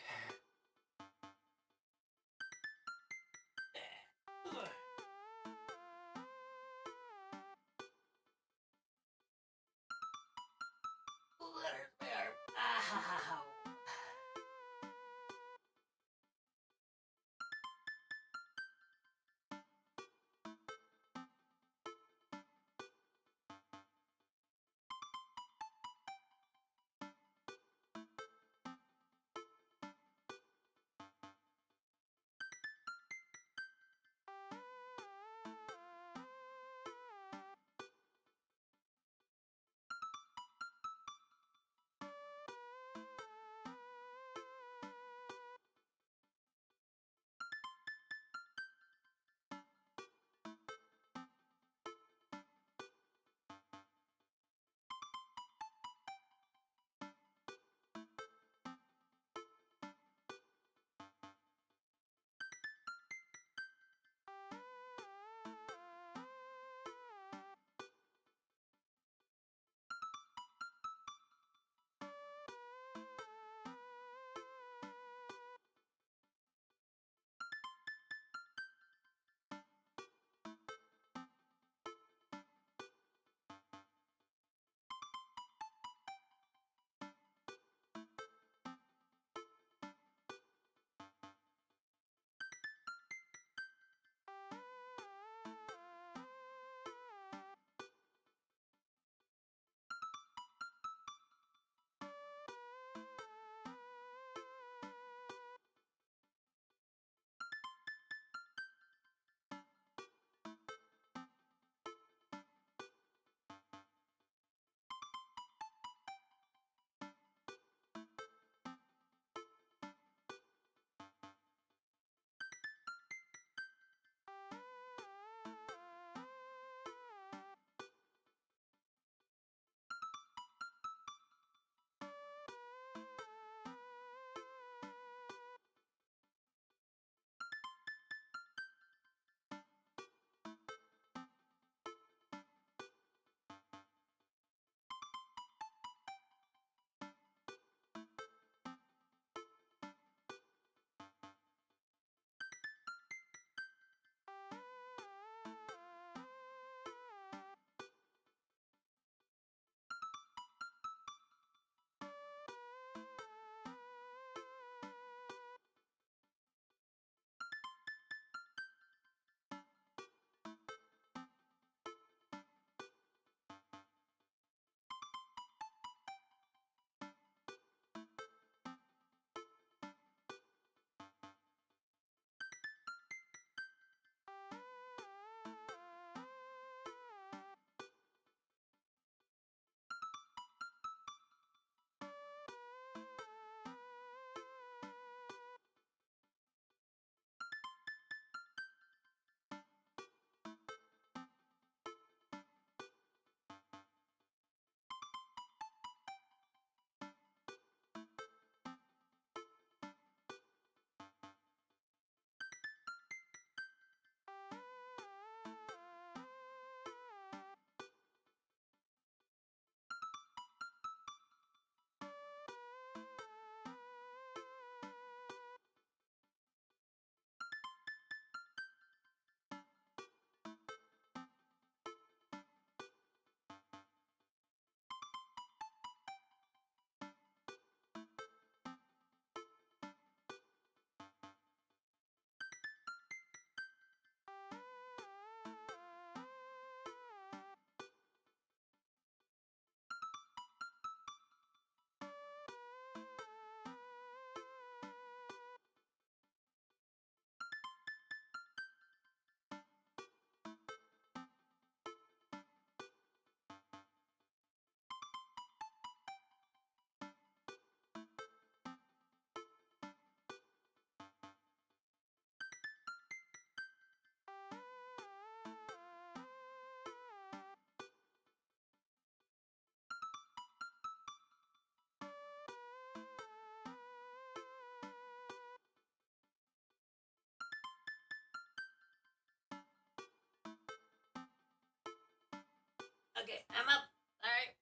Okay, I'm up. Alright.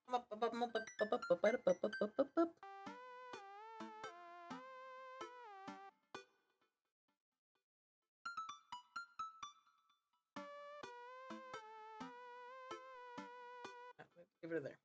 I'm up, up, up, up, up, up, up, up, up, up, up, up, up. Give it there.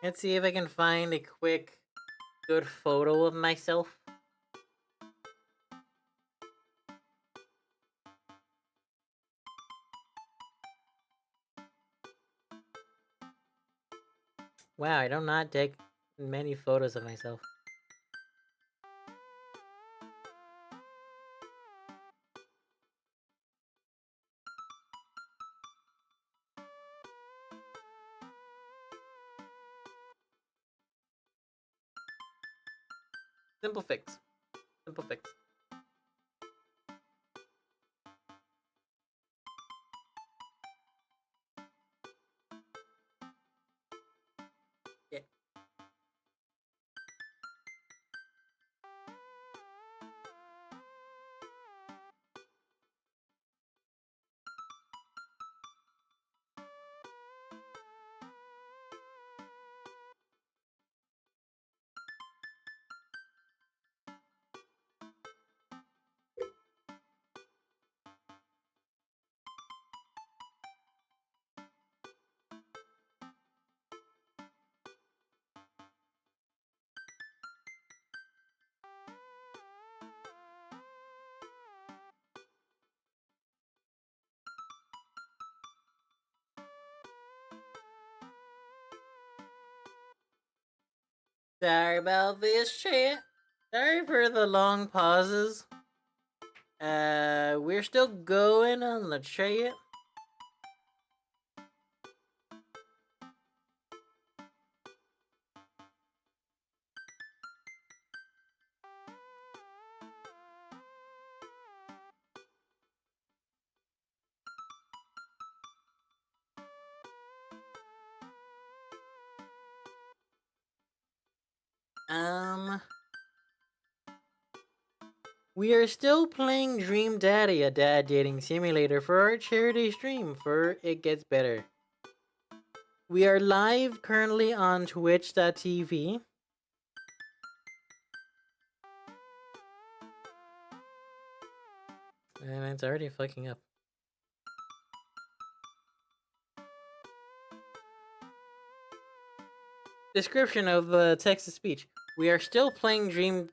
Let's see if I can find a quick, good photo of myself. Wow, I do not take many photos of myself. Simple fix. Simple fix. Yeah. Sorry about this chat. Sorry for the long pauses. We're still going on the chat. We are still playing Dream Daddy, a dad dating simulator, for our charity stream for It Gets Better. We are live currently on twitch.tv. And it's already fucking up. Description of the text to speech. We are still playing Dream,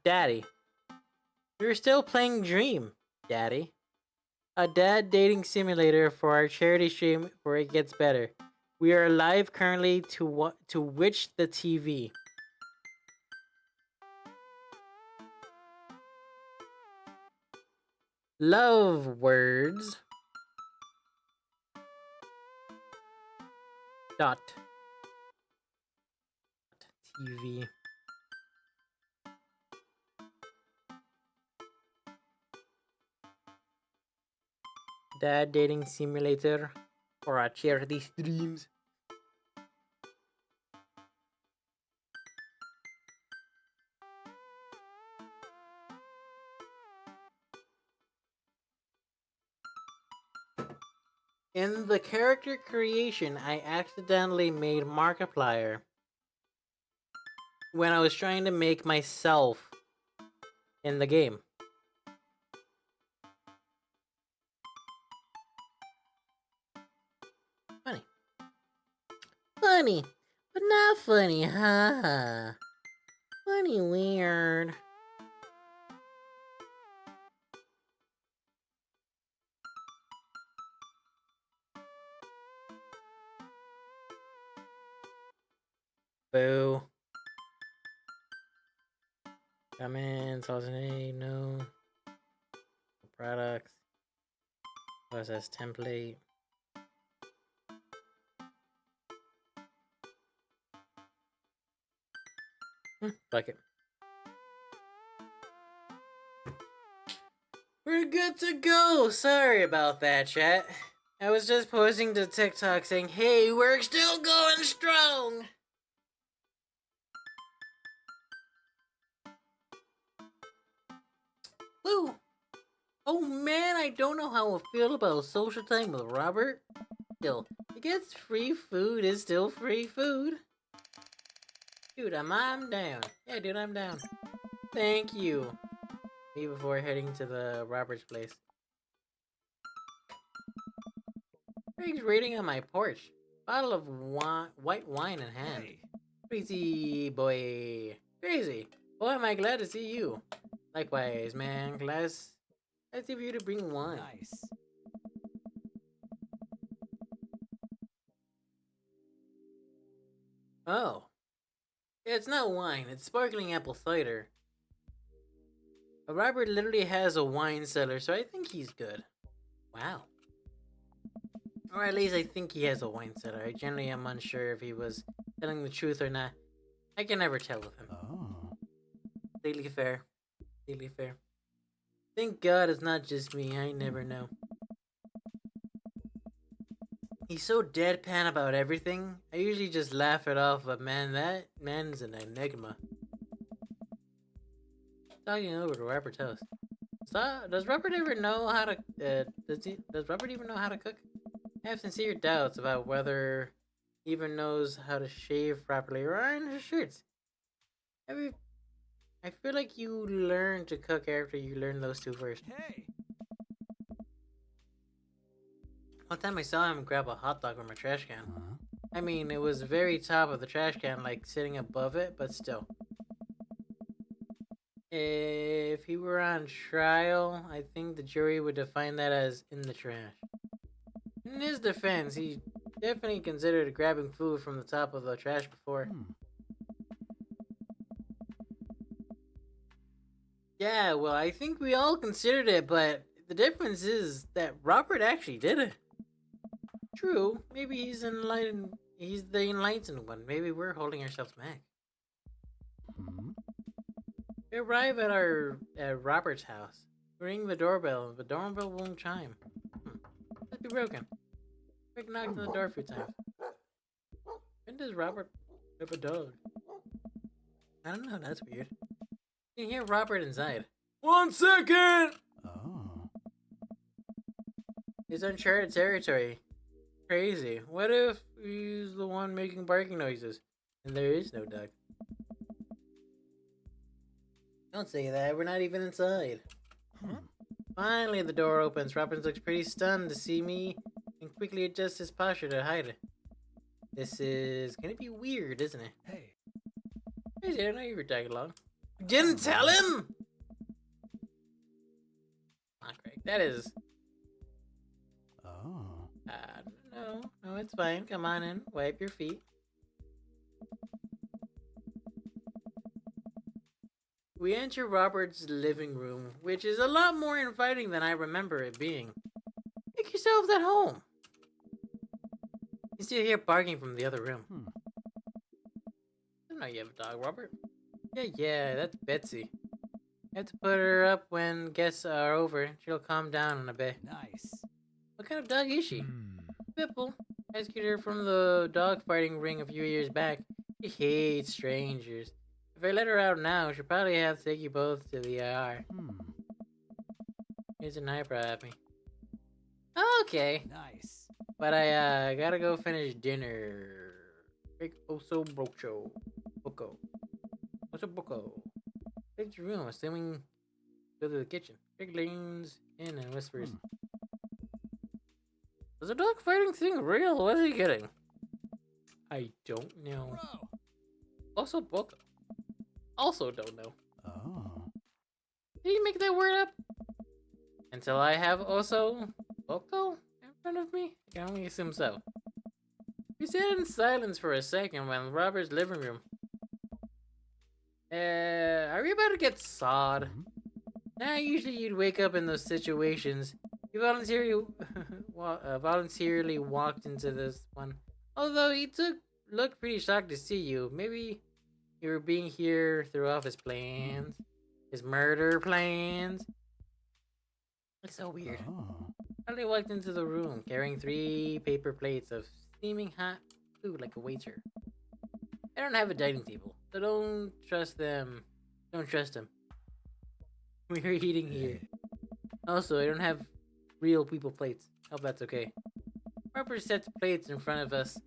Daddy. We are still playing Dream, Daddy. A dad dating simulator for our charity stream for It Gets Better. We are live currently to Witch the TV. Love words. Dot. TV. dad dating simulator for our charity streams. In the character creation, I accidentally made Markiplier when I was trying to make myself in the game. Funny. Funny, but not funny, huh? Funny weird. Boo. Come in, sauce and egg, no. Products. Process template. Fuck it. We're good to go! Sorry about that, chat. I was just posting to TikTok saying, hey, we're still going strong! Woo! Oh man, I don't know how I feel about social time with Robert. Still, it gets free food is still free food. Dude, I'm down. Yeah, dude, I'm down. Thank you. Me before heading to the Robert's place. Craig's raiding on my porch. Bottle of white wine in hand. Hey. Crazy boy. Crazy. Boy, am I glad to see you. Likewise, man. Glad of you to bring wine. Nice. Oh. Yeah, it's not wine. It's sparkling apple cider. Robert literally has a wine cellar, so I think he's good. Wow. Or at least I think he has a wine cellar. I generally am unsure if he was telling the truth or not. I can never tell with him. Oh. Completely fair. Completely fair. Thank God it's not just me. I never know. He's so deadpan about everything. I usually just laugh it off, but man, that man's an enigma. Talking over to Robert's house. Does Robert ever know how to? Does Robert even know how to cook? I have sincere doubts about whether he even knows how to shave properly or iron his shirts. I feel like you learn to cook after you learn those two first. Hey. One time I saw him grab a hot dog from a trash can. Huh? I mean, it was very top of the trash can, like sitting above it, but still. If he were on trial, I think the jury would define that as in the trash. In his defense, he definitely considered grabbing food from the top of the trash before. Yeah, well, I think we all considered it, but the difference is that Robert actually did it. True, maybe he's enlightened. He's the enlightened one. Maybe we're holding ourselves back. We arrive at Robert's house. Ring the doorbell. The doorbell won't chime. Must be broken. Quick knock on the door a few times. When does Robert have a dog? I don't know. That's weird. You can hear Robert inside. 1 second! Oh. It's uncharted territory. Crazy. What if he's the one making barking noises and there is no dog? Don't say that. We're not even inside. Finally, the door opens. Robin looks pretty stunned to see me and quickly adjusts his posture to hide it. This is gonna be weird, isn't it? Hey. Crazy, I didn't know you were tagging along. You didn't tell him? Not Craig. That is. Oh. No, it's fine. Come on in. Wipe your feet. We enter Robert's living room, which is a lot more inviting than I remember it being. Make yourselves at home. You still hear barking from the other room. I know you have a dog, Robert. Yeah, that's Betsy. I have to put her up when guests are over. She'll calm down in a bit. Nice. kind of dog is she? Hmm. Pipple. Rescued her from the dog fighting ring a few years back. She hates strangers. If I let her out now, she'll probably have to take you both to the ER. Hmm. Here's an eyebrow at me. Okay. Nice. But I gotta go finish dinner. Big oso brocho. Boko. Oso boko. Leaves the room, assuming go to the kitchen. Big leans in and whispers. Is the dog fighting thing real? What is he getting? I don't know. Bro. Also boko. Also don't know. Oh. Did you make that word up? Until I have oso boko in front of me? I can only assume so. We sat in silence for a second when Robert's living room. Are we about to get sawed? Now, usually you'd wake up in those situations. You voluntarily walked into this one. Although he looked pretty shocked to see you. Maybe you were being here threw off his plans. His murder plans. It's so weird. Oh. Charlie walked into the room carrying 3 paper plates of steaming hot food like a waiter. I don't have a dining table, so don't trust them. Don't trust him. We're eating here. Also, I don't have real people plates. Hope that's okay. Harper sets plates in front of us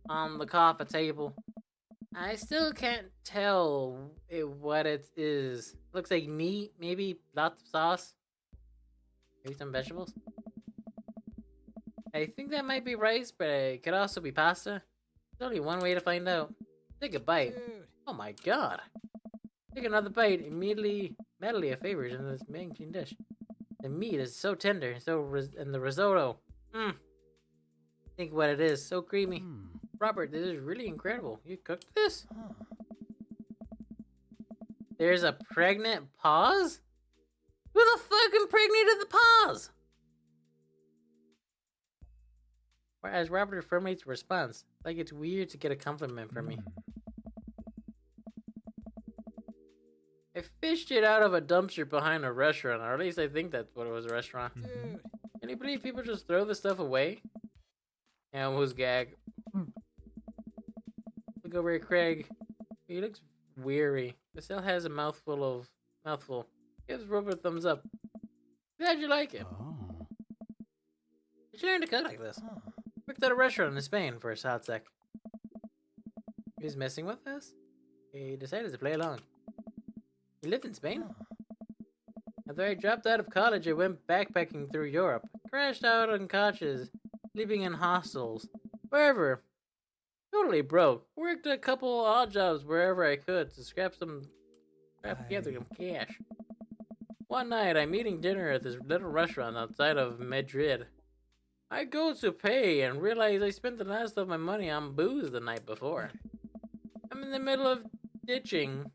on the coffee table. I still can't tell what it is. Looks like meat, maybe lots of sauce. Maybe some vegetables. I think that might be rice, but it could also be pasta. There's only one way to find out. Take a bite. Dude. Oh my god. Take another bite. Immediately, medley of favors in this amazing dish. The meat is so tender, and the risotto. Think what it is. So creamy. Hmm. Robert, this is really incredible. You cooked this? Huh. There's a pregnant pause? Who the fuck impregnated the pause? Whereas Robert formulates a response, like it's weird to get a compliment from me. I fished it out of a dumpster behind a restaurant, or at least I think that's what it was, a restaurant. Dude. Can you believe people just throw this stuff away? Yeah, it was gag. Look over at Craig. He looks weary, but still has a mouthful. Gives Robert a thumbs up. Glad you like it. Oh. You should learn to cook like this. Huh. Worked at a restaurant in Spain for a hot sec. He was messing with us. He decided to play along. He lived in Spain? After I dropped out of college, I went backpacking through Europe. Crashed out on couches, sleeping in hostels, wherever. Totally broke. Worked a couple odd jobs wherever I could to scrap together some cash. One night, I'm eating dinner at this little restaurant outside of Madrid. I go to pay and realize I spent the last of my money on booze the night before. I'm in the middle of ditching.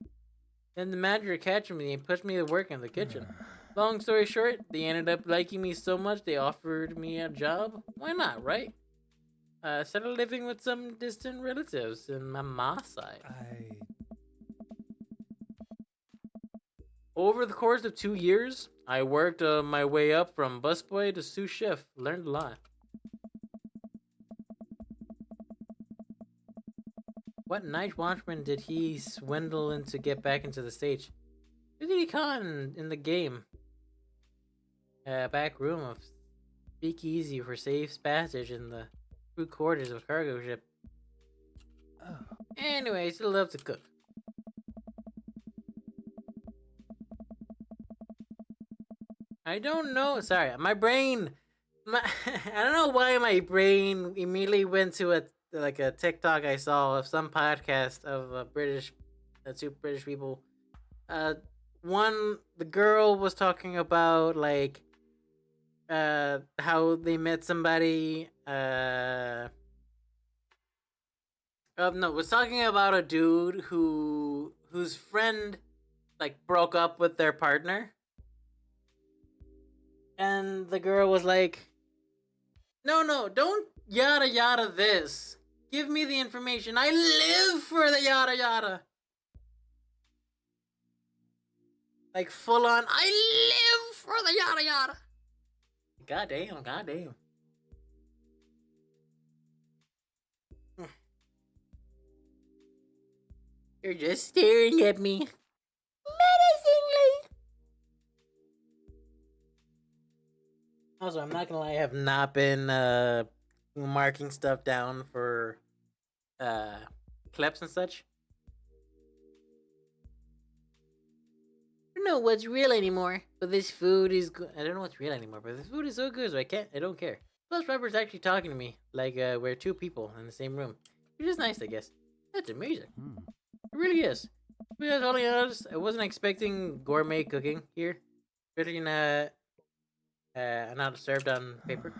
Then the manager catches me and puts me to work in the kitchen. Long story short, they ended up liking me so much they offered me a job. Why not, right? Started living with some distant relatives in my ma side. Over the course of 2 years, I worked my way up from busboy to sous chef. Learned a lot. What night watchman did he swindle in to get back into the stage? Who did he con in the game? Back room of speakeasy for safe passage in the crew quarters of cargo ship. Anyway, I still love to cook. I don't know. Sorry, my brain. I don't know why my brain immediately went to a TikTok I saw of some podcast of two British people. The girl was talking about how they met somebody. Was talking about a dude whose friend broke up with their partner. And the girl was like, no, don't yada yada this. Give me the information. I live for the yada yada. Full on, I live for the yada yada. Goddamn. You're just staring at me menacingly. Also, I'm not gonna lie, I have not been marking stuff down for clips and such. I don't know what's real anymore, but this food is good. I don't know what's real anymore, but this food is so good, so I don't care. Plus, Robert's actually talking to me like we're two people in the same room, which is nice, I guess. That's amazing. It really is. To be totally honest, I wasn't expecting gourmet cooking here, especially not served on paper.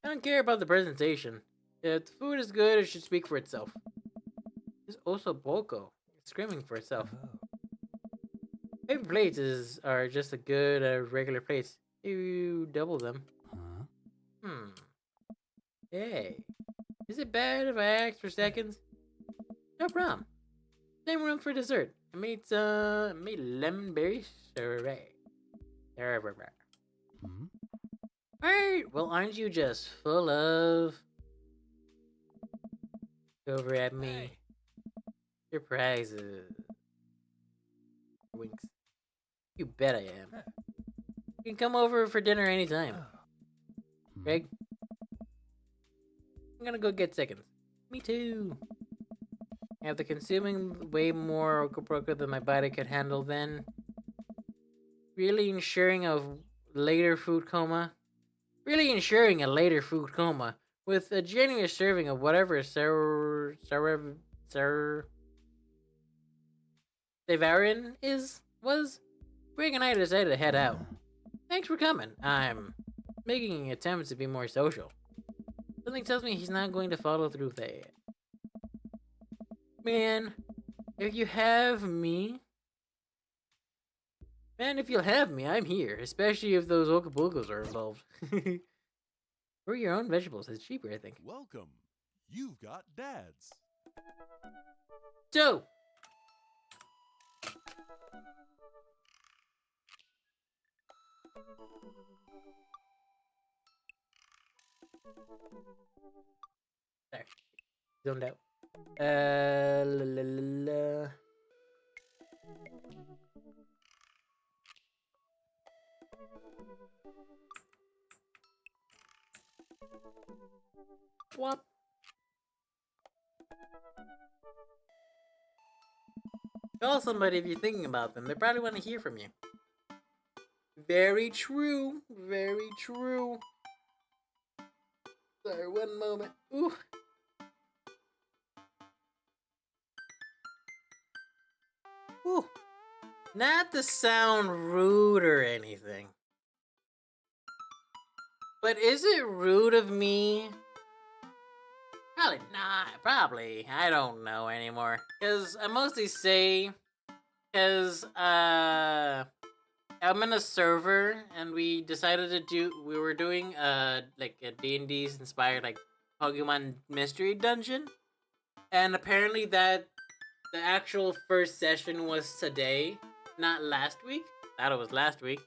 I don't care about the presentation. If the food is good, it should speak for itself. This osso buco. It's screaming for itself. Paper plates are just a good regular plates. You double them. Hey. Is it bad if I ask for seconds? No problem. Same room for dessert. I made lemon berry sorbet. Alright, well, aren't you just full of... over at me. Surprises. Winks. You bet I am. You can come over for dinner anytime. Greg? I'm gonna go get seconds. Me too. After consuming way more Okobroka than my body could handle then, really ensuring a later food coma with a generous serving of whatever Savarin was, Greg and I decided to head out. Thanks for coming. I'm making attempts to be more social. Something tells me he's not going to follow through with that. Man, if you'll have me, I'm here. Especially if those okabokos are involved. Or your own vegetables. It's cheaper, I think. Welcome. You've got dads. So, there. Zoned out. La la la la. What? Call somebody if you're thinking about them. They probably want to hear from you. Very true. Very true. Sorry, one moment. Ooh. Ooh. Not to sound rude or anything. But is it rude of me? Probably not. Probably. I don't know anymore. Because I mostly say... Because, I'm in a server, and we decided to do... We were doing, like, a D&D's inspired, like, Pokemon Mystery Dungeon. And apparently that... The actual first session was today, not last week. Thought it was last week.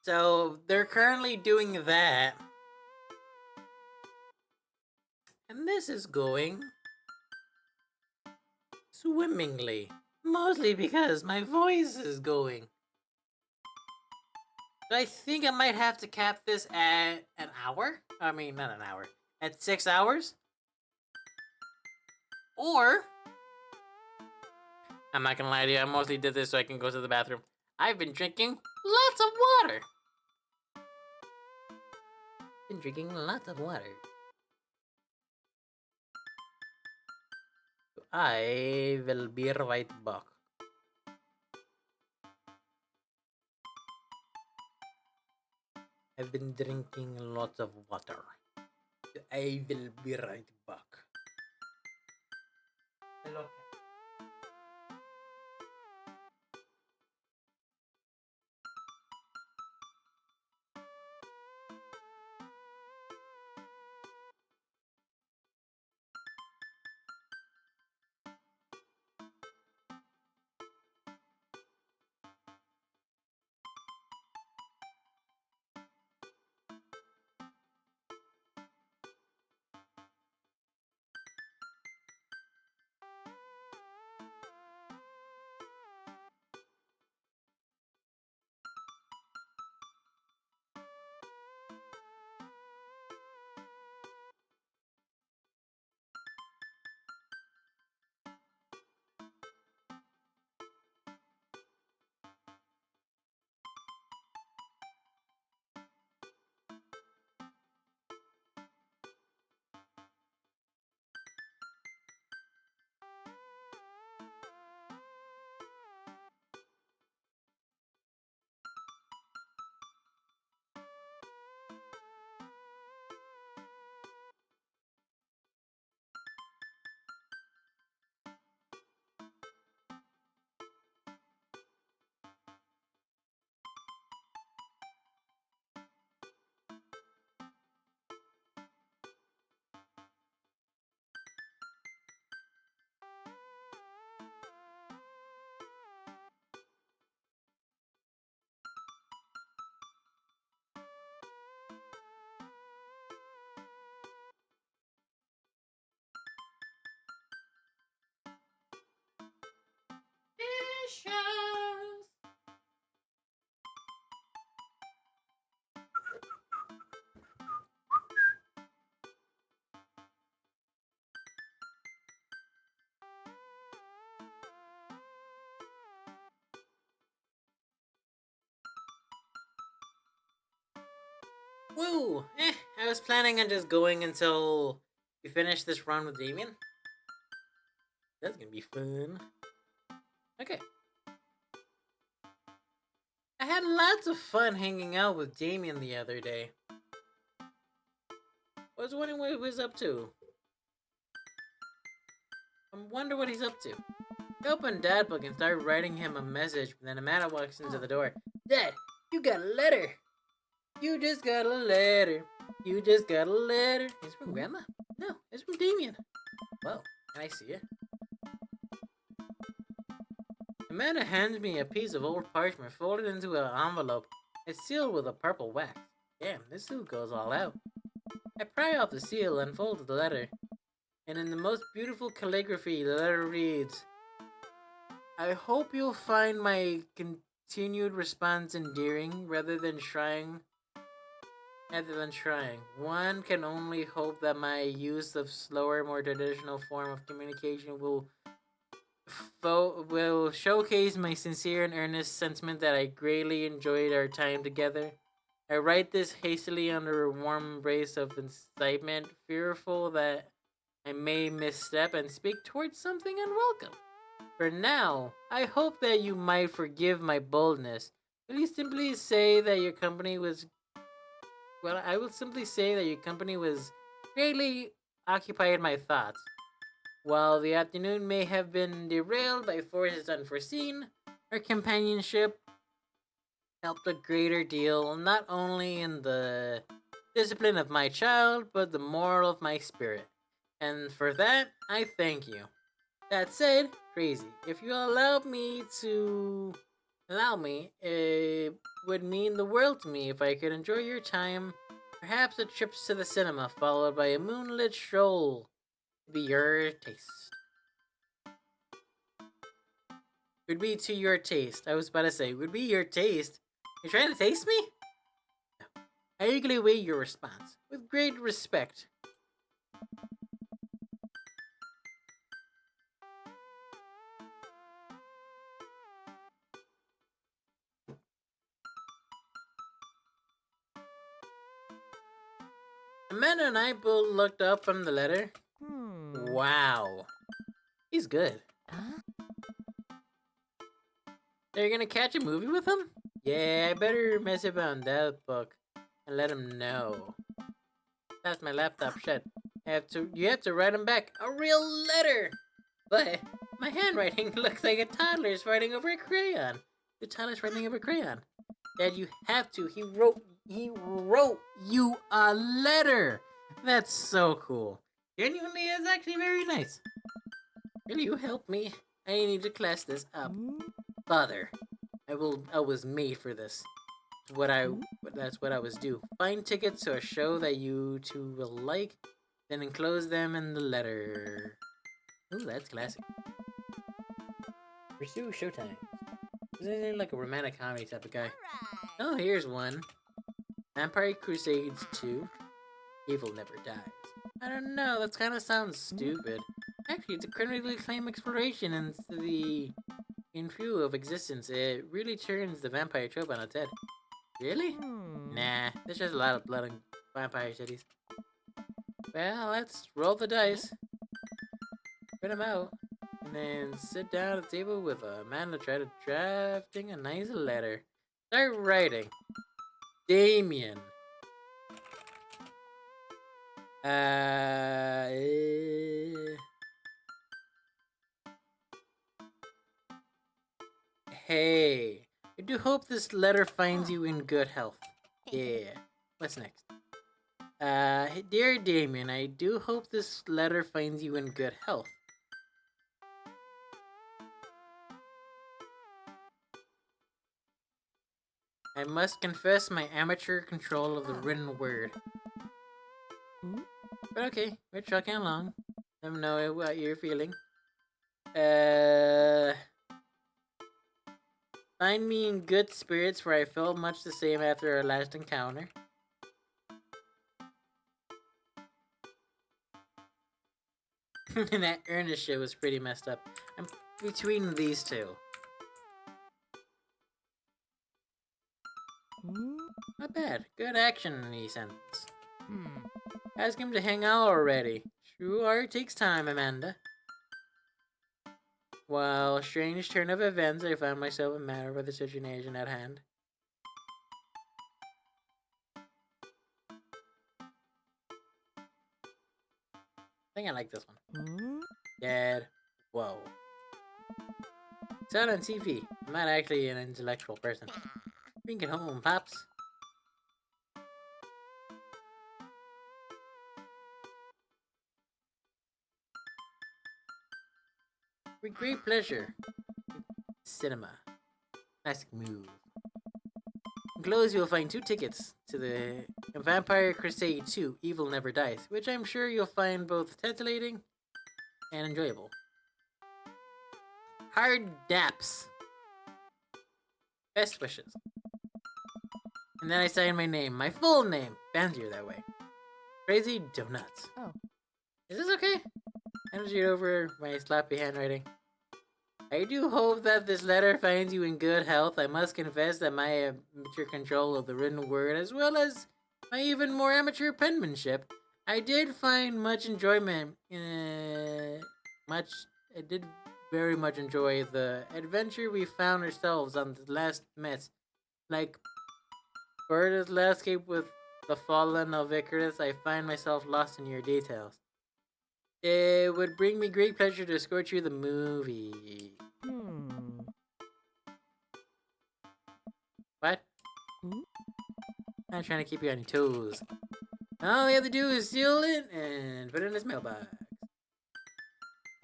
So, they're currently doing that. And this is going swimmingly. Mostly because my voice is going. So I think I might have to cap this at an hour. I mean, not an hour. At 6 hours. Or, I'm not gonna lie to you, I mostly did this so I can go to the bathroom. I've been drinking lots of water. Been drinking lots of water. I will be right back. I've been drinking lots of water. I will be right back. Hello. Woo! I was planning on just going until we finish this run with Damien. That's gonna be fun. Okay. I had lots of fun hanging out with Damien the other day. I was wondering what he was up to. I wonder what he's up to. I opened Dad book and started writing him a message, but then Amanda walks into the door. Dad, you got a letter! You just got a letter. You just got a letter. It's from Grandma? No, it's from Damien. Whoa, can I see it? Amanda hands me a piece of old parchment folded into an envelope. It's sealed with a purple wax. Damn, this dude goes all out. I pry off the seal and fold the letter. And in the most beautiful calligraphy, the letter reads, I hope you'll find my continued response endearing rather than trying. One can only hope that my use of slower, more traditional form of communication will showcase my sincere and earnest sentiment that I greatly enjoyed our time together. I write this hastily under a warm embrace of excitement, fearful that I may misstep and speak towards something unwelcome. For now, I hope that you might forgive my boldness. Will you simply say that your company was... Well, I will simply say that your company was greatly occupied my thoughts. While the afternoon may have been derailed by forces unforeseen, our companionship helped a greater deal, not only in the discipline of my child, but the moral of my spirit. And for that, I thank you. That said, crazy. If you allow me, it would mean the world to me if I could enjoy your time. Perhaps a trip to the cinema, followed by a moonlit stroll. Be your taste. Would be to your taste. I was about to say, would be your taste. You're trying to taste me? No. I eagerly await your response. With great respect. Amanda and I both looked up from the letter. Wow. He's good. They're gonna catch a movie with him? Yeah, I better mess about that book and let him know. That's my laptop shut. You have to write him back a real letter. But my handwriting looks like a toddler's writing over a crayon. The toddler's writing over a crayon. Dad, you have to. He wrote you a letter. That's so cool. Genuinely, it's actually very nice. Will you help me? I need to class this up. Father, I was made for this. That's what I was due. Find tickets to a show that you two will like, then enclose them in the letter. Ooh, that's classic. Pursue showtime. This is like a romantic comedy type of guy. Oh, here's one. Vampire Crusades 2. Evil Never Dies. I don't know, that kind of sounds stupid. Actually, it's a critically acclaimed exploration into the view of existence. It really turns the vampire trope on its head. Really? Nah, there's just a lot of blood and vampire cities. Well, let's roll the dice. Put them out. And then sit down at the table with a man to try to drafting a nice letter. Start writing. Damien. Hey, I do hope this letter finds you in good health. Yeah. What's next? Dear Damien, I do hope this letter finds you in good health. I must confess my amateur control of the written word. But okay, we're trucking along. Let me know what you're feeling. Find me in good spirits, for I felt much the same after our last encounter. And that Ernest shit was pretty messed up. I'm between these two. Not bad. Good action in the sentence. Ask him to hang out already. True art takes time, Amanda. While strange turn of events, I found myself a matter with the situation at hand. I think I like this one. Dad. Whoa. It's out on TV. I'm not actually an intellectual person. Bring it home, Pops. With great pleasure. Cinema. Classic move. Enclosed, you'll find 2 tickets to the Vampire Crusade 2 Evil Never Dies, which I'm sure you'll find both titillating and enjoyable. Hard daps. Best wishes. And then I sign my name, my full name. Fancier that way. Crazy Donuts. Oh. Is this okay? I don't read over my sloppy handwriting. I do hope that this letter finds you in good health. I must confess that my amateur control of the written word, as well as my even more amateur penmanship, I did find much enjoyment. I did very much enjoy the adventure we found ourselves on the last Met. Like Berta's landscape with the fallen of Icarus, I find myself lost in your details. It would bring me great pleasure to escort you to the movie. What? I'm trying to keep you on your toes. All we have to do is seal it and put it in this mailbox.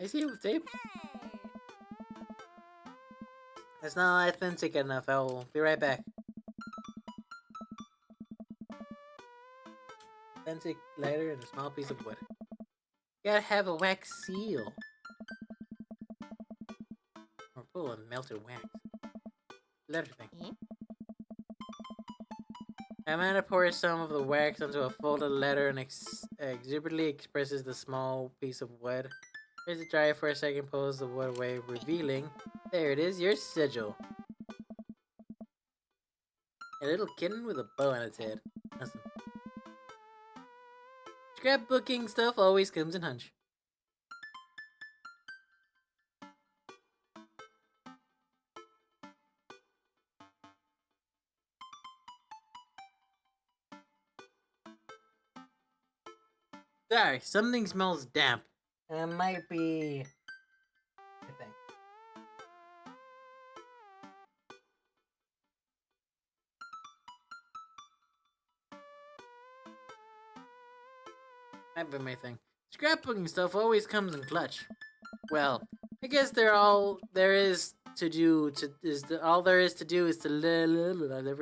I see it with tape. That's not authentic enough. I'll be right back. Authentic lighter and a small piece of wood. Gotta have a wax seal. Or pull and melted wax. Letter thing. Amanda pours some of the wax onto a folded letter and exuberantly expresses the small piece of wood. Tries to dry it for a second, pulls the wood away, revealing, there it is, your sigil. A little kitten with a bow on its head. Awesome. Scrapbooking stuff always comes in hunch. Sorry, something smells damp. It might be... I think. Might be my thing. Scrapbooking stuff always comes in clutch. Well, I guess all there is to do is to deliver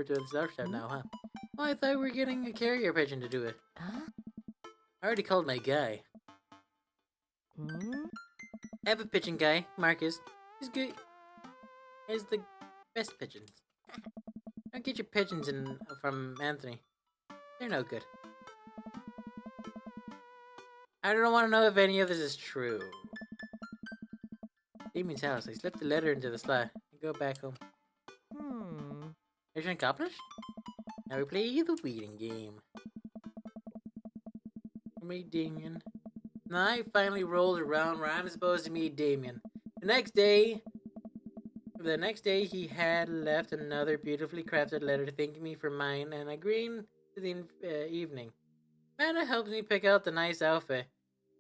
to the doorstep now, huh? Oh, I thought we were getting a carrier pigeon to do it. Huh? I already called my guy. I have a pigeon guy, Marcus. He's good. He's the best pigeons. Don't get your pigeons from Anthony. They're no good. I don't want to know if any of this is true. Damien's house. I slipped the letter into the slot. I go back home. Mission accomplished? Now we play the weeding game. Meet Damien. The night finally rolled around where I'm supposed to meet Damien. The next day he had left another beautifully crafted letter thanking me for mine and agreeing to the evening. Amanda helps me pick out the nice outfit,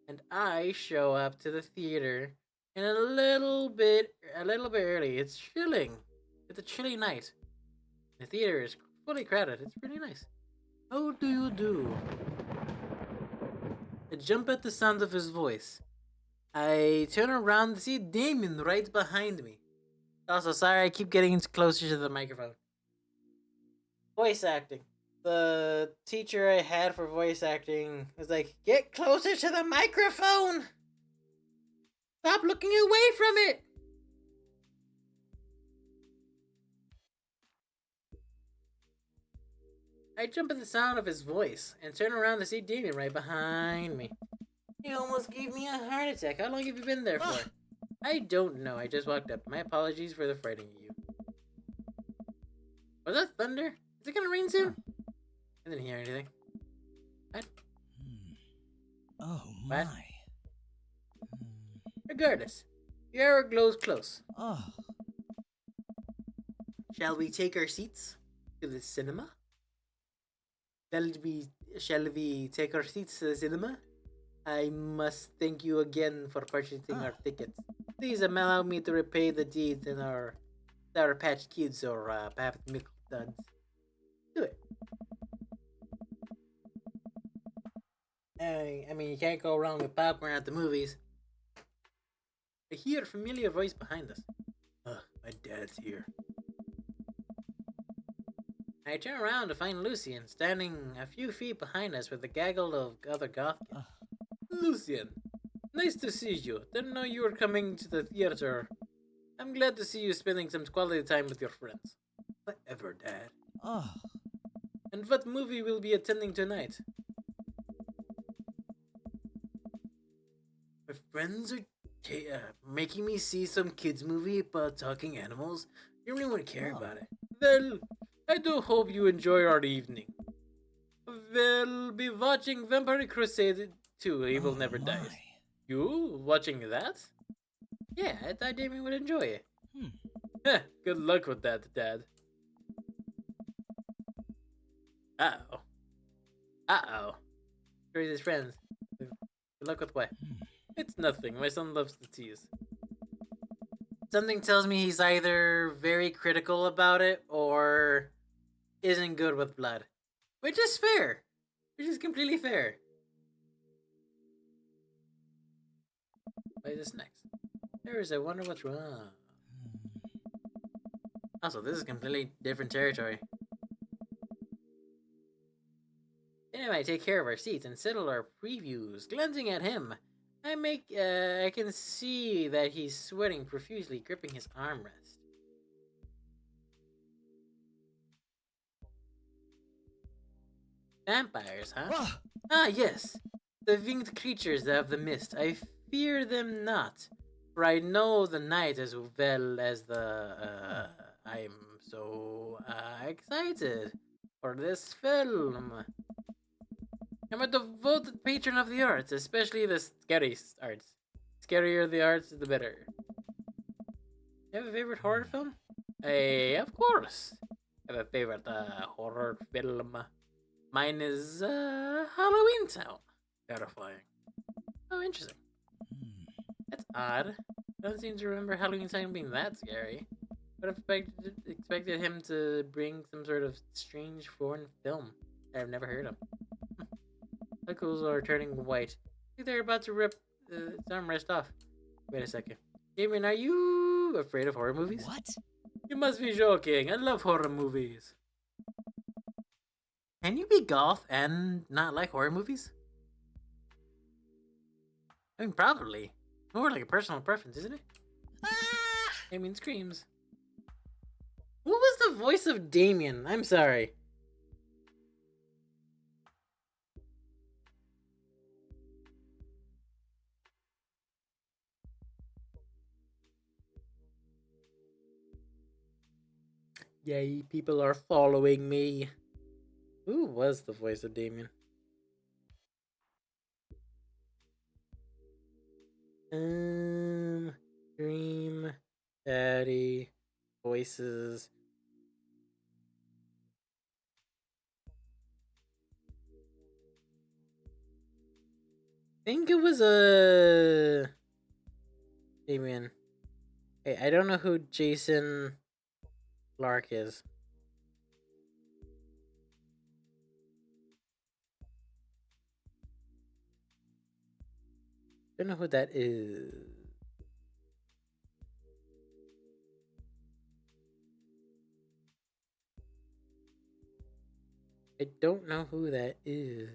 and I show up to the theater in a little bit early. It's chilling. It's a chilly night. The theater is fully crowded. It's pretty nice. How do you do? I jump at the sound of his voice. I turn around to see Damien right behind me. Also, sorry, I keep getting closer to the microphone. Voice acting. The teacher I had for voice acting was like, get closer to the microphone! Stop looking away from it! I jump at the sound of his voice and turn around to see Damien right behind me. He almost gave me a heart attack. How long have you been there for? I don't know. I just walked up. My apologies for the frightening you. Was that thunder? Is it gonna rain soon? I didn't hear anything. What? Oh What? my. Regardless, the hour glows close. Oh. Shall we take our seats to the cinema? Shall we take our seats to the cinema? I must thank you again for purchasing our tickets. Please allow me to repay the deeds in our Sour Patch Kids or Pap Mickle Duds. Do it. I mean, you can't go wrong with popcorn at the movies. I hear a familiar voice behind us. My dad's here. I turn around to find Lucian standing a few feet behind us with a gaggle of other goth kids. Lucian, nice to see you. Didn't know you were coming to the theater. I'm glad to see you spending some quality time with your friends. Whatever, Dad. Oh. And what movie will be attending tonight? My friends are making me see some kids movie about talking animals. You don't even care about it. Well, I do hope you enjoy our evening. We'll be watching Vampire Crusade 2, Evil Never Dies. You watching that? Yeah, I thought Damien would enjoy it. Good luck with that, Dad. Uh-oh. Uh-oh. Where's his friends? Good luck with what? It's nothing. My son loves to tease. Something tells me he's either very critical about it or isn't good with blood. Which is fair. Which is completely fair. What is this next? I wonder what's wrong. Also, this is completely different territory. Anyway, take care of our seats and settle our previews. Glancing at him, I can see that he's sweating profusely, gripping his armrest. Vampires, huh? Ah, yes. The winged creatures of the mist. I fear them not, for I know the night as well as the, I'm so, excited for this film. I'm a devoted patron of the arts, especially the scary arts. Scarier the arts, the better. You have a favorite horror film? Of course. I have a favorite, horror film. Mine is, Halloween Town. Terrifying. Oh, interesting. That's odd. I don't seem to remember Halloween Town being that scary. But I expected him to bring some sort of strange foreign film that I've never heard of. Knuckles are turning white. I think they're about to rip its armrest off. Wait a second. Damien, are you afraid of horror movies? What? You must be joking. I love horror movies. Can you be goth and not like horror movies? I mean, probably. More like a personal preference, isn't it? Damien screams. What was the voice of Damien? I'm sorry. Yay, people are following me. Who was the voice of Damien? Dream, Daddy, voices. I think it was a Damien. Hey, I don't know who Jason Clark is. Don't know who that is. I don't know who that is.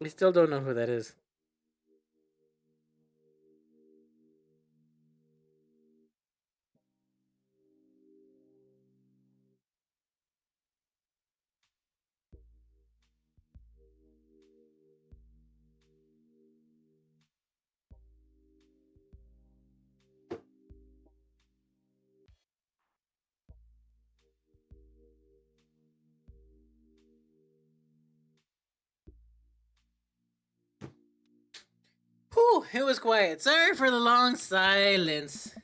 We still don't know who that is. Whew, it was quiet. Sorry for the long silence.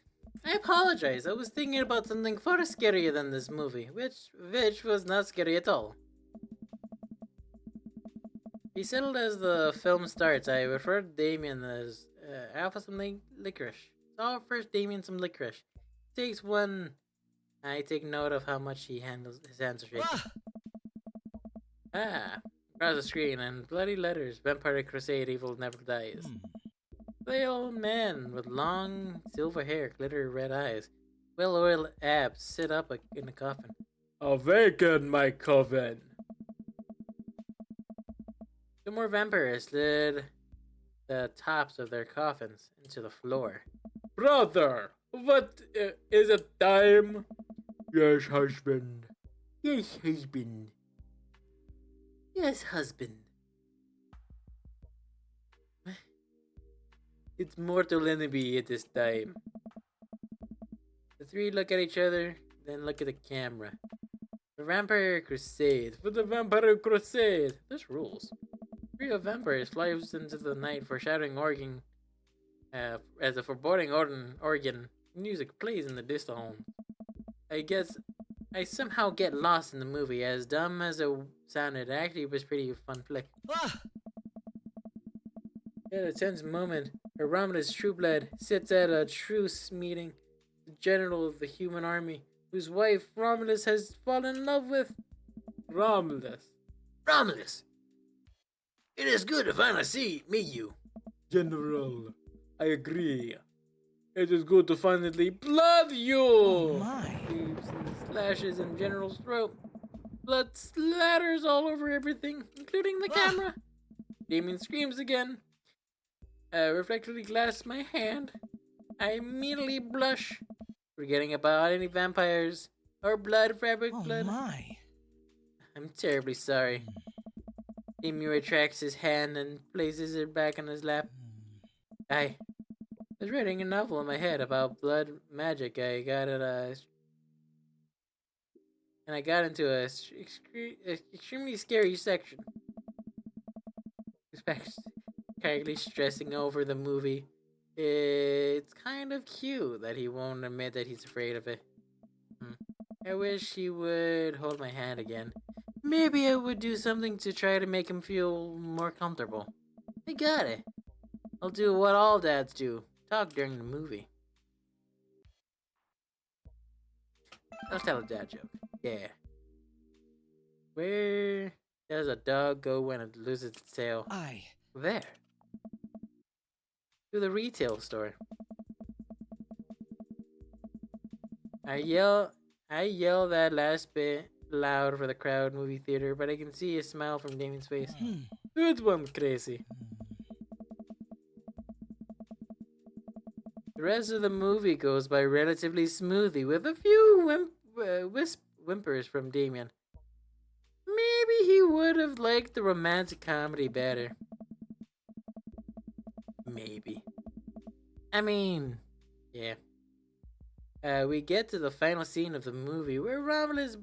I apologize. I was thinking about something far scarier than this movie, which was not scary at all. He settled as the film starts. I referred to Damien as Alpha some licorice. So first Damien some licorice. Takes one. I take note of how much he handles his hands are shaking. Across the screen and bloody letters. Vampire Crusade Evil Never Dies. The old man with long silver hair, glitter red eyes, well-oiled abs sit up in a coffin. Awaken my coven. Two more vampires slid the tops of their coffins into the floor. Brother, what is it time? Yes, husband. Yes, husband. Yes, husband. It's mortal enemy at this time. The three look at each other, then look at the camera. The Vampire Crusade. For the Vampire Crusade! This rules. Three of vampires flies into the night, foreshadowing organ. As a foreboding organ music plays in the distal. I guess I somehow get lost in the movie. As dumb as it sounded, actually it was pretty fun flick. At a tense moment, Romulus Trueblood sits at a truce meeting. The general of the human army, whose wife Romulus has fallen in love with. Romulus. It is good to finally meet you. General, I agree. It is good to finally blood you! Oh my. Leaves and slashes in General's throat. Blood slatters all over everything, including the camera. Damien screams again. Reflectively clasps my hand. I immediately blush, forgetting about any vampires or fabric blood. Oh my. I'm terribly sorry. Damien retracts his hand and places it back on his lap. I was writing a novel in my head about blood magic. I got into a extremely scary section. Currently stressing over the movie. It's kind of cute that he won't admit that he's afraid of it. I wish he would hold my hand again. Maybe I would do something to try to make him feel more comfortable. I got it. I'll do what all dads do. Talk during the movie. I'll tell a dad joke. Yeah. Where does a dog go when it loses its tail? There. To the retail store. I yell that last bit loud for the crowd movie theater, but I can see a smile from Damien's face. Good one, Crazy. The rest of the movie goes by relatively smoothly, with a few whimpers from Damien. Maybe he would have liked the romantic comedy better. Maybe. I mean, yeah. We get to the final scene of the movie where Romulus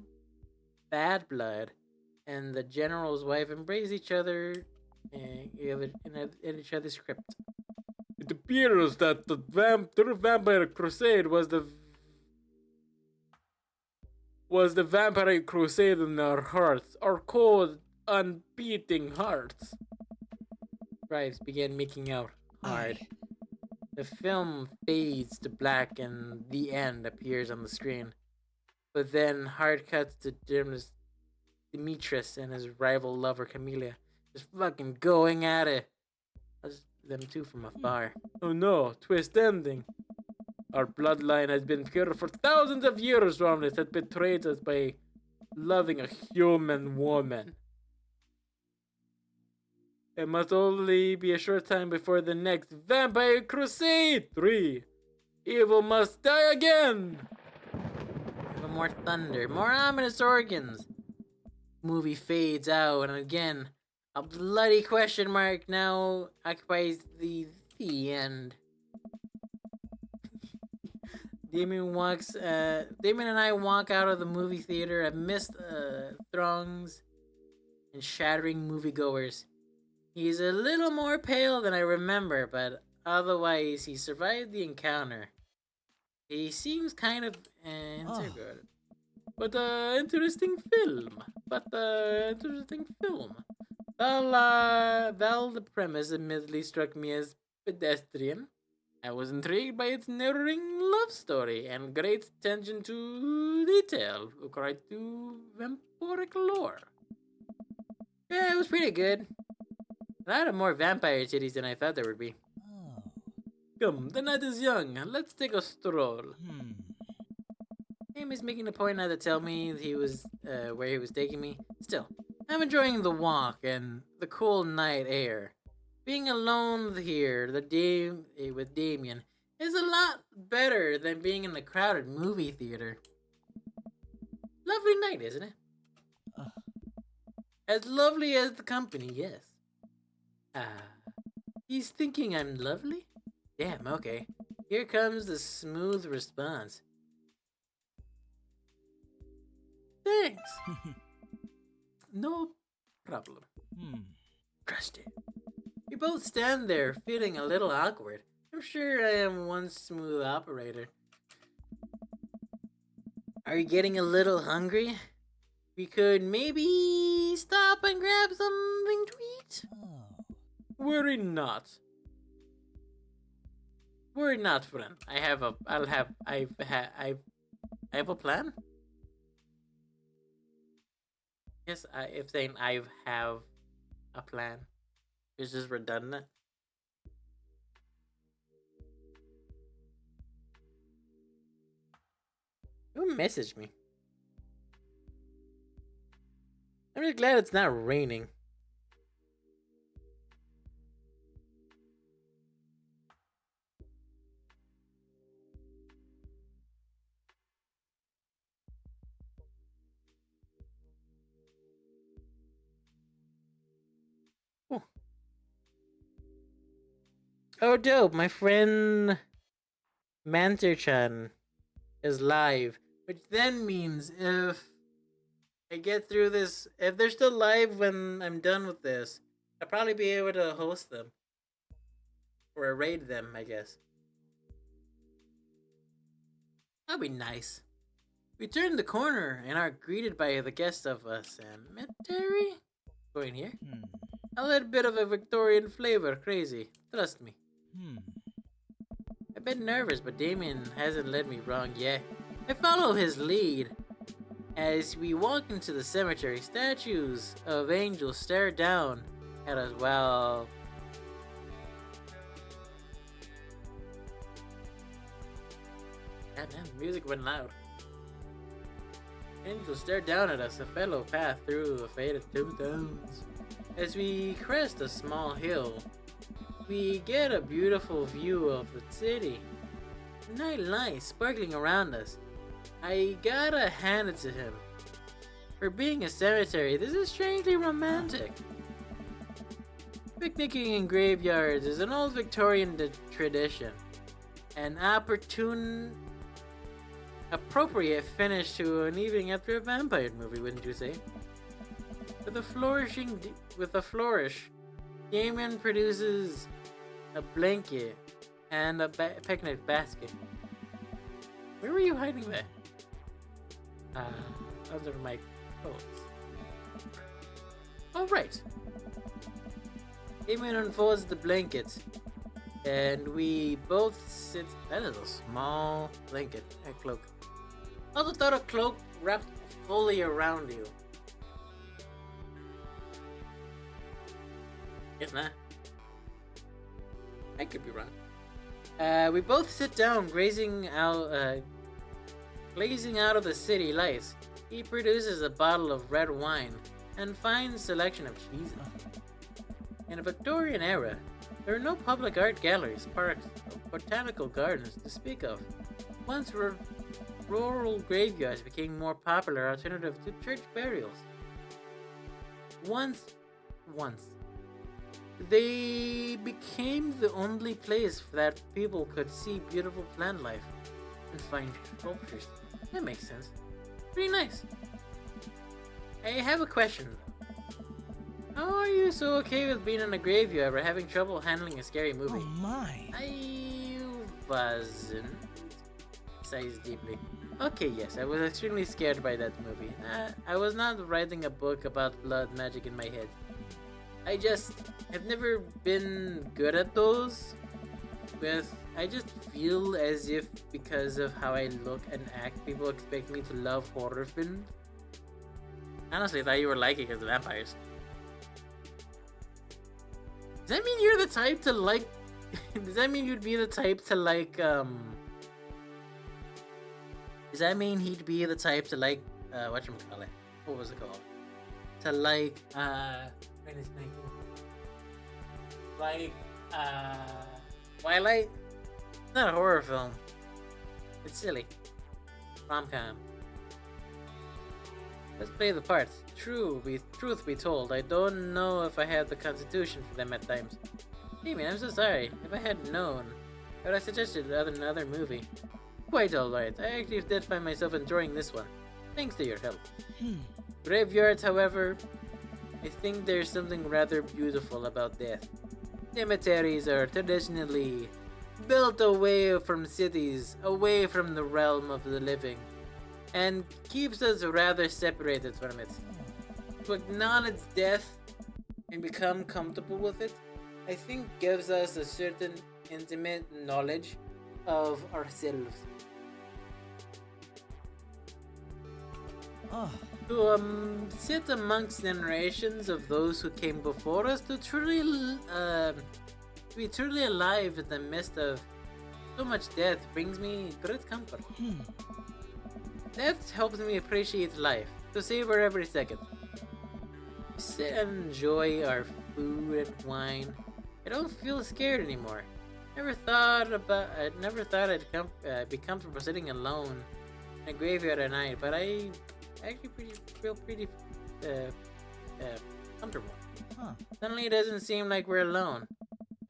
Bad Blood and the general's wife embrace each other in each other's crypt. It appears that the Vampire Crusade was the Vampire Crusade in our hearts, our cold, unbeating hearts. Scribes began making out hard. The film fades to black and the end appears on the screen. But then hard cuts to Demetrius and his rival lover Camellia just fucking going at it. Them two from afar. Oh no, twist ending. Our bloodline has been pure for thousands of years. Romulus has betrayed us by loving a human woman. It must only be a short time before the next Vampire Crusade 3. Evil must die again! Even more thunder, more ominous organs. Movie fades out, and again, a bloody question mark now occupies the end. Damien and I walk out of the movie theater amidst throngs and shattering moviegoers. He's a little more pale than I remember, but otherwise he survived the encounter. He seems kind of integrated. But interesting film. Well, the premise admittedly struck me as pedestrian. I was intrigued by its narrowing love story and great attention to detail according to vampiric lore. Yeah, it was pretty good. A lot of more vampire titties than I thought there would be. Oh. Come, the night is young. Let's take a stroll. Hmm. Amy's making a point not to tell me he was where he was taking me. Still, I'm enjoying the walk and the cool night air. Being alone here, with Damien, is a lot better than being in a crowded movie theater. Lovely night, isn't it? As lovely as the company, yes. He's thinking I'm lovely? Damn, okay. Here comes the smooth response. Thanks. No problem. Crushed it. We both stand there, feeling a little awkward. I'm sure I am one smooth operator. Are you getting a little hungry? We could maybe stop and grab something to eat? Oh. Worry not. Worry not, friend. I have a plan. Yes, if saying I have a plan is just redundant. Who messaged me? I'm just glad it's not raining. Oh, dope. My friend Manter-chan is live, which then means if I get through this, if they're still live when I'm done with this, I'll probably be able to host them. Or raid them, I guess. That'd be nice. We turn the corner and are greeted by the guest of a cemetery? Going here? A little bit of a Victorian flavor, crazy. Trust me. I've been nervous, but Damien hasn't led me wrong yet. I follow his lead. As we walk into the cemetery, statues of angels stare down at us while goddamn, music went loud. Angels stare down at us, a fellow path through a faded tombstones. As we crest a small hill, we get a beautiful view of the city. Night light sparkling around us. I gotta hand it to him. For being a cemetery, this is strangely romantic. Picnicking in graveyards is an old Victorian tradition. An appropriate finish to an evening after a vampire movie, wouldn't you say? With a flourish, Damien produces a blanket and a picnic basket. Where were you hiding that? Under my clothes. All right. Damien unfolds the blanket, and we both sit. That is a small blanket, a cloak. Also thought a cloak wrapped fully around you. Guess not. I could be wrong. We both sit down, glazing out of the city lights. He produces a bottle of red wine and fine selection of cheeses. In the Victorian era, there were no public art galleries, parks, or botanical gardens to speak of. Once rural graveyards became more popular alternative to church burials. Once, they became the only place that people could see beautiful plant life and find sculptures. That makes sense. Pretty nice. I have a question though. How are you so okay with being in a graveyard but having trouble handling a scary movie? Oh my. I wasn't. Sighs deeply. Okay, yes, I was extremely scared by that movie. I was not writing a book about blood magic in my head. I just have never been good at those. I just feel as if because of how I look and act, people expect me to love horror films. Honestly, I thought you were liking it as vampires. Does that mean you're the type to like? Does that mean you'd be the type to like? Does that mean he'd be the type to like? Whatchamacallit? What was it called? To like? Like Twilight? It's not a horror film. It's silly. Rom-com. Let's play the parts. Truth be told, I don't know if I have the constitution for them at times. Damien, I'm so sorry. If I had known, I would have suggested another movie. Quite alright. I actually did find myself enjoying this one. Thanks to your help. Graveyards, however, I think there's something rather beautiful about death. Cemeteries are traditionally built away from cities, away from the realm of the living, and keeps us rather separated from it. To acknowledge death and become comfortable with it, I think gives us a certain intimate knowledge of ourselves. To sit amongst generations of those who came before us, to be truly alive in the midst of so much death brings me great comfort. Death helps me appreciate life, to savor every second. Sit and enjoy our food and wine. I don't feel scared anymore. I never thought I'd be comfortable sitting alone in a graveyard at night, but I actually feel pretty comfortable. Suddenly it doesn't seem like we're alone.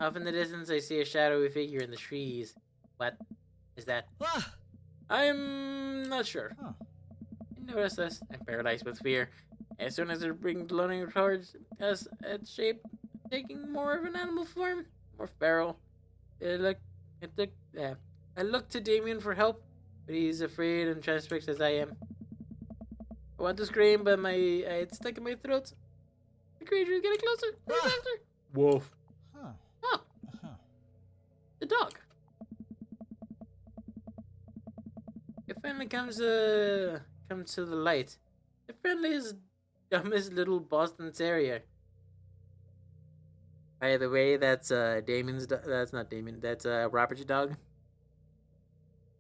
Off in the distance I see a shadowy figure in the trees. What is that? I'm not sure. I notice this. I'm paralyzed with fear. As soon as it brings running towards us, its shape taking more of an animal form, more feral. I look to Damien for help, but he's afraid and transfixed as I am. I want to scream, but it's stuck in my throat. The creature is getting closer. Faster. Wolf. Oh. The dog. It finally comes to the light. The friendliest, dumbest little Boston Terrier. By the way, that's Damien's. That's not Damien. That's Robert's dog.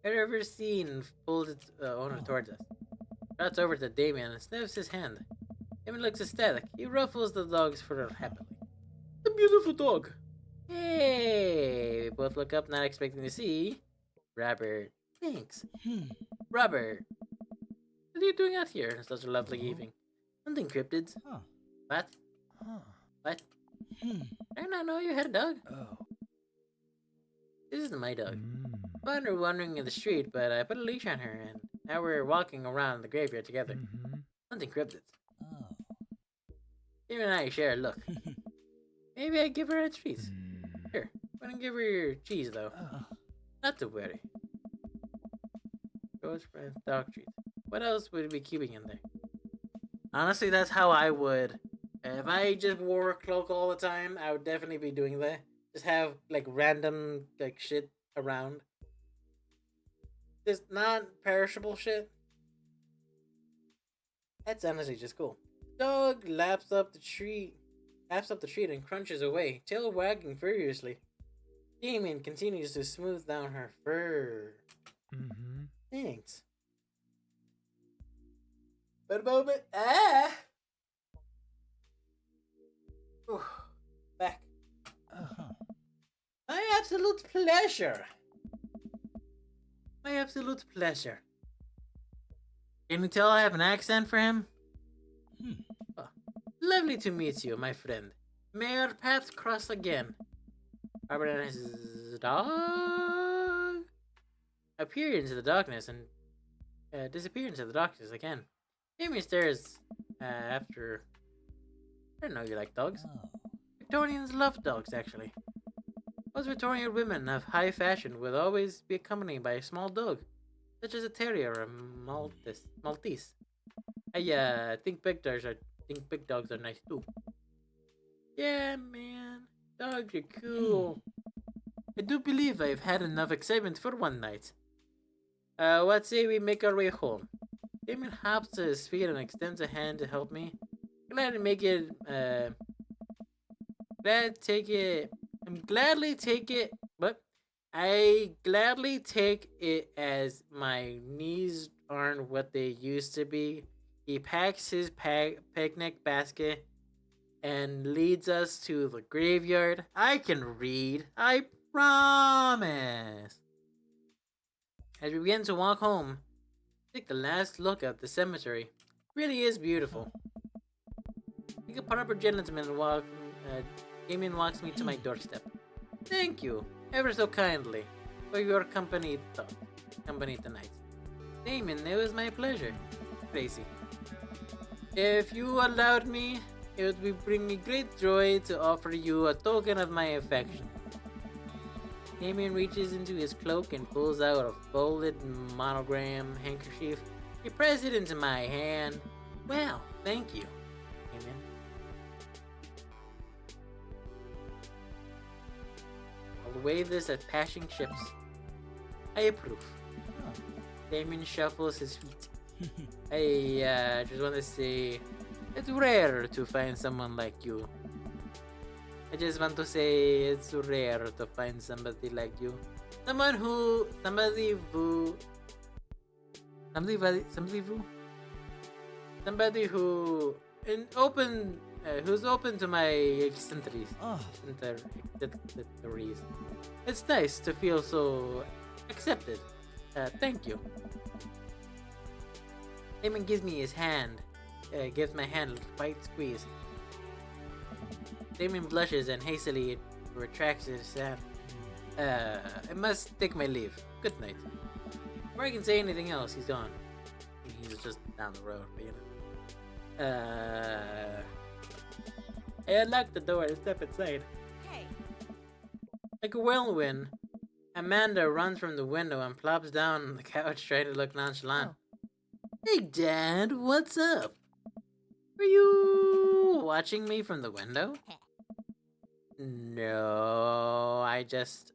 I've ever seen pulls its owner towards us. Trots over to Damien and sniffs his hand. Damien looks ecstatic. He ruffles the dog's fur happily. The beautiful dog. Hey! We both look up, not expecting to see Robert. Thanks. Robert, what are you doing out here on such a lovely evening? Hunting cryptids. What? What? I did not know you had a dog. This is my dog. Found her wandering in the street, but I put a leash on her, and now we're walking around the graveyard together. Hunting cryptids. Even and I share a look. Maybe I give her a treat. Here, why don't give her your cheese, though? Not to worry. Ghost friend, dog treat. What else would we be keeping in there? Honestly, that's how I would. If I just wore a cloak all the time, I would definitely be doing that. Just have, like, random, like, shit around. Just not perishable shit. That's honestly just cool. Dog laps up the tree and crunches away, tail wagging furiously. Damien continues to smooth down her fur. Thanks. But a moment. Back. absolute pleasure. My absolute pleasure. Can you tell I have an accent for him? Oh, lovely to meet you, my friend. May our paths cross again. Robert and his dog appear into the darkness and disappear into the darkness again. Amy stares after. I didn't know you like dogs. Oh. Victorians love dogs, actually. Most Victorian women of high fashion will always be accompanied by a small dog, such as a terrier or a Maltese. I think big dogs are nice too. Yeah, man, dogs are cool. I do believe I've had enough excitement for one night. What say we make our way home? Damien hops to his feet and extends a hand to help me. Glad to make it. Gladly take it as my knees aren't what they used to be. He packs his picnic basket and leads us to the graveyard. I can read, I promise. As we begin to walk home, take the last look at the cemetery. It really is beautiful. Like a proper gentleman Damien walks me to my doorstep. Thank you, ever so kindly, for your company tonight. Damien, it was my pleasure. Tracy. If you allowed me, it would bring me great joy to offer you a token of my affection. Damien reaches into his cloak and pulls out a folded monogram handkerchief. He presses it into my hand. Well, thank you, Damien. I'll wave this at passing ships. I approve. Damien shuffles his feet. I just want to say, it's rare to find someone like you. I just want to say it's rare to find somebody like you. Somebody who's open to my eccentricities. It's nice to feel so accepted. Thank you. Damon gives me his hand. Gives my hand a tight squeeze. Damien blushes and hastily retracts his hand. I must take my leave. Good night. Before I can say anything else, he's gone. He's just down the road, but you know. I unlock the door and step inside. Hey. Like a whirlwind, Amanda runs from the window and plops down on the couch trying to look nonchalant. Hey, Dad, what's up? Are you watching me from the window? No, I just,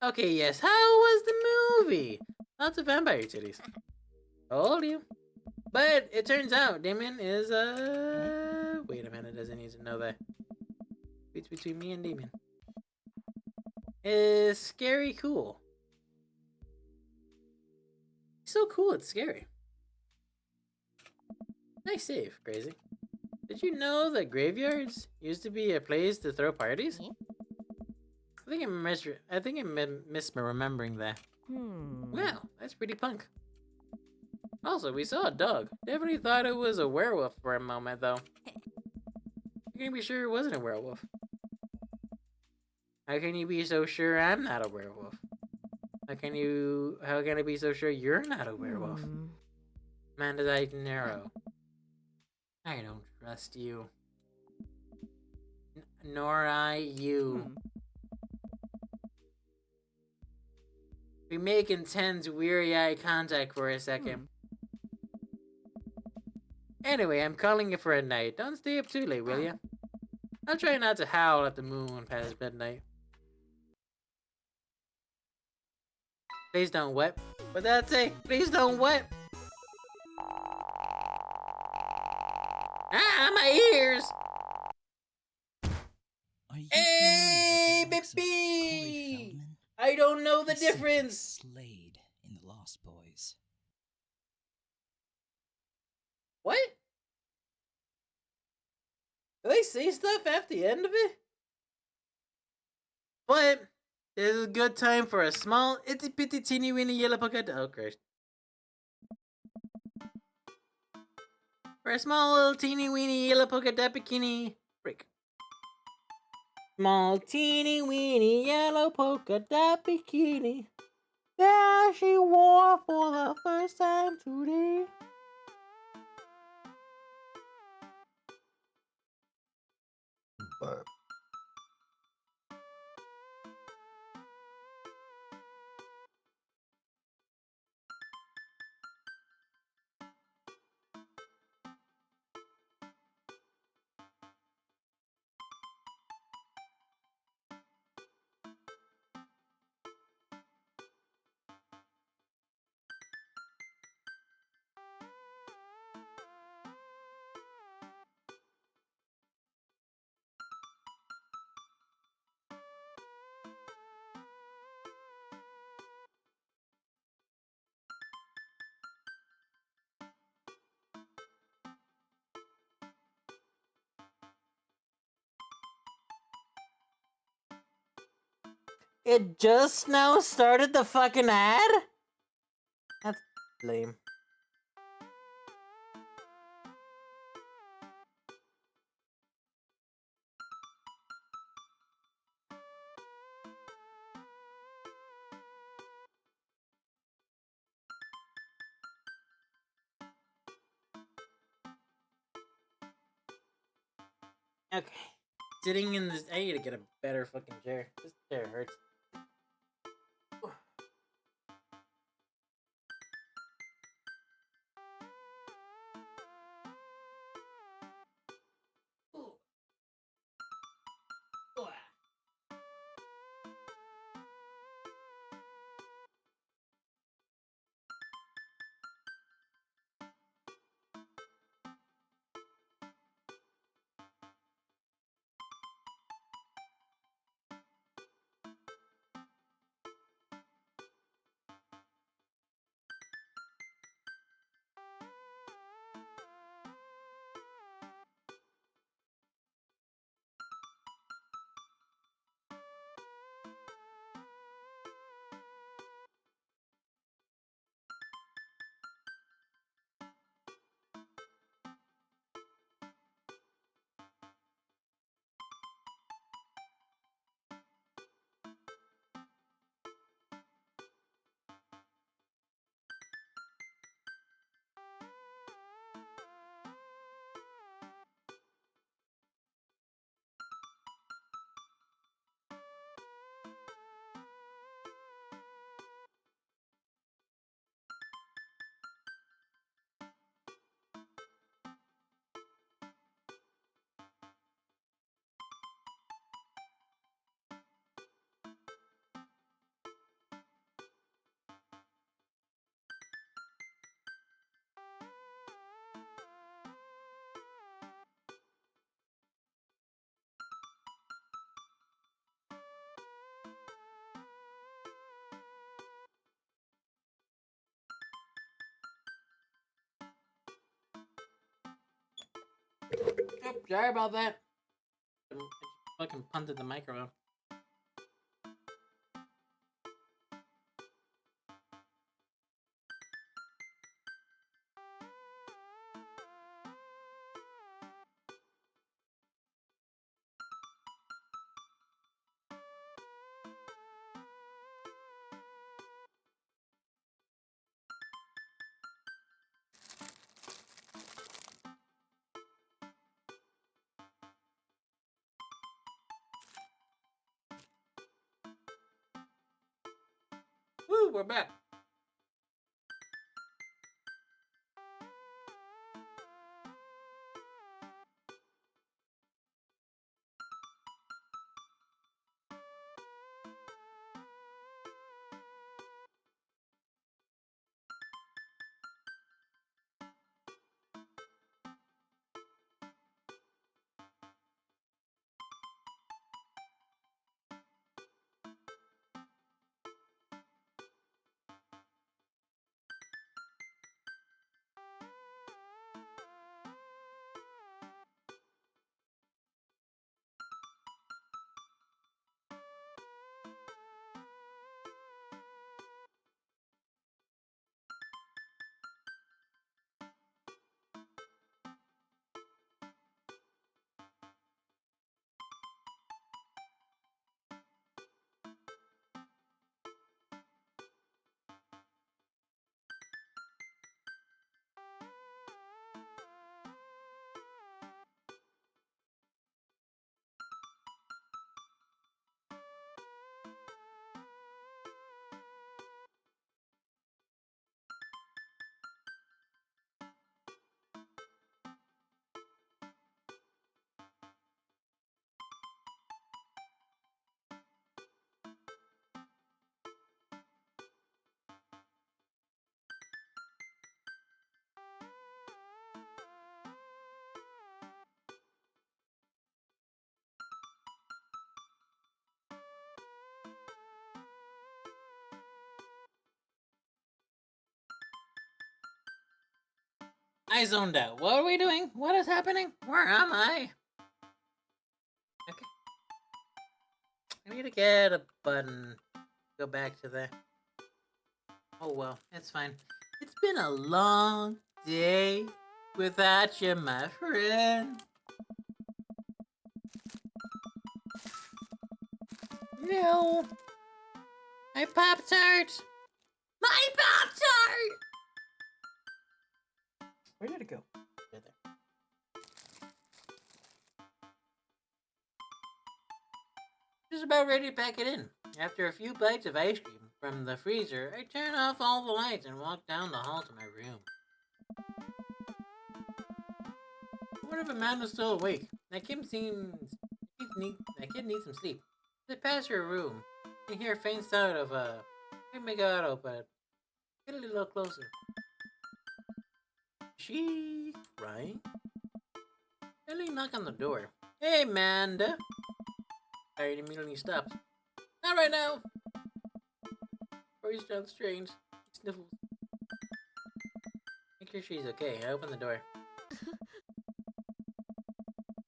Okay, yes, how was the movie? Lots of vampire titties. Told you. But it turns out Damien is, wait a minute, doesn't need to know that. It's between me and Damien. Is scary cool. So cool, it's scary. Nice save, Crazy. Did you know that graveyards used to be a place to throw parties? I think I'm misremembering that. Wow, that's pretty punk. Also, we saw a dog. Definitely thought it was a werewolf for a moment, though. You can be sure it wasn't a werewolf. How can you be so sure I'm not a werewolf? How can I be so sure you're not a werewolf? Amanda's eyes narrow. I don't trust you. Nor I you. We make intense, weary eye contact for a second. Anyway, I'm calling you for a night. Don't stay up too late, will ya? I'll try not to howl at the moon past midnight. Please don't what? What'd that say? Please don't what? Ah, my ears! Are you Hey, familiar with the works of baby! Corey Feldman? I don't know the He said difference! Slade in The Lost Boys. What? Do they say stuff at the end of it? But this is a good time for a small, itty bitty teeny weeny yellow polka dot. Oh, Christ. For a small little teeny weeny yellow polka dot bikini. Break. Small teeny weeny yellow polka dot bikini. That she wore for the first time today. It just now started the fucking ad? That's lame. Okay. Sitting in this. I need to get a better fucking chair. This chair hurts. Oh, sorry about that. I fucking punted the microphone. Woo, we're back. I zoned out. What are we doing? What is happening? Where am I? Okay. I need to get a button. Go back to the... Oh well, it's fine. It's been a long day without you, my friend. No. My Pop-Tart! My Pop-Tart! Where did it go? Right there. Just about ready to pack it in. After a few bites of ice cream from the freezer, I turn off all the lights and walk down the hall to my room. What if Amanda's still awake? That kid needs some sleep. As I pass her room, I hear a faint sound of let me go out, but get a little closer. She crying? Gently knock on the door. Hey, Amanda. I immediately stops. Not right now. Voice sounds strange. He sniffles. Make sure she's okay. I open the door.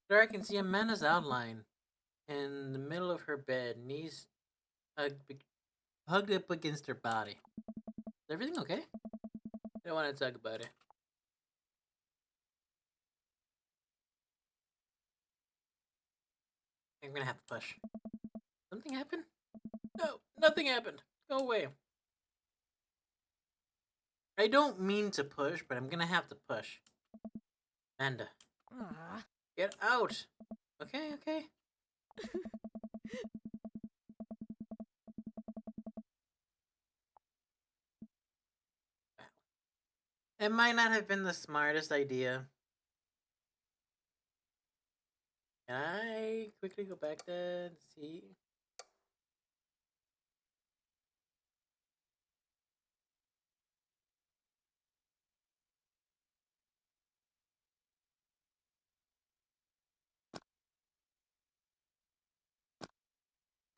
There I can see Amanda's outline in the middle of her bed, knees hugged up against her body. Is everything okay? I don't want to talk about it. I'm gonna have to push. Something happened? No, nothing happened. Go away. I don't mean to push, but I'm gonna have to push. Amanda. Aw. Get out! Okay, okay. It might not have been the smartest idea. Can I quickly go back there and see?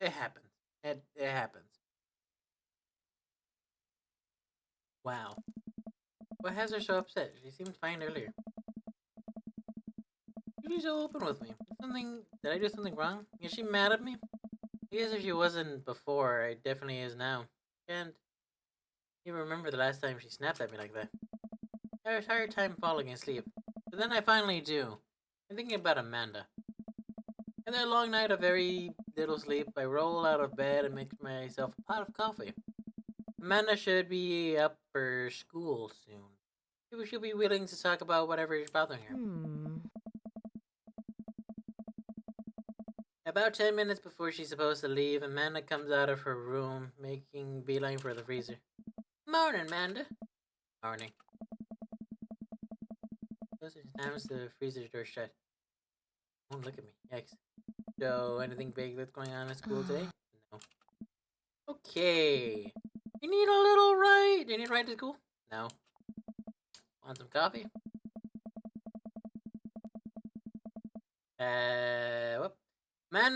It happens. It happens. Wow. What has her so upset? She seemed fine earlier. She's so open with me. Did I do something wrong? Is she mad at me? I guess if she wasn't before, I definitely is now. Can't even remember the last time she snapped at me like that. I had a hard time falling asleep. But then I finally do. I'm thinking about Amanda. After a long night of very little sleep, I roll out of bed and make myself a pot of coffee. Amanda should be up for school soon. Maybe she'll be willing to talk about whatever is bothering her. About 10 minutes before she's supposed to leave, Amanda comes out of her room, making beeline for the freezer. Morning, Amanda. Morning. Slams the freezer door shut. Don't look at me. Yikes. So, anything big that's going on at school today? No. Okay. You need a little ride? Do you need a ride to school? No. Want some coffee? Whoop. Man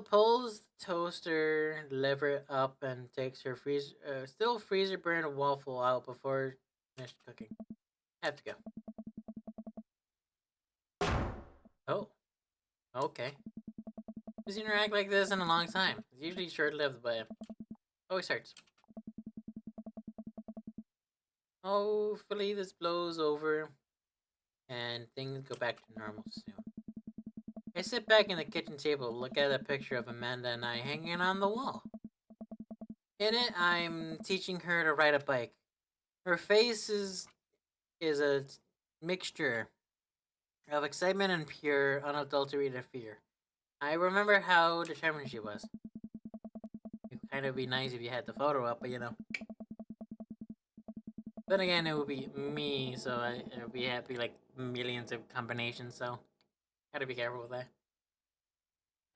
pulls the toaster lever up and takes her still freezer burned waffle out before finished cooking. Have to go. Oh. Okay. Haven't seen her act like this in a long time. It's usually short-lived, but always hurts. Hopefully this blows over and things go back to normal soon. I sit back in the kitchen table, look at a picture of Amanda and I hanging on the wall. In it, I'm teaching her to ride a bike. Her face is a mixture of excitement and pure, unadulterated fear. I remember how determined she was. It would kind of be nice if you had the photo up, but you know. Then again, it would be me, so it would be happy like millions of combinations, so gotta be careful with that.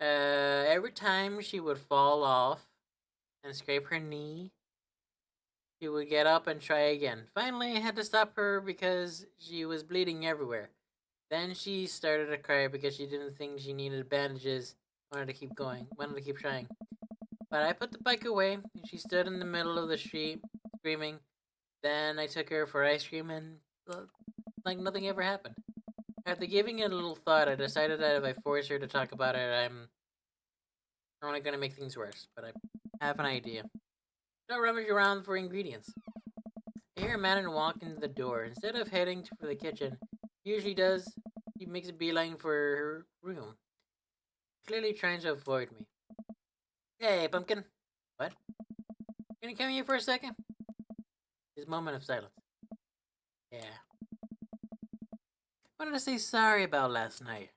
Every time she would fall off and scrape her knee, she would get up and try again. Finally, I had to stop her because she was bleeding everywhere. Then she started to cry because she didn't think she needed bandages. Wanted to keep trying. But I put the bike away, and she stood in the middle of the street, screaming. Then I took her for ice cream and like nothing ever happened. After giving it a little thought, I decided that if I force her to talk about it, I'm only gonna make things worse. But I have an idea. So I rummage around for ingredients. I hear Madden walk into the door. Instead of heading for the kitchen, he usually does, he makes a beeline for her room, clearly trying to avoid me. Hey, Pumpkin. What? Can you come here for a second? His moment of silence. Yeah. Wanted to say sorry about last night.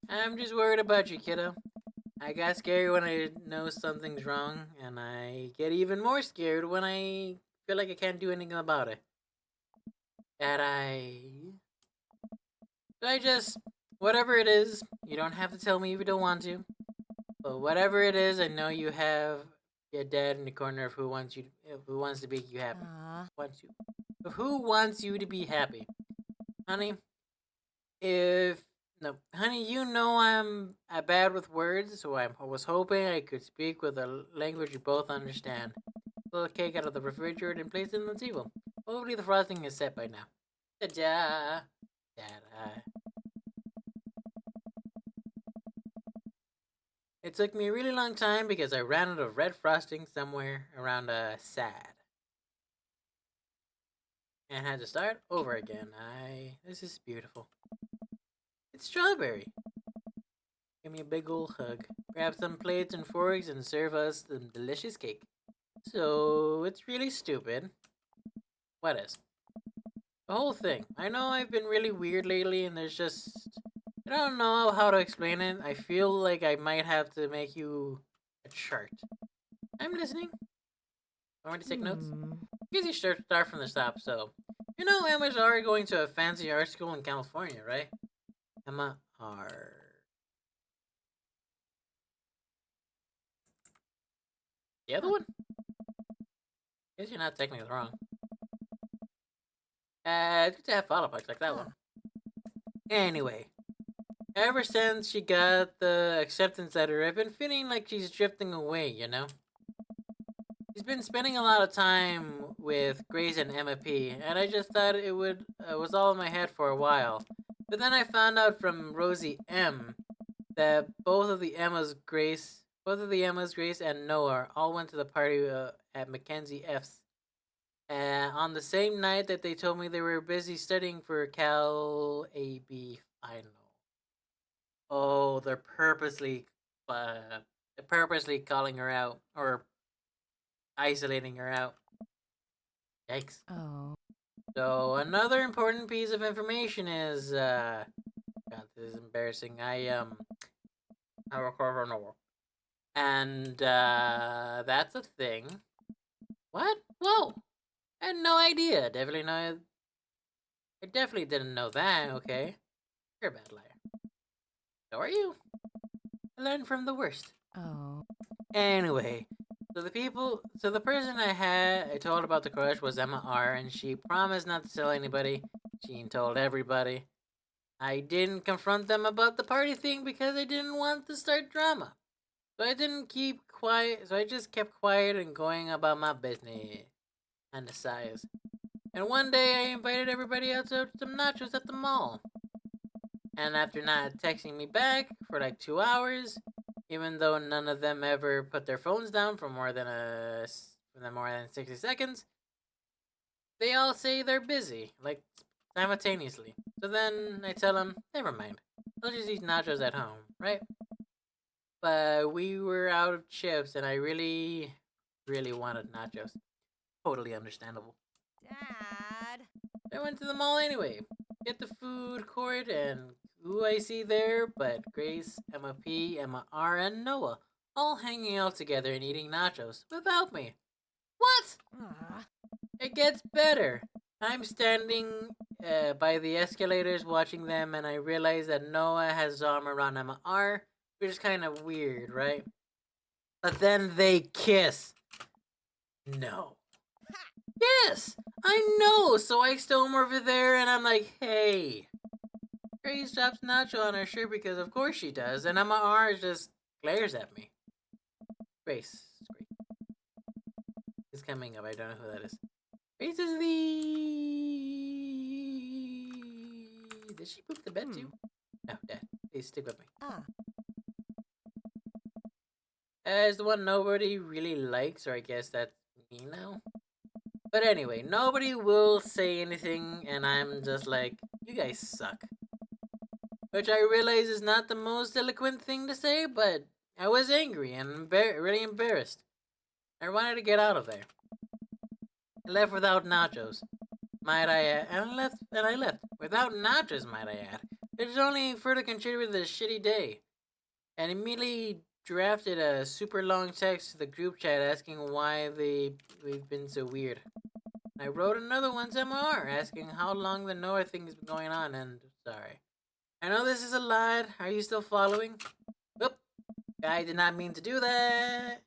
I'm just worried about you, kiddo. I got scared when I know something's wrong, and I get even more scared when I feel like I can't do anything about it. So I just, whatever it is, you don't have to tell me if you don't want to. But whatever it is, I know you have your dad in the corner of who wants to make you happy. Who wants you to be happy, honey? Honey, you know I'm bad with words, so I was hoping I could speak with a language you both understand. Pull a cake out of the refrigerator and place it on the table. Hopefully the frosting is set by now. Ta-da! Ta-da! It took me a really long time because I ran out of red frosting somewhere around sad. And had to start over again. This is beautiful. It's strawberry. Give me a big ol' hug. Grab some plates and forks and serve us the delicious cake. So, it's really stupid. What is? The whole thing. I know I've been really weird lately and there's just... I don't know how to explain it. I feel like I might have to make you a chart. I'm listening. Want me to take notes? I guess you should start from the top, so... You know Emma's already going to a fancy art school in California, right? Emma R. The other one? Guess you're not technically wrong. It's good to have follow ups like that one. Anyway, ever since she got the acceptance letter, I've been feeling like she's drifting away, you know? She's been spending a lot of time with Grace and Emma P, and I just thought it was all in my head for a while. But then I found out from Rosie M that both of the Emmas, Grace and Noah, all went to the party at Mackenzie F's. On the same night that they told me they were busy studying for Cal AB final. Oh, they're purposely calling her out or isolating her out. Yikes. Oh. So another important piece of information is God, this is embarrassing. I recover Noah. And that's a thing. What? Whoa! I had no idea. I definitely didn't know that, okay? You're a bad liar. So are you. I learned from the worst. Oh. Anyway, so the person I told about the crush was Emma R, and she promised not to tell anybody. She told everybody. I didn't confront them about the party thing because I didn't want to start drama. So I just kept quiet and going about my business. And the sighs. And one day I invited everybody out to some nachos at the mall. And after not texting me back for like 2 hours, even though none of them ever put their phones down for more than 60 seconds, they all say they're busy, like simultaneously. So then I tell them, never mind, I'll just eat nachos at home, right? But we were out of chips and I really, really wanted nachos. Totally understandable. Dad. I went to the mall anyway. Get the food court and who I see there but Grace, Emma P, Emma R, and Noah, all hanging out together and eating nachos without me. What? It gets better. I'm standing by the escalators watching them and I realize that Noah has his arm around Emma R, which is kind of weird, right? But then they kiss. No. Yes, I know. So I storm over there and I'm like, hey. Grace drops nacho on her shirt because of course she does. And Emma R just glares at me. Grace. It's coming up. I don't know who that is. Grace is the Did she poop the bed too? No, Dad. Please stick with me. Ah. As the one nobody really likes, or I guess that's me now. But anyway, nobody will say anything, and I'm just like, you guys suck. Which I realize is not the most eloquent thing to say, but I was angry and really embarrassed. I wanted to get out of there. I left without nachos, might I add, and I left without nachos, might I add. It only further contributed to the shitty day, and immediately drafted a super long text to the group chat asking why we've been so weird. I wrote another one to MR asking how long the Noah thing has been going on, and sorry. I know this is a lot. Are you still following? Oop. I did not mean to do that.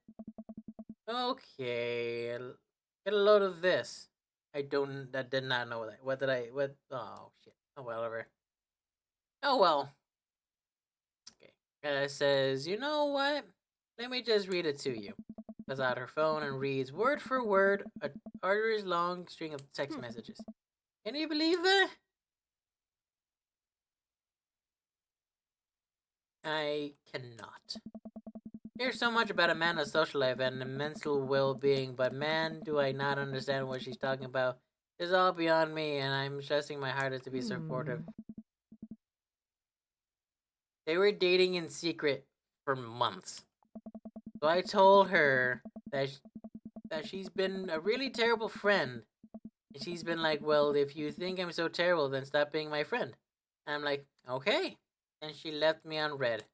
Okay. Get a load of this. I did not know that. Oh, shit. Oh, whatever. Oh, well. Okay. It says, you know what? Let me just read it to you. Pulls out her phone and reads word for word a arteries long string of text messages. Can you believe that? I cannot. Here's so much about Amanda's social life and mental well-being, but man, do I not understand what she's talking about. It's all beyond me, and I'm stressing my hardest to be supportive. They were dating in secret for months. So I told her that she's been a really terrible friend. And she's been like, well, if you think I'm so terrible, then stop being my friend. And I'm like, okay. And she left me on red.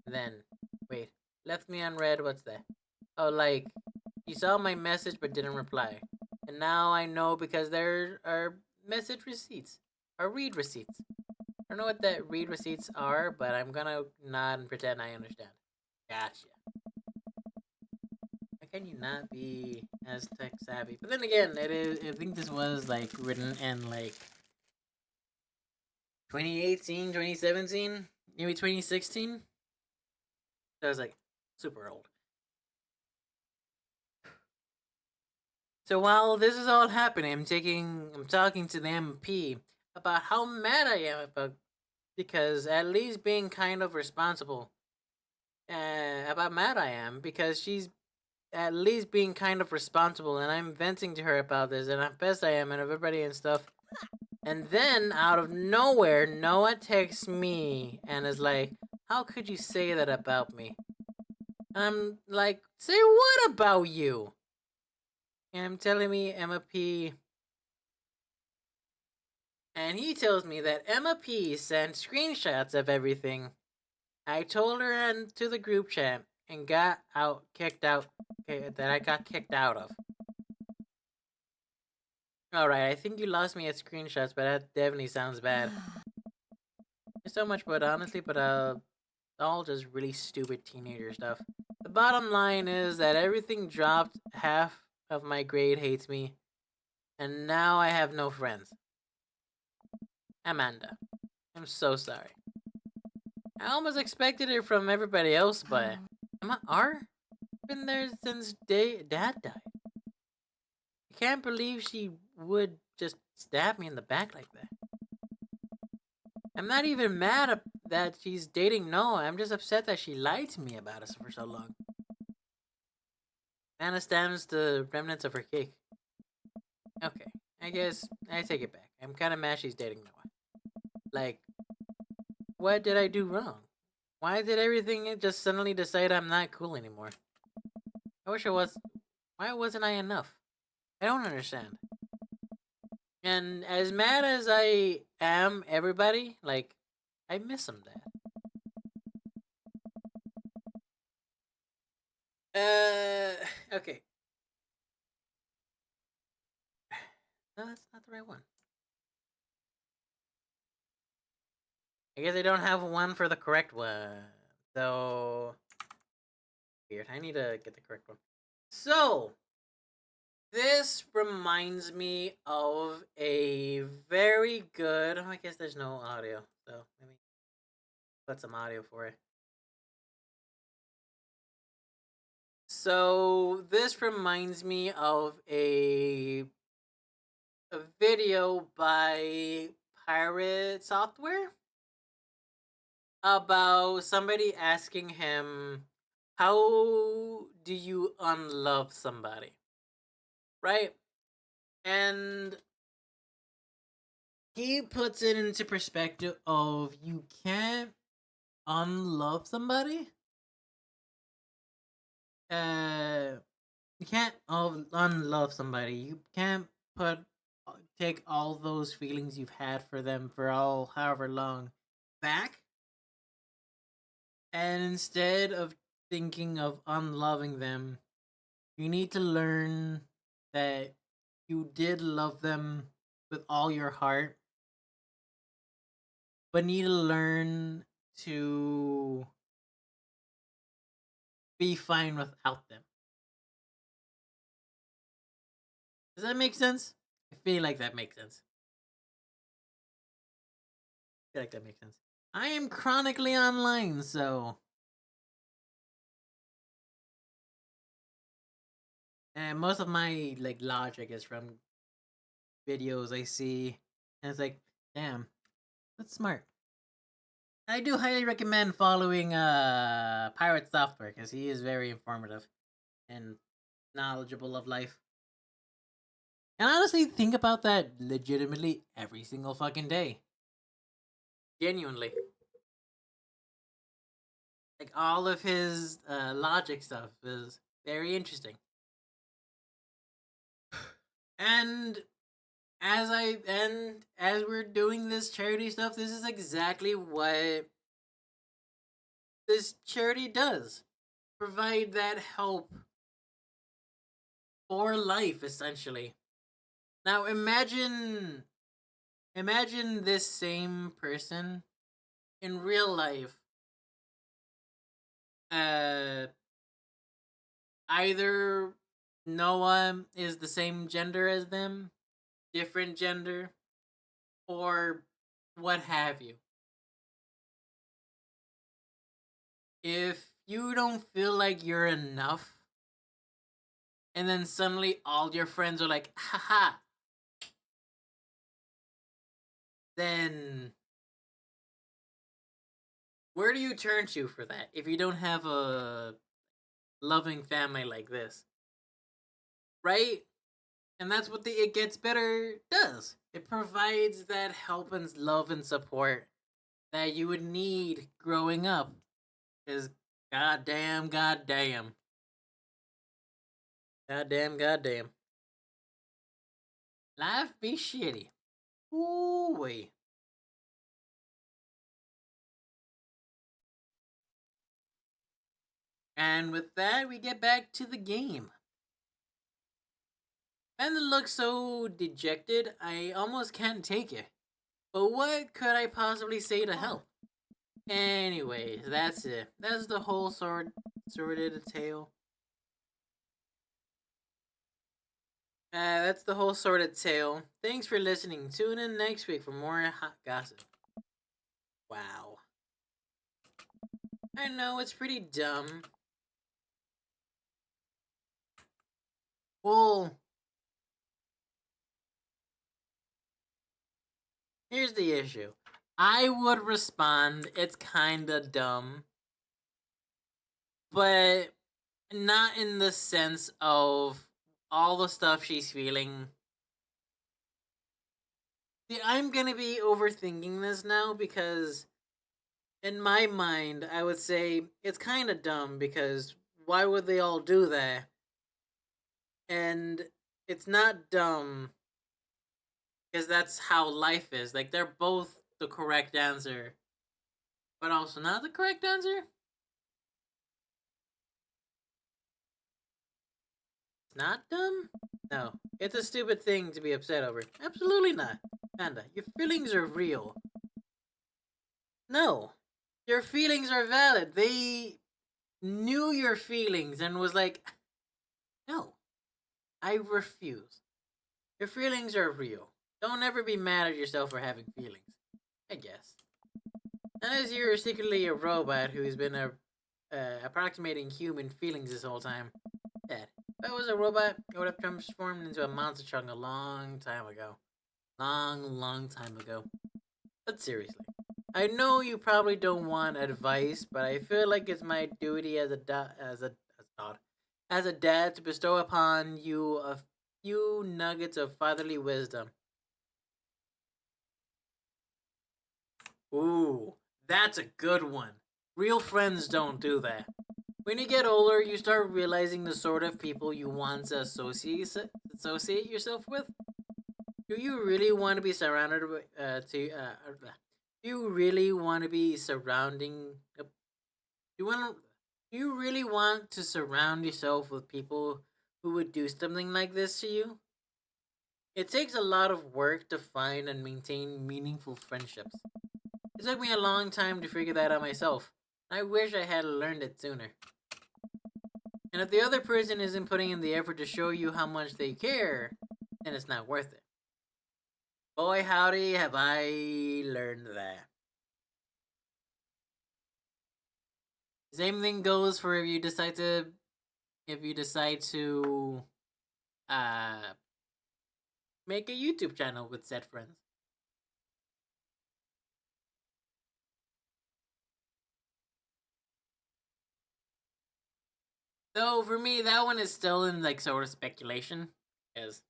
Then, wait, left me on red, what's that? Oh, like, she saw my message but didn't reply. And now I know because there are message receipts, or read receipts. I don't know what that read receipts are, but I'm gonna nod and pretend I understand. Gotcha. How can you not be as tech savvy? But then again, it is. I think this was like written in like 2018, 2017, maybe 2016. So I was like super old. So while this is all happening, I'm talking to the MP about how mad I am about because at least being kind of responsible. About mad I am because she's at least being kind of responsible, and I'm venting to her about this, and how pissed I am, and everybody and stuff. And then out of nowhere, Noah texts me and is like, "How could you say that about me?" And I'm like, "Say what about you?" And I'm telling me Emma P. And he tells me that Emma P sent screenshots of everything. I told her and to the group chat and got kicked out, that I got kicked out of. Alright, I think you lost me at screenshots, but that definitely sounds bad. There's so much, but honestly, all just really stupid teenager stuff. The bottom line is that everything dropped, half of my grade hates me, and now I have no friends. Amanda, I'm so sorry. I almost expected it from everybody else, but Emma R? Been there since Dad died. I can't believe she would just stab me in the back like that. I'm not even mad that she's dating Noah. I'm just upset that she lied to me about us for so long. Anna stands the remnants of her cake. Okay, I guess I take it back. I'm kind of mad she's dating Noah. Like, what did I do wrong? Why did everything just suddenly decide I'm not cool anymore? I wish I was. Why wasn't I enough? I don't understand. And as mad as I am, everybody, like, I miss him, Dad. Okay. No, that's not the right one. I guess I don't have one for the correct one. So, weird. I need to get the correct one. So, this reminds me of a very good. I guess there's no audio, so let me put some audio for it. So this reminds me of a video by pirate software about somebody asking him, how do you unlove somebody? Right? And he puts it into perspective of you can't unlove somebody. You can't unlove somebody. You can't put take all those feelings you've had for them for all however long back. And instead of thinking of unloving them, you need to learn that you did love them with all your heart, but need to learn to be fine without them. Does that make sense? I feel like that makes sense. I feel like that makes sense. I am chronically online, so. And most of my like logic is from videos I see, and it's like, damn, that's smart. I do highly recommend following Pirate Software because he is very informative and knowledgeable of life. And honestly, think about that legitimately every single fucking day. Genuinely. Like, all of his logic stuff is very interesting. And as we're doing this charity stuff, this is exactly what this charity does. Provide that help for life, essentially. Now imagine this same person in real life. Either Noah is the same gender as them, different gender, or what have you. If you don't feel like you're enough, and then suddenly all your friends are like, haha, then where do you turn to for that if you don't have a loving family like this? Right? And that's what the It Gets Better does. It provides that help and love and support that you would need growing up. Because goddamn. Goddamn. Life be shitty. Ooh wee. And with that, we get back to the game. Benda looks so dejected, I almost can't take it. But what could I possibly say to help? Anyways, that's it. That's the whole sordid tale. That's the whole sordid tale. Thanks for listening. Tune in next week for more hot gossip. Wow. I know, it's pretty dumb. Well, here's the issue. I would respond, it's kinda dumb. But not in the sense of all the stuff she's feeling. See, I'm gonna be overthinking this now because in my mind, I would say it's kind of dumb because why would they all do that? And it's not dumb because that's how life is. Like, they're both the correct answer, but also not the correct answer. It's not dumb? No, it's a stupid thing to be upset over. Absolutely not. Panda, your feelings are real. No, your feelings are valid. They knew your feelings and was like, no, I refuse. Your feelings are real. Don't ever be mad at yourself for having feelings, I guess. Unless you're secretly a robot who's been approximating human feelings this whole time. Dad, if I was a robot, I would have transformed into a monster truck a long time ago. Long time ago. But seriously, I know you probably don't want advice, but I feel like it's my duty as a dad to bestow upon you a few nuggets of fatherly wisdom. Ooh, that's a good one. Real friends don't do that. When you get older, you start realizing the sort of people you want to associate yourself with. Do you really want to be surrounded with, do you really want to be surrounding you want do you really want to surround yourself with people who would do something like this to you? It takes a lot of work to find and maintain meaningful friendships. It took me a long time to figure that out myself. I wish I had learned it sooner. And if the other person isn't putting in the effort to show you how much they care, then it's not worth it. Boy, howdy, have I learned that. Same thing goes for if you decide to make a YouTube channel with said friends. So for me, that one is still in like sort of speculation, because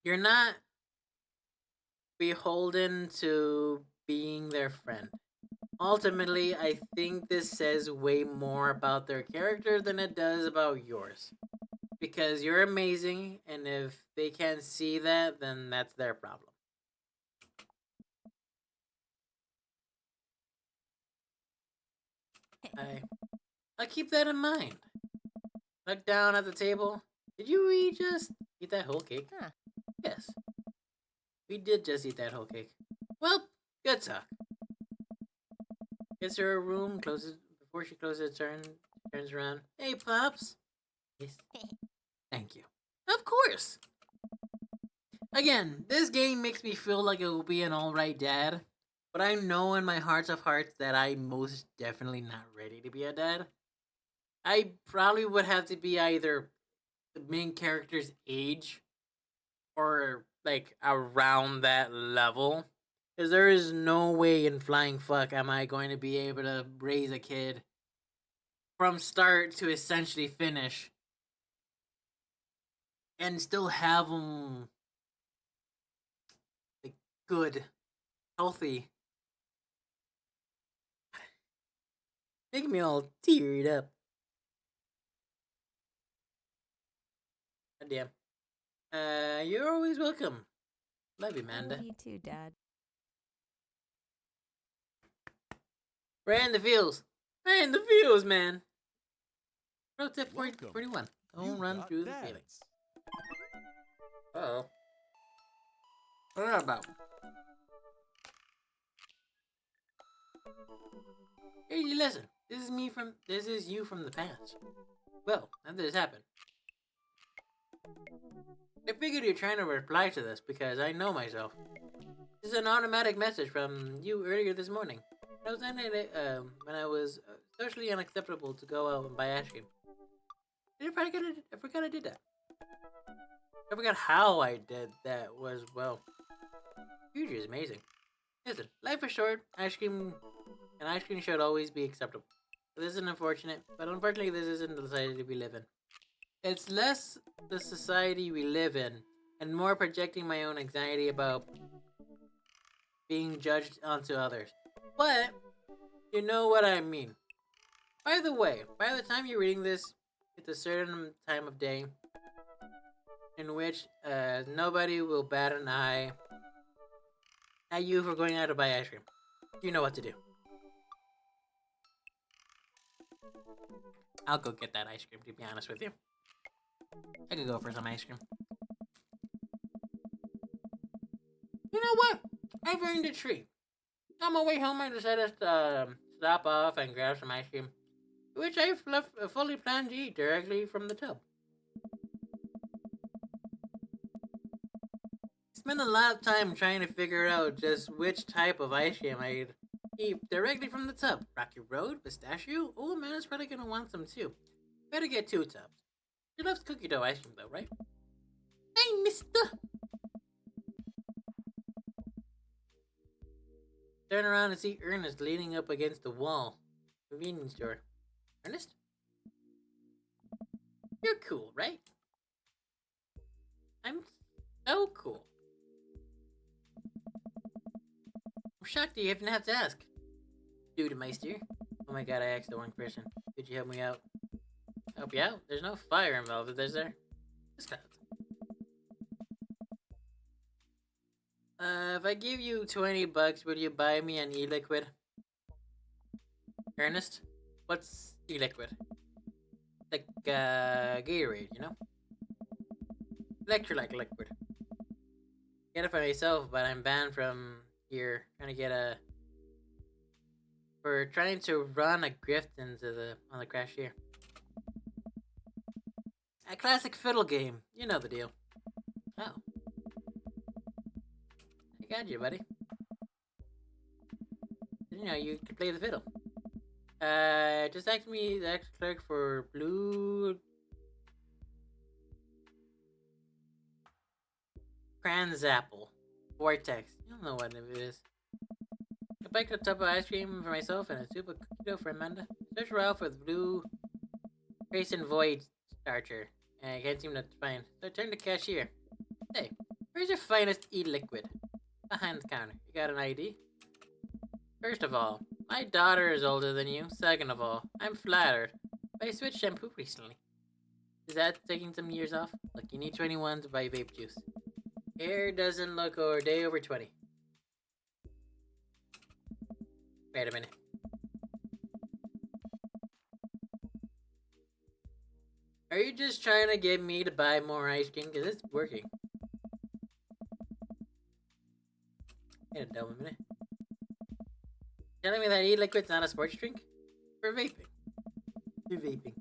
you're not beholden to being their friend. Ultimately, I think this says way more about their character than it does about yours. Because you're amazing, and if they can't see that, then that's their problem. I'll keep that in mind. Look down at the table. Did we just eat that whole cake? Huh. Yes. We did just eat that whole cake. Well, good talk. Gets her a room, closes before she closes turns around. Hey, Pops. Yes. Thank you. Of course. Again, this game makes me feel like it will be an alright dad, but I know in my heart of hearts that I'm most definitely not ready to be a dad. I probably would have to be either the main character's age or like around that level. Because there is no way in flying fuck am I going to be able to raise a kid from start to essentially finish and still have them like good, healthy. Making me all teared up. God damn. You're always welcome. Love you, I Amanda. love you too, Dad. We're in the fields. We're in the fields, man. Pro tip Welcome. 41. Don't You've run got through the dads. fields. Uh-oh. What's that about? Hey, you listen. This is you from the past. Well, how did this happen? I figured you're trying to reply to this because I know myself. This is an automatic message from you earlier this morning. I was ending it when I was socially unacceptable to go out and buy ice cream. I forgot I did that. I forgot how I did that was, well, future is amazing. Listen, life is short. Ice cream should always be acceptable. This is unfortunate, but unfortunately this isn't the society we live in. It's less the society we live in, and more projecting my own anxiety about being judged onto others. But, you know what I mean. By the way, by the time you're reading this, it's a certain time of day in which nobody will bat an eye at you for going out to buy ice cream. You know what to do. I'll go get that ice cream, to be honest with you. I could go for some ice cream. You know what? I've earned a treat. On my way home, I decided to stop off and grab some ice cream, which I fully planned to eat directly from the tub. Spent a lot of time trying to figure out just which type of ice cream I'd eat directly from the tub. Rocky Road, pistachio. Oh man, it's probably gonna want some too. Better get 2 tubs. She loves cookie dough ice cream though, right? mister. Turn around and see Ernest leaning up against the wall. Convenience store. Ernest? You're cool, right? I'm so cool. I'm shocked that you even have to ask. Dude, Meister. Oh my god, I asked the wrong person. Could you help me out? Help you out? There's no fire involved, is there? Just clouds. If I give you $20, would you buy me an e-liquid? Ernest? What's e-liquid? Like, Gatorade, you know? Electrolyte liquid. Get it for myself, but I'm banned from here. Trying to get a... We're trying to run a grift on the crash here. A classic fiddle game. You know the deal. Oh. I got you, buddy. You know, you can play the fiddle. Just ask me the extra clerk for blue... Cranzapple. Vortex. You don't know what it is. I baked a tub of ice cream for myself and a soup of cookie dough for Amanda. Search Ralph with blue Grayson Void starcher. And I can't seem to find. So I turned to cashier. Hey, where's your finest e-liquid? Behind the counter. You got an ID? First of all, my daughter is older than you. Second of all, I'm flattered. But I switched shampoo recently. Is that taking some years off? Look, you need 21 to buy vape juice. Hair doesn't look a day over 20. Wait a minute. Are you just trying to get me to buy more ice cream? Because it's working. Wait a minute. Telling me that e-liquid's not a sports drink? For vaping. For vaping.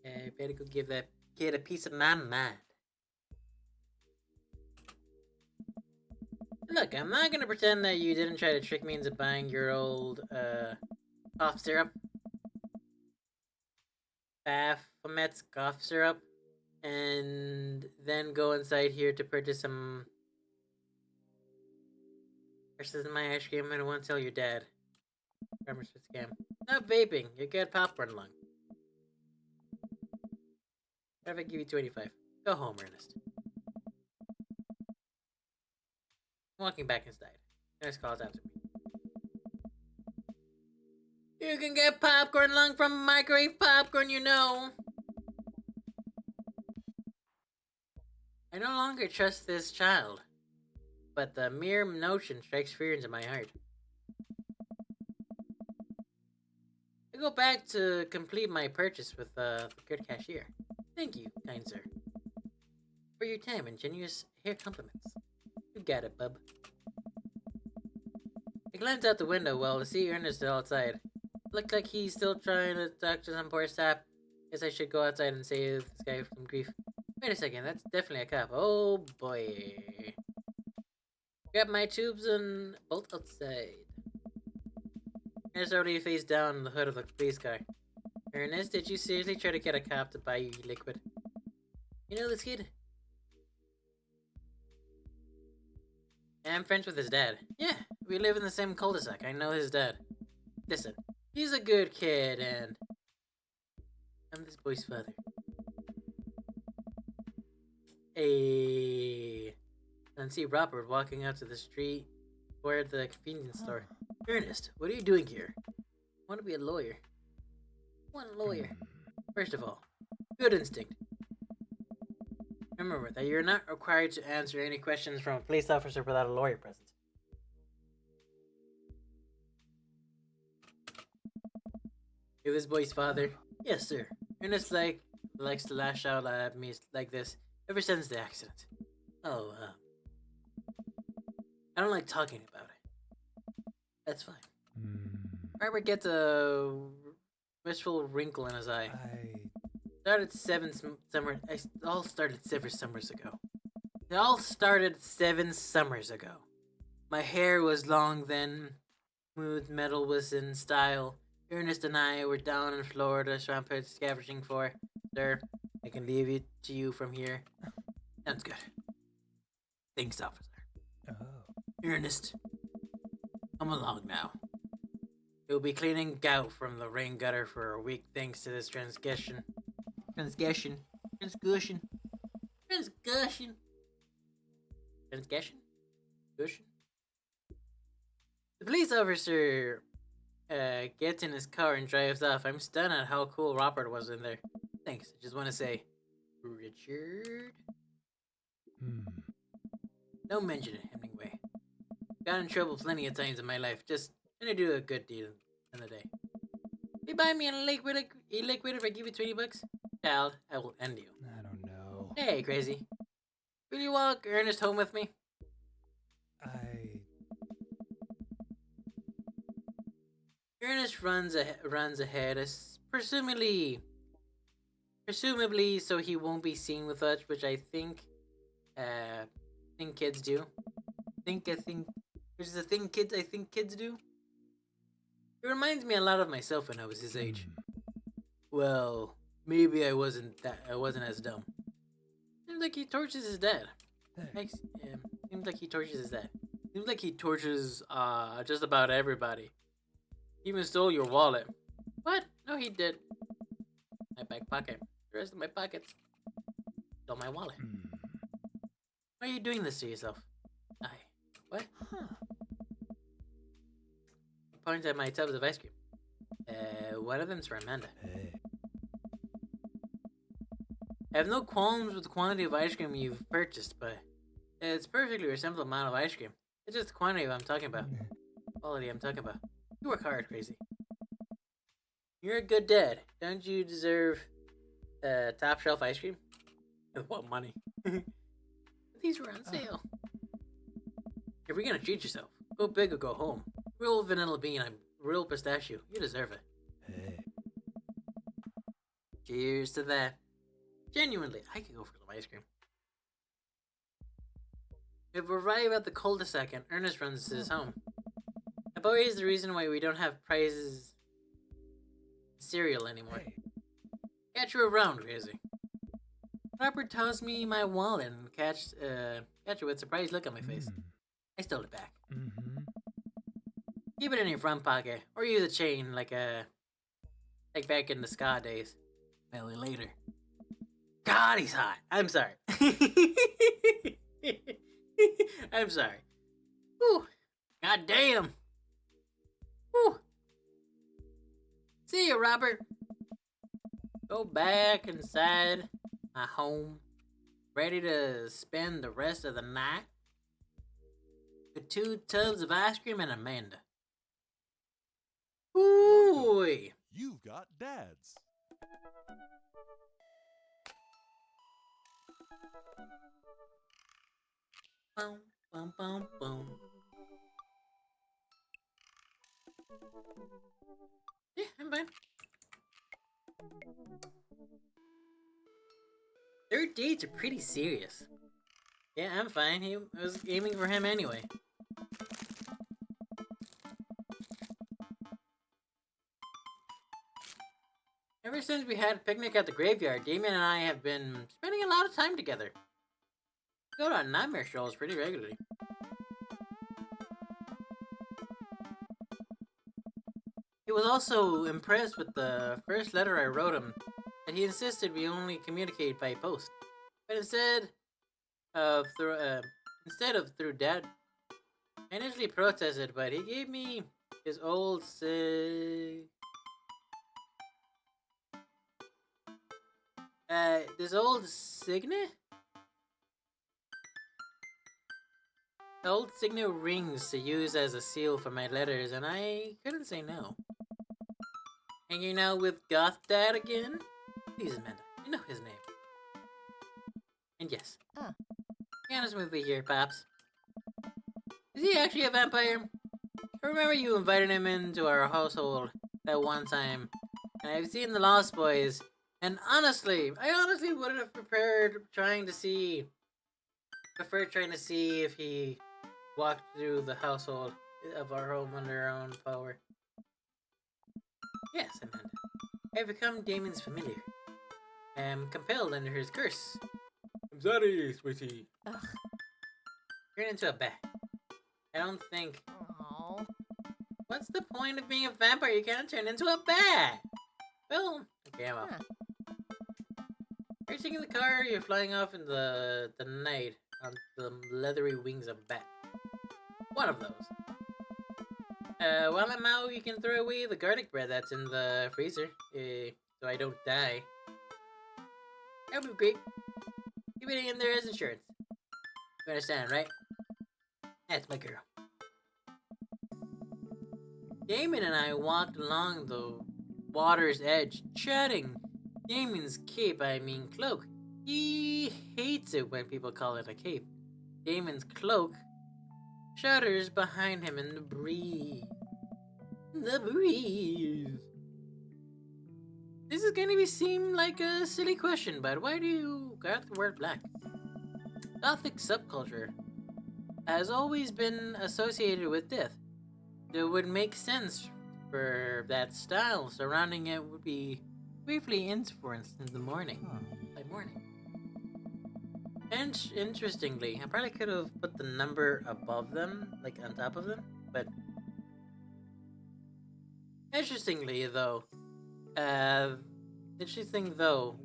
I better go give that kid a piece of my mind. Look, I'm not gonna pretend that you didn't try to trick me into buying your old, cough syrup. Baphomet's cough syrup. And then go inside here to purchase some... Versus my ice cream, and I won't tell your dad. Farmers for scam. Not vaping, you get popcorn lung. What if I give you 25? Go home, Ernest. Walking back inside. Ernest calls after me. You can get popcorn lung from microwave popcorn, you know. I no longer trust this child, but the mere notion strikes fear into my heart. I go back to complete my purchase with the good cashier. Thank you, kind sir, for your time and generous hair compliments. You got it, bub. I glance out the window while I see Ernest still outside. Looks like he's still trying to talk to some poor sap. Guess I should go outside and save this guy from grief. Wait a second, that's definitely a cop. Oh boy. Grab my tubes and bolt outside. Ernest already face down in the hood of the police car. Ernest, did you seriously try to get a cop to buy you liquid? You know this kid? I'm friends with his dad. Yeah, we live in the same cul-de-sac. I know his dad. Listen, he's a good kid and... I'm this boy's father. Hey, and see Robert walking out to the street toward the convenience store. Ernest, what are you doing here? I want to be a lawyer. One lawyer. First of all, good instinct. Remember that you're not required to answer any questions from a police officer without a lawyer present. You're this boy's father? Yes, sir. Ernest likes to lash out at me like this ever since the accident. Oh, I don't like talking about it. That's fine. Robert gets a wistful wrinkle in his eye. It all started 7 summers ago. It all started 7 summers ago. My hair was long then. Smooth metal was in style. Ernest and I were down in Florida, swamp scavenging for, sir. I can leave it to you from here. Sounds good. Thanks, officer. Oh. Ernest, come along now. You'll be cleaning gout from the rain gutter for a week thanks to this transgression. Transgression. Transgussion. Transgussion. Transgression? Gussion? The police officer gets in his car and drives off. I'm stunned at how cool Robert was in there. Thanks. I just want to say, Richard? Don't mention it, Hemingway. Got in trouble plenty of times in my life. Just trying to do a good deal in the day. You buy me a liquid if I give you $20? Child, I will end you. I don't know. Hey, crazy. Will you walk Ernest home with me? Ernest runs ahead, presumably so he won't be seen with us, which I think kids do. Which is a thing kids do. It reminds me a lot of myself when I was his age. Well, maybe I wasn't as dumb. Seems like he tortures his dad. Seems like he tortures his dad. Seems like he tortures just about everybody. He even stole your wallet. What? No, he did. My back pocket. The rest of my pockets. Stole my wallet. Why are you doing this to yourself? What? He points at my tubs of ice cream. One of them's for Amanda. Hey. I have no qualms with the quantity of ice cream you've purchased, but it's perfectly reasonable amount of ice cream. It's just the quantity I'm talking about. Quality I'm talking about. You work hard, crazy. You're a good dad. Don't you deserve top shelf ice cream? With what money? These were on sale. If you're gonna treat yourself, go big or go home. Real vanilla bean, I'm real pistachio. You deserve it. Hey. Cheers to that. Genuinely, I could go for some ice cream. If we arrive at the cul-de-sac and Ernest runs his home. The boy is the reason why we don't have prizes cereal anymore. Hey. Catch you around, crazy. Robert tossed me my wallet and catch it with a surprised look on my face. I stole it back. Keep it in your front pocket, or use a chain like back in the ska days. Maybe later. God, he's hot. I'm sorry. I'm sorry. Whew. God damn. Whew. See you, Robert. Go back inside my home, ready to spend the rest of the night with 2 tubs of ice cream and Amanda. Ooh. You've got dads. Boom, boom, boom, boom. Yeah, I'm fine. Their dates are pretty serious. Yeah, I'm fine. I was aiming for him anyway. Ever since we had a picnic at the graveyard, Damien and I have been spending a lot of time together. We go to nightmare shows pretty regularly. He was also impressed with the first letter I wrote him, and he insisted we only communicate by post. But instead of through Dad, I initially protested, but he gave me his old signet. Old signet rings to use as a seal for my letters, and I couldn't say no. Hanging out with Goth Dad again? Please, Amanda, you know his name. And yes, be honest with me here, Pops. Is he actually a vampire? I remember you invited him into our household that one time, and I've seen The Lost Boys, and I honestly would have preferred trying to see if he walked through the household of our home under our own power. Yes, Amanda. I have become Damon's familiar. am compelled under his curse. I'm sorry, sweetie. Ugh. Turn into a bat. I don't think. Oh. What's the point of being a vampire? You can't turn into a bat. Well, okay, I'm off. Huh. Are you taking the car? You're flying off in the night on the leathery wings of a bat. One of those. While I'm out, you can throw away the garlic bread that's in the freezer, so I don't die. That would be great. Keep it in there as insurance. You understand, right? That's my girl. Damon and I walked along the water's edge, chatting. Damon's cape, I mean cloak. He hates it when people call it a cape. Damon's cloak shudders behind him in the breeze. The breeze. This is going to seem like a silly question, but why do you got the word black? Gothic subculture has always been associated with death. It would make sense for that style surrounding it would be briefly influenced in the morning. By morning. And interestingly, I probably could have put the number above them, like on top of them, but interestingly though,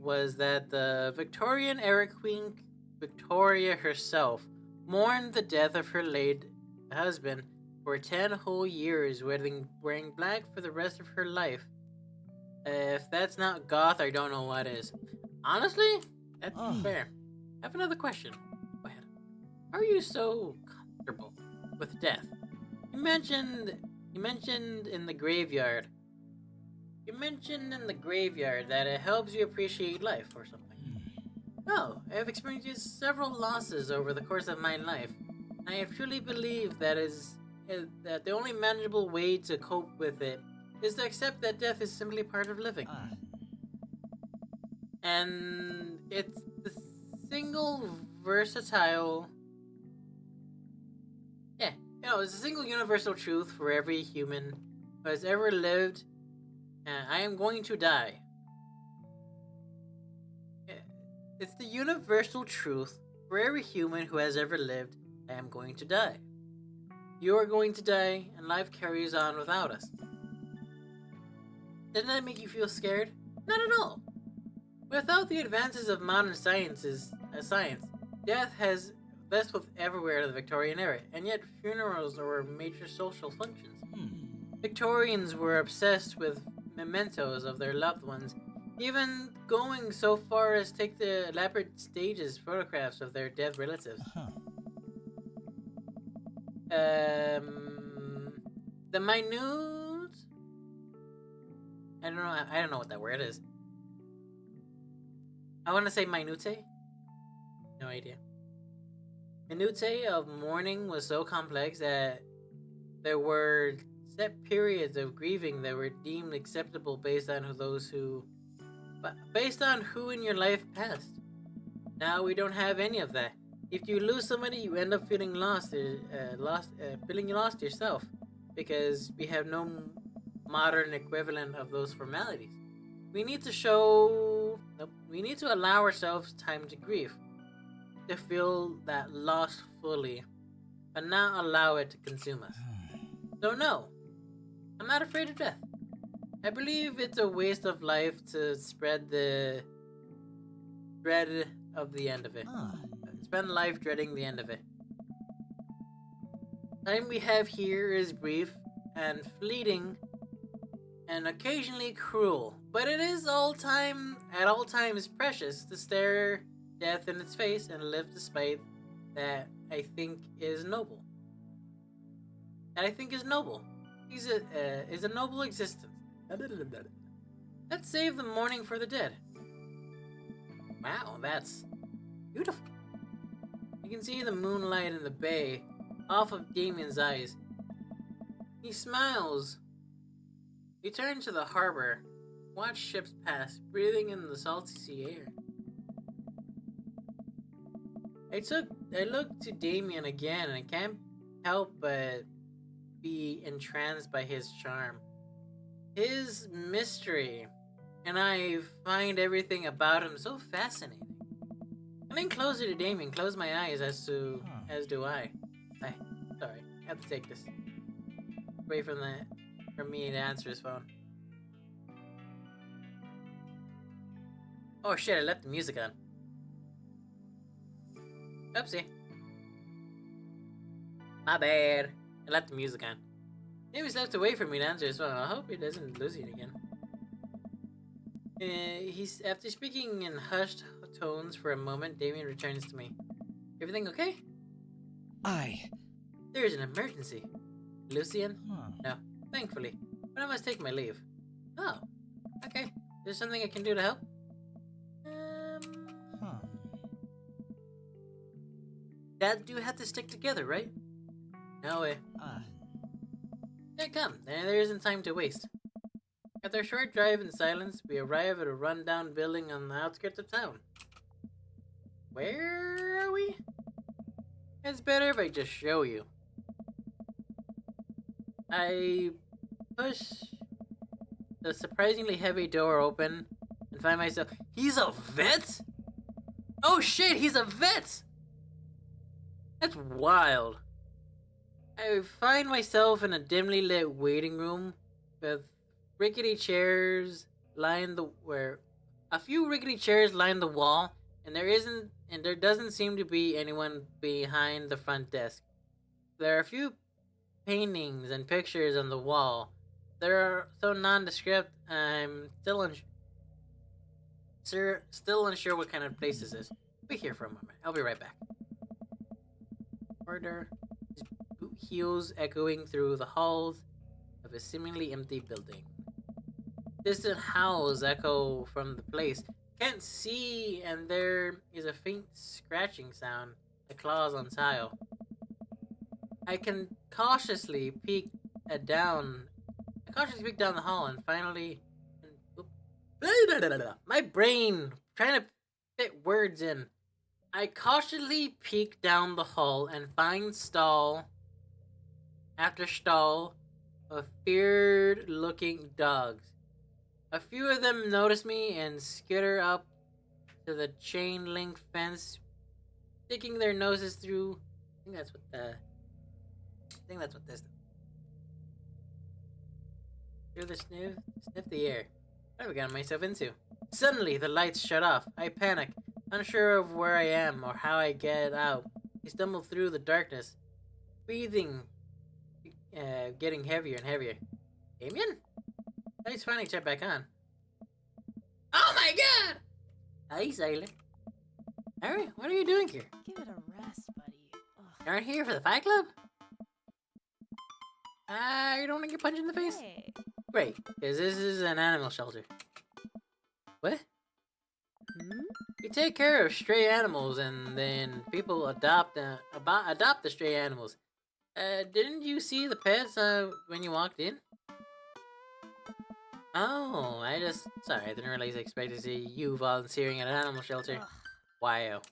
was that the Victorian era Queen Victoria herself mourned the death of her late husband for 10 whole years, wearing black for the rest of her life. If that's not goth, I don't know what is. Honestly, that's fair. I have another question. Go ahead. How are you so comfortable with death? You mentioned in the graveyard. You mentioned in the graveyard that it helps you appreciate life or something. No, I have experienced several losses over the course of my life. I have truly believed that the only manageable way to cope with it is to accept that death is simply part of living. And it's the single versatile... Yeah, it's a single universal truth for every human who has ever lived. I am going to die. It's the universal truth for every human who has ever lived. I am going to die. You are going to die, and life carries on without us. Doesn't that make you feel scared? Not at all. Without the advances of modern science, death has less with everywhere in the Victorian era, and yet funerals were major social functions. Victorians were obsessed with mementos of their loved ones, even going so far as take the elaborate stages photographs of their dead relatives. The minute... I don't know what that word is. I want to say minute? No idea. Minute of mourning was so complex that there were set periods of grieving that were deemed acceptable based on who in your life passed. Now we don't have any of that. If you lose somebody, you end up feeling lost yourself, because we have no modern equivalent of those formalities. We need to allow ourselves time to grieve, to feel that loss fully, but not allow it to consume us. So no, I'm not afraid of death. I believe it's a waste of life to spread the dread of the end of it. Spend life dreading the end of it. Time we have here is brief and fleeting and occasionally cruel, but it is at all times precious to stare death in its face and live despite that. I think is noble. Is a noble existence. Let's save the mourning for the dead. Wow, that's beautiful. You can see the moonlight in the bay off of Damien's eyes. He smiles. We turn to the harbor, watch ships pass, breathing in the salty sea air. I look to Damien again, and I can't help but be entranced by his charm. His mystery and I find everything about him so fascinating. Coming closer to Damien, close my eyes as do I. Sorry, I have to take this away from me to answer his phone. Oh shit, I left the music on. Oopsie. My bad. I left the music on. Maybe he's left away from me to answer his phone. I hope he doesn't lose it again. After speaking in hushed tones for a moment, Damien returns to me. Everything okay? Aye. There's an emergency. Lucian? Huh. No, thankfully. But I must take my leave. Oh, okay. Is there something I can do to help? Huh. Dad do have to stick together, right? No way. There come. There isn't time to waste. After a short drive in silence, we arrive at a rundown building on the outskirts of town. Where are we? It's better if I just show you. I push the surprisingly heavy door open and find myself. He's a vet? Oh shit, he's a vet! That's wild. I find myself in a dimly lit waiting room with rickety chairs line a few rickety chairs line the wall, and there doesn't seem to be anyone behind the front desk. There are a few paintings and pictures on the wall. They're so nondescript. I'm still unsure what kind of place this is. Wait here for a moment. I'll be right back. Order. Boot heels echoing through the halls of a seemingly empty building. Distant howls echo from the place. Can't see, and there is a faint scratching sound, like claws on tile. I cautiously peek down the hall, and finally, my brain trying to fit words in. I cautiously peek down the hall and find stall after stall of feared-looking dogs. A few of them notice me and skitter up to the chain-link fence, sticking their noses through. I think that's what this. Through the sniff the air. What have I gotten myself into? Suddenly, the lights shut off. I panic, unsure of where I am or how I get out. I stumble through the darkness, breathing getting heavier and heavier. Damien? Lights finally shut back on. Oh my god! Hi, Sailor. Harry, what are you doing here? Give it a rest, buddy. Ugh. You aren't here for the Fight Club? You don't want to get punched in the face? Hey. Great, because this is an animal shelter. What? We take care of stray animals, and then people adopt the stray animals. Didn't you see the pets when you walked in? Oh, sorry, I didn't realize I expected to see you volunteering at an animal shelter. Ugh. Wow.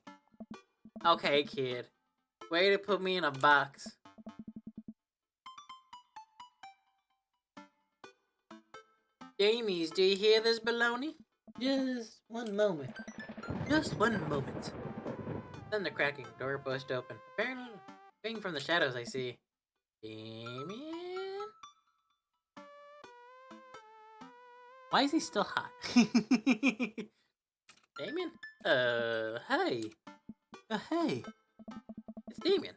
Okay, kid. Way to put me in a box. Jamies, do you hear this baloney? Just one moment. Just one moment. Thunder cracking, door pushed open. Apparently, coming from the shadows, I see Damien. Why is he still hot? Damien? Hey. Hey. It's Damien.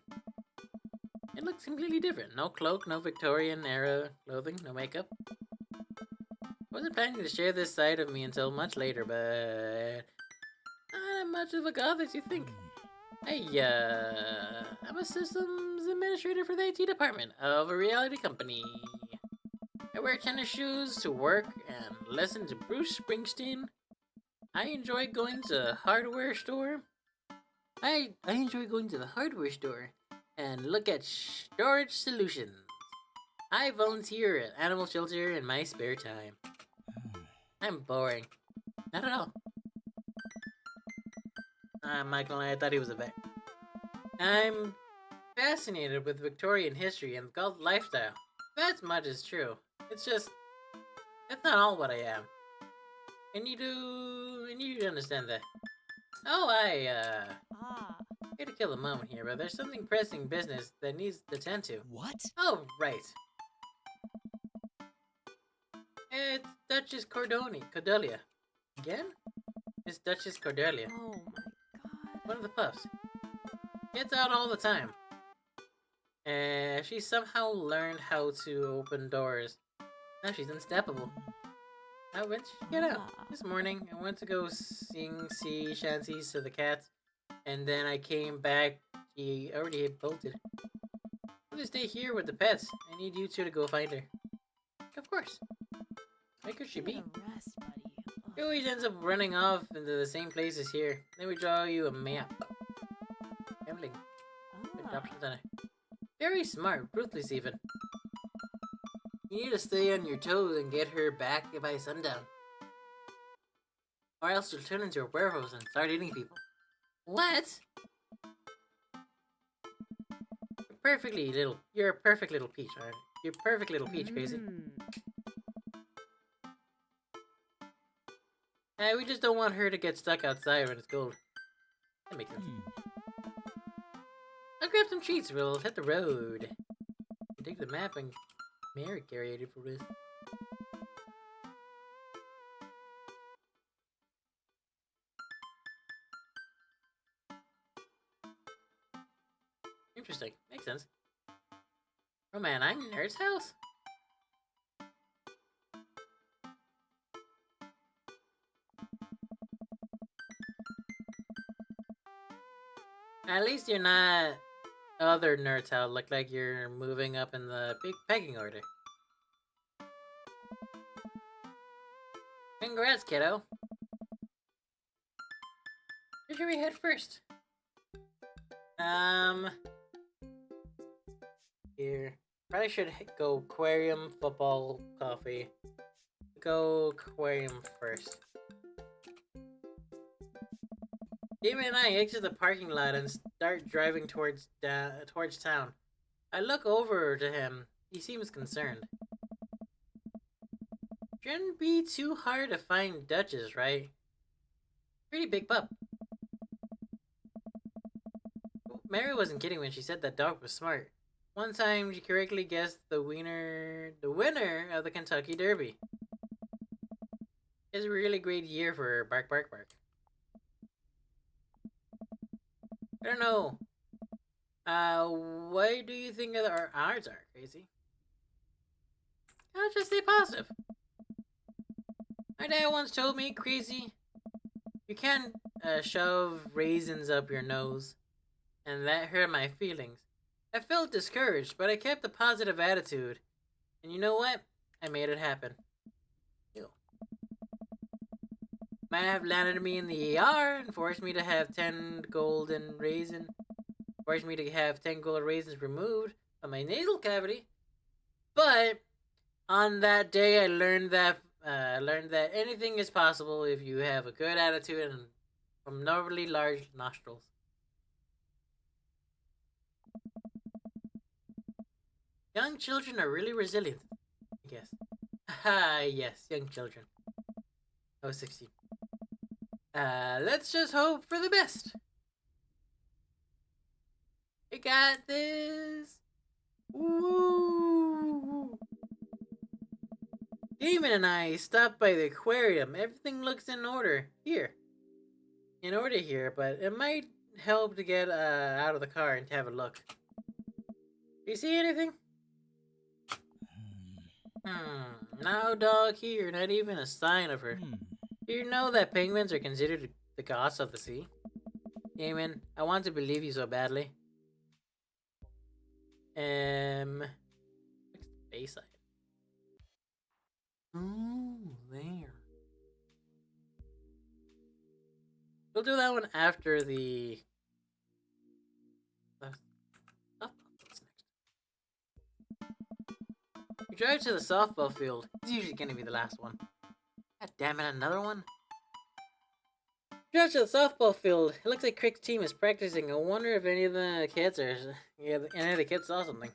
It looks completely different. No cloak, no Victorian era clothing, no makeup. I wasn't planning to share this side of me until much later, but not much of a goth as you think. I'm a systems administrator for the IT department of a reality company. I wear tennis shoes to work and listen to Bruce Springsteen. I enjoy going to the hardware store. I enjoy going to the hardware store and look at storage solutions. I volunteer at animal shelter in my spare time. I'm boring. Not at all. I'm not gonna lie, I thought he was a vet. I'm fascinated with Victorian history and golf lifestyle. That much is true. It's just, that's not all what I am. I need to understand that. Oh, Ah. hate to kill a moment here, but there's something pressing business that needs to attend to. What? Oh, right. It's Duchess Cordelia. Again? It's Duchess Cordelia. Oh my god. One of the pups. Gets out all the time. And she somehow learned how to open doors. Now she's unstoppable. When did she get out? Ah. This morning, I went to go sing sea shanties to the cats, and then I came back. She already had bolted. I'm gonna stay here with the pets. I need you two to go find her. Of course. Where could she Give it be? a rest, buddy. She always ends up running off into the same place as here. Then we draw you a map. Gambling. Adoption center. Very smart, ruthless even. You need to stay on your toes and get her back by sundown. Or else she'll turn into a werewolf and start eating people. What? You're a perfect little peach, aren't you? You're a perfect little peach, Crazy. We just don't want her to get stuck outside when it's cold. That makes sense. I'll grab some treats, we'll hit the road. Take the map and Mary carried it for this. Interesting. Makes sense. Oh man, I'm in Nerd's house? At least you're not other Nerd's house. Look like you're moving up in the big pecking order. Congrats, kiddo. Where should we head first? Here. Probably should go aquarium, football, coffee. Go aquarium first. Damon and I exit the parking lot and start driving towards town. I look over to him. He seems concerned. Shouldn't be too hard to find Duchess, right? Pretty big pup. Mary wasn't kidding when she said that dog was smart. One time she correctly guessed the winner of the Kentucky Derby. It's a really great year for her. Bark, bark, bark. I don't know. What do you think of our odds are, Crazy? I'll just stay positive. My dad once told me, Crazy, you can't shove raisins up your nose. And that hurt my feelings. I felt discouraged, but I kept a positive attitude. And you know what? I made it happen. Ew. Might have landed me in the ER and forced me to have 10 golden raisins. Forced me to have 10 golden raisins removed from my nasal cavity. But on that day, I learned that anything is possible if you have a good attitude and abnormally large nostrils. Young children are really resilient, I guess. Ah, yes, young children. I was 16. Let's just hope for the best. We got this. Woo! Damon and I stopped by the aquarium. Everything looks in order here. But it might help to get out of the car and to have a look. Do you see anything? No dog here, not even a sign of her. Do you know that penguins are considered the gods of the sea? Damon, I want to believe you so badly. What's the Bayside? Oh, there. We'll do that one after the softball. What's next? We drive to the softball field. It's usually gonna be the last one. God damn it, another one? We drive to the softball field. It looks like Crick's team is practicing. I wonder if any of the kids saw something.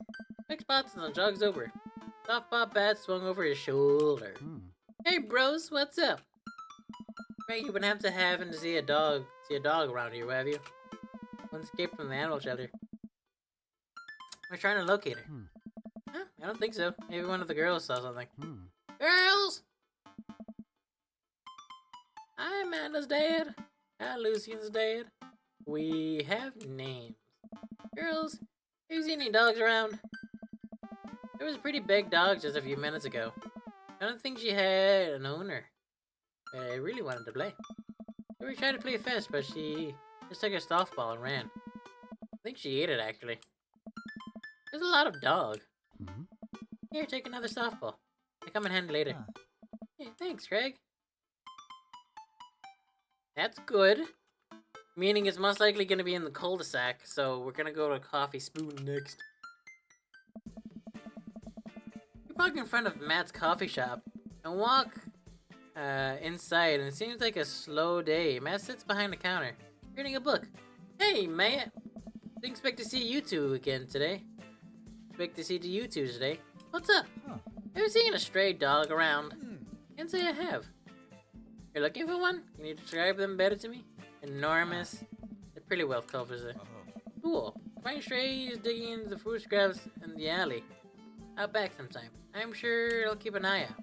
Crick spots and jogs over. Softball bat swung over his shoulder. Hey bros, what's up? Right, you wouldn't have to see a dog around here, have you? One escaped from the animal shelter. We're trying to locate her. Huh, I don't think so. Maybe one of the girls saw something. Girls! Hi, Amanda's dad. Hi, Lucian's dad. We have names. Girls, have you seen any dogs around? There was a pretty big dog just a few minutes ago. I don't think she had an owner. But I really wanted to play. We were trying to play fast, but she just took her softball and ran. I think she ate it, actually. There's a lot of dog. Here, take another softball. They come in handy later. Hey, thanks, Craig. That's good. Meaning it's most likely going to be in the cul-de-sac, so we're going to go to Coffee Spoon next. We park in front of Matt's coffee shop and walk inside, and it seems like a slow day. Matt sits behind the counter, reading a book. Hey, Matt! Didn't expect to see you two again today. Expect to see you two today. What's up? Ever seen a stray dog around? Can't say I have. You're looking for one? Can you describe them better to me? Enormous. They're pretty well covered. Cool. Find strays digging into the fruit scraps in the alley. Out back sometime. I'm sure I'll keep an eye out.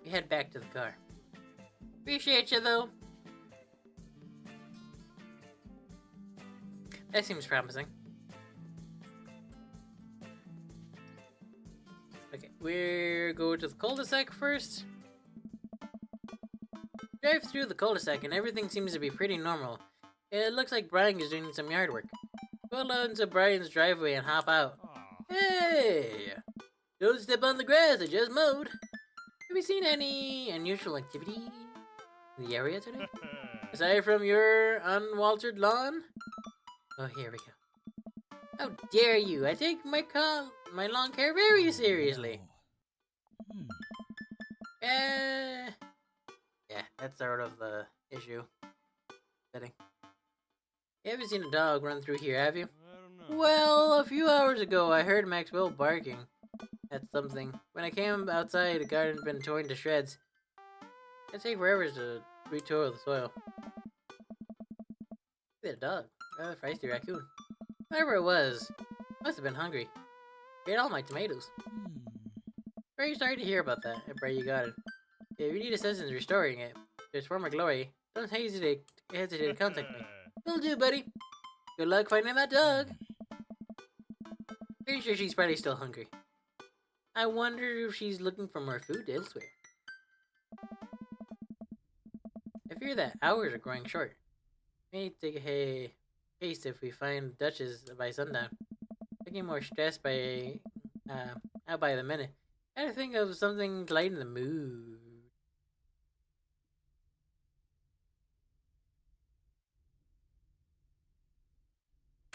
We head back to the car. Appreciate you, though. That seems promising. Okay, we're going to the cul-de-sac first. Drive through the cul-de-sac and everything seems to be pretty normal. It looks like Brian is doing some yard work. Pull out into Brian's driveway and hop out. Hey! Don't step on the grass, I just mowed. Have you seen any unusual activity in the area today? Aside from your unwaltered lawn? Oh, here we go. How dare you! I take my lawn care very seriously. Yeah, that's sort of the issue. Setting. You haven't seen a dog run through here, have you? I don't know. Well, a few hours ago, I heard Maxwell barking at something. When I came outside, the garden had been torn to shreds. It'd take forever to retoil the soil. Look at that dog. Rather feisty raccoon. Whatever it was, must have been hungry. Ate all my tomatoes. Very sorry to hear about that. I pray you got it. If you need assistance restoring it to its former glory, don't hesitate to contact me. Will do, buddy. Good luck finding that dog. Pretty sure she's probably still hungry. I wonder if she's looking for more food elsewhere. I fear that hours are growing short. May take a haste if we find Duchess by sundown. Looking more stressed by out by the minute. Gotta think of something to lighten the mood.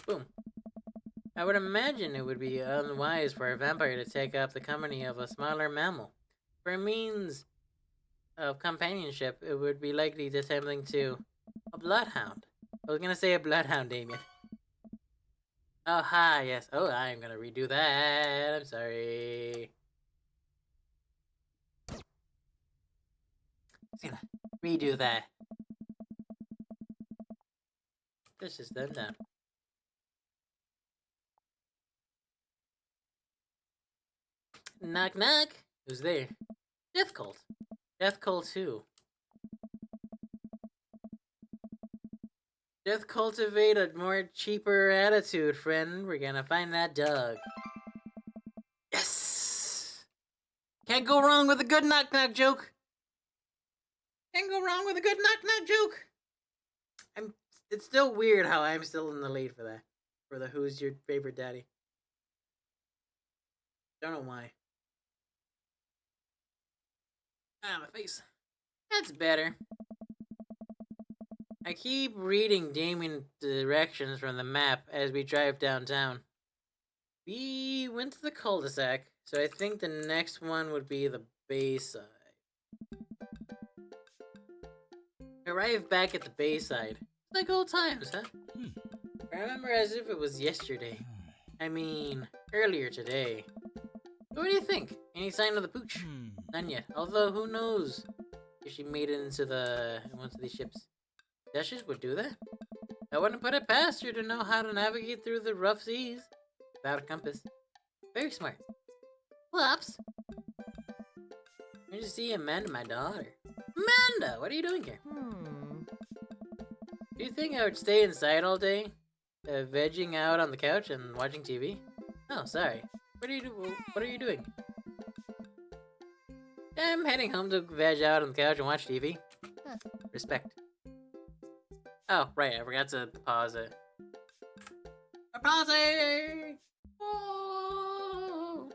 Boom. I would imagine it would be unwise for a vampire to take up the company of a smaller mammal. For a means of companionship, it would be likely to tempting to a bloodhound. I was gonna say a bloodhound, Damien. Oh, hi, yes. Oh, I'm gonna redo that. I'm sorry. Just gonna redo that. This is them down. Knock knock. Who's there? Death Cult. Death Cult who? Death cultivate a more cheaper attitude, friend. We're gonna find that dog. Yes! Can't go wrong with a good knock knock joke. Can't go wrong with a good knock knock joke. It's still weird how I'm still in the lead for that. For the who's your favorite daddy. Don't know why. Ah, my face. That's better. I keep reading Damien directions from the map as we drive downtown. We went to the cul-de-sac, so I think the next one would be the Bayside. Arrive back at the Bayside. Like old times, huh? I remember as if it was yesterday. I mean, earlier today. What do you think? Any sign of the pooch? None yet. Although, who knows? if she made it into one of these ships. Duchess would do that. I wouldn't put it past her to know how to navigate through the rough seas without a compass. Very smart. Whoops. I just see Amanda, my daughter. Amanda, what are you doing here? Do you think I would stay inside all day, vegging out on the couch and watching TV? Oh, sorry. What are you doing? I'm heading home to veg out on the couch and watch TV. Respect. Oh, right, I forgot to pause it. I'm pausing! Oh.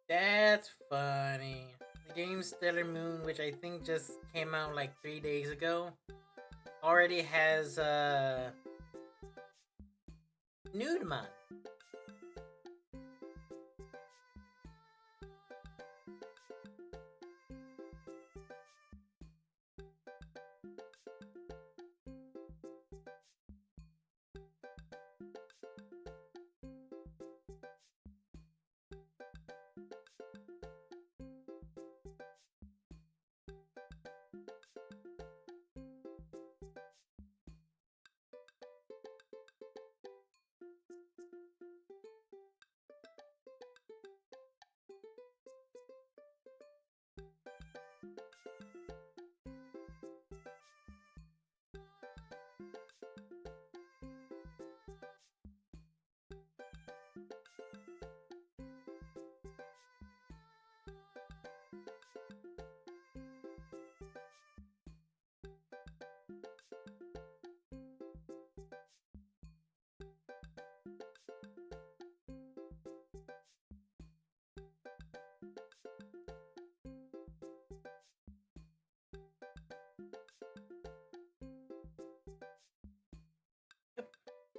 That's funny. The game Stellar Moon, which I think just came out like 3 days ago, already has nude mod.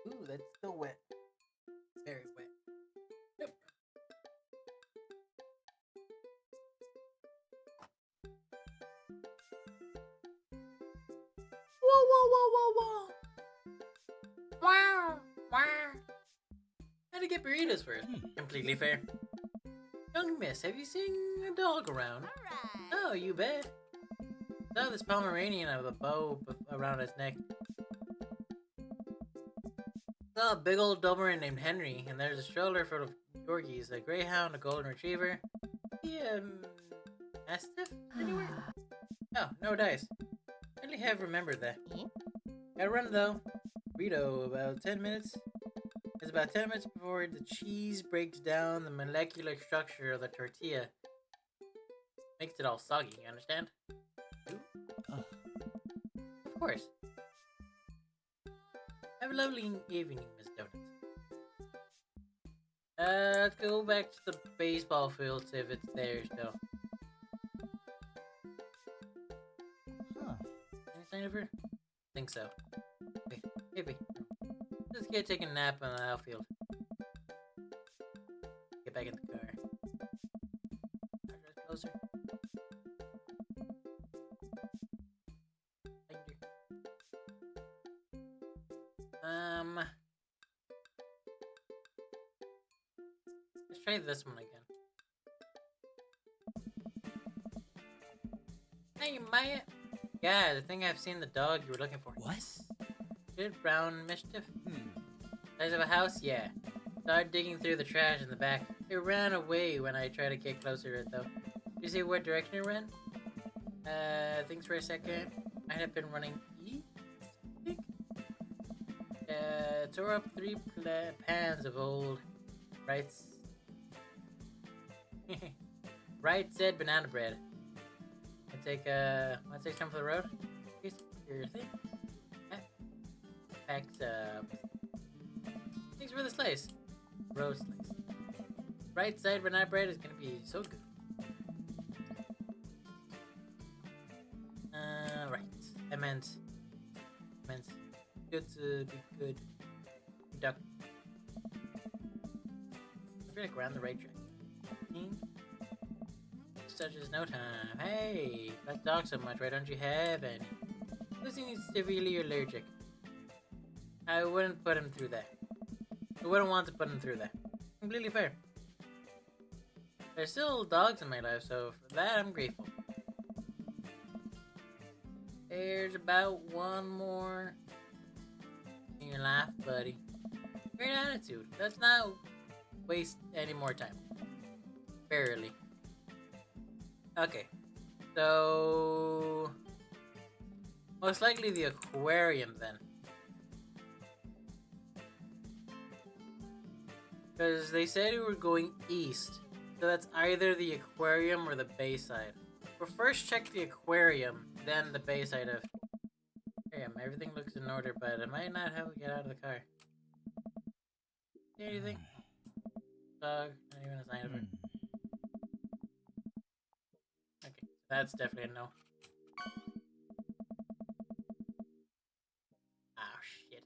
Ooh, that's still wet. Very wet. Yep. Whoa, whoa, whoa, whoa, whoa. Wow, wow. Had to get burritos first. Completely fair. Young miss, have you seen a dog around? Oh, you bet. Saw this Pomeranian with a bow around his neck. Saw a big old Doberman named Henry, and there's a stroller full of Yorkies, a Greyhound, a Golden Retriever. Mastiff anywhere? Oh, no dice. Really have remembered that. Gotta run though. Burrito, about 10 minutes. It's about 10 minutes before the cheese breaks down the molecular structure of the tortilla. Makes it all soggy, you understand? Of course. Have a lovely evening, Miss Donuts. Let's go back to the baseball field, see if it's there still. sign of her? I think so. Wait, maybe. This kid taking a nap on the outfield. Get back in the car. Closer. Let's try this one again. Hey, Maya. Yeah, the thing I've seen the dog you were looking for. What? Good brown mischief. Size of a house? Yeah. Started digging through the trash in the back. It ran away when I tried to get closer to it, though. Did you see what direction it ran? Thanks for a second. I have been running east, I think? Tore up 3 pans of old rights. Right said banana bread. Wanna take some for the road? Here's your thing. Packed up. Thanks for the slice. Roast slice. Right side banana bread is gonna be so good. Right. I meant good to be good. Duck. I feel like we're on the right track. Such as no time. Hey, that dog so much. Why don't you have any? Lucy needs severely allergic. I wouldn't put him through that. I wouldn't want to put him through that. Completely fair. There's still dogs in my life, so for that I'm grateful. There's about one more in your life, buddy. Great attitude. Let's not waste any more time. Barely. Okay. So most likely the aquarium then. Because they said we were going east. So that's either the aquarium or the bayside. We'll first check the aquarium, then the bayside of... Damn, everything looks in order, but I might not have to get out of the car. See anything? Dog, not even a sign of it. Okay, that's definitely a no. Oh, shit.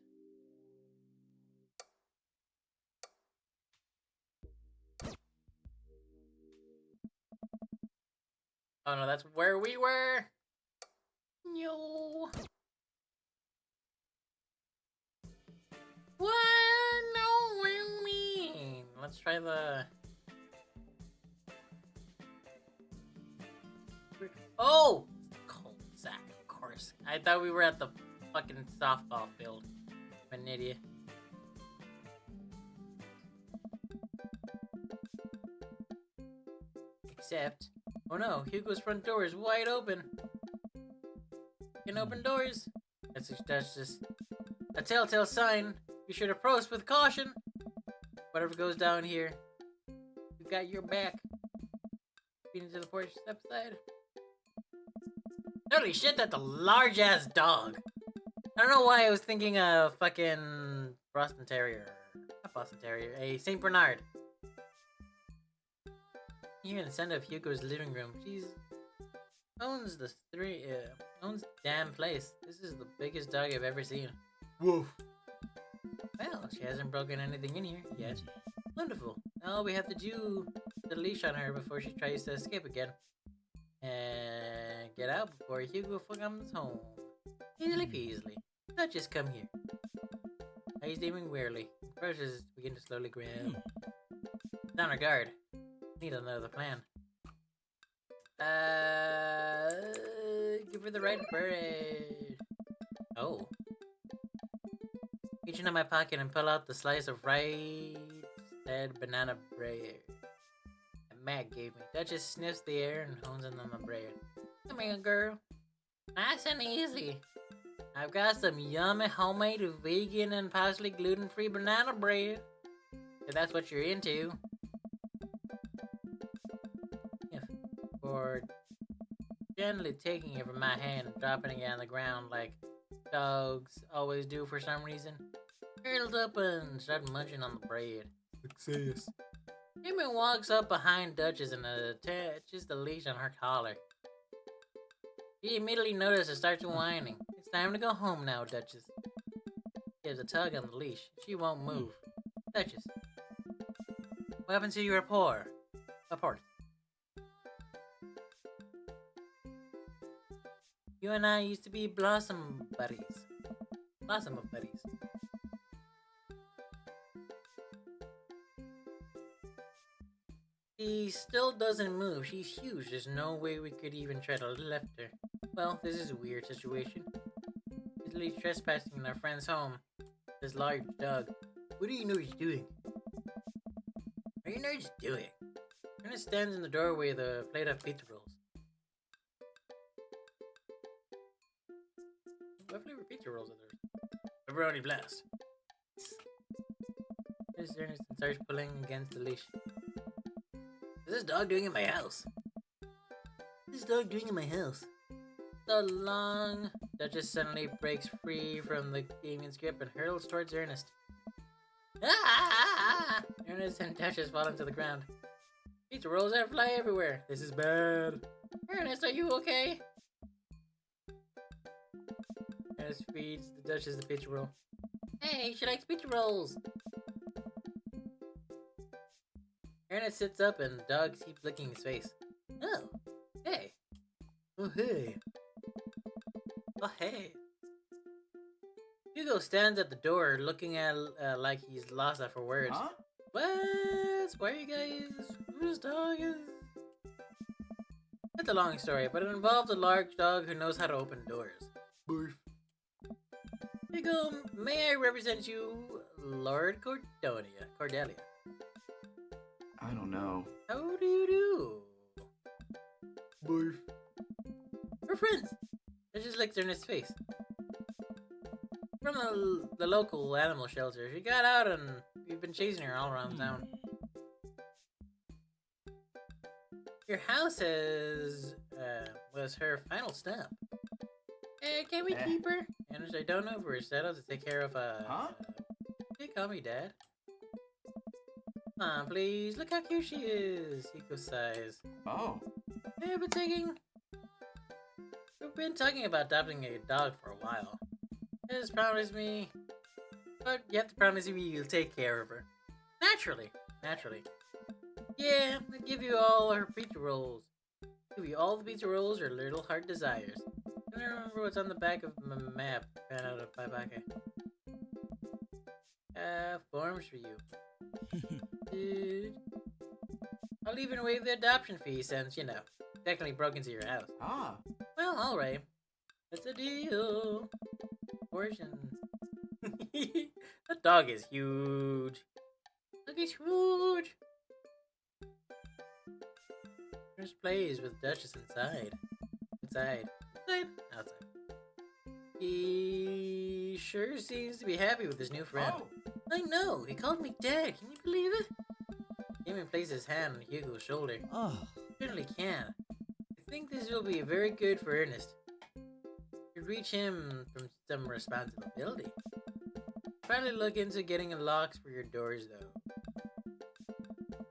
Oh no, that's where we were! No! What? No, what do you mean? Let's try the... Oh! Cul-de-sac, of course. I thought we were at the fucking softball field. I'm an idiot. Except... Oh no, Hugo's front door is wide open. Can open doors. That's just a telltale sign. Be sure to approach with caution. Whatever goes down here, we got your back. Feet into the porch, step aside. Holy shit, that's a large ass dog. I don't know why I was thinking of fucking Boston Terrier. Not Boston Terrier, a Saint Bernard. Even the center of Hugo's living room. She's owns the damn place. This is the biggest dog I've ever seen. Woof. Well, she hasn't broken anything in here yet. Wonderful. Now we have to do the leash on her before she tries to escape again. And get out before Hugo comes home. Easily peasily. Now just come here. He's aiming warily. Brushes begin to slowly ground. Down her guard. Need another plan. Give her the right bird. Oh. Reach into my pocket and pull out the slice of right said banana bread that Matt gave me. Duchess sniffs the air and hones in on the bread. Come here, girl. Nice and easy. I've got some yummy homemade vegan and possibly gluten-free banana bread. If that's what you're into. Or gently taking it from my hand and dropping it on the ground like dogs always do for some reason. Curled up and started munching on the bread. Success. Jimmy walks up behind Duchess and attaches the leash on her collar. She immediately notices and starts whining. It's time to go home now, Duchess. Gives a tug on the leash. She won't move. Duchess. What happened to your report? You and I used to be blossom buddies. Blossom of buddies. She still doesn't move. She's huge. There's no way we could even try to lift her. Well, this is a weird situation. She's literally trespassing in our friend's home. This large dog. What do you know he's doing? What do you know he's doing? Ernest stands in the doorway with a plate of pizza rolls. What flavor pizza rolls are there? Pepperoni blast. There's Ernest and starts pulling against the leash. What's this dog doing in my house? What's this dog doing in my house? So long. Duchess suddenly breaks free from the demon's grip and hurtles towards Ernest. Ah! Ernest and Duchess fall into the ground. Pizza rolls that fly everywhere. This is bad. Ernest, are you okay? Ernest feeds the Duchess the pizza roll. Hey, she likes pizza rolls. Ernest sits up and the dog keeps licking his face. Oh, hey. Oh, hey. Oh, hey. Hugo stands at the door looking at like he's lost for words. Huh? What? Why are you guys? Whose dog is? It's a long story, but it involves a large dog who knows how to open doors. Barf. Hugo, may I represent you, Lord Cordelia? I don't know. How do you do? Barf. We're friends. I just licked Ernest's face. From the local animal shelter. She got out and we've been chasing her all around town. Your house was her final stop. Can we keep her? And I don't know if we're settled to take care of, Huh? They call me Dad. Come on, please. Look how cute she is. Eco size. Oh. We've been talking about adopting a dog for a while. Just promise me. But you have to promise me you'll take care of her. Naturally. Yeah, I'll give you all her pizza rolls. Give you all the pizza rolls her little heart desires. I don't remember what's on the back of my map. Found out of Bye-bye. Forms for you. Dude. I'll even waive the adoption fee since, technically broke into your house. Ah. Well, alright. That's a deal. Portion. That dog is huge. Look, he's huge. Just plays with Duchess inside. Outside. He sure seems to be happy with his new friend. Oh. I know, he called me Dad. Can you believe it? Damon places his hand on Hugo's shoulder. Oh. Certainly can. I think this will be very good for Ernest. To reach him from some responsibility. Probably look into getting a locks for your doors, though.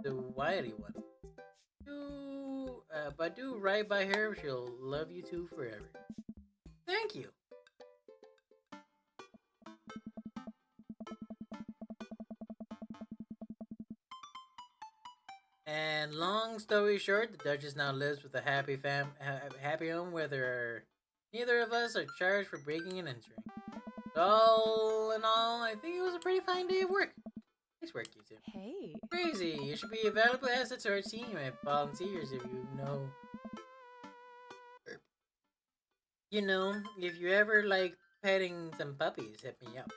The wily one. But do right by her. She'll love you two forever. Thank you. And long story short, the Duchess now lives with a happy home where neither of us are charged for breaking and entering. So all in all, I think it was a pretty fine day of work. Nice work, you two. Hey. Crazy. You should be a valuable asset to our team and volunteers if you know. If you ever like petting some puppies, hit me up.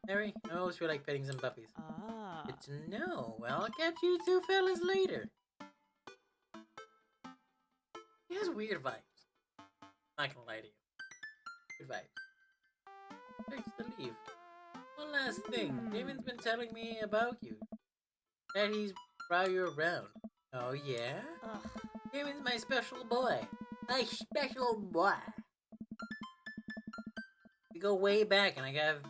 Harry, I always feel like petting some puppies. Ah. Good to know. Well, I'll catch you two fellas later. He has weird vibes. Not gonna lie to you. Good vibes. Starts to leave. One last thing. Damon's been telling me about you. That he's brought you around. Oh, yeah? Ugh. Damon's my special boy. My special boy. We go way back and I got,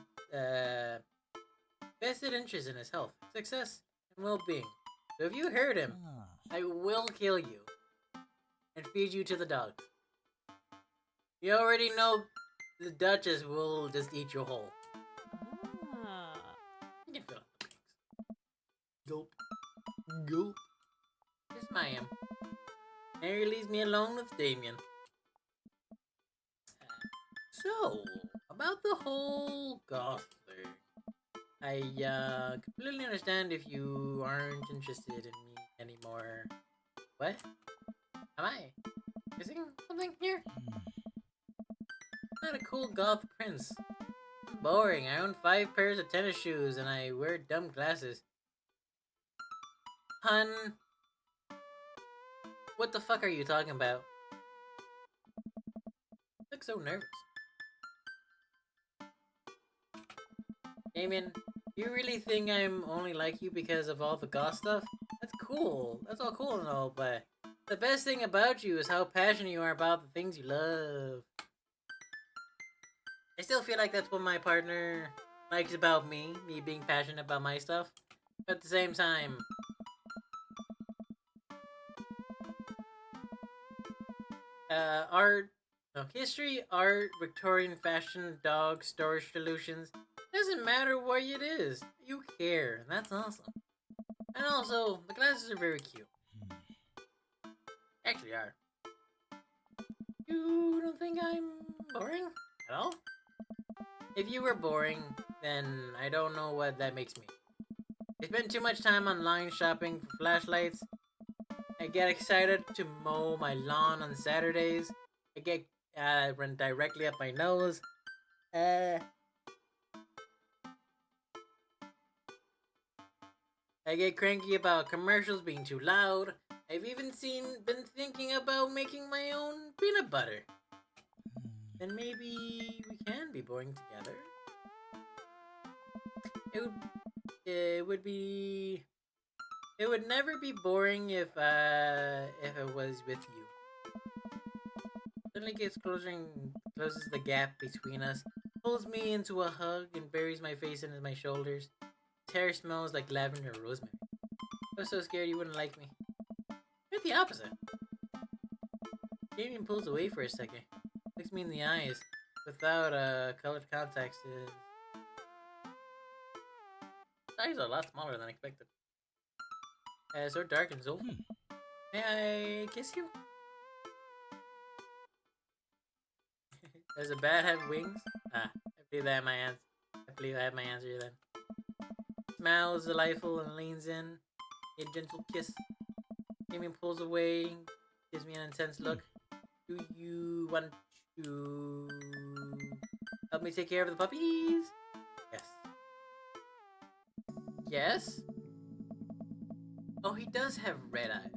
vested interest in his health, success, and well-being. So if you hurt him, Ah. I will kill you. And feed you to the dogs. You already know the Duchess will just eat you whole. Ah. You can fill up the pigs. Gulp. Gulp. Yes, ma'am. Mary leaves me alone with Damien. So, about the whole goth thing. I completely understand if you aren't interested in me anymore. What? Am I missing something here? Not a cool goth prince. I'm boring. I own 5 pairs of tennis shoes and I wear dumb glasses. Hun, what the fuck are you talking about? You look so nervous. Damien, you really think I'm only like you because of all the goth stuff? That's cool. That's all cool and all, but the best thing about you is how passionate you are about the things you love. I still feel like that's what my partner likes about me being passionate about my stuff. But at the same time, art, no, history, art, Victorian fashion, dog, storage solutions. Doesn't matter what it is. You care, and that's awesome. And also, the glasses are very cute. Actually are. You don't think I'm boring at all? If you were boring, then I don't know what that makes me. I spend too much time online shopping for flashlights. I get excited to mow my lawn on Saturdays. I get run directly up my nose. I get cranky about commercials being too loud. I've even been thinking about making my own peanut butter. Then maybe we can be boring together. It would never be boring if it was with you. Suddenly gets closer and closes the gap between us, pulls me into a hug and buries my face into my shoulders. His hair smells like lavender and rosemary. I was so scared you wouldn't like me. You're the opposite. Damien pulls away for a second, looks me in the eyes without colored contacts. His eyes are a lot smaller than expected. So dark and so. May I kiss you? Does a bat have wings? I believe I have my answer. I believe I have my answer then. Smiles delightful and leans in. A gentle kiss. Damien pulls away, gives me an intense look. Do you want to help me take care of the puppies? Yes. Yes? Oh, he does have red eyes.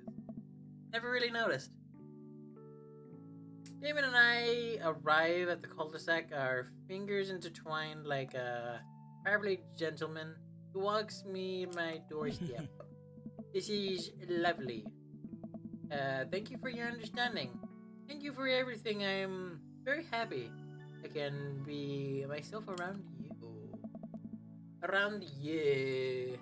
Never really noticed. Damon and I arrive at the cul-de-sac, our fingers intertwined like a probably gentleman who walks me my doorstep. This is lovely. Thank you for your understanding. Thank you for everything. I'm very happy I can be myself around you. Around you.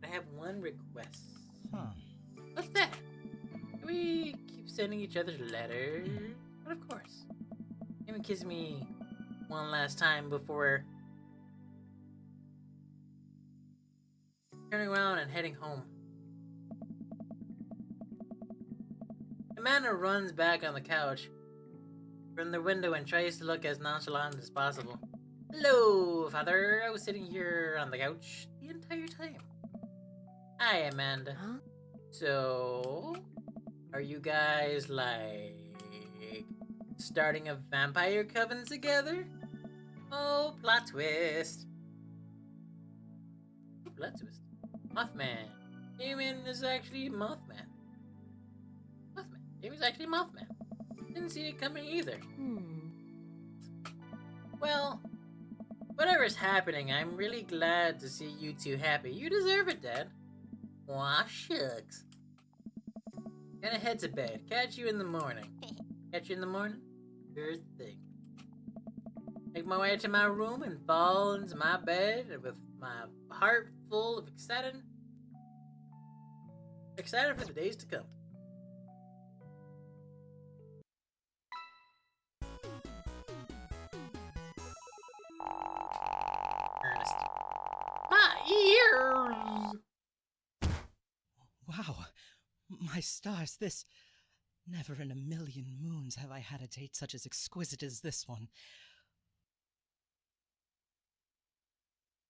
I have one request. What's that? Can we keep sending each other letters? But of course. Even kiss me one last time before turning around and heading home. Amanda runs back on the couch from the window and tries to look as nonchalant as possible. Hello, father. I was sitting here on the couch the entire time. Hi, Amanda. Huh? So, are you guys like starting a vampire coven together? Oh, plot twist. Plot twist. Mothman. Damon is actually Mothman. Mothman. Damon's actually Mothman. Didn't see it coming either. Well, whatever's happening, I'm really glad to see you two happy. You deserve it, Dad. Aw, shucks. Gonna head to bed. Catch you in the morning. Catch you in the morning? Sure thing. Make my way to my room and fall into my bed with my heart full of excited for the days to come. Ernest. My ears! Wow. My stars, this... Never in a million moons have I had a date such as exquisite as this one.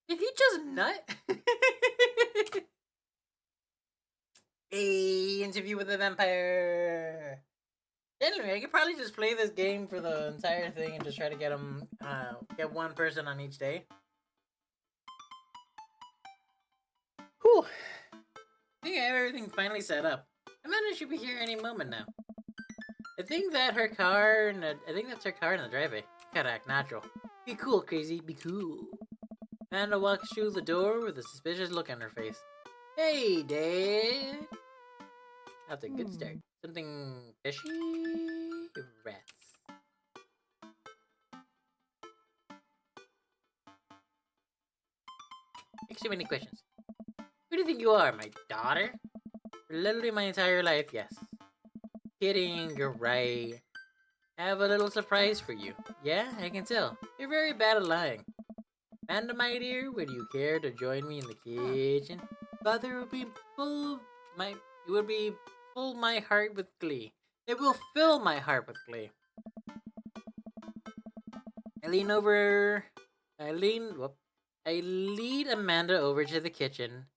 Did he just nut? A interview with a vampire. Anyway, I could probably just play this game for the entire thing and just try to get him, get one person on each day. Whew. I think I have everything finally set up. Amanda should be here any moment now. I think that's her car in the driveway. Gotta act natural. Be cool, crazy. Be cool. Amanda walks through the door with a suspicious look on her face. Hey, Dad. That's a good start. Something fishy? Rats. Ask too many questions. Who do you think you are, my daughter? For literally my entire life, yes. Kidding, you're right. I have a little surprise for you. Yeah, I can tell. You're very bad at lying. Amanda, my dear, would you care to join me in the kitchen? Father would be full my heart with glee. It will fill my heart with glee. I lead Amanda over to the kitchen,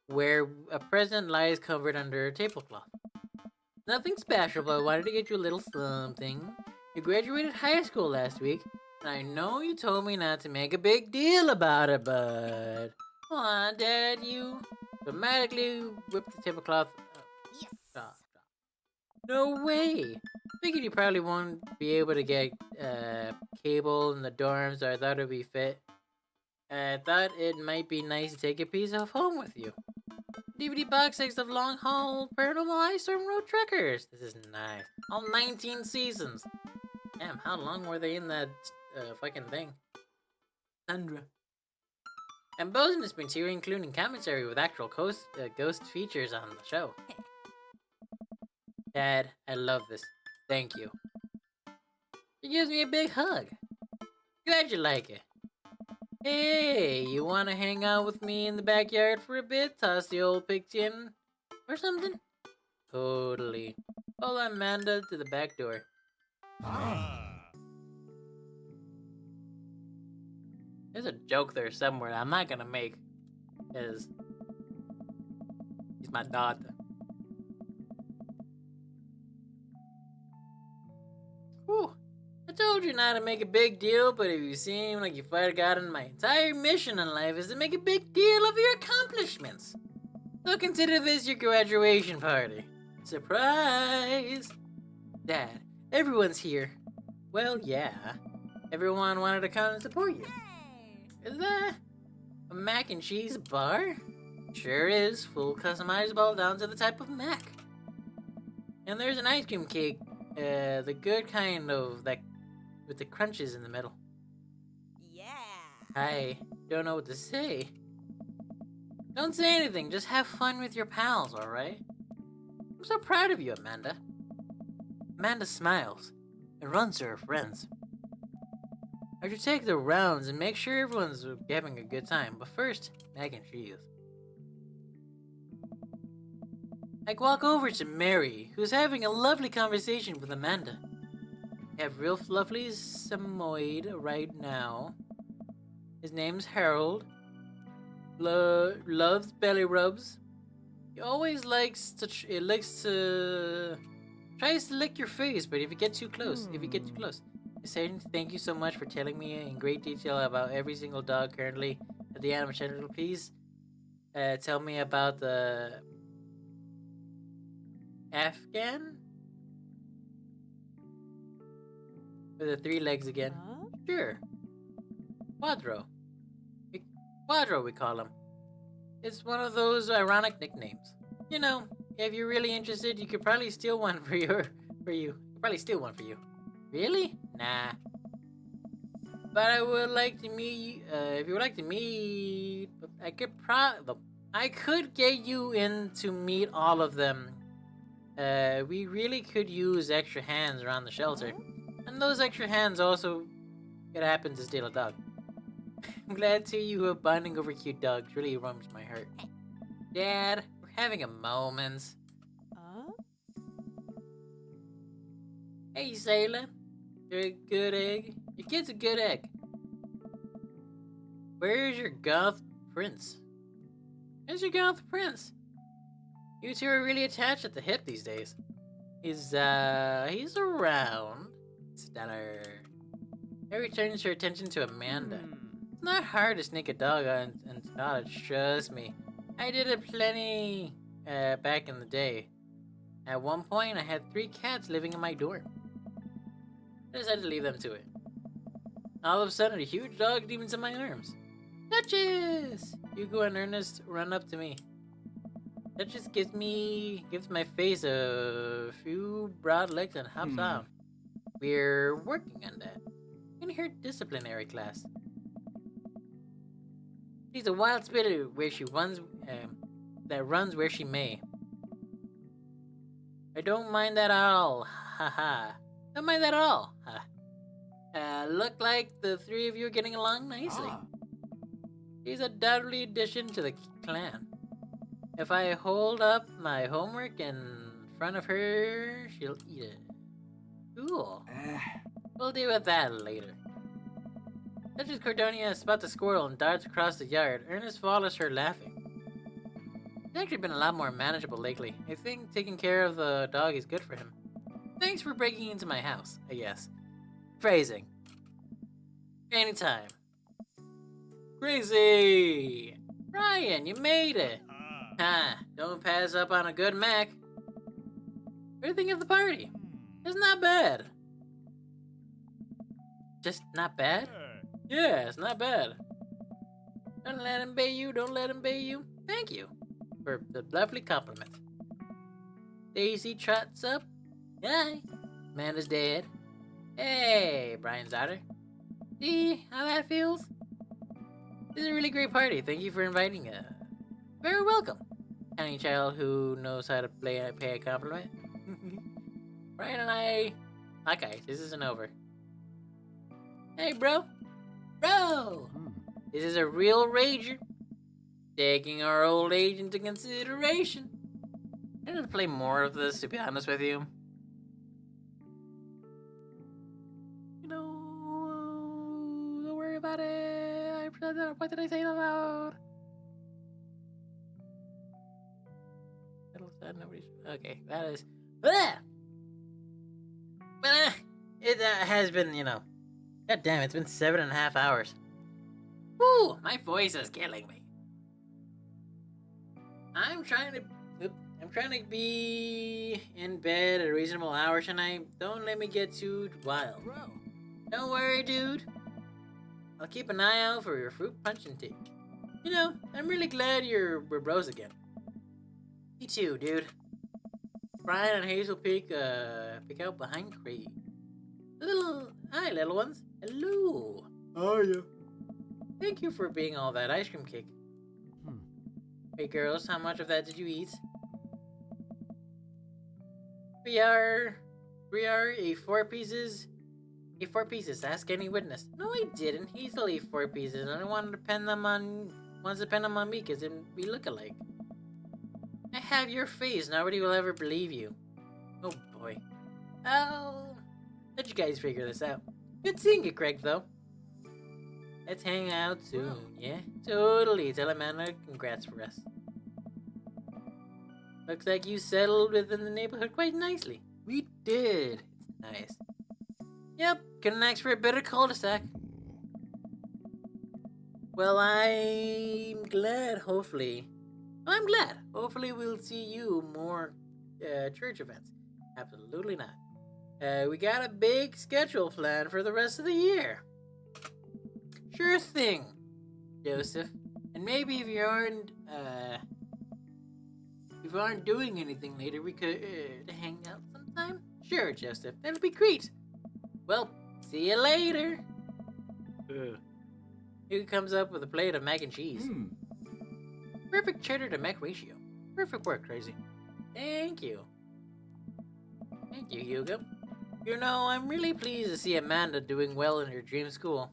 where a present lies covered under a tablecloth. Nothing special, but I wanted to get you a little something. You graduated high school last week, and I know you told me not to make a big deal about it, but... Aw, Dad, you dramatically whipped the tablecloth up. Yes. Stop. No way! Figured you probably won't be able to get cable in the dorm, so I thought it'd be fit. I thought it might be nice to take a piece of home with you. DVD box sets of Long Haul Paranormal Ice Storm Road Truckers. This is nice. All 19 seasons. Damn, how long were they in that fucking thing? Sandra. And bonus material including commentary with actual ghost features on the show. Dad, I love this. Thank you. She gives me a big hug. Glad you like it. Hey, you wanna hang out with me in the backyard for a bit? Toss the old pig in or something? Totally. Follow Amanda to the back door. There's a joke there somewhere that I'm not gonna make, because he's my daughter. Whew. I told you not to make a big deal, but if you seem like you've forgotten, my entire mission in life is to make a big deal of your accomplishments. So consider this your graduation party. Surprise! Dad, everyone's here. Well, yeah. Everyone wanted to come and support you. Is that a mac and cheese bar? Sure is, full customizable down to the type of mac. And there's an ice cream cake, the good kind of, that with the crunches in the middle. Yeah. I don't know what to say. Don't say anything, just have fun with your pals, alright? I'm so proud of you, Amanda. Amanda smiles and runs to her friends. I should take the rounds and make sure everyone's having a good time, but first, mac and cheese. I walk over to Mary, who's having a lovely conversation with Amanda. I have real fluffy Samoyed right now. His name's Harold. Loves belly rubs. He always tries to lick your face, but if you get too close, I say thank you so much for telling me in great detail about every single dog currently at the animal shelter. Please, tell me about the Afghan with the 3 legs again. Huh? Sure. Quadro. Quadro, we call him. It's one of those ironic nicknames. You know, if you're really interested, you could probably steal one for you. Really? Nah. But I would like to meet. If you would like to meet, I could get you in to meet all of them. We really could use extra hands around the shelter, and those extra hands also could happen to steal a dog. I'm glad to see you are bonding over cute dogs. Really warms my heart. Dad, we're having a moment. Hey, Sailor. You're a good egg. Your kid's a good egg. Where's your goth prince? Where's your goth prince? You two are really attached at the hip these days. He's around. Stellar. Harry turns her attention to Amanda. It's not hard to sneak a dog into cottage, trust me. I did it plenty back in the day. At one point, I had 3 cats living in my dorm. I decided to leave them to it. All of a sudden, a huge dog leaps into my arms. Duchess! Hugo and Ernest run up to me. Duchess gives my face a few broad legs and hops on. We're working on that. In her disciplinary class. She's a wild spirit where she runs, that runs where she may. I don't mind that at all. Haha. Don't mind that at all. Look like the 3 of you are getting along nicely. She's a doubly addition to the clan. If I hold up my homework in front of her, she'll eat it. Cool. We'll deal with that later. Duchess Cordonia spots a squirrel and darts across the yard. Ernest follows her laughing. It's actually been a lot more manageable lately. I think taking care of the dog is good for him. Thanks for breaking into my house, I guess. Phrasing. Anytime. Crazy! Ryan, you made it! Don't pass up on a good Mac. What do you think of the party? It's not bad. Just not bad? Yeah, it's not bad. Don't let him bay you, don't let him bay you. Thank you for the lovely compliment. Daisy trots up. Hi. Amanda's dead. Hey, Brian's daughter. See how that feels? This is a really great party. Thank you for inviting us. Very welcome. Tiny child who knows how to pay a compliment. Brian and I... Okay, this isn't over. Hey, bro. Bro! This is a real rager. Taking our old age into consideration. I need to play more of this, to be honest with you. You know, don't worry about it. What did I say out loud? Okay, that is... But it has been, you know... God damn, it's been 7.5 hours. Woo! My voice is killing me. I'm trying to be in bed at a reasonable hour tonight. Don't let me get too wild. Bro. Don't worry, dude. I'll keep an eye out for your fruit punch and take. You know, I'm really glad we're bros again. Me too, dude. Brian and Hazel pick out behind Craig. Hi, little ones. Hello. How are you? Thank you for being all that ice cream cake. Hey girls, how much of that did you eat? We are a 4 pieces. Ask any witness. No, I didn't. Hazel ate 4 pieces. I don't want to depend them on me because then we look alike. I have your face. Nobody will ever believe you. Oh boy. Oh, let you guys figure this out. Good seeing you, Craig, though. Let's hang out soon, yeah? Totally. Tell Amanda congrats for us. Looks like you settled within the neighborhood quite nicely. We did. It's nice. Yep, couldn't ask for a better cul-de-sac. Well, I'm glad, hopefully. Hopefully we'll see you more church events. Absolutely not. We got a big schedule planned for the rest of the year. Sure thing, Joseph. And maybe if you aren't doing anything later, we could hang out sometime. Sure, Joseph. That'll be great. Well, see you later. Hugo comes up with a plate of mac and cheese. Perfect cheddar to mac ratio. Perfect work, Crazy. Thank you. Thank you, Hugo. You know, I'm really pleased to see Amanda doing well in her dream school.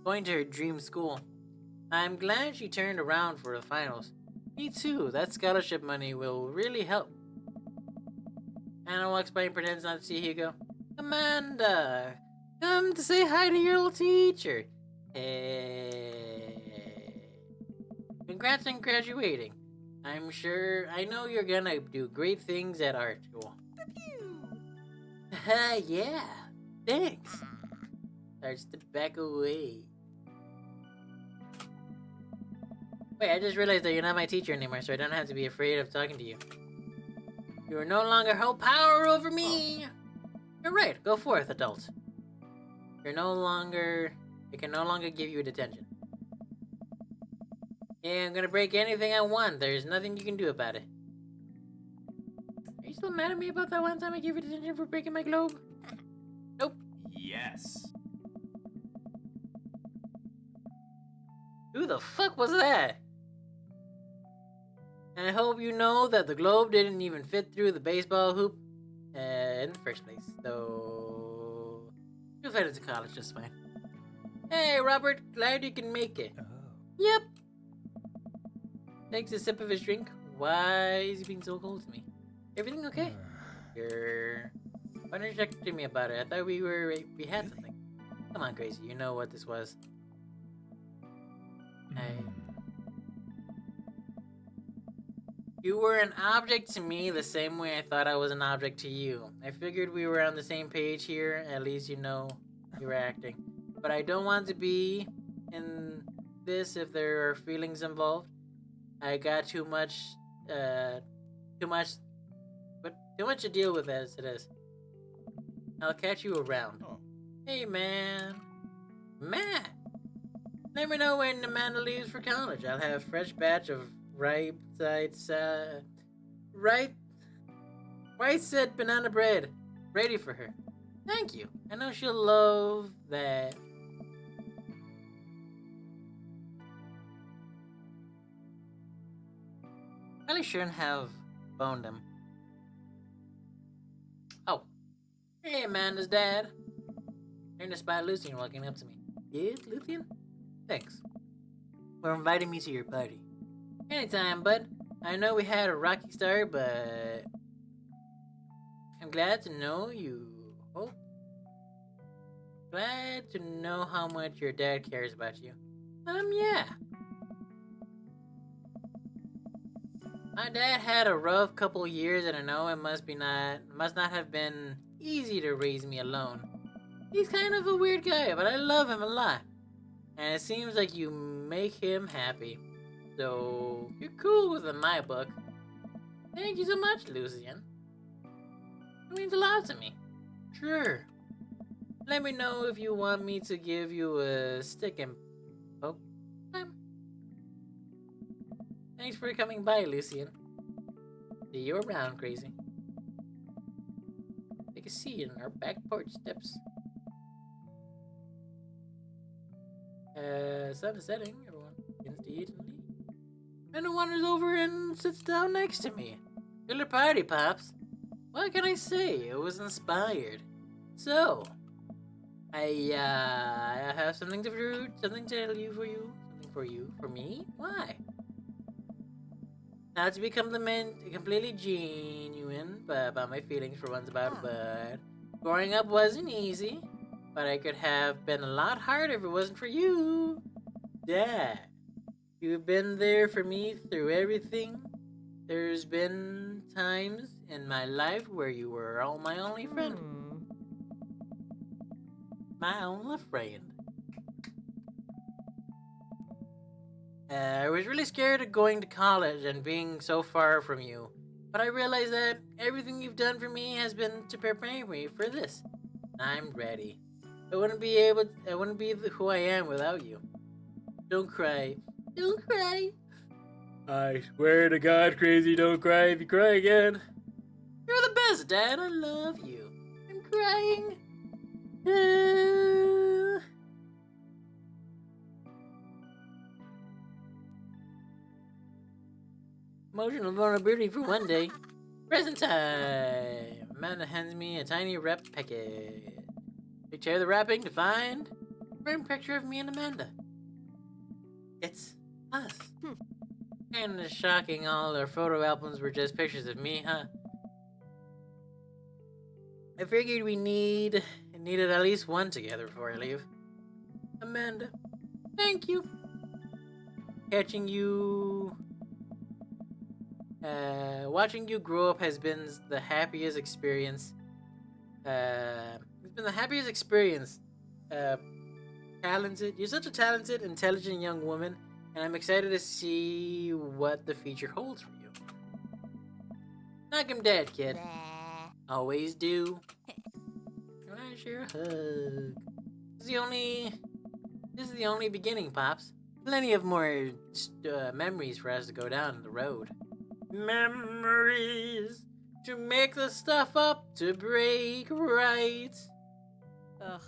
going to her dream school. I'm glad she turned around for the finals. Me too, that scholarship money will really help. Anna walks by and pretends not to see Hugo. Amanda, come to say hi to your old teacher. Hey. Congrats on graduating. I know you're gonna do great things at art school. Yeah, thanks. Starts to back away. Wait, I just realized that you're not my teacher anymore, so I don't have to be afraid of talking to you. You are no longer hold power over me! You're right, go forth, adult. I can no longer give you detention. Yeah, I'm gonna break anything I want. There's nothing you can do about it. Are you still mad at me about that one time I gave you detention for breaking my globe? Nope. Yes. Who the fuck was that? And I hope you know that the globe didn't even fit through the baseball hoop in the first place. So you'll fit into college just fine. Hey, Robert, glad you can make it. Oh. Yep. Takes a sip of his drink. Why is he being so cold to me? Everything okay? Why didn't you talk to me about it? I thought we had something. Come on, Crazy, you know what this was. You were an object to me the same way I thought I was an object to you. I figured we were on the same page here. At least you know you were acting. But I don't want to be in this if there are feelings involved. I got too much to deal with as it is. I'll catch you around. Oh. Hey, man. Matt! Let me know when Amanda leaves for college. I'll have a fresh batch of right said banana bread ready for her. Thank you. I know she'll love that. Probably shouldn't have phoned him. Oh. Hey, Amanda's dad. Turned to spy Lucian walking up to me. Yes, Lucian? Thanks for inviting me to your party. Anytime, bud. I know we had a rocky start, but I'm glad to know you. Oh. Glad to know how much your dad cares about you. Yeah. My dad had a rough couple years, and I know it must not have been easy to raise me alone. He's kind of a weird guy, but I love him a lot. And it seems like you make him happy. So, you're cool with my book. Thank you so much, Lucian. It means a lot to me. Sure. Let me know if you want me to give you a stick and poke time. Thanks for coming by, Lucian. See you around, Crazy. Take a seat on our back porch steps. Sun is setting, everyone begins to eat and leave. And wanders over and sits down next to me. Killer party, Pops. What can I say? It was inspired. So, I have something to tell you for me. Why? Not to become completely genuine about my feelings for once about it, but growing up wasn't easy. But I could have been a lot harder if it wasn't for you. Dad, you've been there for me through everything. There's been times in my life where you were my only friend. My only friend. I was really scared of going to college and being so far from you. But I realized that everything you've done for me has been to prepare me for this. I'm ready. I wouldn't be who I am without you. Don't cry. Don't cry. I swear to God, Crazy, don't cry. If you cry again. You're the best, Dad. I love you. I'm crying. Emotional vulnerability for one day. Present time. Amanda hands me a tiny wrap packet. I tear the wrapping to find Frame picture of me and Amanda. It's us. Kinda shocking all our photo albums were just pictures of me, huh? I figured we needed at least one together before I leave. Amanda, thank you. Watching you grow up has been the happiest experience. It's been the happiest experience. Talented. You're such a talented, intelligent young woman, and I'm excited to see what the future holds for you. Knock him dead, kid. Always do. Can I share a hug? This is the only beginning, Pops. Plenty of more memories for us to go down the road. Memories to make the stuff up to break right. Ugh.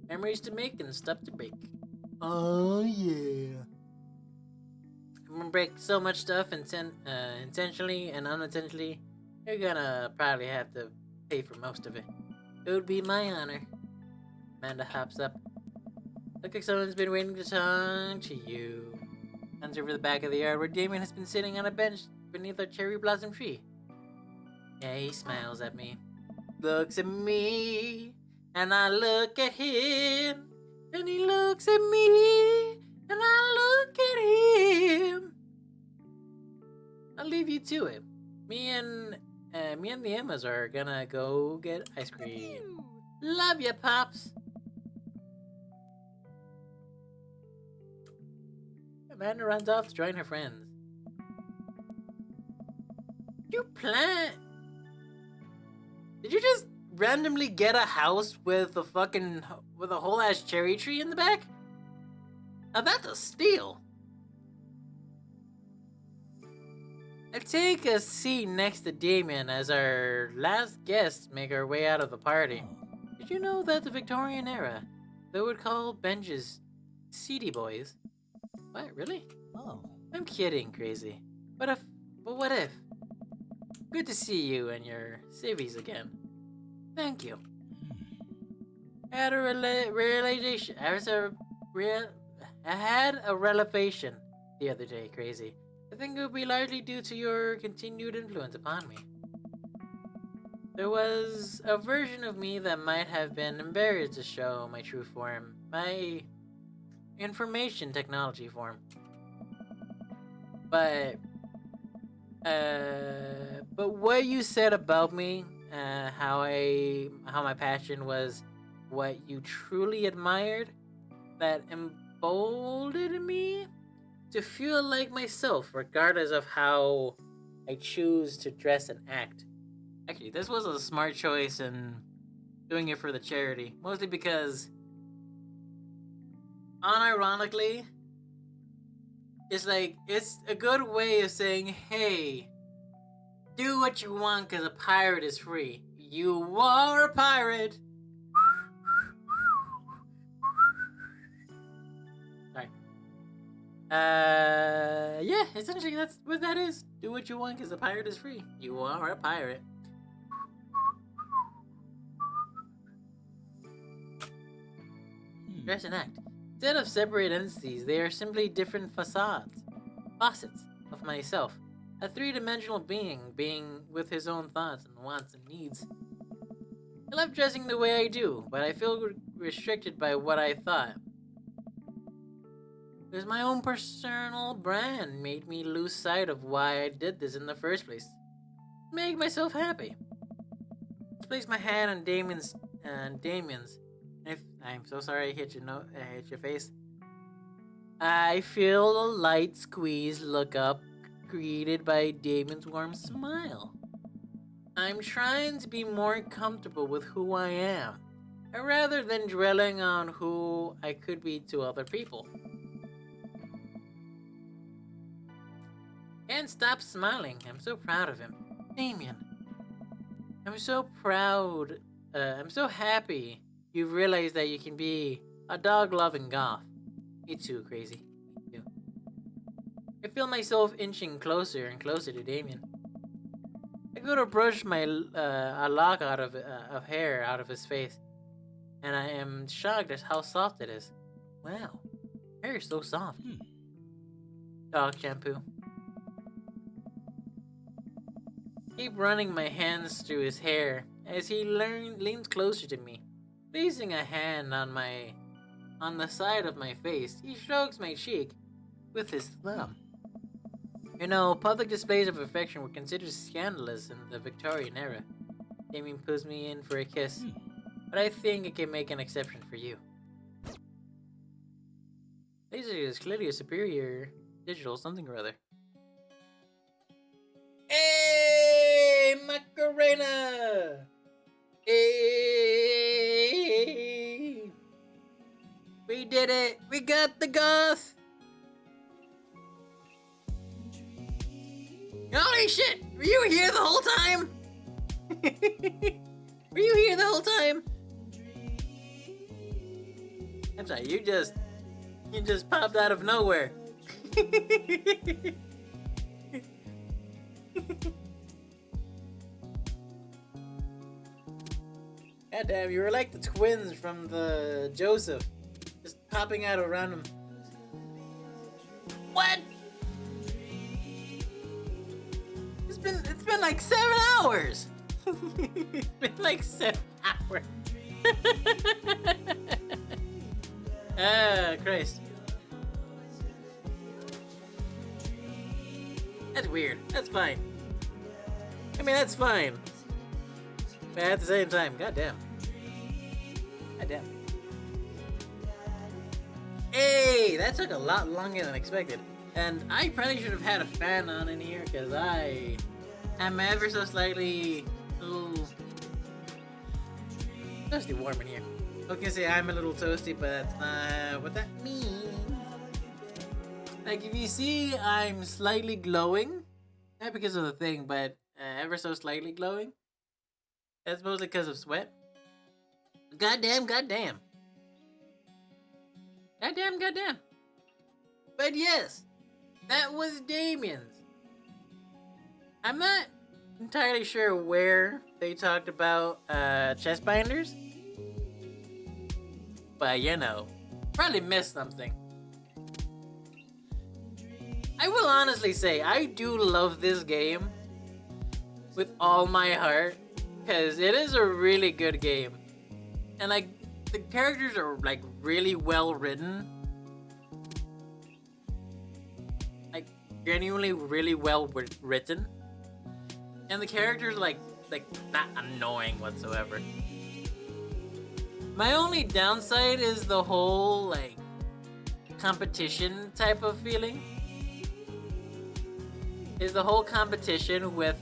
Memories to make and stuff to break. Oh yeah. I'm gonna break so much stuff intentionally and unintentionally. You're gonna probably have to pay for most of it. It would be my honor. Amanda hops up. Look like someone's been waiting to talk to you. Runs over the back of the yard where Damien has been sitting on a bench beneath a cherry blossom tree. Yeah, he smiles at me. Looks at me, and I look at him. And he looks at me, and I look at him. I'll leave you to it. Me and the Emmas are gonna go get ice cream. Love ya, Pops. Amanda runs off to join her friends. Did you just randomly get a house with a whole ass cherry tree in the back? Now that's a steal. I take a seat next to Damien as our last guests make our way out of the party. Did you know that the Victorian era, they would call benches seedy boys? What, really? Oh. I'm kidding, crazy. But what if? Good to see you and your civvies again. Thank you. I had a realization. I had a revelation the other day, crazy. I think it would be largely due to your continued influence upon me. There was a version of me that might have been embarrassed to show my true form, my information technology form. But what you said about me, how my passion was what you truly admired, that emboldened me to feel like myself, regardless of how I choose to dress and act. Actually, this was a smart choice in doing it for the charity, mostly because, unironically, it's a good way of saying, hey, do what you want because a pirate is free. You are a pirate. Sorry. Yeah, essentially that's what that is. Do what you want because a pirate is free. You are a pirate. Dress and act. Instead of separate entities, they are simply different facets of myself. A three-dimensional being with his own thoughts and wants and needs. I love dressing the way I do, but I feel restricted by what I thought. Because my own personal brand made me lose sight of why I did this in the first place. Make myself happy. Let's place my hand on Damien's. If I'm so sorry I hit your face. I feel a light squeeze look up, greeted by Damien's warm smile. I'm trying to be more comfortable with who I am, rather than dwelling on who I could be to other people. Can't stop smiling. I'm so proud of him. Damien. I'm so proud. I'm so happy you've realized that you can be a dog-loving goth. Me too, crazy. Me too. I feel myself inching closer and closer to Damien. I go to brush a lock of hair out of his face, and I am shocked at how soft it is. Wow, hair is so soft. Dog shampoo. Keep running my hands through his hair as he leans closer to me. Placing a hand on the side of my face, he strokes my cheek with his thumb. You know, public displays of affection were considered scandalous in the Victorian era. Damien pulls me in for a kiss, but I think I can make an exception for you. Laser is clearly a superior digital something or other. Hey, Macarena! Hey! We did it! We got the goth! Holy shit! Were you here the whole time? Were you here the whole time? I'm sorry, you just popped out of nowhere. God damn, you were like the twins from the Joseph. Just popping out of random. What? It's been like 7 hours. It's been like 7 hours. Ah, Christ. That's weird. That's fine. I mean, that's fine. But at the same time, goddamn. Goddamn. Hey, that took a lot longer than expected. And I probably should have had a fan on in here because I am ever so slightly a little toasty warm in here. I was gonna say I'm a little toasty, but that's not what that means. Like, if you see, I'm slightly glowing. Not because of the thing, but ever so slightly glowing. That's mostly because of sweat. Goddamn, goddamn. Goddamn, goddamn. But yes, that was Damien's. I'm not entirely sure where they talked about chest binders. But you know, probably missed something. I will honestly say, I do love this game with all my heart, because it is a really good game. And like, the characters are like really well written. Like, genuinely really well written. And the characters like not annoying whatsoever. My only downside is the whole like competition type of feeling. Is the whole competition with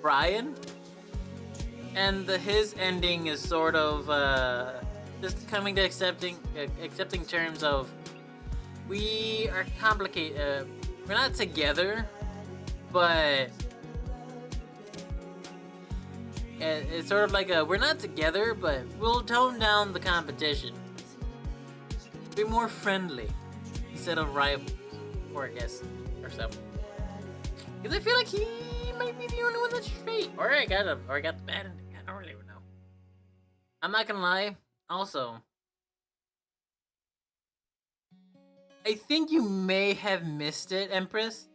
Brian, and his ending is sort of just coming to accepting terms of we are complicated. We're not together, but it's sort of like we're not together, but we'll tone down the competition. Be more friendly instead of rivals, or I guess, or something. Because I feel like he might be the only one that's straight. Or I got the bad ending. I don't really know. I'm not gonna lie. Also, I think you may have missed it, Empress.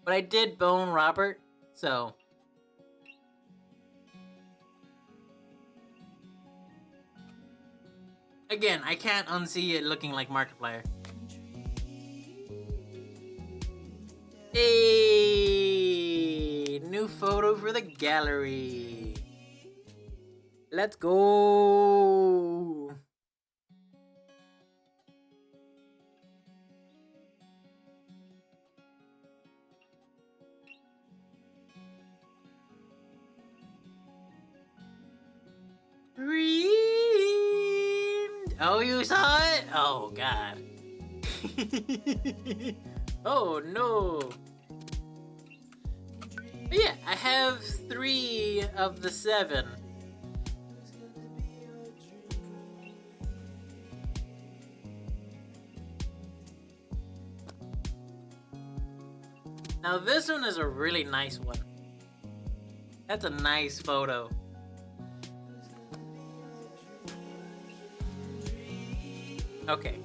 But I did bone Robert, so. Again, I can't unsee it looking like Markiplier. Hey, new photo for the gallery. Let's go. Oh, you saw it? Oh, God. Oh, no. But yeah, I have 3 of the 7. Now, this one is a really nice one. That's a nice photo. Okay.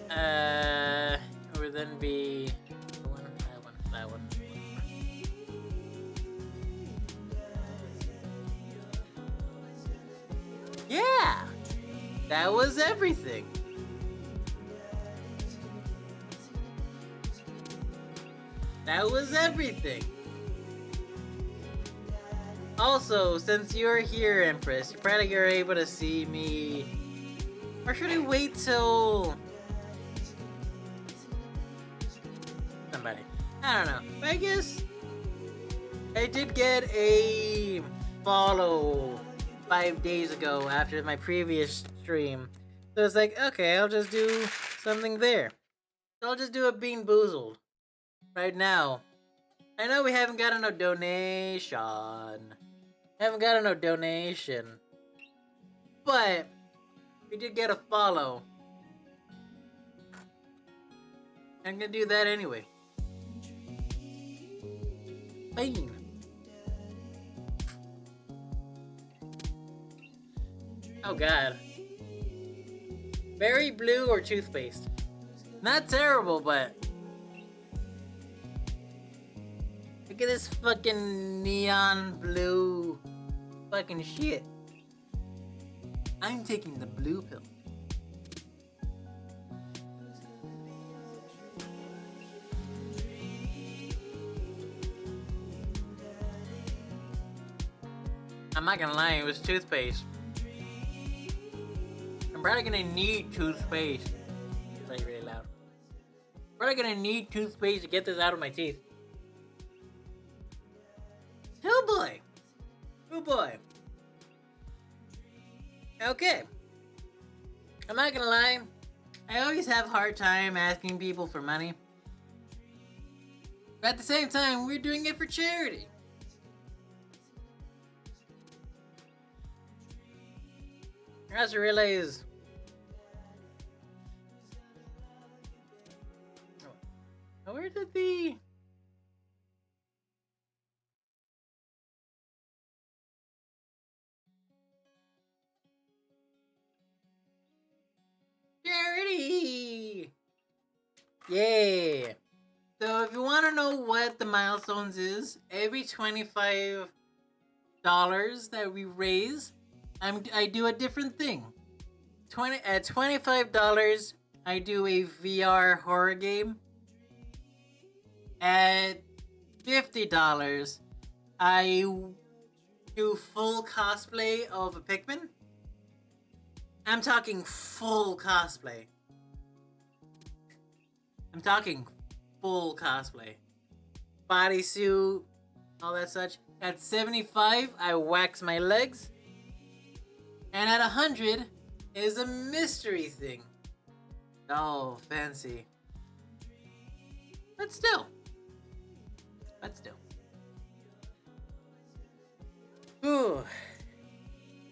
It would then be that one. Yeah, that was everything. That was everything. Also, since you're here, Empress, you're probably able to see me. Or should I wait till somebody? I don't know. But I guess I did get a follow 5 days ago after my previous stream. So it's like, okay, I'll just do something there. I'll just do a Bean Boozled right now. I know we haven't gotten no donation. Haven't gotten no donation. But we did get a follow. I'm gonna do that anyway. Bean. Oh god. Berry blue or toothpaste? Not terrible, but look at this fucking neon blue fucking shit. I'm taking the blue pill. I'm not gonna lie, it was toothpaste. I'm probably gonna need toothpaste. Really, really loud. Probably gonna need toothpaste to get this out of my teeth. Oh boy. Oh boy. Okay. I'm not gonna lie. I always have a hard time asking people for money. But at the same time, we're doing it for charity. I also realize where did the charity? Yeah. So if you want to know what the milestones is, every $25 that we raise, I do a different thing. At $25, I do a VR horror game. At $50, I do full cosplay of a Pikmin. I'm talking full cosplay. I'm talking full cosplay. Bodysuit, all that such. At 75, I wax my legs. And at 100 is a mystery thing. Oh, fancy. But still. Ooh.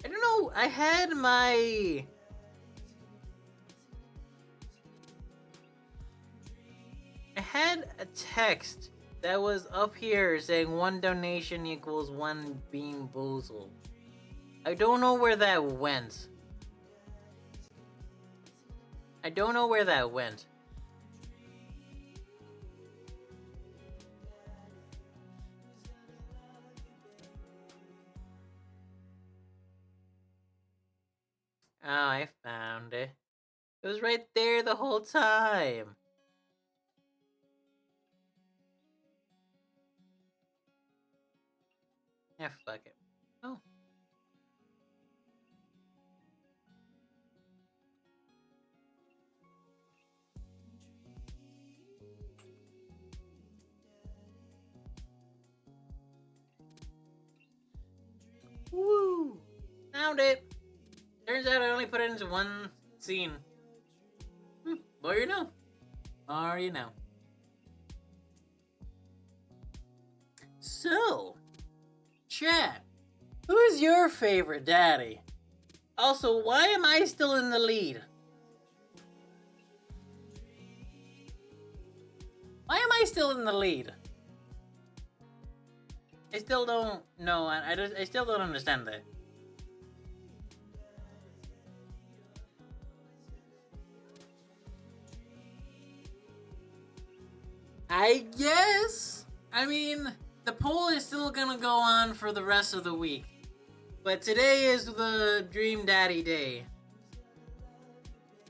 I don't know. I had a text that was up here saying 1 donation equals 1 Bean Boozled. I don't know where that went. Oh, I found it. It was right there the whole time. Yeah, fuck it. Oh. Woo! Found it! Turns out I only put it into one scene. More you know. More you know. So, chat, who is your favorite daddy? Also, why am I still in the lead? Why am I still in the lead? I still don't know. I still don't understand that. I guess. I mean, the poll is still gonna go on for the rest of the week. But today is the Dream Daddy Day.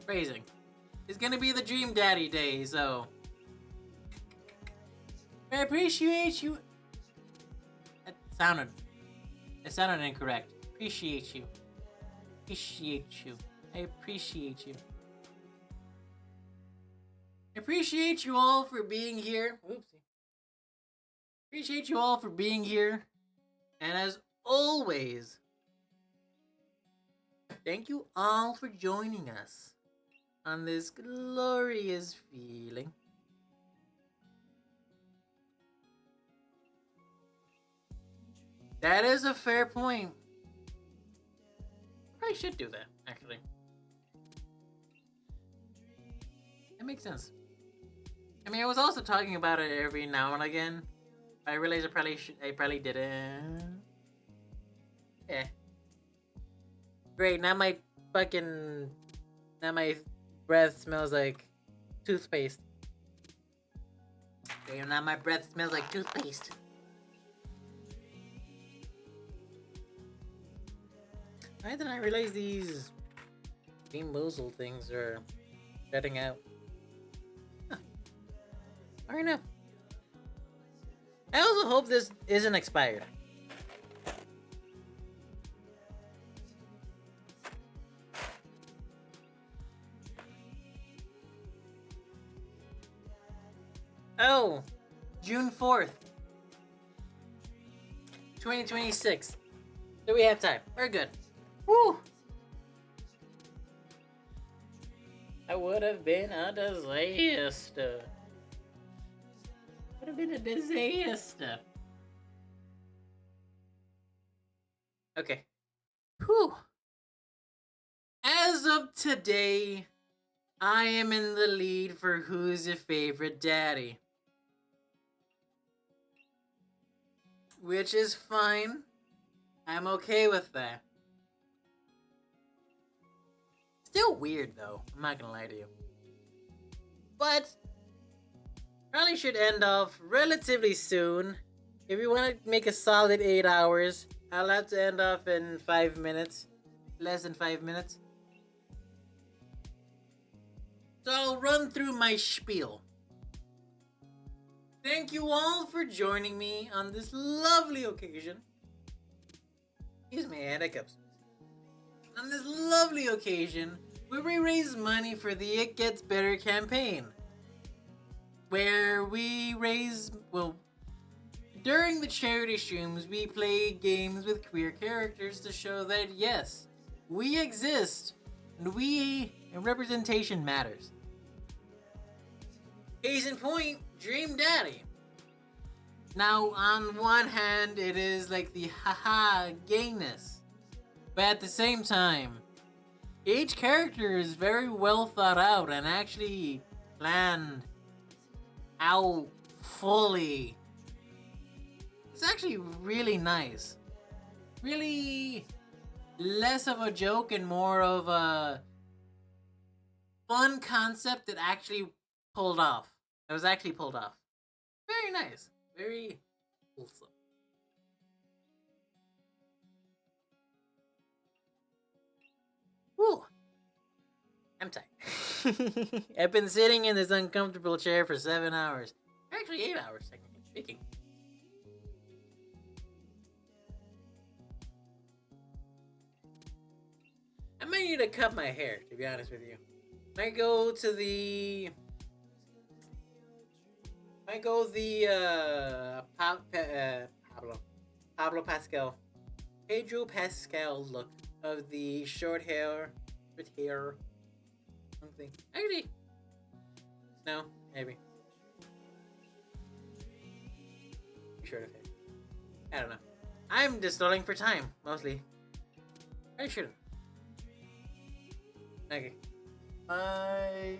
Phrasing. It's gonna be the Dream Daddy Day, so. I appreciate you. It sounded incorrect. Appreciate you. Appreciate you. I appreciate you. I appreciate you all for being here. Oopsie. Appreciate you all for being here. And as always, thank you all for joining us on this glorious feeling. That is a fair point. Probably should do that, actually. That makes sense. I mean, I was also talking about it every now and again. I realize I probably didn't. Yeah. Great, now my breath smells like toothpaste. Great, now my breath smells like toothpaste. Why didn't I realize these Team Mosul things are shutting out? Huh. I don't know. I also hope this isn't expired. Oh, June 4th, 2026. So we have time. We're good. Woo! I would have been a disaster. Would have been a disaster. Okay. Whew. As of today, I am in the lead for who's your favorite daddy. Which is fine. I'm okay with that. Still weird though, I'm not gonna lie to you. But probably should end off relatively soon. If you want to make a solid 8 hours, I'll have to end off in 5 minutes. Less than 5 minutes. So I'll run through my spiel. Thank you all for joining me on this lovely occasion. Excuse me, I had hiccups. On this lovely occasion, where we raise money for the It Gets Better campaign. Where we raise, well, during the charity streams, we play games with queer characters to show that, yes, we exist, and representation matters. Case in point, Dream Daddy. Now, on one hand, it is like the haha gayness. But at the same time, each character is very well thought out and actually planned out fully. It's actually really nice. Really less of a joke and more of a fun concept that actually pulled off. It was actually pulled off. Very nice. Very wholesome. Whew. I'm tired. I've been sitting in this uncomfortable chair for 7 hours. Actually, 8 hours, technically speaking. I might need to cut my hair, to be honest with you. Might go the Pablo Pascal, Pedro Pascal look of the short hair, something. Actually, no, maybe. Short of hair. I don't know. I'm just stalling for time, mostly. I shouldn't. Okay. I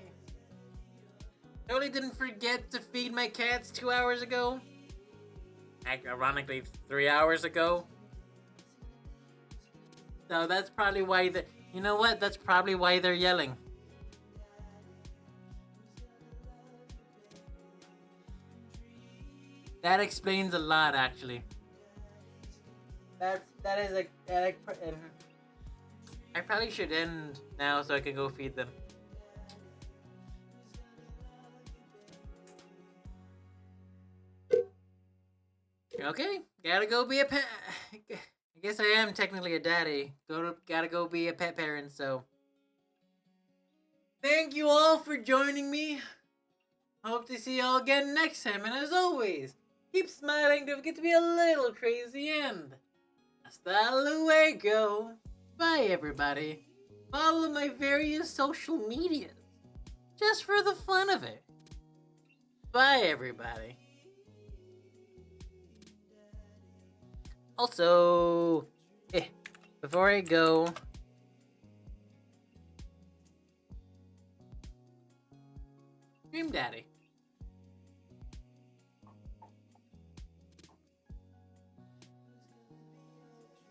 totally didn't forget to feed my cats 2 hours ago. Ironically, 3 hours ago. So that's probably why you know what? That's probably why they're yelling. That explains a lot, actually. That is a. I probably should end now so I can go feed them. Okay, gotta go be a pet. I guess I am technically a daddy. Gotta go be a pet parent. So, thank you all for joining me. Hope to see y'all again next time. And as always, keep smiling. Don't forget to be a little crazy. And hasta luego. Bye, everybody. Follow my various social medias, just for the fun of it. Bye, everybody. Also, before I go, Dream Daddy.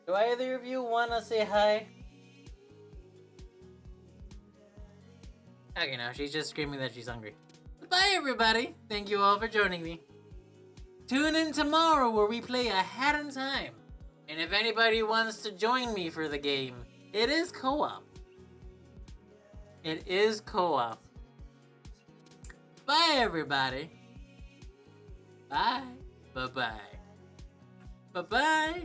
Do either of you want to say hi? Okay, no, she's just screaming that she's hungry. Bye, everybody. Thank you all for joining me. Tune in tomorrow where we play A Hat in Time. And if anybody wants to join me for the game, it is co-op. It is co-op. Bye, everybody. Bye. Bye-bye. Bye-bye.